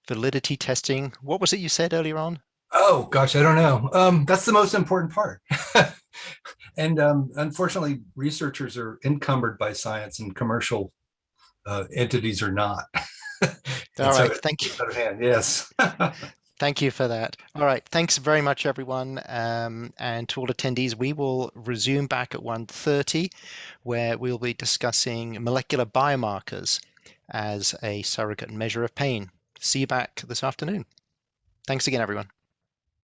validity testing. What was it you said earlier on? Oh, gosh, I don't know. That's the most important part. And unfortunately, researchers are encumbered by science and commercial entities are not. All right, thank you. Yes. Thank you for that. All right, thanks very much, everyone. And to all attendees, we will resume back at 1:30, where we'll be discussing molecular biomarkers as a surrogate measure of pain. See you back this afternoon. Thanks again, everyone.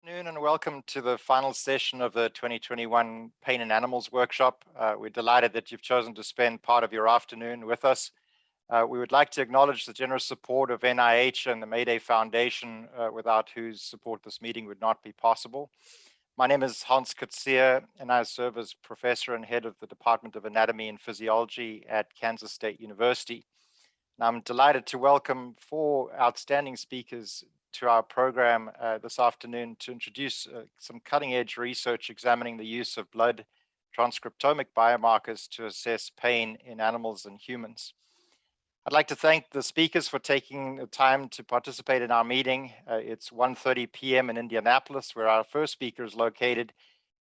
Good afternoon and welcome to the final session of the 2021 Pain in Animals workshop. We're delighted that you've chosen to spend part of your afternoon with us. We would like to acknowledge the generous support of NIH and the Mayday Foundation, without whose support this meeting would not be possible. My name is Hans Kutsia, and I serve as professor and head of the Department of Anatomy and Physiology at Kansas State University. And I'm delighted to welcome 4 outstanding speakers to our program this afternoon to introduce some cutting-edge research examining the use of blood transcriptomic biomarkers to assess pain in animals and humans. I'd like to thank the speakers for taking the time to participate in our meeting. It's 1:30 p.m. in Indianapolis, where our first speaker is located,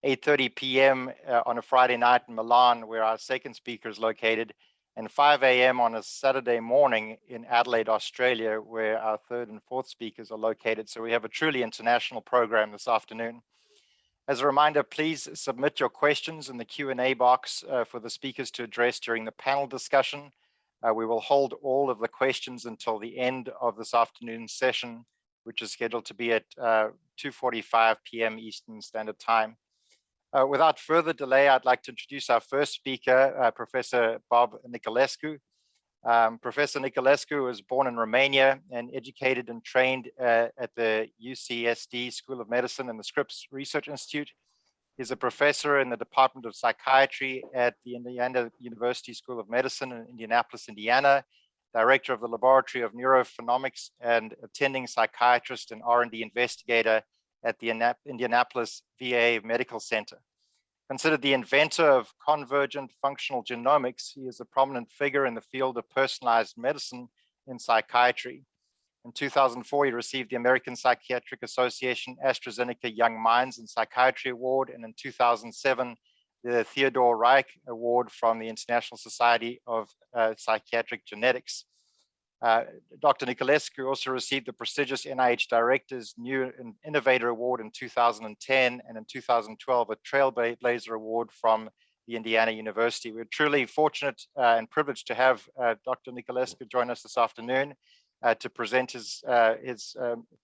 8:30 p.m. On a Friday night in Milan, where our second speaker is located, and 5 a.m. on a Saturday morning in Adelaide, Australia, where our third and fourth speakers are located. So we have a truly international program this afternoon. As a reminder, please submit your questions in the Q&A box for the speakers to address during the panel discussion. We will hold all of the questions until the end of this afternoon's session, which is scheduled to be at 2:45 p.m. Eastern Standard Time. Without further delay, I'd like to introduce our first speaker, Professor Bob Niculescu. Professor Niculescu was born in Romania and educated and trained at the UCSD School of Medicine and the Scripps Research Institute. He's a professor in the Department of Psychiatry at the Indiana University School of Medicine in Indianapolis, Indiana, director of the Laboratory of Neurophenomics and attending psychiatrist and R&D investigator at the Indianapolis VA Medical Center. Considered the inventor of convergent functional genomics, he is a prominent figure in the field of personalized medicine in psychiatry. In 2004, he received the American Psychiatric Association AstraZeneca Young Minds in Psychiatry Award, and in 2007, the Theodore Reich Award from the International Society of Psychiatric Genetics. Dr. Niculescu also received the prestigious NIH Director's New Innovator Award in 2010, and in 2012, a Trailblazer Award from the Indiana University. We're truly fortunate and privileged to have Dr. Niculescu join us this afternoon to present his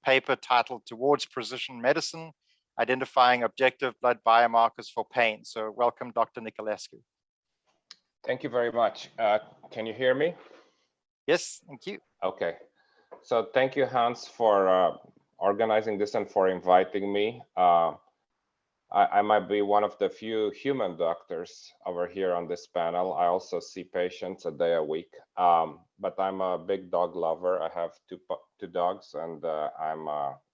paper titled Towards Precision Medicine, Identifying Objective Blood Biomarkers for Pain. So welcome, Dr. Niculescu. Thank you very much. Can you hear me? Yes, thank you. Okay. So thank you, Hans, for organizing this and for inviting me. I might be one of the few human doctors over here on this panel. I also see patients a day a week, but I'm a big dog lover. I have two dogs, and I'm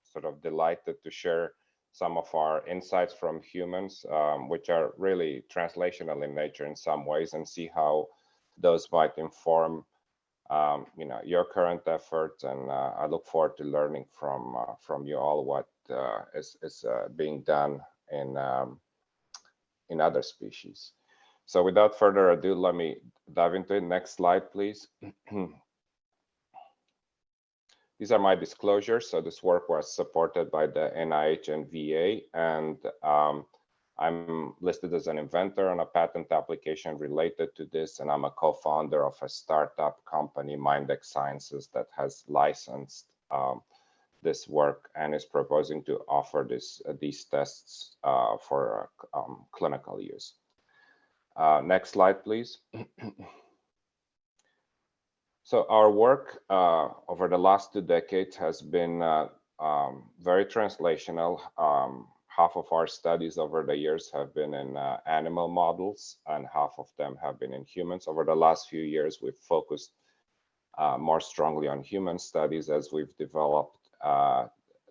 sort of delighted to share some of our insights from humans, which are really translational in nature in some ways, and see how those might inform your current efforts. And I look forward to learning from you all what is being done in other species. So without further ado, let me dive into it. Next slide, please. These are my disclosures. So this work was supported by the NIH and VA, and I'm listed as an inventor on a patent application related to this, and I'm a co-founder of a startup company, Mindex Sciences, that has licensed this work and is proposing to offer these tests for clinical use. Next slide, please. So our work over the last 2 decades has been very translational. Half of our studies over the years have been in animal models, and half of them have been in humans. Over the last few years, we've focused more strongly on human studies as we've developed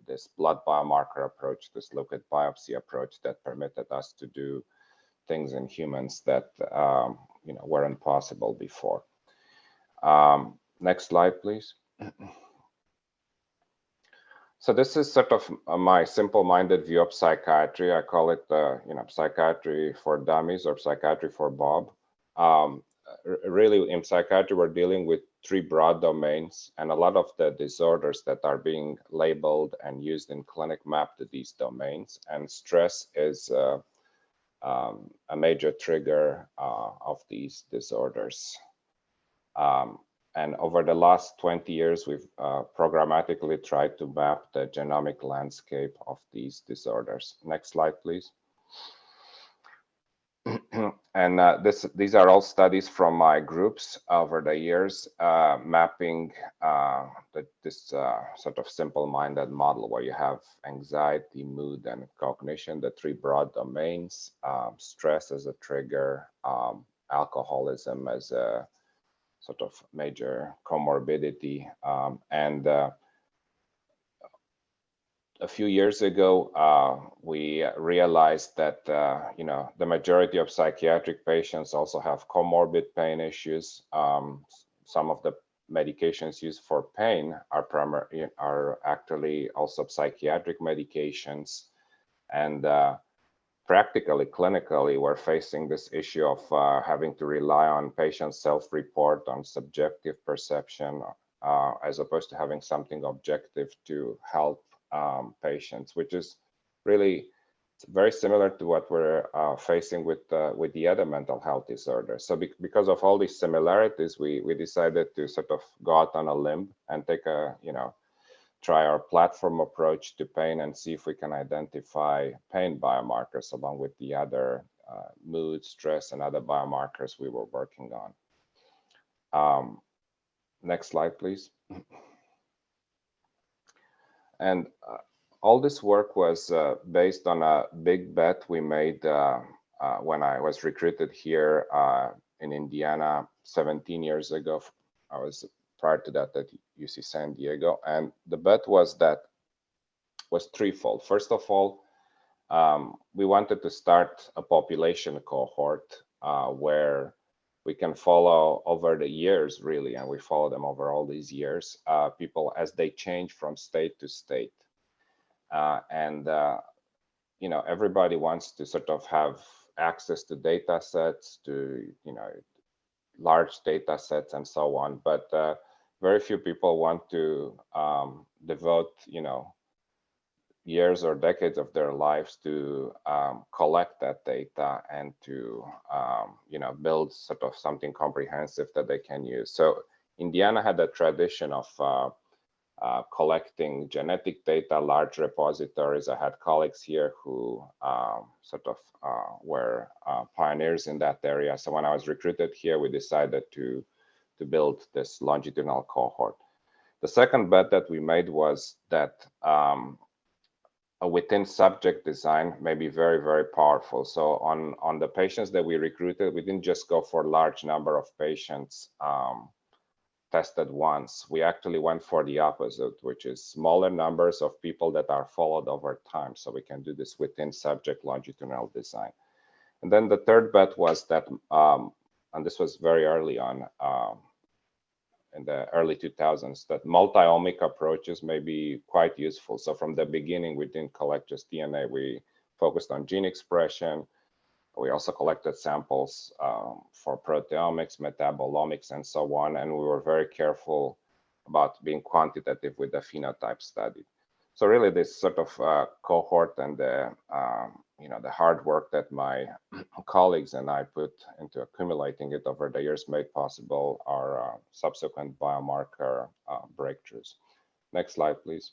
this blood biomarker approach, this liquid biopsy approach that permitted us to do things in humans that weren't possible before. Next slide, please. So this is sort of my simple-minded view of psychiatry. I call it, psychiatry for dummies or psychiatry for Bob. Really, in psychiatry, we're dealing with 3 broad domains, and a lot of the disorders that are being labeled and used in clinic map to these domains. And stress is a major trigger of these disorders. And over the last 20 years, we've programmatically tried to map the genomic landscape of these disorders. Next slide, please. And these are all studies from my groups over the years, mapping this sort of simple-minded model where you have anxiety, mood, and cognition, the 3 broad domains, stress as a trigger, alcoholism as a sort of major comorbidity, and a few years ago, we realized that the majority of psychiatric patients also have comorbid pain issues. Some of the medications used for pain are actually also psychiatric medications, and practically, clinically, we're facing this issue of having to rely on patient self-report, on subjective perception, as opposed to having something objective to help patients, which is really very similar to what we're facing with the other mental health disorders. So because of all these similarities, we decided to sort of go out on a limb and take a, try our platform approach to pain and see if we can identify pain biomarkers along with the other mood, stress, and other biomarkers we were working on. Next slide, please. And all this work was based on a big bet we made when I was recruited here in Indiana 17 years ago. I was prior to that at UC San Diego, and the bet was threefold. First of all, we wanted to start a population cohort where we can follow over the years, really, and we follow them over all these years, people as they change from state to state. Everybody wants to sort of have access to data sets, to large data sets and so on, but very few people want to devote years or decades of their lives to collect that data and to build sort of something comprehensive that they can use. So Indiana had a tradition of collecting genetic data, large repositories. I had colleagues here who were pioneers in that area. So when I was recruited here, we decided to build this longitudinal cohort. The second bet that we made was that a within subject design may be very, very powerful. So on the patients that we recruited, we didn't just go for a large number of patients tested once. We actually went for the opposite, which is smaller numbers of people that are followed over time. So we can do this within subject longitudinal design. And then the third bet was that, and this was very early on, in the early 2000s, that multi-omic approaches may be quite useful. So from the beginning, we didn't collect just DNA. We focused on gene expression. We also collected samples for proteomics, metabolomics, and so on. And we were very careful about being quantitative with the phenotype study. So really, this sort of cohort and the hard work that my colleagues and I put into accumulating it over the years made possible our subsequent biomarker breakthroughs. Next slide, please.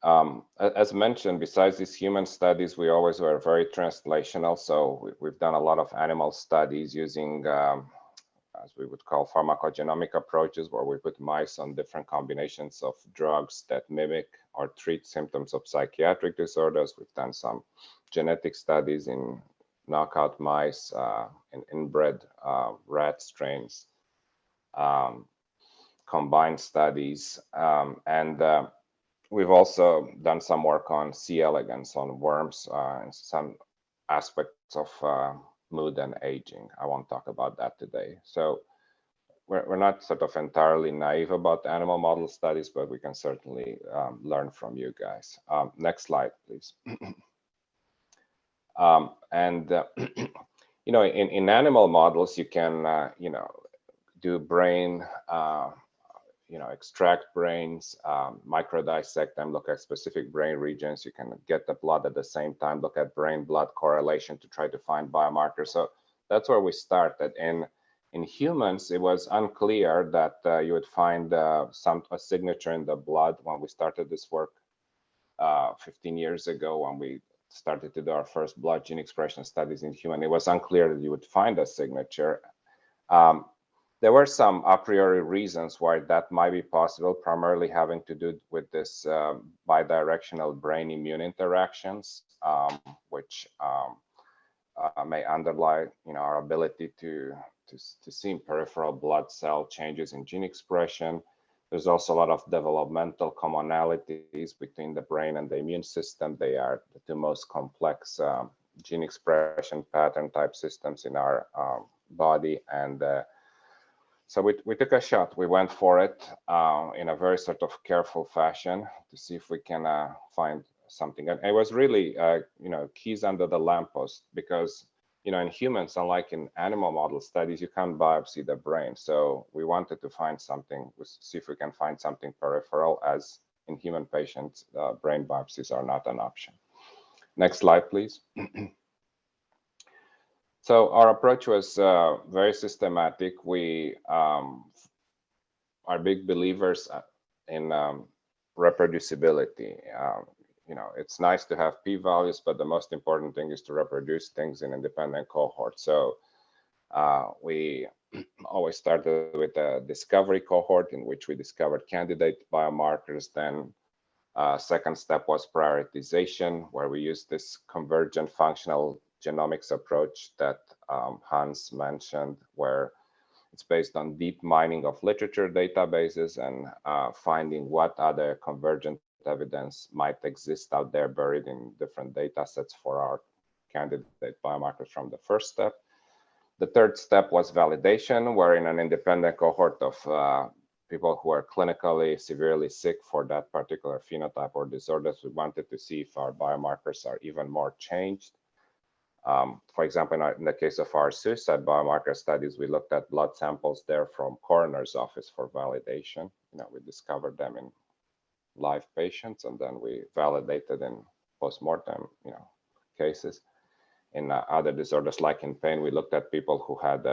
As mentioned, besides these human studies, we always were very translational. So we've done a lot of animal studies using, as we would call, pharmacogenomic approaches, where we put mice on different combinations of drugs that mimic or treat symptoms of psychiatric disorders. We've done some genetic studies in knockout mice, in inbred rat strains, combined studies, and we've also done some work on C. elegans, on worms, and some aspects of mood and aging. I won't talk about that today. So we're not sort of entirely naive about animal model studies, but we can certainly learn from you guys. Next slide, please. In animal models, you can, do brain, extract brains, microdissect them, look at specific brain regions. You can get the blood at the same time, look at brain-blood correlation to try to find biomarkers. So that's where we started. In humans, it was unclear that you would find a signature in the blood when we started this work 15 years ago, when we started to do our first blood gene expression studies in human. It was unclear that you would find a signature. There were some a priori reasons why that might be possible, primarily having to do with this bidirectional brain-immune interactions, which may underlie, our ability to see peripheral blood cell changes in gene expression. There's also a lot of developmental commonalities between the brain and the immune system. They are the two most complex gene expression pattern type systems in our body, and So we took a shot. We went for it in a very sort of careful fashion to see if we can find something. And it was really, keys under the lamppost, because, in humans, unlike in animal model studies, you can't biopsy the brain. So we wanted to find something, see if we can find something peripheral, as in human patients, brain biopsies are not an option. Next slide, please. So our approach was very systematic. We are big believers in reproducibility. It's nice to have p-values, but the most important thing is to reproduce things in independent cohorts. So we always started with a discovery cohort in which we discovered candidate biomarkers. Then second step was prioritization, where we used this convergent functional genomics approach that Hans mentioned, where it's based on deep mining of literature databases and finding what other convergent evidence might exist out there buried in different data sets for our candidate biomarkers from the first step. The third step was validation, where in an independent cohort of people who are clinically severely sick for that particular phenotype or disorders, we wanted to see if our biomarkers are even more changed. For example, in the case of our suicide biomarker studies, we looked at blood samples there from coroner's office for validation. We discovered them in live patients, and then we validated in post-mortem, cases. In other disorders, like in pain, we looked at people who had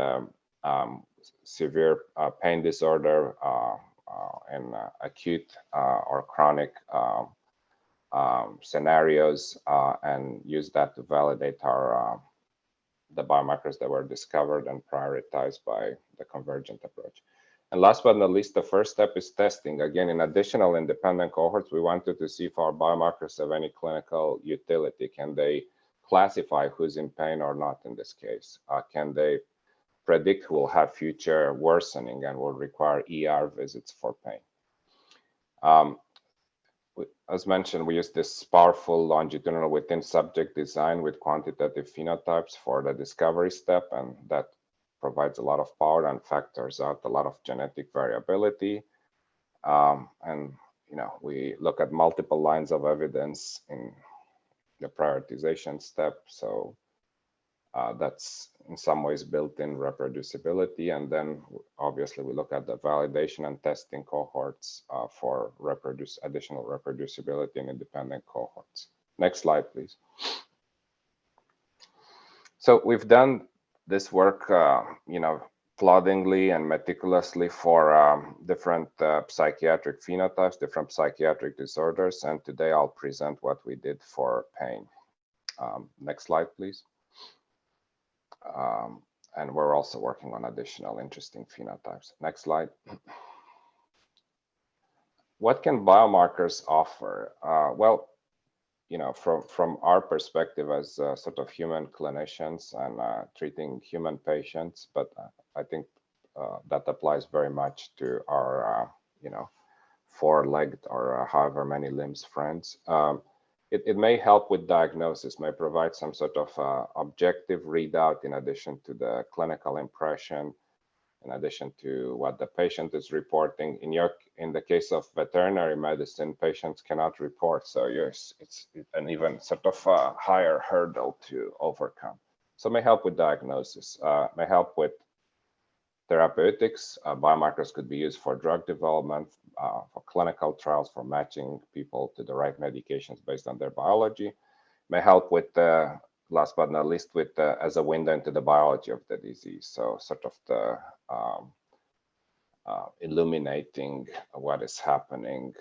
severe pain disorder and acute or chronic scenarios, and use that to validate our the biomarkers that were discovered and prioritized by the convergent approach. And last but not least, the first step is testing. Again, in additional independent cohorts, we wanted to see if our biomarkers have any clinical utility. Can they classify who's in pain or not in this case? Can they predict who will have future worsening and will require ER visits for pain? As mentioned, we use this powerful longitudinal within subject design with quantitative phenotypes for the discovery step, and that provides a lot of power and factors out a lot of genetic variability. We look at multiple lines of evidence in the prioritization step. So that's in some ways built-in reproducibility. And then obviously we look at the validation and testing cohorts for additional reproducibility in independent cohorts. Next slide, please. So we've done this work, ploddingly and meticulously for different psychiatric phenotypes, different psychiatric disorders. And today I'll present what we did for pain. Next slide, please. And we're also working on additional interesting phenotypes. Next slide. What can biomarkers offer? Well, from our perspective as sort of human clinicians and treating human patients, but I think that applies very much to our, four-legged or however many limbs friends. It may help with diagnosis, may provide some sort of objective readout in addition to the clinical impression, in addition to what the patient is reporting. In the case of veterinary medicine, patients cannot report, so yes, it's an even sort of higher hurdle to overcome. So it may help with diagnosis, may help with therapeutics. Biomarkers could be used for drug development, for clinical trials, for matching people to the right medications based on their biology. May help with, last but not least, with as a window into the biology of the disease. So sort of the illuminating what is happening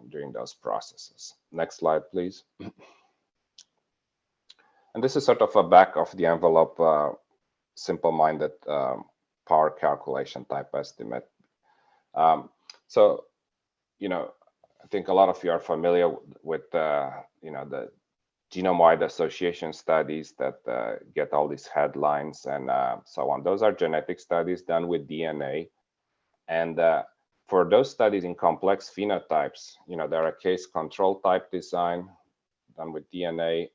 during those processes. Next slide, please. And this is sort of a back of the envelope, simple-minded power calculation type estimate. So, I think a lot of you are familiar with, the genome-wide association studies that get all these headlines and so on. Those are genetic studies done with DNA. And for those studies in complex phenotypes, there are case control type design done with DNA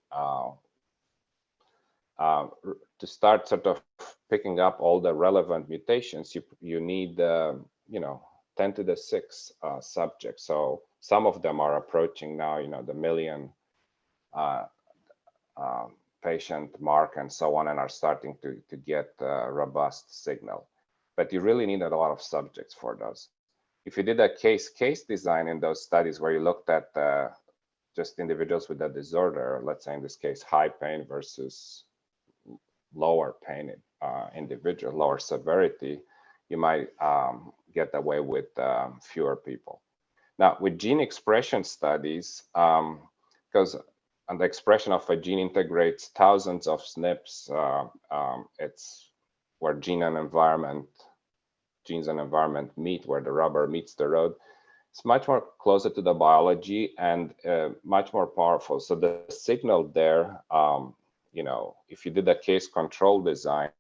to start sort of picking up all the relevant mutations, you need, 10 to the 6 subjects. So some of them are approaching now, the million patient mark and so on, and are starting to get robust signal. But you really need a lot of subjects for those. If you did a case design in those studies where you looked at just individuals with a disorder, let's say in this case, high pain versus lower pain individual, lower severity, you might get away with fewer people. Now, with gene expression studies, because the expression of a gene integrates thousands of SNPs, it's where genes and environment meet, where the rubber meets the road. It's much more closer to the biology and much more powerful. So the signal there, if you did a case control design,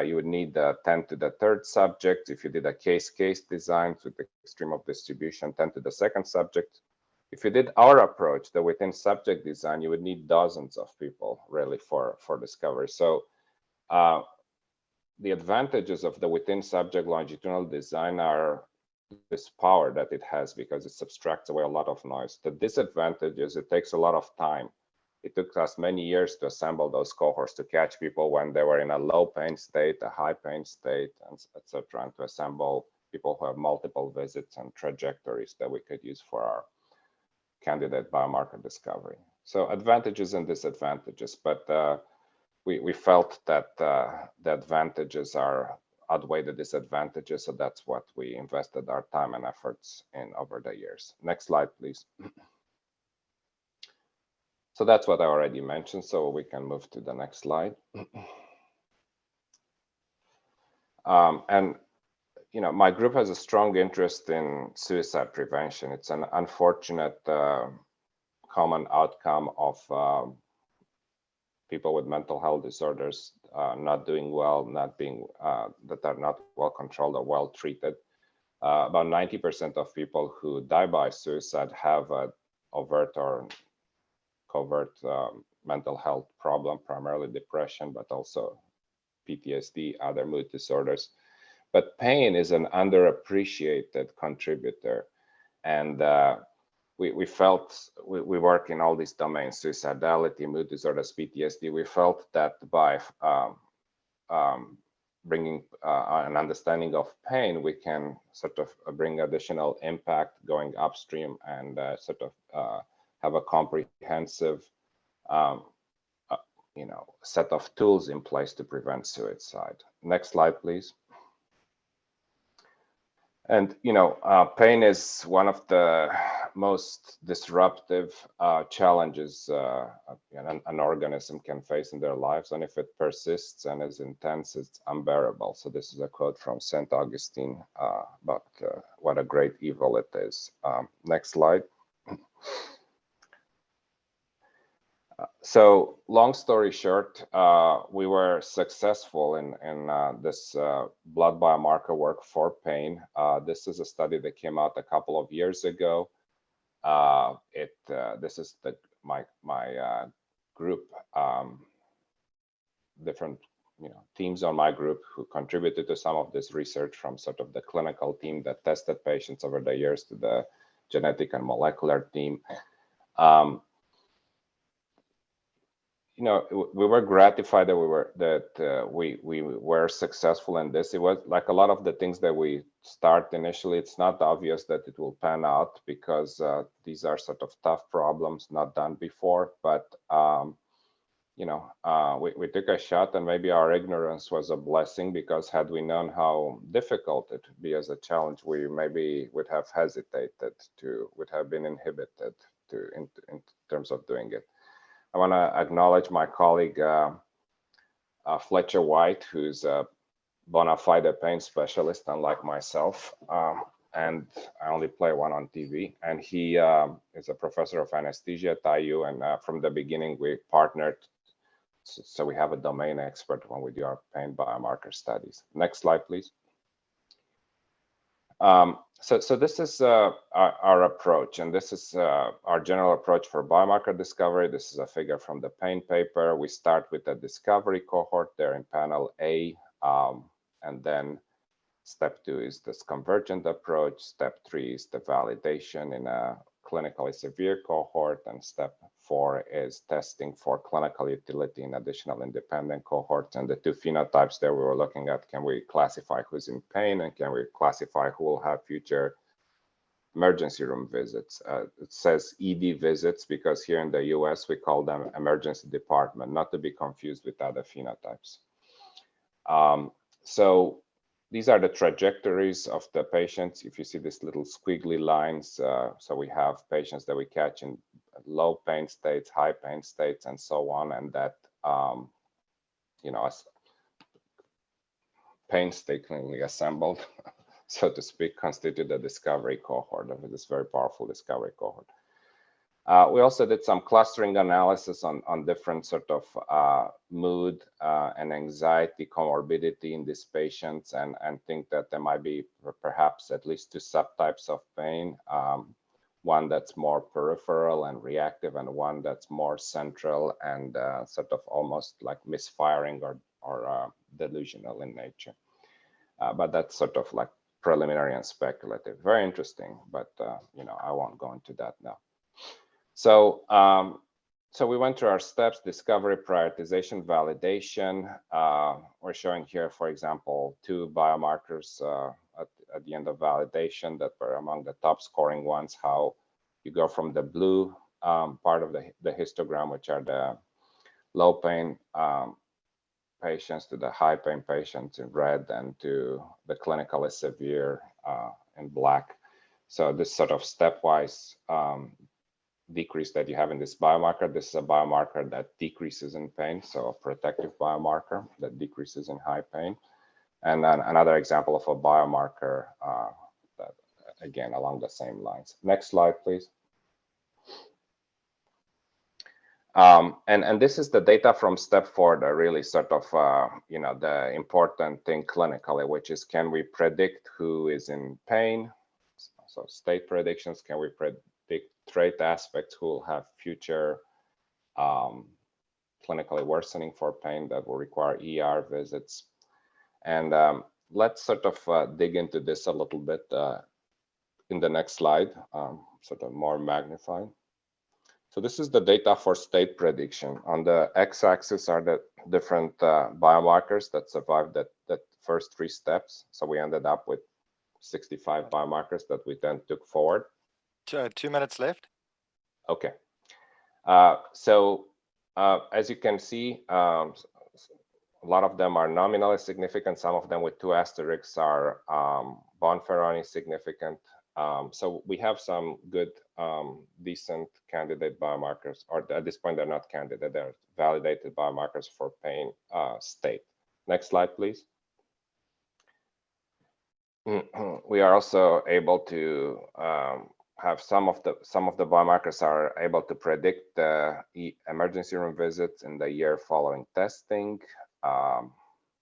you would need 10 to the 3rd subject. If you did a case design with the extreme of distribution, 10 to the 2nd subject. If you did our approach, the within subject design, you would need dozens of people really for discovery. So the advantages of the within subject longitudinal design are this power that it has because it subtracts away a lot of noise. The disadvantage is it takes a lot of time. It took us many years to assemble those cohorts, to catch people when they were in a low pain state, a high pain state, and etc., and to assemble people who have multiple visits and trajectories that we could use for our candidate biomarker discovery. So advantages and disadvantages, but we felt that the advantages outweigh the disadvantages, so that's what we invested our time and efforts in over the years. Next slide, please. So that's what I already mentioned, so we can move to the next slide. And my group has a strong interest in suicide prevention. It's an unfortunate common outcome of people with mental health disorders not doing well, that are not well controlled or well treated. About 90% of people who die by suicide have an overt or covert mental health problem, primarily depression, but also PTSD, other mood disorders. But pain is an underappreciated contributor. And we felt, we work in all these domains, suicidality, mood disorders, PTSD. We felt that by bringing an understanding of pain, we can sort of bring additional impact going upstream and sort of have a comprehensive set of tools in place to prevent suicide. Next slide, please. And pain is one of the most disruptive challenges an organism can face in their lives, and if it persists and is intense, it's unbearable. So this is a quote from St. Augustine about what a great evil it is. Next slide. So long story short, we were successful in this blood biomarker work for pain. This is a study that came out a couple of years ago. This is my group, different teams on my group who contributed to some of this research, from sort of the clinical team that tested patients over the years to the genetic and molecular team. We were gratified that we were successful in this. It was like a lot of the things that we start initially, it's not obvious that it will pan out because these are sort of tough problems not done before. But we took a shot, and maybe our ignorance was a blessing, because had we known how difficult it would be as a challenge, we maybe would have hesitated would have been inhibited in terms of doing it. I want to acknowledge my colleague, Fletcher White, who's a bona fide pain specialist, unlike myself. And I only play one on TV. And he is a professor of anesthesia at IU. And from the beginning, we partnered. So we have a domain expert when we do our pain biomarker studies. Next slide, please. So this is our approach, and this is our general approach for biomarker discovery. This is a figure from the Payne paper. We start with the discovery cohort there in panel A, and then step 2 is this convergent approach. Step 3 is the validation in a clinically severe cohort, and step 4 is testing for clinical utility in additional independent cohorts. And the 2 phenotypes there we were looking at, can we classify who's in pain, and can we classify who will have future emergency room visits. It says ED visits because here in the US we call them emergency department, not to be confused with other phenotypes. So these are the trajectories of the patients. If you see these little squiggly lines, so we have patients that we catch in low pain states, high pain states, and so on, and that you know, painstakingly assembled, so to speak, constitute the discovery cohort of this very powerful discovery cohort. We also did some clustering analysis on different sort of mood and anxiety comorbidity in these patients, and think that there might be perhaps at least 2 subtypes of pain. One that's more peripheral and reactive, and one that's more central and sort of almost like misfiring or delusional in nature. But that's sort of like preliminary and speculative. Very interesting, but you know, I won't go into that now. So, so we went through our steps: discovery, prioritization, validation. We're showing here, for example, 2 biomarkers at the end of validation that were among the top scoring ones. How you go from the blue part of the histogram, which are the low pain patients, to the high pain patients in red, and to the clinically severe in black. So this sort of stepwise decrease that you have in this biomarker. This is a biomarker that decreases in pain, so a protective biomarker that decreases in high pain. And then another example of a biomarker that, again, along the same lines. Next slide, please. And this is the data from step 4 that really sort of, you know, the important thing clinically, which is, can we predict who is in pain? So state predictions, can we predict trait aspects who will have future clinically worsening for pain that will require ER visits? And let's sort of dig into this a little bit in the next slide, sort of more magnified. So this is the data for state prediction. On the x-axis are the different biomarkers that survived that first 3 steps. So we ended up with 65 biomarkers that we then took forward. 2 minutes left. Okay. So as you can see, a lot of them are nominally significant. Some of them with 2 asterisks are Bonferroni significant. So we have some good, decent candidate biomarkers, or at this point, they're not candidate, they're validated biomarkers for pain state. Next slide, please. We are also able to have some of the biomarkers are able to predict the emergency room visits in the year following testing.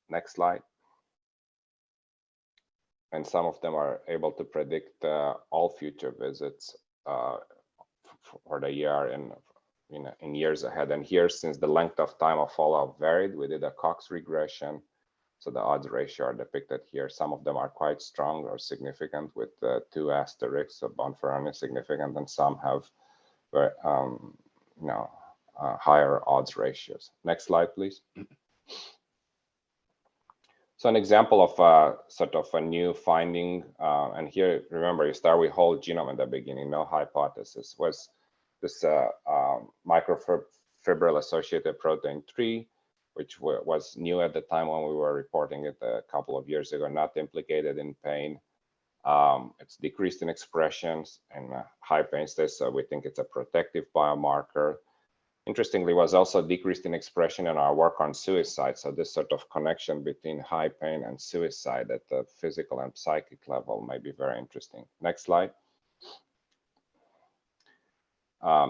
Next slide. And some of them are able to predict all future visits for the year in years ahead. And here, since the length of time of follow-up varied, we did a Cox regression. So the odds ratio are depicted here. Some of them are quite strong or significant with 2 asterisks, so Bonferroni significant, and some have very, you know, higher odds ratios. Next slide, please. So an example of sort of a new finding, and here, remember, you start with whole genome at the beginning, no hypothesis, was this microfibril associated protein 3, which was new at the time when we were reporting it a couple of years ago, not implicated in pain. It's decreased in expressions and high pain states, so we think it's a protective biomarker. Interestingly, was also decreased in expression in our work on suicide. So this sort of connection between high pain and suicide at the physical and psychic level may be very interesting. Next slide.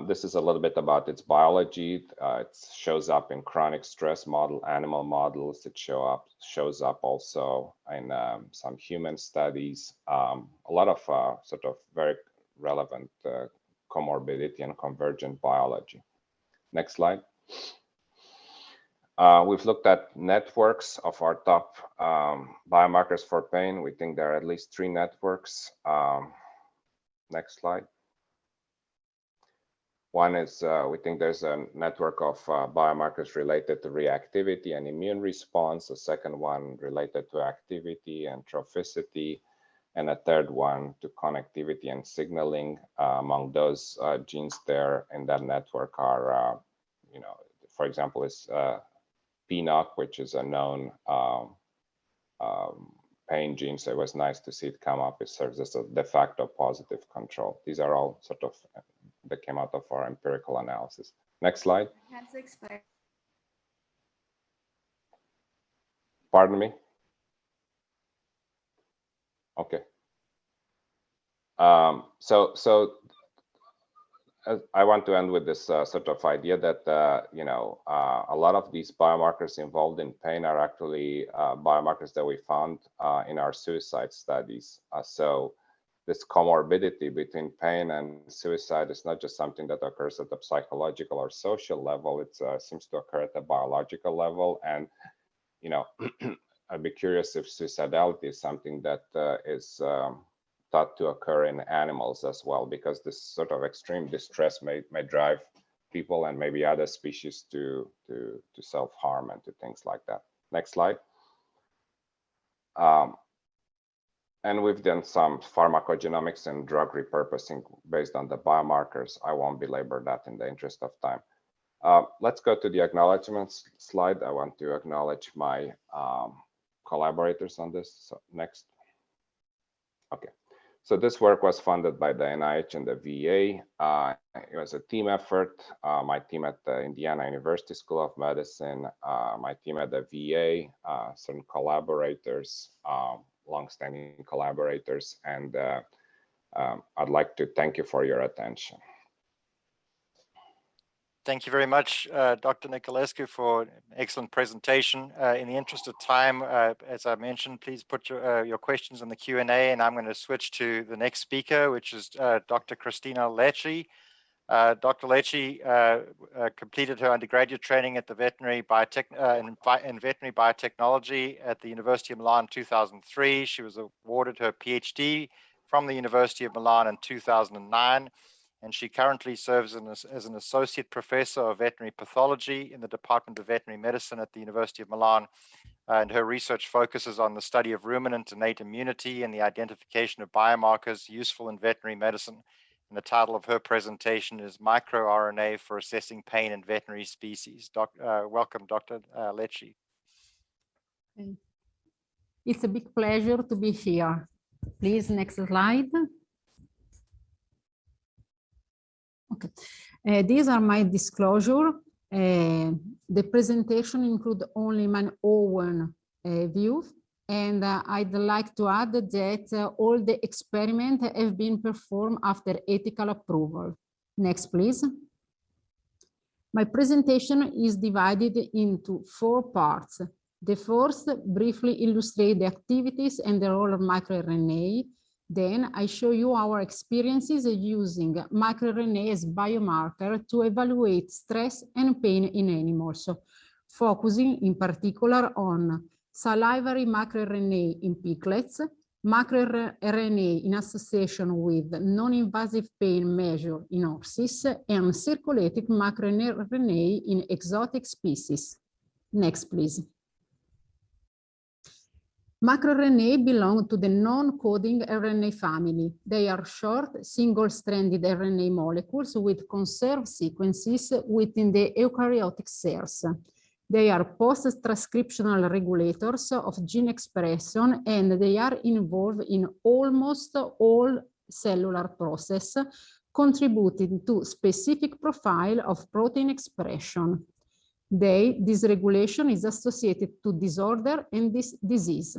This is a little bit about its biology. It shows up in chronic stress model, animal models. It shows up also in some human studies. A lot of sort of very relevant comorbidity and convergent biology. Next slide. We've looked at networks of our top biomarkers for pain. We think there are at least 3 networks. Next slide. One is we think there's a network of biomarkers related to reactivity and immune response. The second one related to activity and trophicity, and a third one to connectivity and signaling. Among those genes there in that network are, you know, for example, is PNOC, which is a known pain gene. So it was nice to see it come up. It serves as a de facto positive control. These are all sort of that came out of our empirical analysis. Next slide. Pardon me? Okay. So I want to end with this sort of idea that, you know, a lot of these biomarkers involved in pain are actually biomarkers that we found in our suicide studies. So this comorbidity between pain and suicide is not just something that occurs at the psychological or social level. It seems to occur at the biological level. And, you know, I'd be curious if suicidality is something that is thought to occur in animals as well, because this sort of extreme distress may drive people and maybe other species to self-harm and to things like that. Next slide. And we've done some pharmacogenomics and drug repurposing based on the biomarkers. I won't belabor that in the interest of time. Let's go to the acknowledgements slide. I want to acknowledge my collaborators on this. So next. Okay. So this work was funded by the NIH and the VA. It was a team effort. My team at the Indiana University School of Medicine, my team at the VA, some collaborators, long-standing collaborators, and I'd like to thank you for your attention. Thank you very much, Dr. Niculescu, for an excellent presentation. In the interest of time, as I mentioned, please put your questions in the Q&A, and I'm going to switch to the next speaker, which is Dr. Christina Lecce. Dr. Lecce completed her undergraduate training at the veterinary in veterinary biotechnology at the University of Milan in 2003. She was awarded her PhD from the University of Milan in 2009. And she currently serves as an associate professor of veterinary pathology in the Department of Veterinary Medicine at the University of Milan. And her research focuses on the study of ruminant innate immunity and the identification of biomarkers useful in veterinary medicine. And the title of her presentation is MicroRNA for Assessing Pain in Veterinary Species. Welcome, Dr. Lecce. It's a big pleasure to be here. Please, next slide. Okay, these are my disclosure. The presentation includes only my own view, and I'd like to add that all the experiments have been performed after ethical approval. Next, please. My presentation is divided into 4 parts. The first briefly illustrates the activities and the role of microRNA. Then I show you our experiences using microRNA as biomarker to evaluate stress and pain in animals, focusing in particular on salivary microRNA in piglets, microRNA in association with non-invasive pain measure in horses, and circulating microRNA in exotic species. Next, please. MicroRNA belong to the non-coding RNA family. They are short, single-stranded RNA molecules with conserved sequences within the eukaryotic cells. They are post-transcriptional regulators of gene expression, and they are involved in almost all cellular processes, contributing to specific profile of protein expression. This regulation is associated to disorder and disease.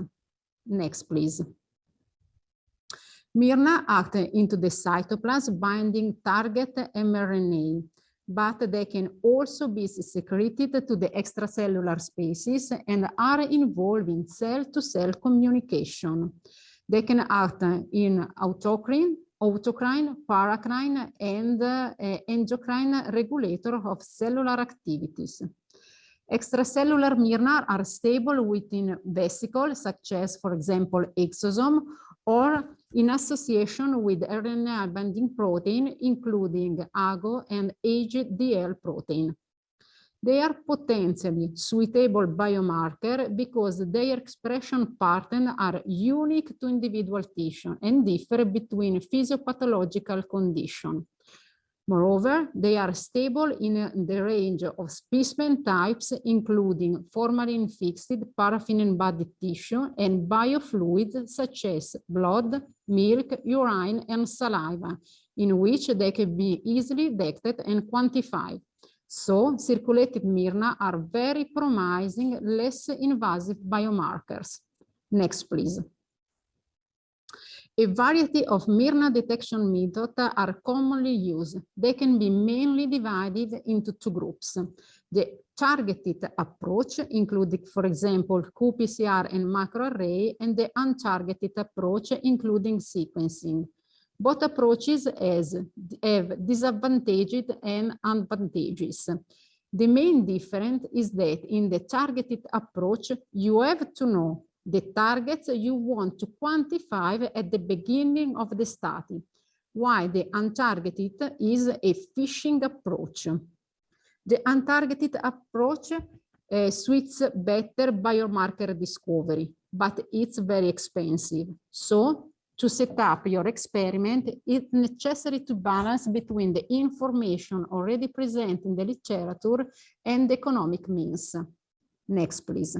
Next, please. mRNA act into the cytoplasm binding target mRNA, but they can also be secreted to the extracellular spaces and are involved in cell-to-cell communication. They can act in autocrine, paracrine, and endocrine regulator of cellular activities. Extracellular mRNA are stable within vesicles, such as, for example, exosome, or in association with RNA binding protein, including AGO and HDL protein. They are potentially suitable biomarker because their expression patterns are unique to individual tissue and differ between physiopathological conditions. Moreover, they are stable in the range of specimen types, including formalin-fixed, paraffin-embodied tissue, and biofluids such as blood, milk, urine, and saliva, in which they can be easily detected and quantified. So, circulating mRNA are very promising, less invasive biomarkers. Next, please. A variety of mRNA detection methods are commonly used. They can be mainly divided into two groups. The targeted approach, including, for example, qPCR and macroarray, and the untargeted approach, including sequencing. Both approaches have disadvantages and advantages. The main difference is that in the targeted approach, you have to know the targets you want to quantify at the beginning of the study, while the untargeted is a fishing approach. The untargeted approach suits better biomarker discovery, but it's very expensive. So, to set up your experiment, it's necessary to balance between the information already present in the literature and the economic means. Next, please.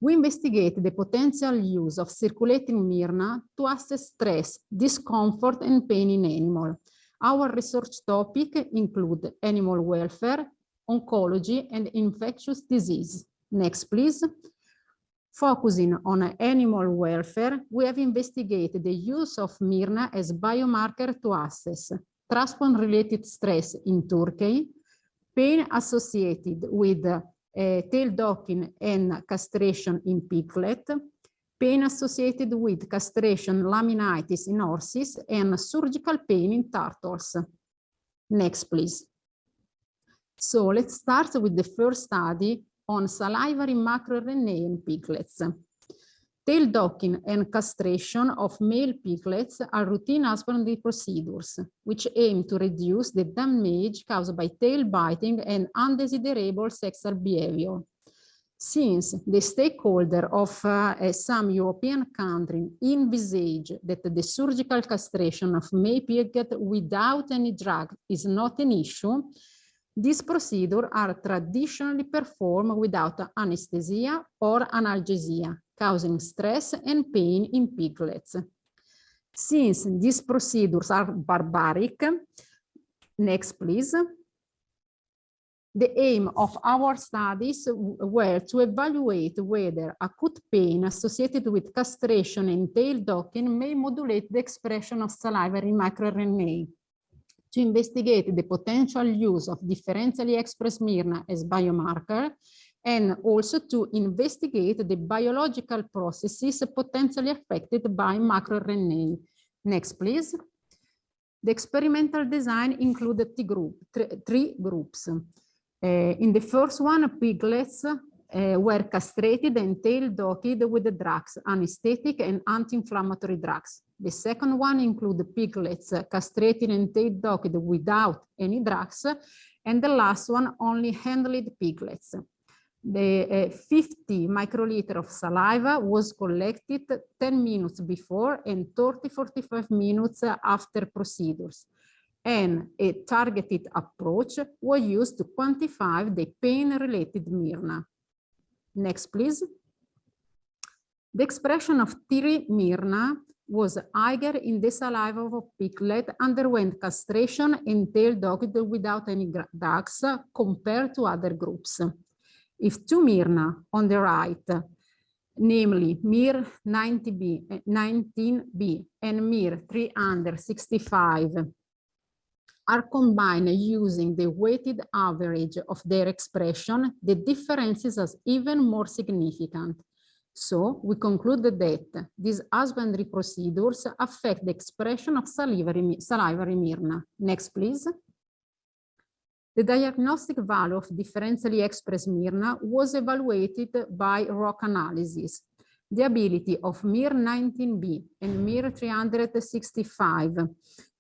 We investigate the potential use of circulating mRNA to assess stress, discomfort, and pain in animals. Our research topics include animal welfare, oncology, and infectious disease. Next, please. Focusing on animal welfare, we have investigated the use of mRNA as biomarker to assess transplant-related stress in Turkey, pain associated with tail docking and castration in piglet, pain associated with castration laminitis in horses, and surgical pain in turtles. Next, please. So let's start with the first study on salivary macroRNA in piglets. Tail docking and castration of male piglets are routine husbandry procedures, which aim to reduce the damage caused by tail biting and undesirable sexual behavior. Since the stakeholder of some European countries envisage that the surgical castration of male piglets without any drug is not an issue, these procedures are traditionally performed without anesthesia or analgesia, causing stress and pain in piglets. Since these procedures are barbaric, next please, the aim of our studies were to evaluate whether acute pain associated with castration and tail docking may modulate the expression of salivary macroRNA, to investigate the potential use of differentially expressed mRNA as biomarker, and also to investigate the biological processes potentially affected by macroRNA. Next, please. The experimental design included three groups. In the first one, piglets were castrated and tail docked with the drugs, anesthetic and anti-inflammatory drugs. The second one included piglets castrated and tail docked without any drugs. And the last one only handled piglets. The 50 microliter of saliva was collected 10 minutes before and 30-45 minutes after procedures. And a targeted approach was used to quantify the pain-related mRNA. Next, please. The expression of mRNA was higher in the saliva of a piglet underwent castration and tail docked without any drugs compared to other groups. If two mRNA on the right namely MIR19B and MIR365, are combined using the weighted average of their expression, the differences are even more significant. So we conclude that these husbandry procedures affect the expression of salivary myrna. Next, please. The diagnostic value of differentially expressed myrna was evaluated by rock analysis. The ability of MIR19B and MIR365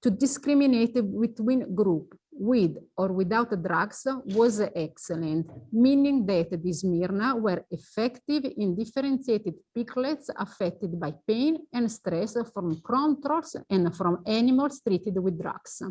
to discriminate between group with or without drugs was excellent, meaning that these myrna were effective in differentiated piglets affected by pain and stress from controls and from animals treated with drugs.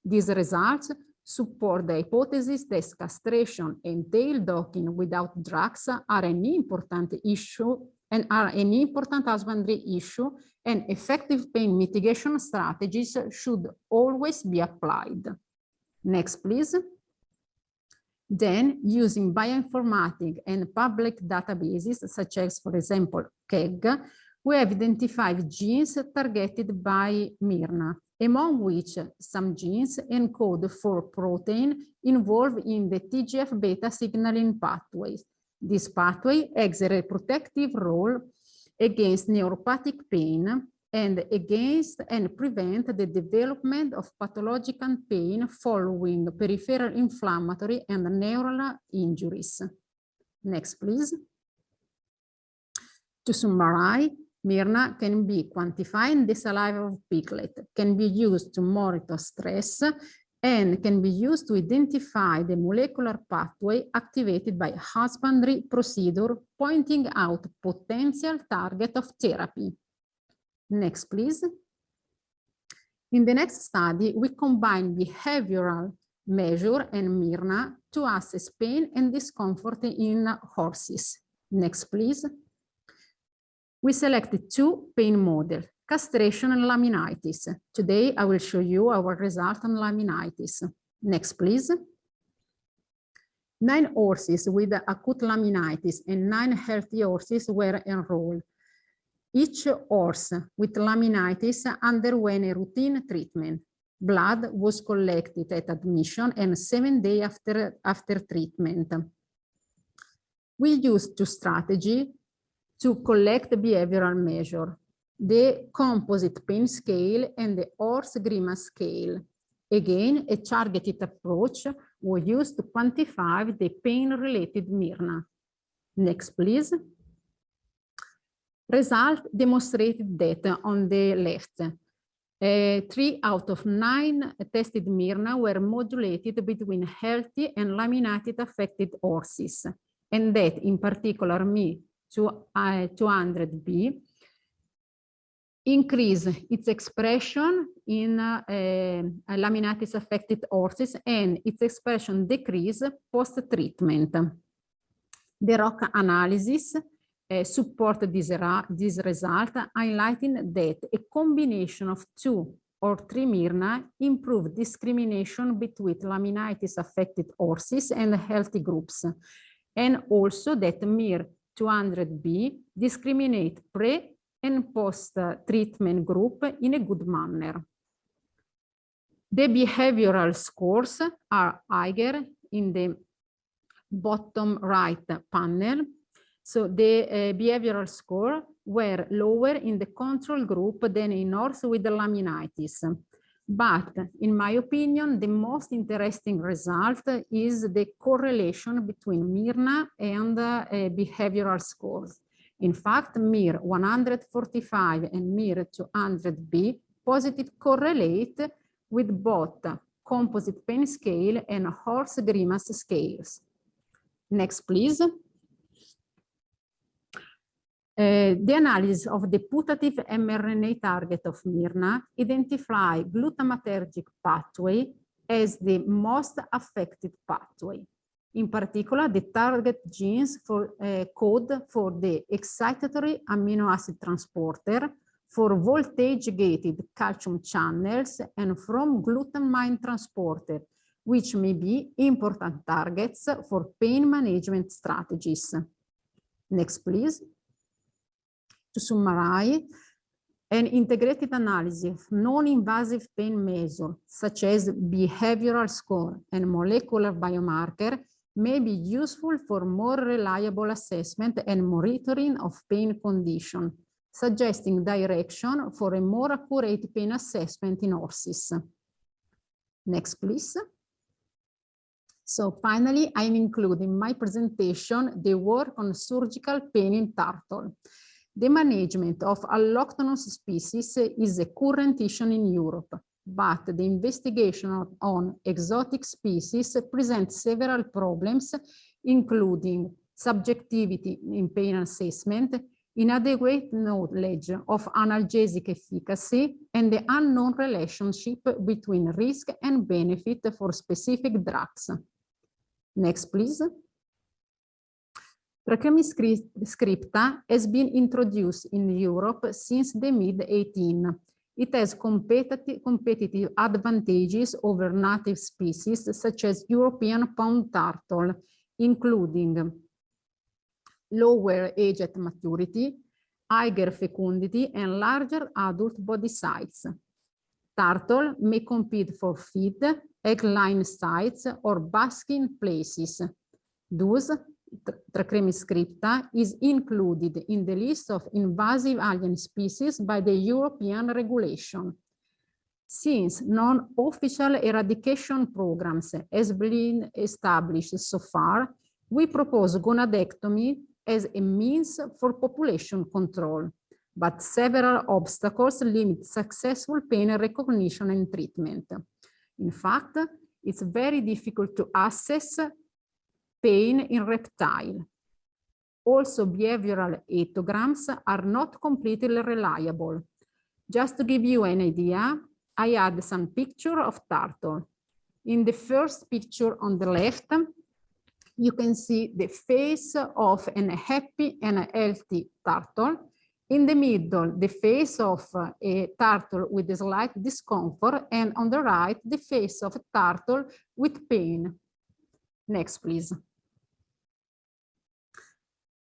These results support the hypothesis that castration and tail docking without drugs are an important issue and are an important husbandry issue, and effective pain mitigation strategies should always be applied. Next, please. Then, using bioinformatics and public databases, such as, for example, KEGG, we have identified genes targeted by myrna, among which some genes encode for protein involved in the TGF-beta signaling pathways. This pathway exerts a protective role against neuropathic pain and prevent the development of pathological pain following peripheral inflammatory and neural injuries. Next, please. To summarize, myrna can be quantified in the saliva of piglet, can be used to monitor stress, and can be used to identify the molecular pathway activated by husbandry procedure, pointing out potential target of therapy. Next, please. In the next study, we combine behavioral measure and myrna to assess pain and discomfort in horses. Next, please. We selected two pain models, castration and laminitis. Today, I will show you our result on laminitis. Next, please. 9 horses with acute laminitis and 9 healthy horses were enrolled. Each horse with laminitis underwent a routine treatment. Blood was collected at admission and 7 days after treatment. We used two strategies to collect behavioral measure: the composite pain scale and the horse grimace scale. Again, a targeted approach was used to quantify the pain-related myrna. Next, please. Result demonstrated that on the left, 3 out of 9 tested myrna were modulated between healthy and laminitis affected horses, and that in particular MIR200B increase its expression in laminitis affected horses and its expression decrease post-treatment. The rock analysis support this result, highlighting that a combination of 2 or 3 myrna improve discrimination between laminitis affected horses and healthy groups, and also that MIR200B discriminate pre and post-treatment group in a good manner. The behavioral scores are higher in the bottom right panel. So the behavioral score were lower in the control group than in horse with the laminitis. But in my opinion, the most interesting result is the correlation between myrna and behavioral scores. In fact, MIR145 and MIR200B positive correlate with both composite pain scale and horse grimace scales. Next, please. The analysis of the putative mRNA target of myrna identify glutamatergic pathway as the most affected pathway. In particular, the target genes for code for the excitatory amino acid transporter, for voltage-gated calcium channels, and from glutamine transporter, which may be important targets for pain management strategies. Next, please. To summarize, an integrated analysis of non-invasive pain measures, such as behavioral score and molecular biomarker, may be useful for more reliable assessment and monitoring of pain condition, suggesting direction for a more accurate pain assessment in horses. Next, please. So finally, I'm including in my presentation the work on surgical pain in turtle. The management of allochthonous species is a current issue in Europe, but the investigation on exotic species presents several problems, including subjectivity in pain assessment, inadequate knowledge of analgesic efficacy, and the unknown relationship between risk and benefit for specific drugs. Next, please. Tracheostomy scripta has been introduced in Europe since the mid-18. It has competitive advantages over native species such as European pond turtle, including lower age at maturity, higher fecundity, and larger adult body size. Turtle may compete for feed, egg line sites, or basking places. Thus, Tracheostomy scripta is included in the list of invasive alien species by the European regulation. Since non-official eradication programs have been established so far, we propose gonadectomy as a means for population control, but several obstacles limit successful pain recognition and treatment. In fact, it's very difficult to assess pain in reptile. Also, behavioral etograms are not completely reliable. Just to give you an idea, I add some picture of turtle. In the first picture on the left, you can see the face of a happy and a healthy turtle. In the middle, the face of a turtle with a slight discomfort, and on the right, the face of a turtle with pain. Next, please.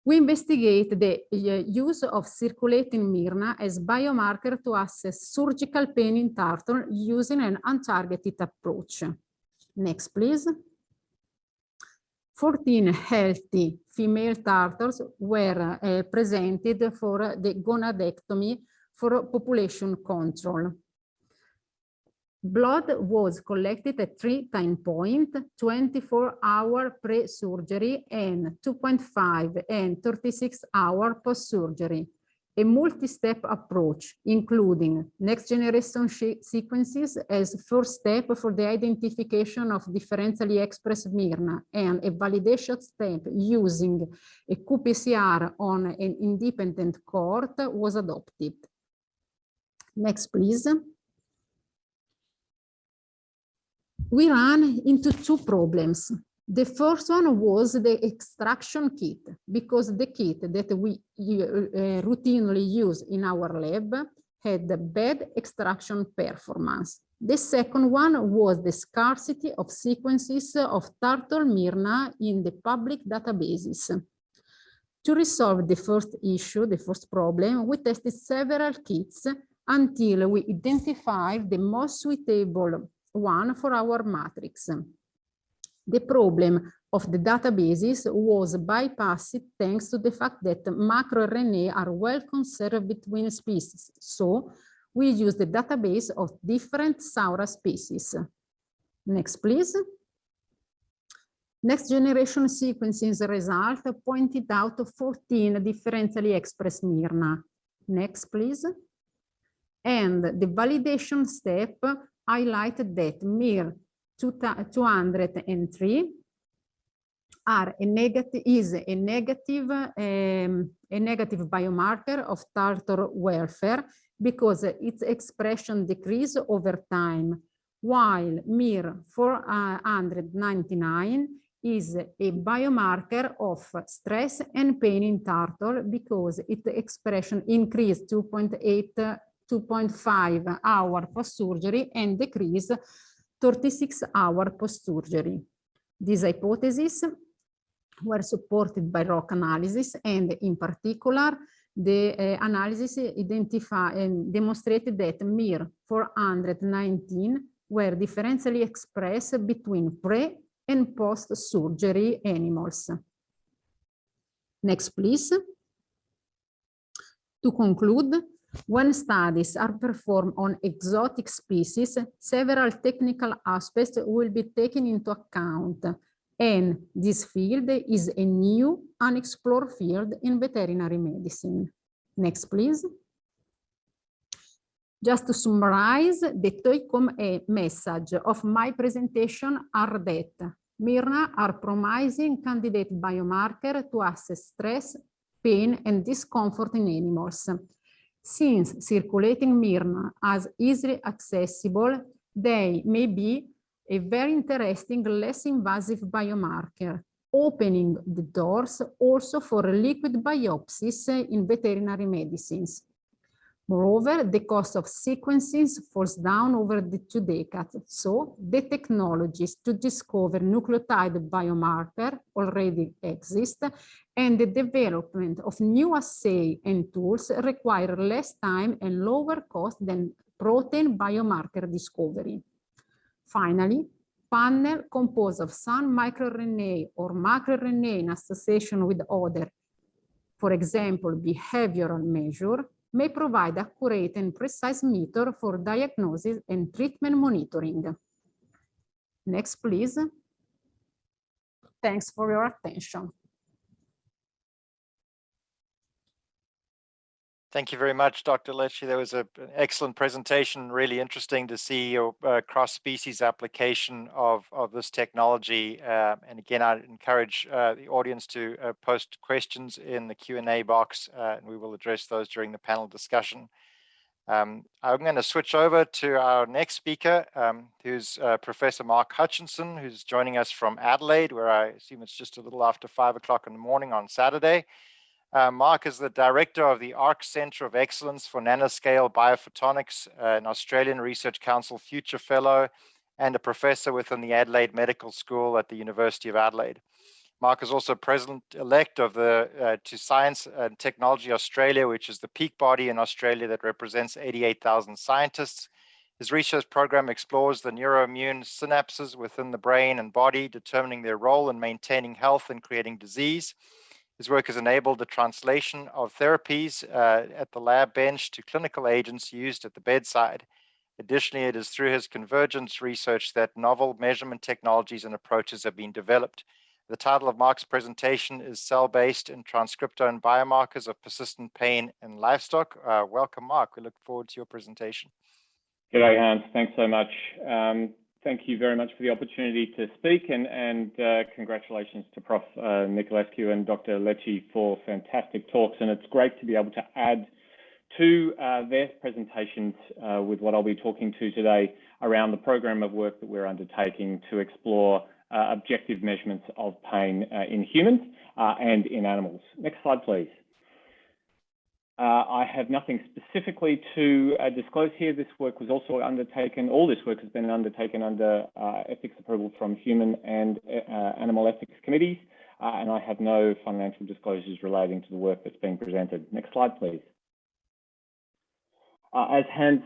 We investigate the use of circulating Myrna as biomarker to assess surgical pain in turtle using an untargeted approach. Next, please. 14 healthy female turtles were presented for the gonadectomy for population control. Blood was collected at 3 time points, 24 hours pre-surgery and 2.5 and 36 hours post-surgery. A multi-step approach, including next-generation sequences as first step for the identification of differentially expressed Myrna, and a validation step using a qPCR on an independent cohort was adopted. Next, please. We ran into 2 problems. The first one was the extraction kit, because the kit that we routinely use in our lab had bad extraction performance. The second one was the scarcity of sequences of turtle Myrna in the public databases. To resolve the first issue, the first problem, we tested several kits until we identified the most suitable one for our matrix. The problem of the databases was bypassed thanks to the fact that macroRNA are well conserved between species. So we use the database of different Saura species. Next, please. Next generation sequencing result pointed out 14 differentially expressed Myrna. Next, please. And the validation step highlighted that MIR 203 is a negative biomarker of turtle welfare because its expression decreases over time, while MIR 499 is a biomarker of stress and pain in turtle because its expression increased 2.5 hours post-surgery and decreased 36 hours post-surgery. These hypotheses were supported by rock analysis and in particular the analysis identified and demonstrated that MIR 419 were differentially expressed between pre and post-surgery animals. Next, please. To conclude, when studies are performed on exotic species, several technical aspects will be taken into account, and this field is a new, unexplored field in veterinary medicine. Next, please. Just to summarize, the take-home message of my presentation are that MIRNA are promising candidate biomarker to assess stress, pain, and discomfort in animals. Since circulating MIRNA is easily accessible, they may be a very interesting, less invasive biomarker, opening the doors also for liquid biopsies in veterinary medicines. Moreover, the cost of sequencing falls down over the 2 decades, so the technologies to discover nucleotide biomarker already exist, and the development of new assays and tools require less time and lower cost than protein biomarker discovery. Finally, panel composed of some microRNA or macroRNA in association with other, for example, behavioral measure, may provide accurate and precise method for diagnosis and treatment monitoring. Next, please. Thanks for your attention. Thank you very much, Dr. Lecce. That was an excellent presentation. Really interesting to see your cross-species application of this technology. And again, I encourage the audience to post questions in the Q&A box, and we will address those during the panel discussion. I'm going to switch over to our next speaker, who's Professor Mark Hutchinson, who's joining us from Adelaide, where I assume it's just a little after 5 o'clock in the morning on Saturday. Mark is the director of the ARC Centre of Excellence for Nanoscale Biophotonics, an Australian Research Council Future Fellow, and a professor within the Adelaide Medical School at the University of Adelaide. Mark is also president-elect of the To Science and Technology Australia, which is the peak body in Australia that represents 88,000 scientists. His research program explores the neuroimmune synapses within the brain and body, determining their role in maintaining health and creating disease. His work has enabled the translation of therapies at the lab bench to clinical agents used at the bedside. Additionally, it is through his convergence research that novel measurement technologies and approaches have been developed. The title of Mark's presentation is Cell-Based and Transcriptome Biomarkers of Persistent Pain in Livestock. Welcome, Mark. We look forward to your presentation. G'day, Hans. Thanks so much. Thank you very much for the opportunity to speak, and congratulations to Prof. Niculescu and Dr. Lecce for fantastic talks. And it's great to be able to add to their presentations with what I'll be talking to today around the program of work that we're undertaking to explore objective measurements of pain in humans and in animals. Next slide, please. I have nothing specifically to disclose here. This work was also undertaken, all this work has been undertaken under ethics approval from human and animal ethics committees, and I have no financial disclosures relating to the work that's being presented. Next slide, please. As Hans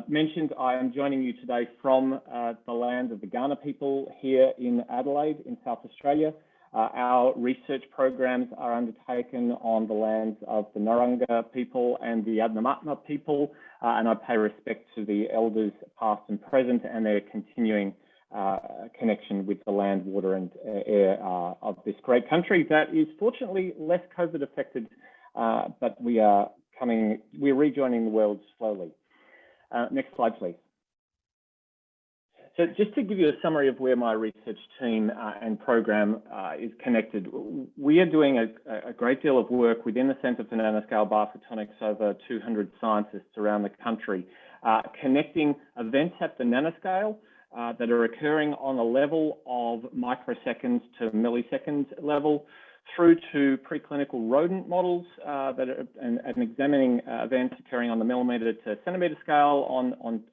mentioned, I am joining you today from the land of the Kaurna people here in Adelaide in South Australia. Our research programs are undertaken on the lands of the Narungga people and the Adnyamathanha people, and I pay respect to the elders past and present and their continuing connection with the land, water and air of this great country that is fortunately less COVID affected, but we're rejoining the world slowly. Next slide, please. So just to give you a summary of where my research team and program is connected, we are doing a great deal of work within the Centre for Nanoscale Biophotonics, over 200 scientists around the country, connecting events at the nanoscale that are occurring on a level of microseconds to millisecond level, through to preclinical rodent models and examining events occurring on the millimeter to centimeter scale on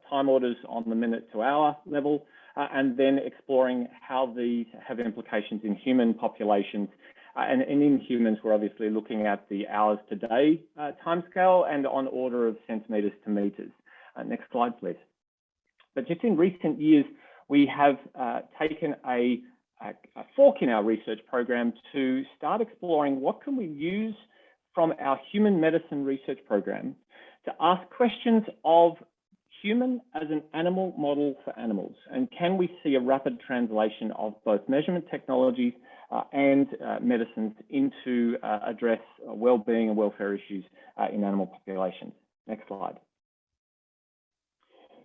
time orders on the minute to hour level, and then exploring how these have implications in human populations And in humans, we're obviously looking at the hours to day timescale and on order of centimeters to meters. Next slide, please. But just in recent years, we have taken a fork in our research program to start exploring what can we use from our human medicine research program to ask questions of human as an animal model for animals, and can we see a rapid translation of both measurement technologies and medicines into address well-being and welfare issues in animal populations. Next slide.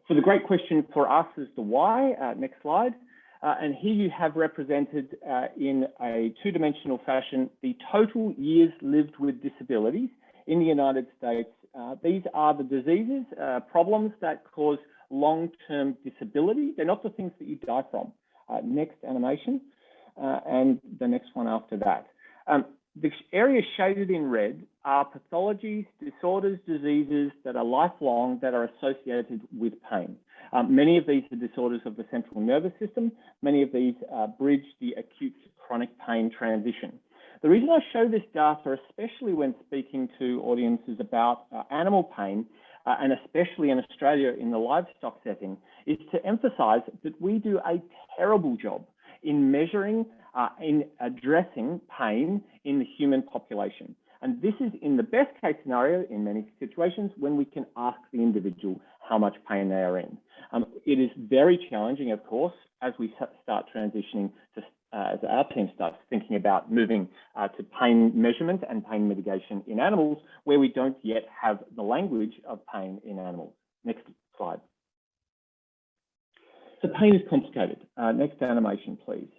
So the great question for us is the why. Next slide. And here you have represented in a two-dimensional fashion the total years lived with disabilities in the United States. These are the diseases, problems that cause long-term disability. They're not the things that you die from. Next animation, and the next one after that. The areas shaded in red are pathologies, disorders, diseases that are lifelong that are associated with pain. Many of these are disorders of the central nervous system. Many of these bridge the acute to chronic pain transition. The reason I show this data, especially when speaking to audiences about animal pain, and especially in Australia in the livestock setting, is to emphasize that we do a terrible job in measuring, in addressing pain in the human population. And this is in the best case scenario in many situations when we can ask the individual how much pain they are in. It is very challenging, of course, as we start transitioning to, as our team starts thinking about moving to pain measurement and pain mitigation in animals, where we don't yet have the language of pain in animals. Next slide. So pain is complicated. Next animation, please.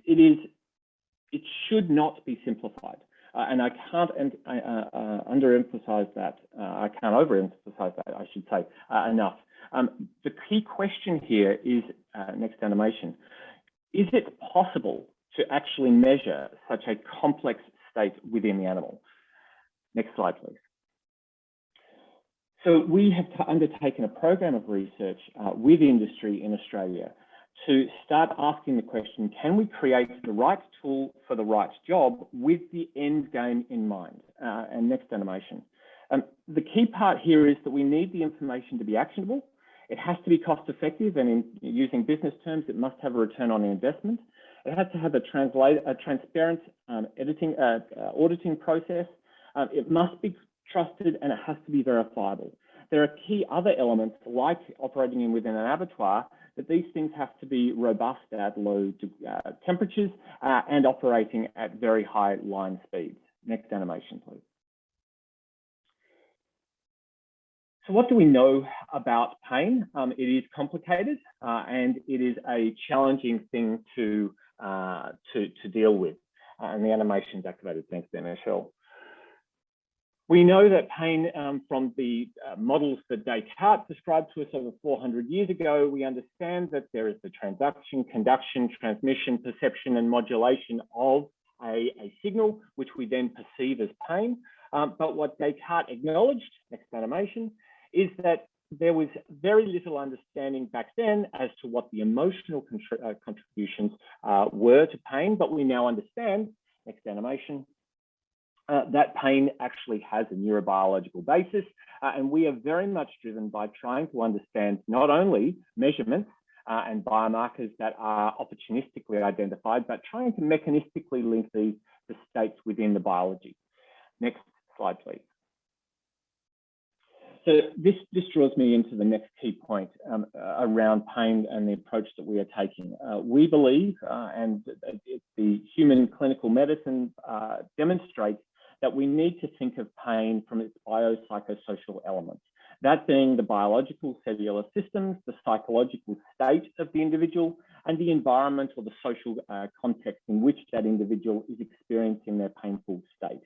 It should not be simplified. And I can't underemphasize that. I can't overemphasize that, I should say, enough. The key question here is, next animation, is it possible to actually measure such a complex state within the animal? Next slide, please. So we have undertaken a program of research with industry in Australia to start asking the question, can we create the right tool for the right job with the end game in mind? And next animation. The key part here is that we need the information to be actionable. It has to be cost effective, and in using business terms, it must have a return on investment. It has to have a transparent auditing process. It must be trusted, and it has to be verifiable. There are key other elements like operating within an abattoir, that these things have to be robust at low temperatures and operating at very high line speeds. Next animation, please. So what do we know about pain? It is complicated and it is a challenging thing to deal with. And the animation's activated. Thanks, Michelle. We know that pain from the models that Descartes described to us over 400 years ago, we understand that there is the transduction, conduction, transmission, perception, and modulation of a signal, which we then perceive as pain. But what Descartes acknowledged, next animation, is that there was very little understanding back then as to what the emotional contributions were to pain, but we now understand, next animation, that pain actually has a neurobiological basis, and we are very much driven by trying to understand not only measurements and biomarkers that are opportunistically identified, but trying to mechanistically link these to states within the biology. Next slide, please. So this draws me into the next key point around pain and the approach that we are taking. We believe, and the human clinical medicine demonstrates, that we need to think of pain from its biopsychosocial elements. That being the biological cellular systems, the psychological state of the individual, and the environment or the social context in which that individual is experiencing their painful state.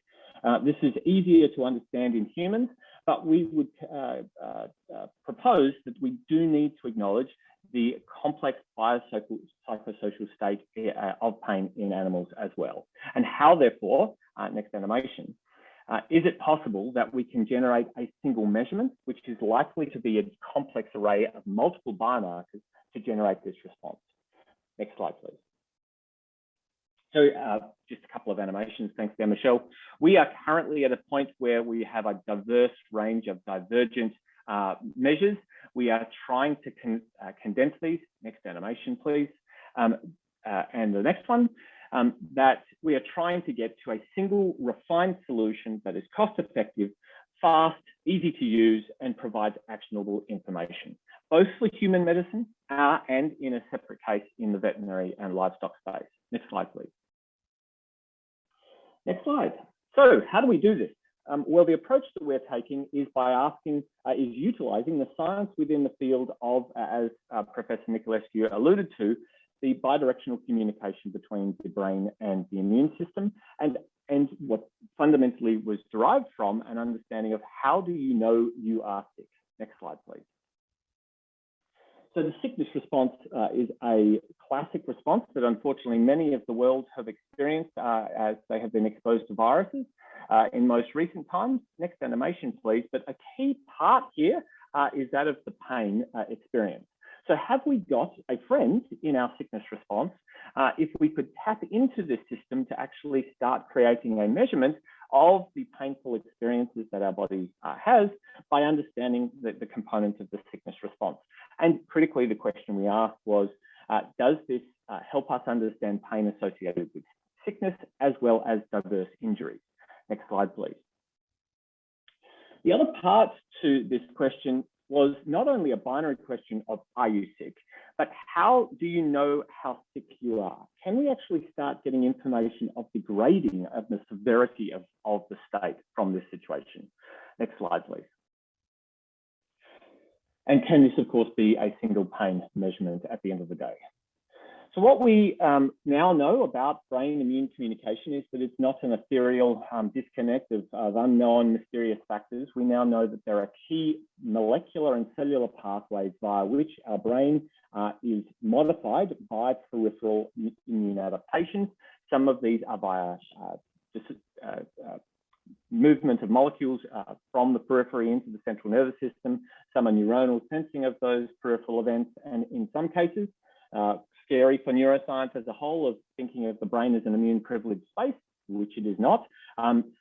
This is easier to understand in humans, but we would propose that we do need to acknowledge the complex biopsychosocial state of pain in animals as well. And how, therefore, next animation, is it possible that we can generate a single measurement, which is likely to be a complex array of multiple biomarkers to generate this response? Next slide, please. So just a couple of animations, thanks there, Michelle. We are currently at a point where we have a diverse range of divergent measures. We are trying to condense these. Next animation, please. And the next one, that we are trying to get to a single refined solution that is cost effective, fast, easy to use, and provides actionable information, both for human medicine and in a separate case in the veterinary and livestock space. Next slide, please. Next slide. So how do we do this? Well, the approach that we're taking is by utilizing the science within the field of, as Professor Nicolescu alluded to, the bidirectional communication between the brain and the immune system, and what fundamentally was derived from an understanding of how do you know you are sick. Next slide, please. So the sickness response is a classic response that unfortunately many of the world have experienced as they have been exposed to viruses in most recent times. Next animation, please. But a key part here is that of the pain experience. So have we got a friend in our sickness response? If we could tap into this system to actually start creating a measurement of the painful experiences that our body has by understanding the components of the sickness response. And critically, the question we asked was, does this help us understand pain associated with sickness as well as diverse injuries? Next slide, please. The other part to this question was not only a binary question of are you sick, but how do you know how sick you are? Can we actually start getting information of the grading of the severity of the state from this situation? Next slide, please. And can this, of course, be a single pain measurement at the end of the day? So what we now know about brain immune communication is that it's not an ethereal disconnect of unknown mysterious factors. We now know that there are key molecular and cellular pathways via which our brain is modified by peripheral immune adaptations. Some of these are via movement of molecules from the periphery into the central nervous system. Some are neuronal sensing of those peripheral events, and in some cases, scary for neuroscience as a whole of thinking of the brain as an immune privileged space, which it is not,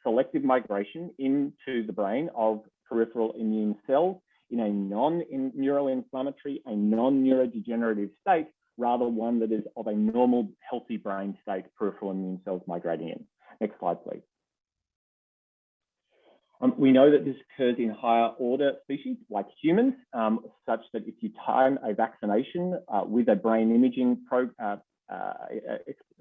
selective migration into the brain of peripheral immune cells in a non-neuroinflammatory, a non-neurodegenerative state, rather one that is of a normal, healthy brain state, peripheral immune cells migrating in. Next slide, please. We know that this occurs in higher order species like humans, such that if you time a vaccination with a brain imaging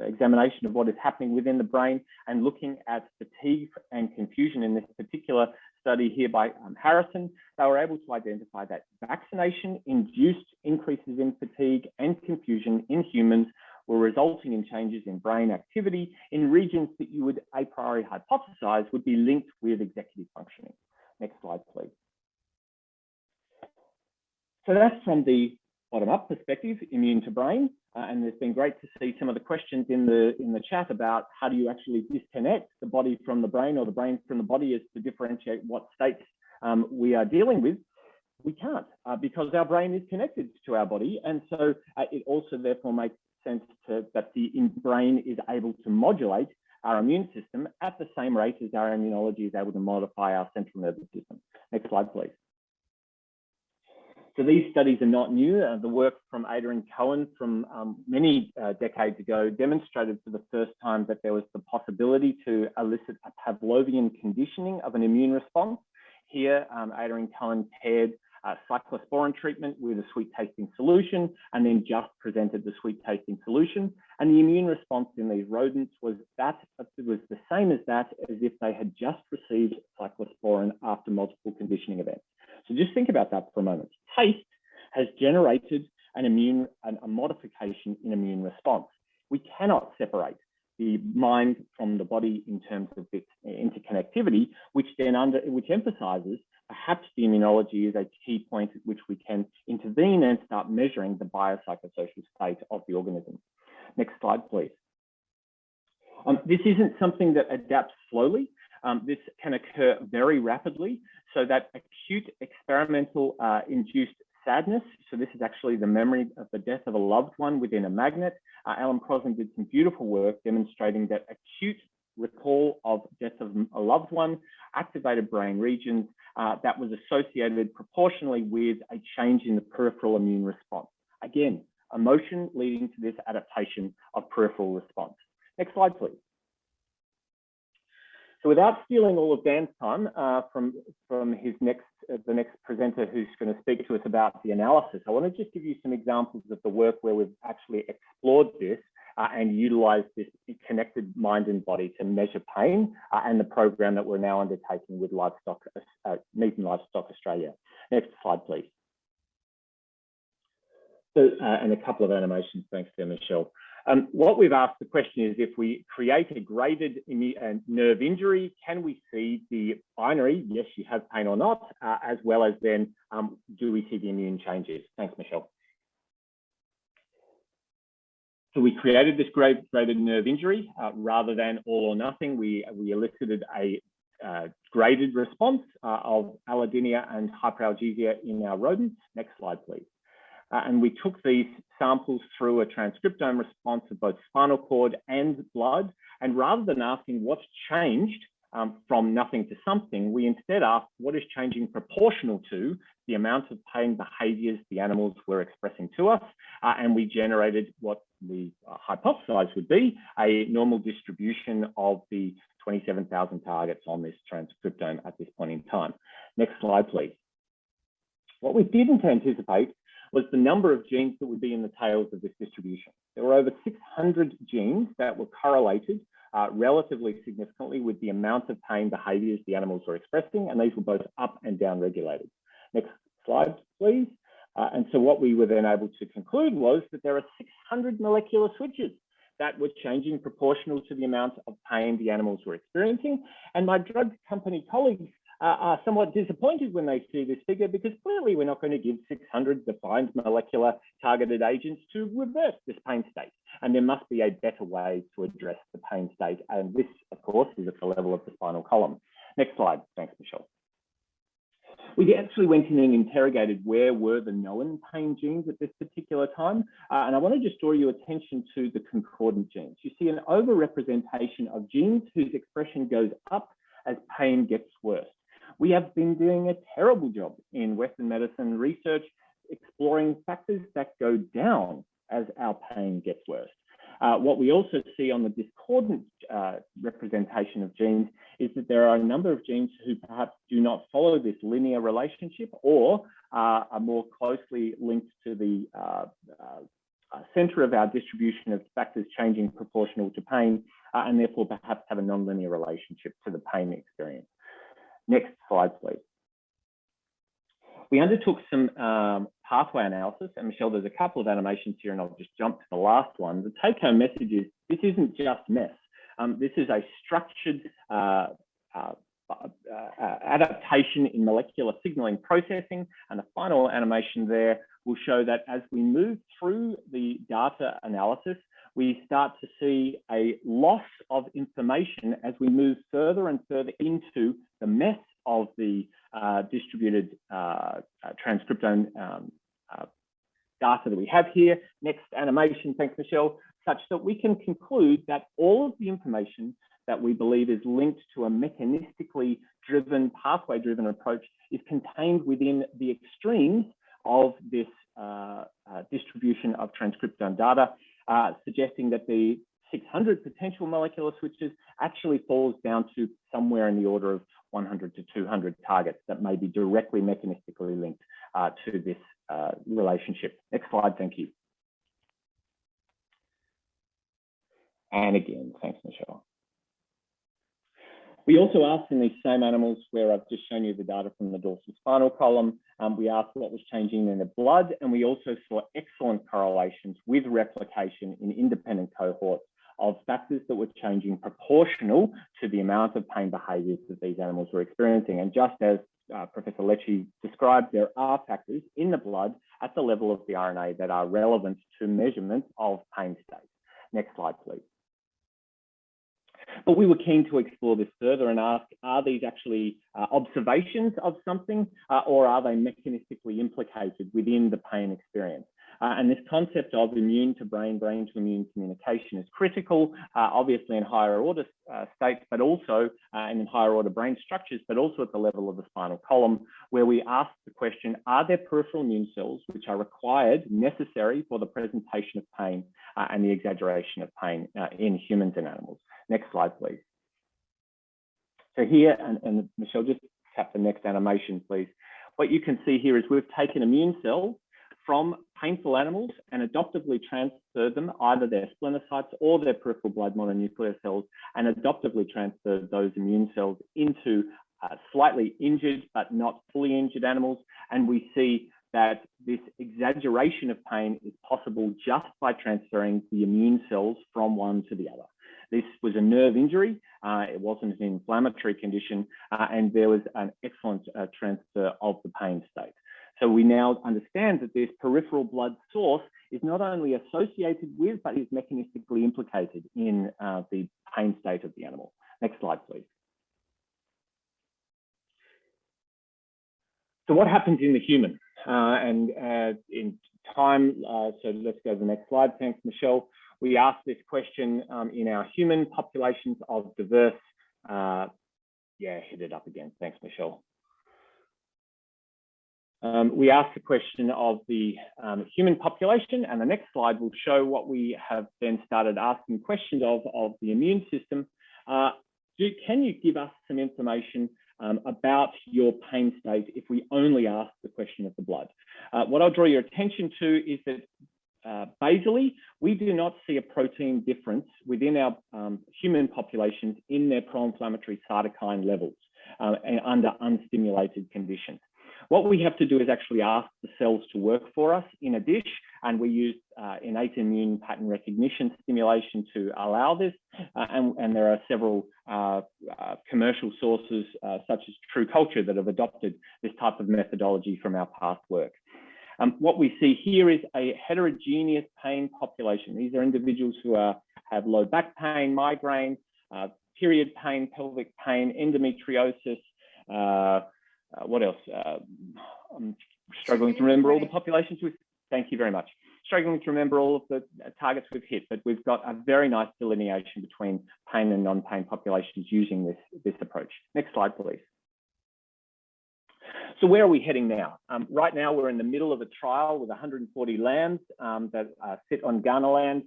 examination of what is happening within the brain and looking at fatigue and confusion in this particular study here by Harrison, they were able to identify that vaccination-induced increases in fatigue and confusion in humans were resulting in changes in brain activity in regions that you would a priori hypothesize would be linked with executive functioning. Next slide, please. So that's from the bottom-up perspective, immune to brain, and it's been great to see some of the questions in the chat about how do you actually disconnect the body from the brain or the brain from the body as to differentiate what states we are dealing with. We can't because our brain is connected to our body, and so it also therefore makes sense that the brain is able to modulate our immune system at the same rate as our immunology is able to modify our central nervous system. Next slide, please. So these studies are not new. The work from Ada and Cohen from many decades ago demonstrated for the first time that there was the possibility to elicit a Pavlovian conditioning of an immune response. Here, Ada and Cohen paired cyclosporin treatment with a sweet tasting solution and then just presented the sweet tasting solution. And the immune response in these rodents was the same as that as if they had just received cyclosporin after multiple conditioning events. So just think about that for a moment. Taste has generated a modification in immune response. We cannot separate the mind from the body in terms of its interconnectivity, which emphasizes perhaps the immunology is a key point at which we can intervene and start measuring the biopsychosocial state of the organism. Next slide, please. This isn't something that adapts slowly. This can occur very rapidly, so that acute experimental induced sadness. So this is actually the memory of the death of a loved one within a magnet. Alan Crosland did some beautiful work demonstrating that acute recall of death of a loved one activated brain regions that was associated proportionally with a change in the peripheral immune response. Again, emotion leading to this adaptation of peripheral response. Next slide, please. So without stealing all of Dan's time from his the next presenter who's going to speak to us about the analysis, I want to just give you some examples of the work where we've actually explored this and utilized this connected mind and body to measure pain and the program that we're now undertaking with Meat and Livestock Australia. Next slide, please. So, and a couple of animations, thanks there, Michelle. What we've asked the question is, if we create a graded nerve injury, can we see the binary, yes, you have pain or not, as well as then do we see the immune changes? Thanks, Michelle. So we created this graded nerve injury rather than all or nothing. We elicited a graded response of allodynia and hyperalgesia in our rodents. Next slide, please. And we took these samples through a transcriptome response of both spinal cord and blood. And rather than asking what's changed from nothing to something, we instead asked what is changing proportional to the amount of pain behaviors the animals were expressing to us. And we generated what we hypothesized would be a normal distribution of the 27,000 targets on this transcriptome at this point in time. Next slide, please. What we didn't anticipate was the number of genes that would be in the tails of this distribution. There were over 600 genes that were correlated relatively significantly with the amount of pain behaviors the animals were expressing, and these were both up and down regulated. Next slide, please. And so what we were then able to conclude was that there are 600 molecular switches that were changing proportional to the amount of pain the animals were experiencing. And my drug company colleagues are somewhat disappointed when they see this figure, because clearly we're not going to give 600 defined molecular targeted agents to reverse this pain state. And there must be a better way to address the pain state. And this, of course, is at the level of the spinal column. Next slide. Thanks, Michelle. We actually went in and interrogated where were the known pain genes at this particular time. And I want to just draw your attention to the concordant genes. You see an overrepresentation of genes whose expression goes up as pain gets worse. We have been doing a terrible job in Western medicine research exploring factors that go down as our pain gets worse. What we also see on the discordant representation of genes is that there are a number of genes who perhaps do not follow this linear relationship or are more closely linked to the center of our distribution of factors changing proportional to pain, and therefore perhaps have a nonlinear relationship to the pain experience. Next slide, please. We undertook some pathway analysis, and Michelle, there's a couple of animations here, and I'll just jump to the last one. The take-home message is this isn't just mess. This is a structured adaptation in molecular signaling processing, and the final animation there will show that as we move through the data analysis, we start to see a loss of information as we move further and further into the mess of the distributed transcriptome data that we have here. Next animation, thanks, Michelle, such that we can conclude that all of the information that we believe is linked to a mechanistically driven, pathway-driven approach is contained within the extremes of this distribution of transcriptome data, suggesting that the 600 potential molecular switches actually falls down to somewhere in the order of 100 to 200 targets that may be directly mechanistically linked to this relationship. Next slide, thank you. And again, thanks, Michelle. We also asked in these same animals where I've just shown you the data from the dorsal spinal column, we asked what was changing in the blood, and we also saw excellent correlations with replication in independent cohorts of factors that were changing proportional to the amount of pain behaviors that these animals were experiencing. And just as Professor Lecce described, there are factors in the blood at the level of the RNA that are relevant to measurement of pain state. Next slide, please. But we were keen to explore this further and ask, are these actually observations of something, or are they mechanistically implicated within the pain experience? And this concept of immune to brain, brain to immune communication is critical, obviously in higher order states, but also and in higher order brain structures, but also at the level of the spinal column, where we ask the question, are there peripheral immune cells which are required, necessary for the presentation of pain and the exaggeration of pain in humans and animals? Next slide, please. So here, and Michelle, just tap the next animation, please. What you can see here is we've taken immune cells from painful animals and adoptively transferred them, either their splenocytes or their peripheral blood mononuclear cells, and adoptively transferred those immune cells into slightly injured but not fully injured animals. And we see that this exaggeration of pain is possible just by transferring the immune cells from one to the other. This was a nerve injury. It wasn't an inflammatory condition, and there was an excellent transfer of the pain state. So we now understand that this peripheral blood source is not only associated with, but is mechanistically implicated in the pain state of the animal. Next slide, please. So what happens in the human? In time, so let's go to the next slide. Thanks, Michelle. We asked this question in our human populations of diverse, hit it up again. Thanks, Michelle. We asked the question of the human population, and the next slide will show what we have then started asking questions of the immune system. Can you give us some information about your pain state if we only ask the question of the blood? What I'll draw your attention to is that basally, we do not see a protein difference within our human populations in their pro-inflammatory cytokine levels under unstimulated conditions. What we have to do is actually ask the cells to work for us in a dish, and we use innate immune pattern recognition stimulation to allow this. And there are several commercial sources, such as True Culture, that have adopted this type of methodology from our past work. What we see here is a heterogeneous pain population. These are individuals who have low back pain, migraine, period pain, pelvic pain, endometriosis. What else? I'm struggling to remember all the populations with. Thank you very much. Struggling to remember all of the targets we've hit, but we've got a very nice delineation between pain and non-pain populations using this approach. Next slide, please. So where are we heading now? Right now, we're in the middle of a trial with 140 lambs that sit on Ghana land.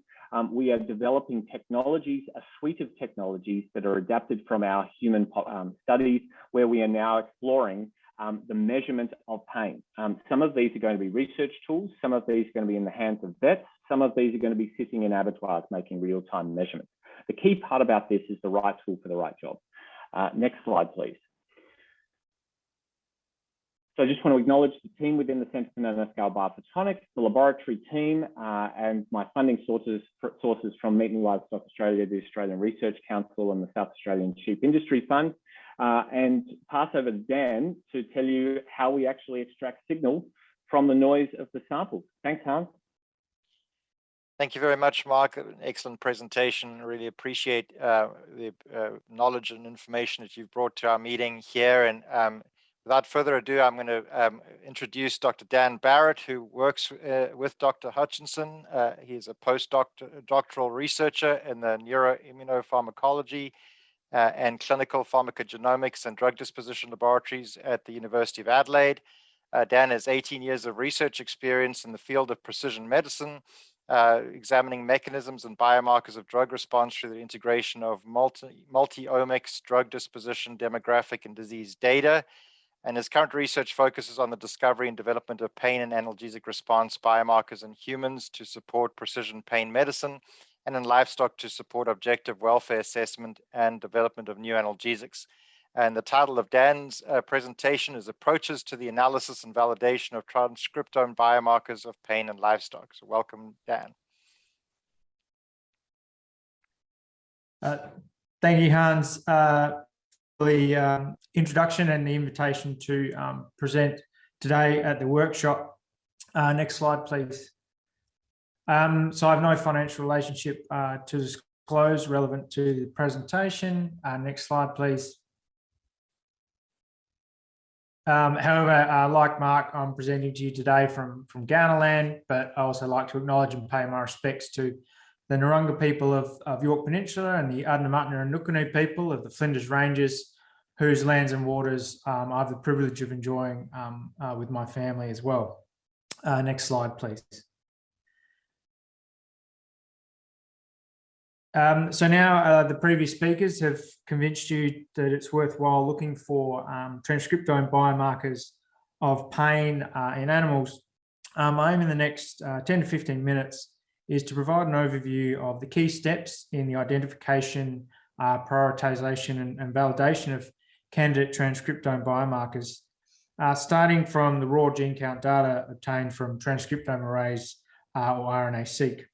We are developing technologies, a suite of technologies that are adapted from our human studies, where we are now exploring the measurement of pain. Some of these are going to be research tools. Some of these are going to be in the hands of vets. Some of these are going to be sitting in abattoirs making real-time measurements. The key part about this is the right tool for the right job. Next slide, please. So I just want to acknowledge the team within the Centre for Nanoscale Biophotonics, the laboratory team, and my funding sources from Meat and Livestock Australia, the Australian Research Council, and the South Australian Sheep Industry Fund, and pass over to Dan to tell you how we actually extract signal from the noise of the samples. Thanks, Hans. Thank you very much, Mark. An excellent presentation. Really appreciate the knowledge and information that you've brought to our meeting here. And without further ado, I'm going to introduce Dr. Dan Barrett, who works with Dr. Hutchinson. He's a postdoctoral researcher in the neuroimmunopharmacology and clinical pharmacogenomics and drug disposition laboratories at the University of Adelaide. Dan has 18 years of research experience in the field of precision medicine, examining mechanisms and biomarkers of drug response through the integration of multi-omics, drug disposition, demographic, and disease data. And his current research focuses on the discovery and development of pain and analgesic response biomarkers in humans to support precision pain medicine, and in livestock to support objective welfare assessment and development of new analgesics. And the title of Dan's presentation is Approaches to the Analysis and Validation of Transcriptome Biomarkers of Pain in Livestock. So welcome, Dan. Thank you, Hans. The introduction and the invitation to present today at the workshop. Next slide, please. So I have no financial relationship to disclose relevant to the presentation. Next slide, please. However, like Mark, I'm presenting to you today from Ghana land, but I also like to acknowledge and pay my respects to the Narungga people of York Peninsula and the Adnyamathanha and Nukunu people of the Flinders Ranges, whose lands and waters I have the privilege of enjoying with my family as well. Next slide, please. So now the previous speakers have convinced you that it's worthwhile looking for transcriptome biomarkers of pain in animals. My aim in the next 10 to 15 minutes is to provide an overview of the key steps in the identification, prioritization and validation of candidate transcriptome biomarkers, starting from the raw gene count data obtained from transcriptome arrays or RNA-seq.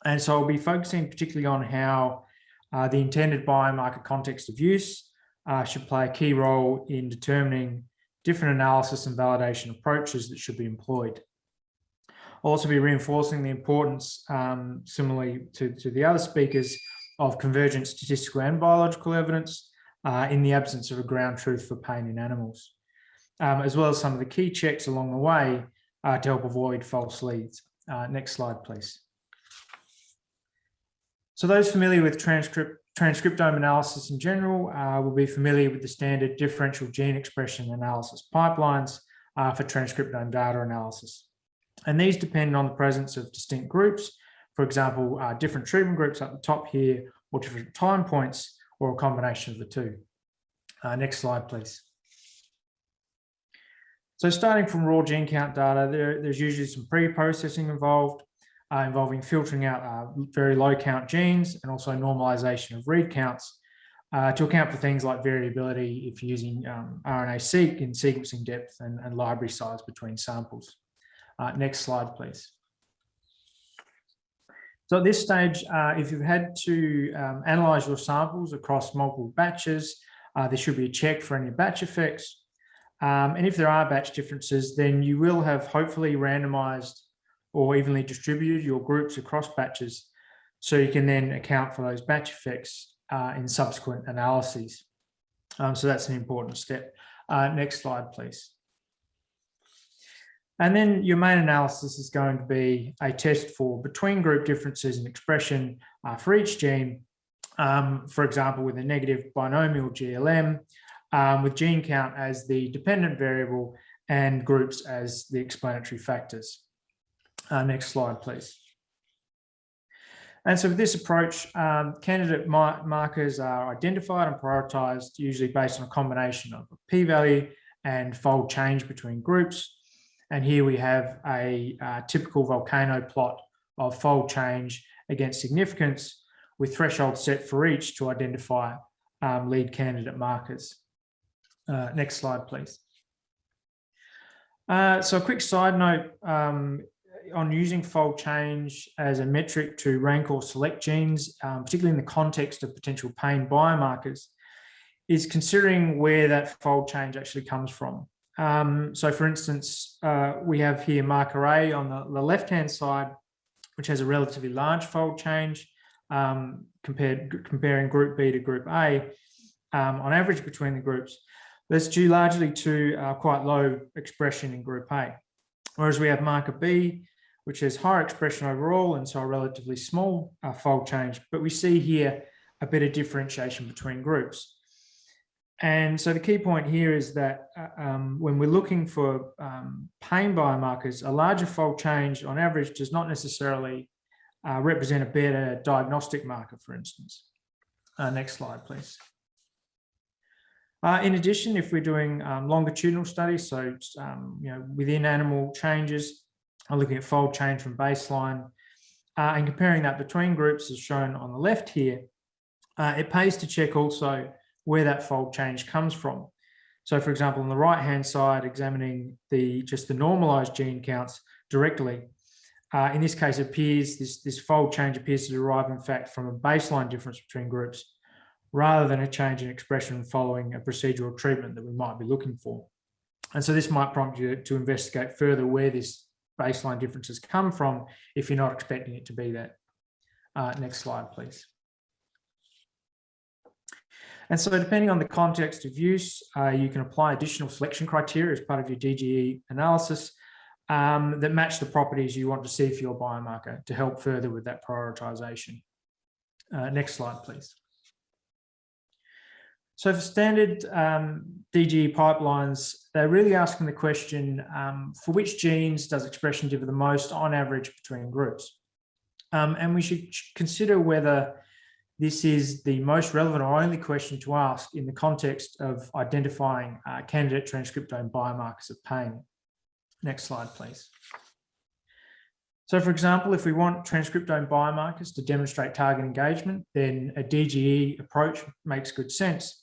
And so I'll be focusing particularly on how the intended biomarker context of use should play a key role in determining different analysis and validation approaches that should be employed. I'll also be reinforcing the importance, similarly to the other speakers, of convergent statistical and biological evidence in the absence of a ground truth for pain in animals, as well as some of the key checks along the way to help avoid false leads. Next slide, please. So those familiar with transcriptome analysis in general will be familiar with the standard differential gene expression analysis pipelines for transcriptome data analysis. And these depend on the presence of distinct groups, for example, different treatment groups at the top here, or different time points, or a combination of the two. Next slide, please. So starting from raw gene count data, there's usually some pre-processing involved, involving filtering out very low count genes and also normalization of read counts to account for things like variability if you're using RNA-seq in sequencing depth and library size between samples. Next slide, please. So at this stage, if you've had to analyze your samples across multiple batches, there should be a check for any batch effects. And if there are batch differences, then you will have hopefully randomized or evenly distributed your groups across batches, so you can then account for those batch effects in subsequent analyses. So that's an important step. Next slide, please. And then your main analysis is going to be a test for between group differences in expression for each gene, for example, with a negative binomial GLM, with gene count as the dependent variable and groups as the explanatory factors. Next slide, please. And so with this approach, candidate markers are identified and prioritized, usually based on a combination of a p-value and fold change between groups. And here we have a typical volcano plot of fold change against significance, with thresholds set for each to identify lead candidate markers. Next slide, please. So a quick side note on using fold change as a metric to rank or select genes, particularly in the context of potential pain biomarkers, is considering where that fold change actually comes from. So for instance, we have here marker A on the left-hand side, which has a relatively large fold change comparing group B to group A on average between the groups. That's due largely to quite low expression in group A. Whereas we have marker B, which has higher expression overall and so a relatively small fold change, but we see here a bit of differentiation between groups. And so the key point here is that when we're looking for pain biomarkers, a larger fold change on average does not necessarily represent a better diagnostic marker, for instance. Next slide, please. In addition, if we're doing longitudinal studies, so within animal changes, I'm looking at fold change from baseline and comparing that between groups as shown on the left here, it pays to check also where that fold change comes from. So for example, on the right-hand side, examining just the normalized gene counts directly, in this case, it appears this fold change appears to derive in fact from a baseline difference between groups, rather than a change in expression following a procedural treatment that we might be looking for. And so this might prompt you to investigate further where this baseline differences come from if you're not expecting it to be that. Next slide, please. And so depending on the context of use, you can apply additional selection criteria as part of your DGE analysis that match the properties you want to see for your biomarker to help further with that prioritization. Next slide, please. So for standard DGE pipelines, they're really asking the question, for which genes does expression differ the most on average between groups? And we should consider whether this is the most relevant or only question to ask in the context of identifying candidate transcriptome biomarkers of pain. Next slide, please. So for example, if we want transcriptome biomarkers to demonstrate target engagement, then a DGE approach makes good sense.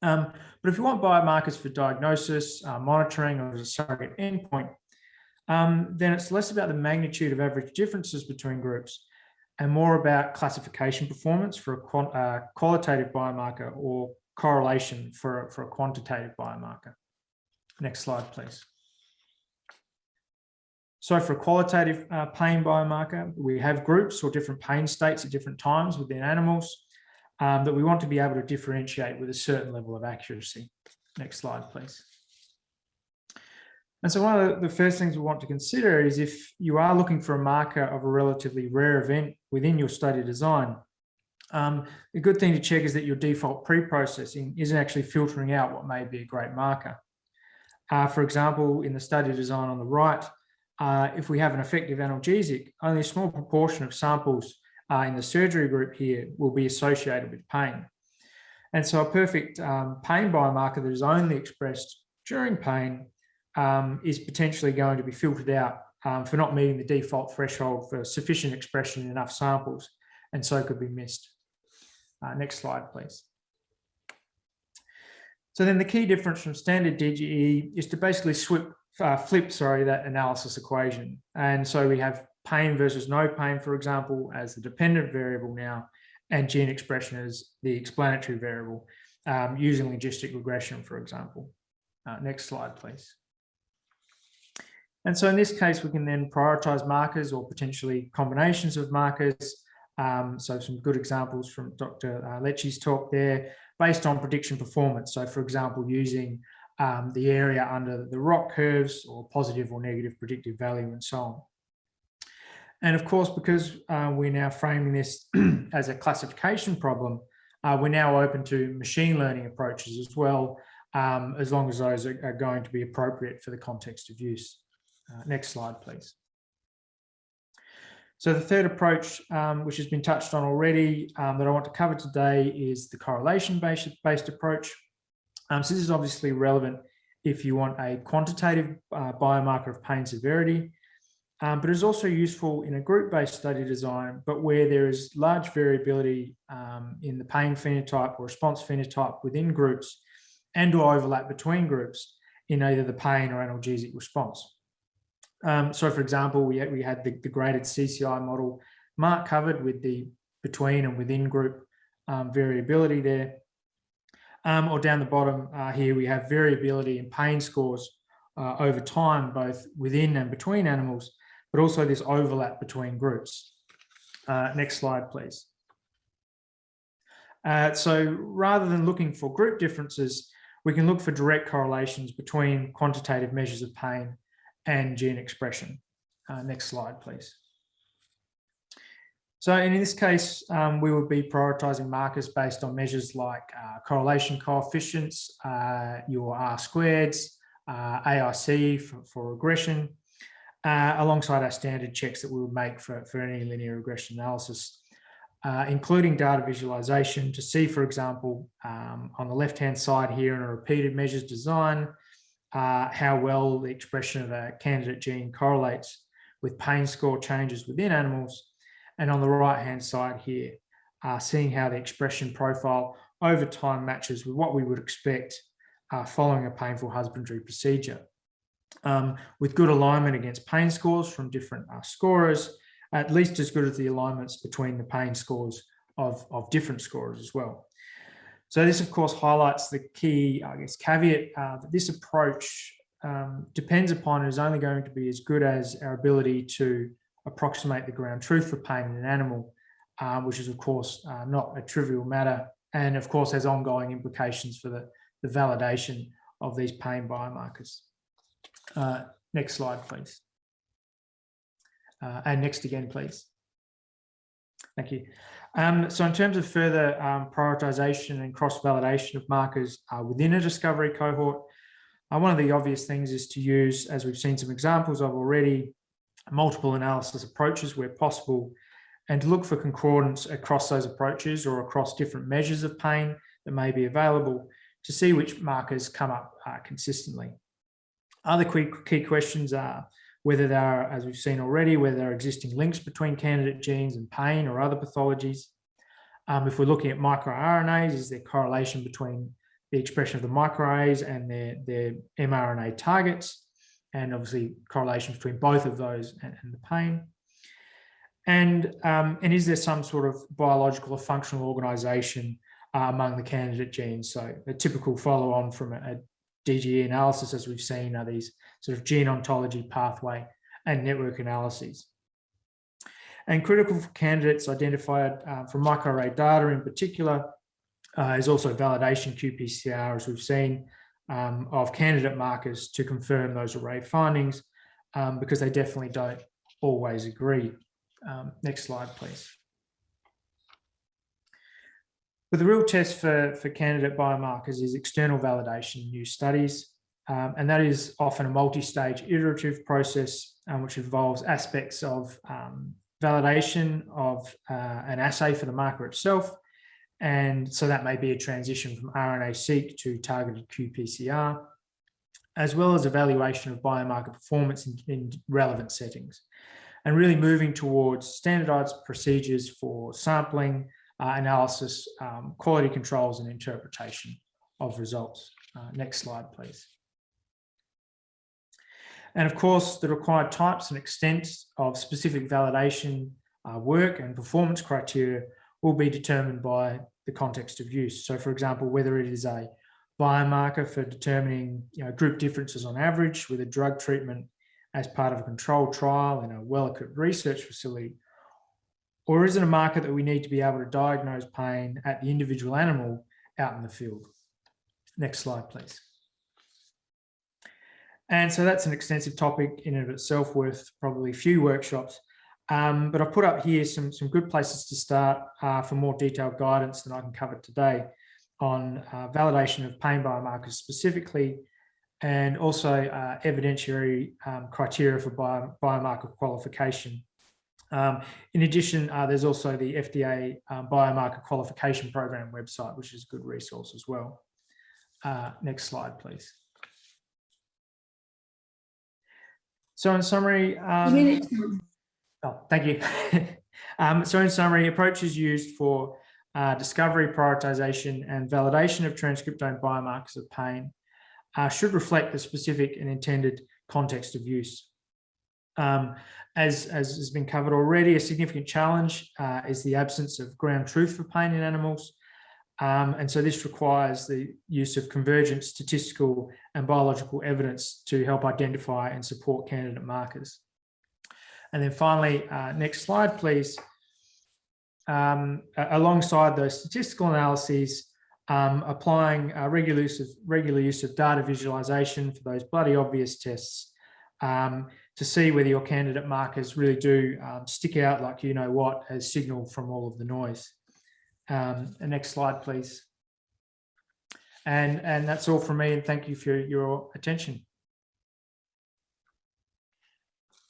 But if you want biomarkers for diagnosis, monitoring, or as a surrogate endpoint, then it's less about the magnitude of average differences between groups and more about classification performance for a qualitative biomarker or correlation for a quantitative biomarker. Next slide, please. So for a qualitative pain biomarker, we have groups or different pain states at different times within animals that we want to be able to differentiate with a certain level of accuracy. Next slide, please. And so one of the first things we want to consider is if you are looking for a marker of a relatively rare event within your study design, the good thing to check is that your default pre-processing isn't actually filtering out what may be a great marker. For example, in the study design on the right, if we have an effective analgesic, only a small proportion of samples in the surgery group here will be associated with pain. And so a perfect pain biomarker that is only expressed during pain is potentially going to be filtered out for not meeting the default threshold for sufficient expression in enough samples, and so could be missed. Next slide, please. So then the key difference from standard DGE is to basically flip that analysis equation. And so we have pain versus no pain, for example, as the dependent variable now, and gene expression as the explanatory variable, using logistic regression, for example. Next slide, please. And so in this case, we can then prioritize markers or potentially combinations of markers. So some good examples from Dr. Lecce's talk there, based on prediction performance. So for example, using the area under the ROC curves or positive or negative predictive value and so on. And of course, because we're now framing this as a classification problem, we're now open to machine learning approaches as well, as long as those are going to be appropriate for the context of use. Next slide, please. So the third approach, which has been touched on already, that I want to cover today is the correlation-based approach. So this is obviously relevant if you want a quantitative biomarker of pain severity, but is also useful in a group-based study design, but where there is large variability in the pain phenotype or response phenotype within groups and or overlap between groups in either the pain or analgesic response. So for example, we had the graded CCI model Mark covered with the between and within group variability there. Or down the bottom here, we have variability in pain scores over time, both within and between animals, but also this overlap between groups. Next slide, please. So rather than looking for group differences, we can look for direct correlations between quantitative measures of pain and gene expression. Next slide, please. So in this case, we would be prioritizing markers based on measures like correlation coefficients, your R-squareds, AIC for regression, alongside our standard checks that we would make for any linear regression analysis, including data visualization to see, for example, on the left-hand side here in a repeated measures design, how well the expression of a candidate gene correlates with pain score changes within animals. And on the right-hand side here, seeing how the expression profile over time matches with what we would expect following a painful husbandry procedure. With good alignment against pain scores from different scorers, at least as good as the alignments between the pain scores of different scorers as well. So this, of course, highlights the key, I guess, caveat that this approach depends upon and is only going to be as good as our ability to approximate the ground truth for pain in an animal, which is, of course, not a trivial matter and of course has ongoing implications for the validation of these pain biomarkers. Next slide, please. And next again, please. Thank you. So in terms of further prioritization and cross-validation of markers within a discovery cohort, one of the obvious things is to use, as we've seen some examples of already, multiple analysis approaches where possible, and to look for concordance across those approaches or across different measures of pain that may be available to see which markers come up consistently. Other key questions are whether there are, as we've seen already, whether there are existing links between candidate genes and pain or other pathologies. If we're looking at microRNAs, is there correlation between the expression of the microRNAs and their mRNA targets? And obviously correlation between both of those and the pain. And is there some sort of biological or functional organization among the candidate genes? So a typical follow-on from a DGE analysis, as we've seen, are these sort of gene ontology pathway and network analyses. And critical for candidates identified from microarray data in particular is also validation qPCR, as we've seen, of candidate markers to confirm those array findings, because they definitely don't always agree. Next slide, please. But the real test for candidate biomarkers is external validation in new studies, and that is often a multi-stage iterative process which involves aspects of validation of an assay for the marker itself, and so that may be a transition from RNA-seq to targeted qPCR, as well as evaluation of biomarker performance in relevant settings, and really moving towards standardized procedures for sampling, analysis, quality controls, and interpretation of results. Next slide, please. And of course, the required types and extents of specific validation work and performance criteria will be determined by the context of use. So for example, whether it is a biomarker for determining group differences on average with a drug treatment as part of a controlled trial in a well-equipped research facility, or is it a marker that we need to be able to diagnose pain at the individual animal out in the field? Next slide, please. And so that's an extensive topic in and of itself, worth probably a few workshops. But I've put up here some good places to start for more detailed guidance than I can cover today on validation of pain biomarkers specifically, and also evidentiary criteria for biomarker qualification. In addition, there's also the FDA Biomarker Qualification Program website, which is a good resource as well. Next slide, please. So in summary, thank you. So in summary, approaches used for discovery, prioritization, and validation of transcriptome biomarkers of pain should reflect the specific and intended context of use. As has been covered already, a significant challenge is the absence of ground truth for pain in animals. And so this requires the use of convergent statistical and biological evidence to help identify and support candidate markers. And then finally, next slide, please. Alongside those statistical analyses, applying regular use of data visualization for those bloody obvious tests to see whether your candidate markers really do stick out like you know what as signal from all of the noise. The next slide, please. And that's all from me, and thank you for your attention.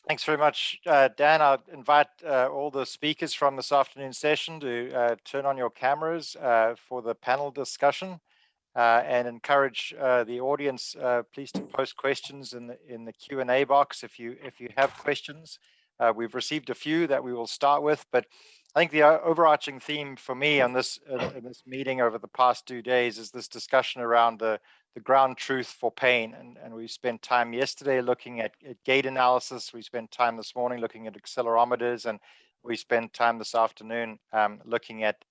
Thanks very much, Dan. I'll invite all the speakers from this afternoon session to turn on your cameras for the panel discussion, and encourage the audience, please, to post questions in the Q&A box if you have questions. We've received a few that we will start with, but I think the overarching theme for me on this in this meeting over the past 2 days is this discussion around the ground truth for pain. And we spent time yesterday looking at gait analysis. We spent time this morning looking at accelerometers, and we spent time this afternoon looking at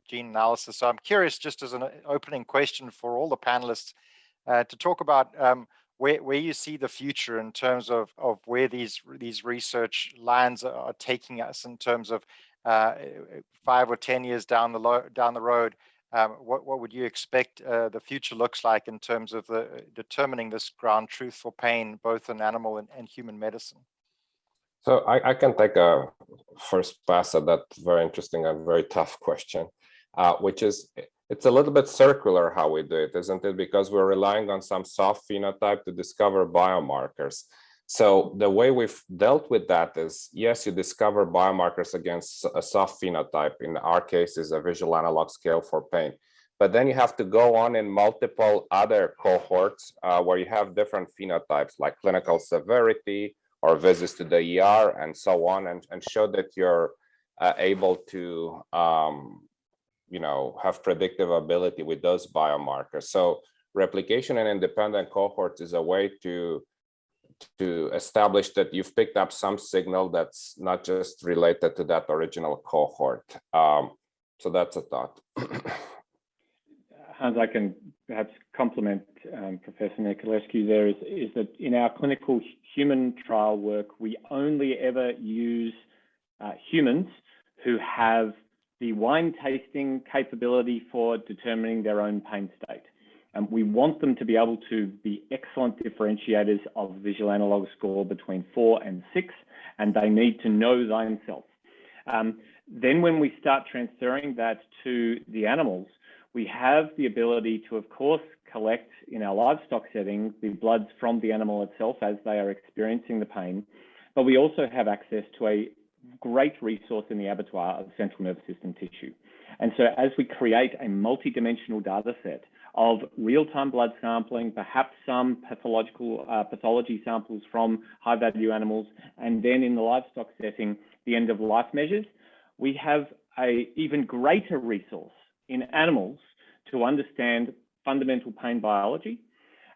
gene analysis. So I'm curious, just as an opening question for all the panelists, to talk about where you see the future in terms of where these research lines are taking us in terms of 5 or 10 years down the road, what would you expect the future looks like in terms of determining this ground truth for pain, both in animal and human medicine? So I can take a first pass at that very interesting and very tough question, which is, it's a little bit circular how we do it, isn't it? Because we're relying on some soft phenotype to discover biomarkers. So the way we've dealt with that is, yes, you discover biomarkers against a soft phenotype. In our case, is a visual analog scale for pain. But then you have to go on in multiple other cohorts where you have different phenotypes like clinical severity or visits to the ER and so on, and show that you're able to have predictive ability with those biomarkers. So replication in independent cohorts is a way to establish that you've picked up some signal that's not just related to that original cohort. So that's a thought. Hans, I can perhaps compliment Professor Niculescu there, is that in our clinical human trial work, we only ever use humans who have the wine tasting capability for determining their own pain state. And we want them to be able to be excellent differentiators of visual analog score between 4 and 6, and they need to know themselves. Then when we start transferring that to the animals, we have the ability to, of course, collect in our livestock setting the bloods from the animal itself as they are experiencing the pain, but we also have access to a great resource in the abattoir of central nervous system tissue. And so as we create a multi-dimensional data set of real-time blood sampling, perhaps some pathology samples from high-value animals, and then in the livestock setting, the end-of-life measures, we have an even greater resource in animals to understand fundamental pain biology.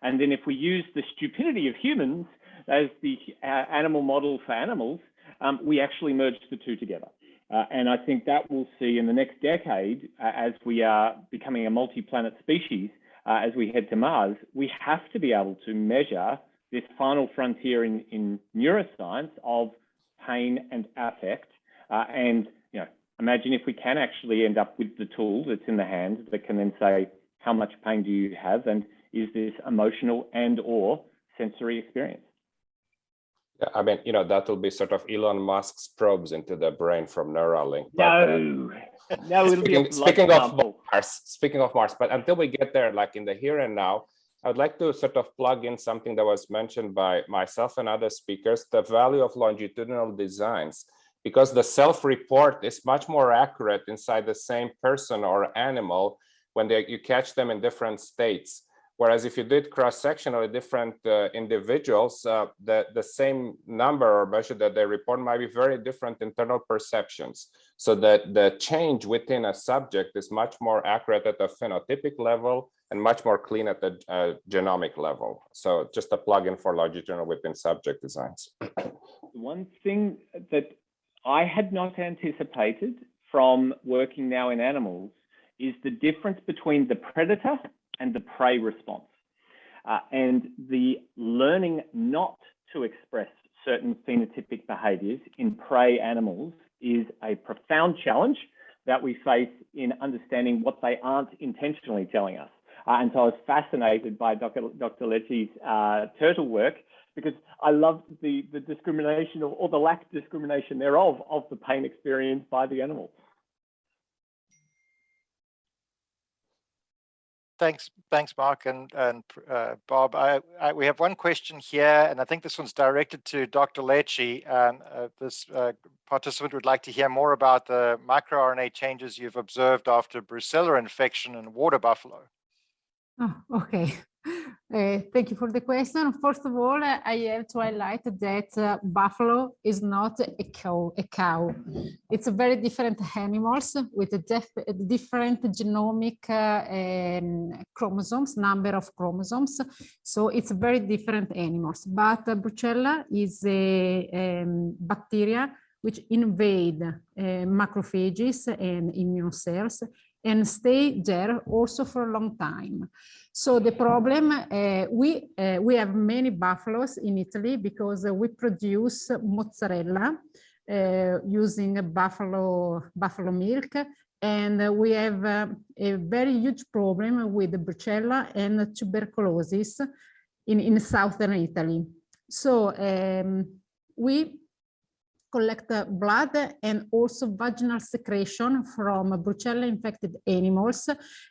And then if we use the stupidity of humans as the animal model for animals, we actually merge the two together. And I think that we'll see in the next decade, as we are becoming a multi-planet species, as we head to Mars, we have to be able to measure this final frontier in neuroscience of pain and affect. And imagine if we can actually end up with the tool that's in the hand that can then say, how much pain do you have? And is this emotional and or sensory experience? Yeah, I mean, that will be sort of Elon Musk's probes into the brain from Neuralink. No, it'll be speaking of Mars, but until we get there, like in the here and now, I would like to sort of plug in something that was mentioned by myself and other speakers, the value of longitudinal designs, because the self-report is much more accurate inside the same person or animal when you catch them in different states. Whereas if you did cross-sectionally different individuals, the same number or measure that they report might be very different internal perceptions. So that the change within a subject is much more accurate at the phenotypic level and much more clean at the genomic level. So just a plug-in for longitudinal within subject designs. One thing that I had not anticipated from working now in animals is the difference between the predator and the prey response. And the learning not to express certain phenotypic behaviors in prey animals is a profound challenge that we face in understanding what they aren't intentionally telling us. And so I was fascinated by Dr. Lecce's turtle work, because I loved the discrimination or the lack of discrimination thereof of the pain experienced by the animal. Thanks, Mark and Bob. We have one question here, and I think this one's directed to Dr. Lecce. This participant would like to hear more about the microRNA changes you've observed after brucella infection in water buffalo. Oh, okay. Thank you for the question. First of all, I have to highlight that buffalo is not a cow. It's a very different animals with a different genomic chromosomes, number of chromosomes. So it's very different animals. But brucella is a bacteria which invade macrophages and immune cells and stay there also for a long time. So the problem, we have many buffaloes in Italy because we produce mozzarella using buffalo milk. And we have a very huge problem with Brucella and tuberculosis in southern Italy. So we collect blood and also vaginal secretion from Brucella infected animals.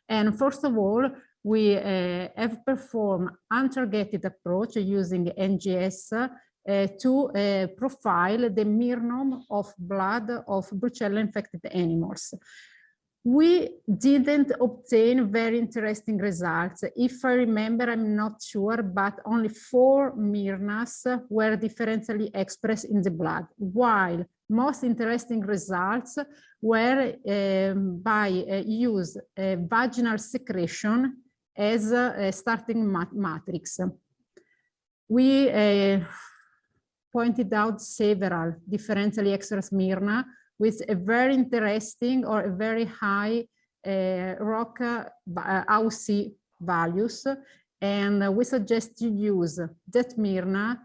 And first of all, we have performed untargeted approach using NGS to profile the myrnome of blood of Brucella infected animals. We didn't obtain very interesting results. If I remember, I'm not sure, but only 4 myrnas were differentially expressed in the blood, while most interesting results were by use vaginal secretion as a starting matrix. We pointed out several differentially expressed myrna with a very interesting or a very high rock AUC values. And we suggest you use that myrna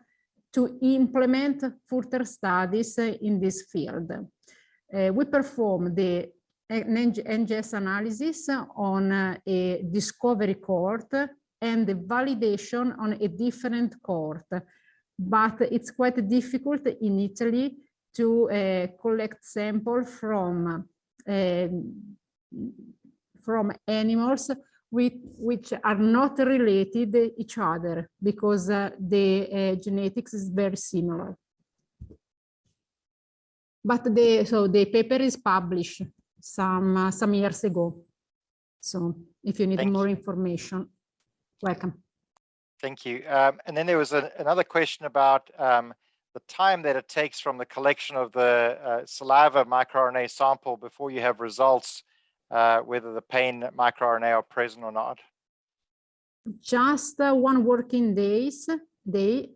to implement further studies in this field. We perform the NGS analysis on a discovery cohort and the validation on a different cohort. But it's quite difficult in Italy to collect samples from animals which are not related to each other, because the genetics is very similar. But the paper is published some years ago. So if you need more information, welcome. Thank you. And then there was another question about the time that it takes from the collection of the saliva microRNA sample before you have results, whether the pain microRNA are present or not. Just 1 working day,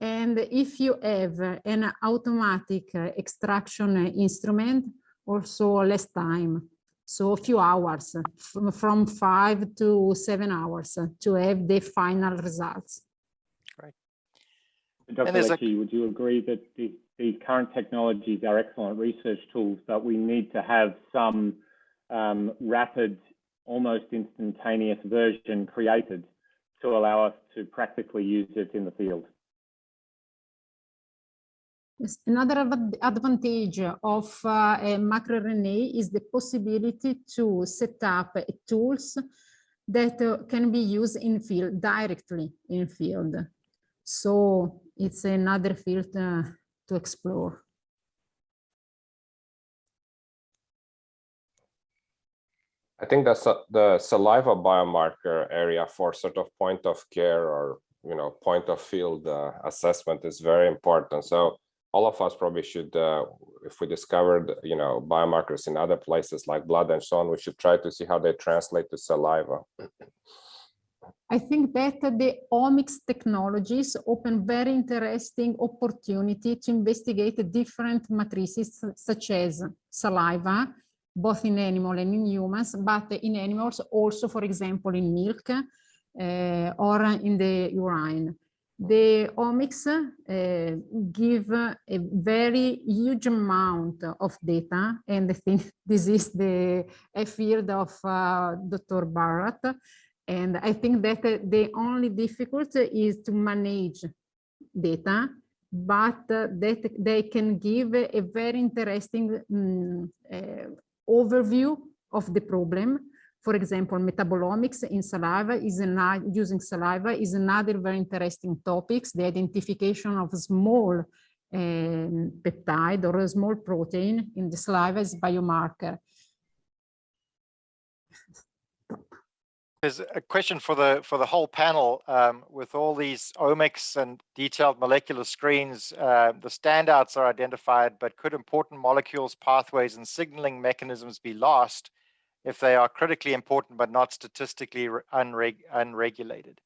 and if you have an automatic extraction instrument, also less time. So a few hours, from 5 to 7 hours to have the final results. Great. Dr. Lecce, would you agree that these current technologies are excellent research tools, but we need to have some rapid, almost instantaneous version created to allow us to practically use it in the field? Yes. Another advantage of microRNA is the possibility to set up tools that can be used in field, directly in field. So it's another field to explore. I think that's the saliva biomarker area for sort of point of care or point of field assessment is very important. So all of us probably should, if we discovered biomarkers in other places like blood and so on, we should try to see how they translate to saliva. I think that the omics technologies open very interesting opportunity to investigate different matrices such as saliva, both in animal and in humans, but in animals also, for example, in milk or in the urine. The omics give a very huge amount of data, and I think this is the field of Dr. Barrett. And I think that the only difficulty is to manage data, but that they can give a very interesting overview of the problem. For example, metabolomics in saliva using saliva is another very interesting topic. The identification of small peptide or a small protein in the saliva is biomarker. There's a question for the whole panel. With all these omics and detailed molecular screens, the standouts are identified, but could important molecules, pathways, and signaling mechanisms be lost if they are critically important but not statistically unregulated?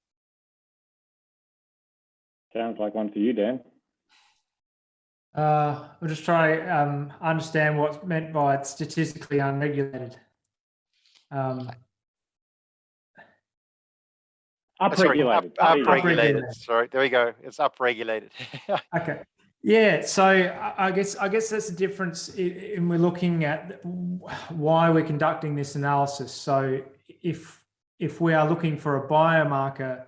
Sounds like one for you, Dan. I'll just try to understand what's meant by statistically unregulated. Upregulated. Upregulated. Sorry, there we go. It's upregulated. Okay. Yeah, so I guess that's the difference in we're looking at why we're conducting this analysis. So if we are looking for a biomarker,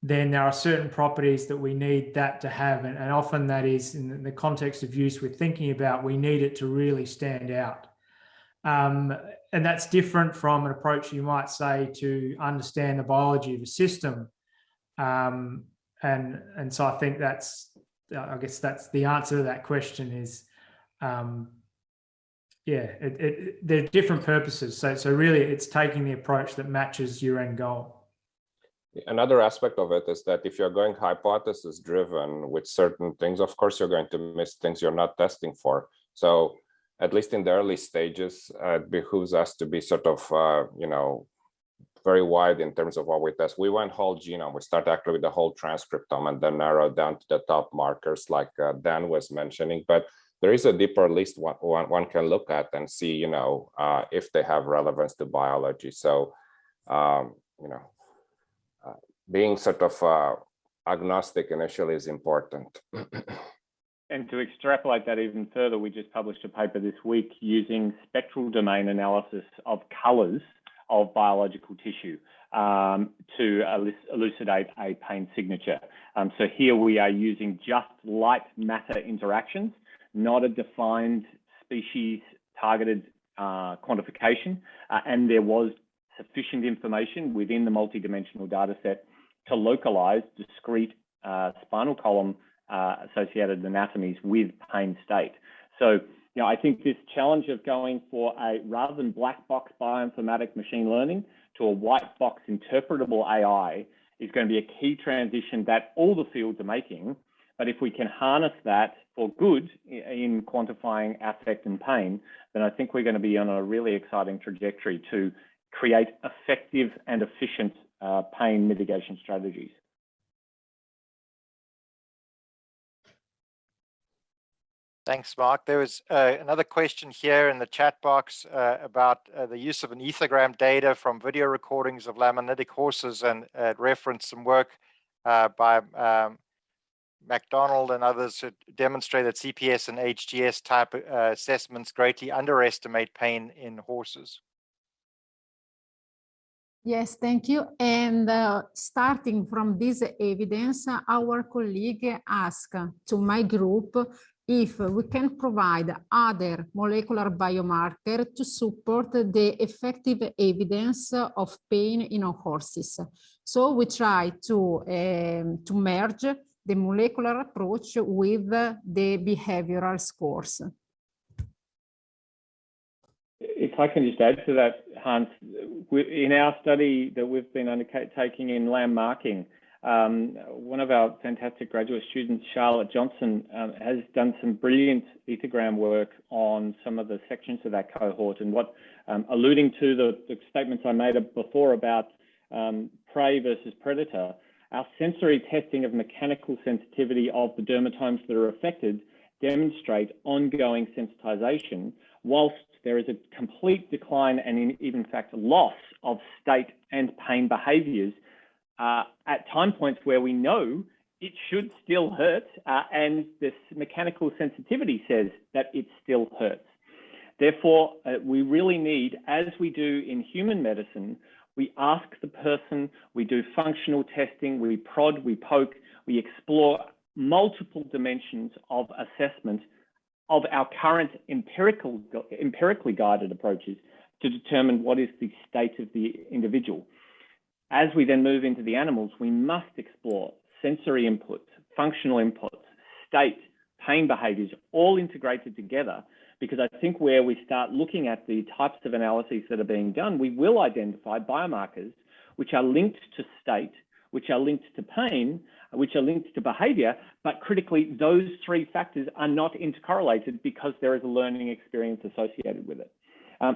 then there are certain properties that we need that to have, and often that is in the context of use we're thinking about, we need it to really stand out. And that's different from an approach you might say to understand the biology of a system. And so I think that's, I guess that's the answer to that question is, yeah, they're different purposes. So really it's taking the approach that matches your end goal. Another aspect of it is that if you're going hypothesis driven with certain things, of course, you're going to miss things you're not testing for. So at least in the early stages, it behooves us to be sort of, you know, very wide in terms of what we test. We went whole genome. We start actually with the whole transcriptome and then narrow down to the top markers like Dan was mentioning. But there is a deeper list one can look at and see, you know, if they have relevance to biology. So, you know, being sort of agnostic initially is important. And to extrapolate that even further, we just published a paper this week using spectral domain analysis of colors of biological tissue to elucidate a pain signature. So here we are using just light matter interactions, not a defined species targeted quantification. And there was sufficient information within the multidimensional data set to localize discrete spinal column associated anatomies with pain state. So, you know, I think this challenge of going for a, rather than black box bioinformatic machine learning to a white box interpretable AI is going to be a key transition that all the fields are making. But if we can harness that for good in quantifying affect and pain, then I think we're going to be on a really exciting trajectory to create effective and efficient pain mitigation strategies. Thanks, Mark. There was another question here in the chat box about the use of an ethogram data from video recordings of laminitic horses, and referenced some work by MacDonald and others to demonstrate that CPS and HGS type assessments greatly underestimate pain in horses. Yes, thank you. And starting from this evidence, our colleague asked to my group if we can provide other molecular biomarkers to support the effective evidence of pain in horses. So we try to merge the molecular approach with the behavioral scores. If I can just add to that, Hans, in our study that we've been undertaking in lamb marking, one of our fantastic graduate students, Charlotte Johnson, has done some brilliant ethogram work on some of the sections of that cohort. And what, alluding to the statements I made before about prey versus predator, our sensory testing of mechanical sensitivity of the dermatomes that are affected demonstrate ongoing sensitization, whilst there is a complete decline and even in fact loss of state and pain behaviors at time points where we know it should still hurt, and this mechanical sensitivity says that it still hurts. Therefore, we really need, as we do in human medicine, we ask the person, we do functional testing, we prod, we poke, we explore multiple dimensions of assessment of our current empirically guided approaches to determine what is the state of the individual. As we then move into the animals, we must explore sensory inputs, functional inputs, state, pain behaviors, all integrated together, because I think where we start looking at the types of analyses that are being done, we will identify biomarkers which are linked to state, which are linked to pain, which are linked to behavior, but critically, those three factors are not intercorrelated because there is a learning experience associated with it,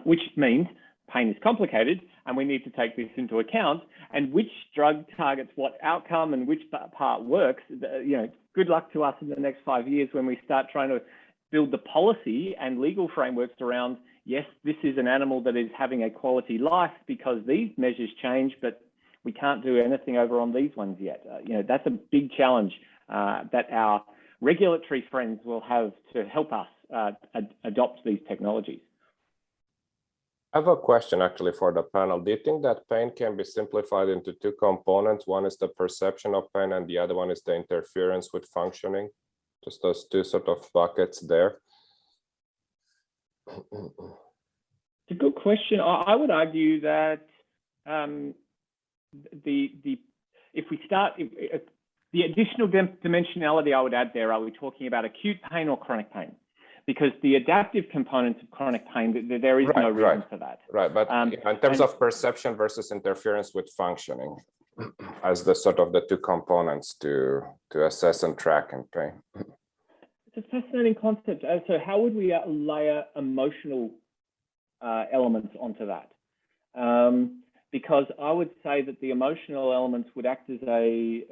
which means pain is complicated and we need to take this into account, and which drug targets what outcome and which part works. You know, good luck to us in the next 5 years when we start trying to build the policy and legal frameworks around, yes, this is an animal that is having a quality life because these measures change, but we can't do anything over on these ones yet. You know, that's a big challenge that our regulatory friends will have to help us adopt these technologies. I have a question actually for the panel. Do you think that pain can be simplified into two components? One is the perception of pain and the other one is the interference with functioning. Just those two sort of buckets there. It's a good question. I would argue that if we start, the additional dimensionality I would add there, are we talking about acute pain or chronic pain? Because the adaptive components of chronic pain, there is no reason for that. Right, but in terms of perception versus interference with functioning, as the sort of the two components to assess and track in pain. It's a fascinating concept. So how would we layer emotional elements onto that? Because I would say that the emotional elements would act as a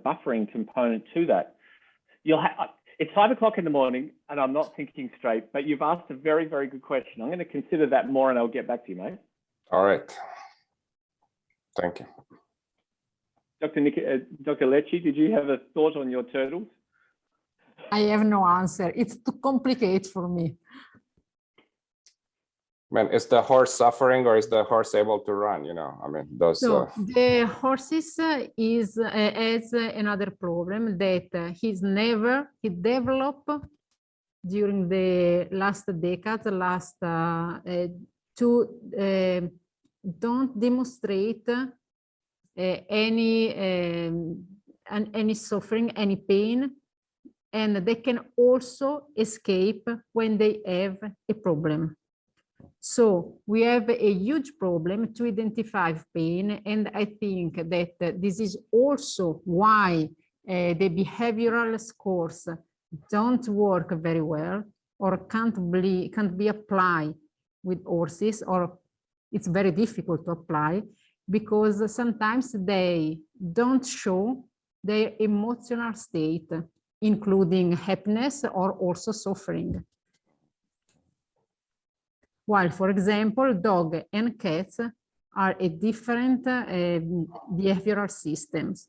buffering component to that. It's 5 o'clock in the morning and I'm not thinking straight, but you've asked a very, very good question. I'm going to consider that more and I'll get back to you, mate. All right. Thank you. Dr. Lecce, did you have a thought on your turtles? I have no answer. It's too complicated for me. Man, is the horse suffering or is the horse able to run? You know, I mean, those. So the horses has another problem that he developed during the last decade, to don't demonstrate any suffering, any pain, and they can also escape when they have a problem. So we have a huge problem to identify pain, and I think that this is also why the behavioral scores don't work very well or can't be applied with horses, or it's very difficult to apply because sometimes they don't show their emotional state, including happiness or also suffering. While, for example, dog and cats are a different behavioral systems.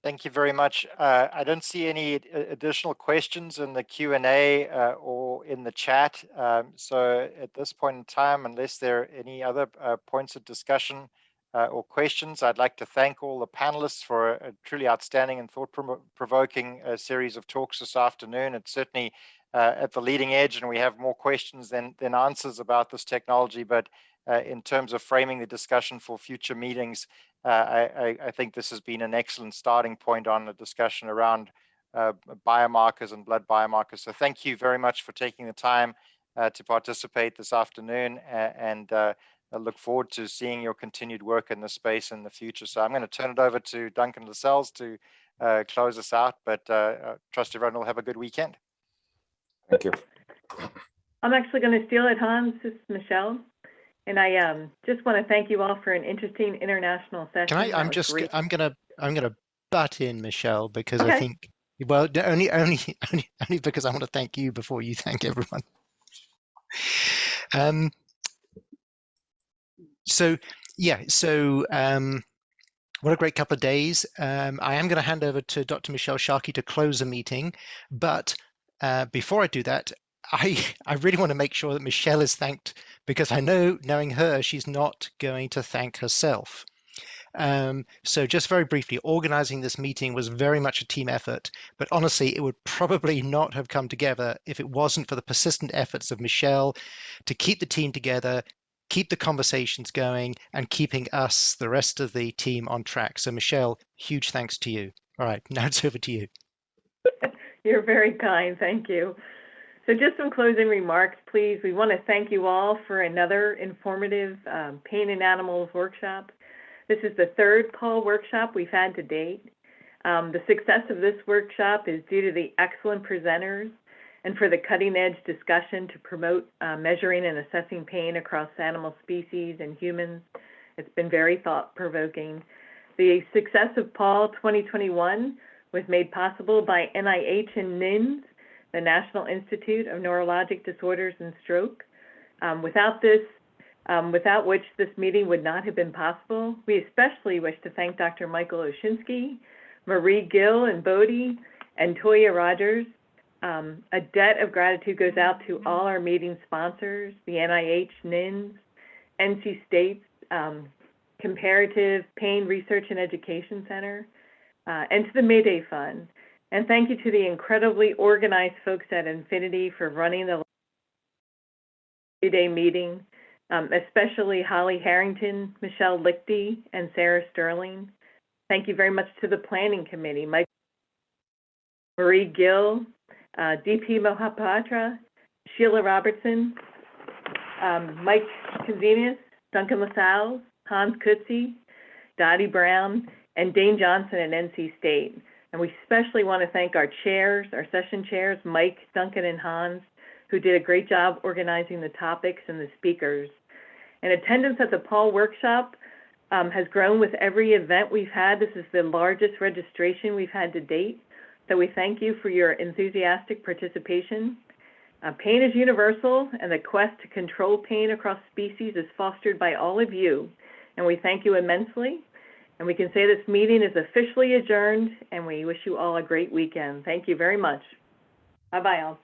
Thank you very much. I don't see any additional questions in the Q&A or in the chat. So at this point in time, unless there are any other points of discussion or questions, I'd like to thank all the panelists for a truly outstanding and thought-provoking series of talks this afternoon. It's certainly at the leading edge, and we have more questions than answers about this technology. But in terms of framing the discussion for future meetings, I think this has been an excellent starting point on the discussion around biomarkers and blood biomarkers. So thank you very much for taking the time to participate this afternoon, and I look forward to seeing your continued work in this space in the future. So I'm going to turn it over to Duncan Lascelles to close us out, but trust everyone will have a good weekend. Thank you. I'm actually going to steal it, Hans. This is Michelle. And I just want to thank you all for an interesting international session. I'm gonna butt in, Michelle, because okay. I think, well, only because I want to thank you before you thank everyone. So what a great couple of days. I am going to hand over to Dr. Michelle Sharkey to close the meeting, but before I do that, I really want to make sure that Michelle is thanked, because I know, knowing her, she's not going to thank herself. So just very briefly, organizing this meeting was very much a team effort, but honestly, it would probably not have come together if it wasn't for the persistent efforts of Michelle to keep the team together, keep the conversations going, and keeping us, the rest of the team, on track. So Michelle, huge thanks to you. All right, now it's over to you. You're very kind, thank you. So just some closing remarks, please. We want to thank you all for another informative Pain in Animals workshop. This is the third call workshop we've had to date. The success of this workshop is due to the excellent presenters and for the cutting edge discussion to promote measuring and assessing pain across animal species and humans. It's been very thought-provoking. The success of PAL 2021 was made possible by NIH and NINDS, the National Institute of Neurologic Disorders and Stroke. Without this without which this meeting would not have been possible. We especially wish to thank Dr. Michael Oshinsky, Marie Gill and Bodie, and Toya Rogers. A debt of gratitude goes out to all our meeting sponsors, the NIH, NINS, NC State's Comparative Pain Research and Education Center, and to the Mayday Fund. And thank you to the incredibly organized folks at Infinity for running the Mayday meeting, especially Holly Harrington, Michelle Lichty, and Sarah Sterling. Thank you very much to the Planning Committee, Mike, Marie Gill, DP Mohapatra, Sheila Robertson, Mike Consimius, Duncan LaSalle, Hans Kutze, Dottie Brown, and Dane Johnson at NC State. And we especially want to thank our chairs, our session chairs, Mike, Duncan, and Hans, who did a great job organizing the topics and the speakers. And attendance at the Paul workshop has grown with every event we've had. This is the largest registration we've had to date. So we thank you for your enthusiastic participation. Pain is universal, and the quest to control pain across species is fostered by all of you. And we thank you immensely. And we can say this meeting is officially adjourned, and we wish you all a great weekend. Thank you very much. Bye-bye all.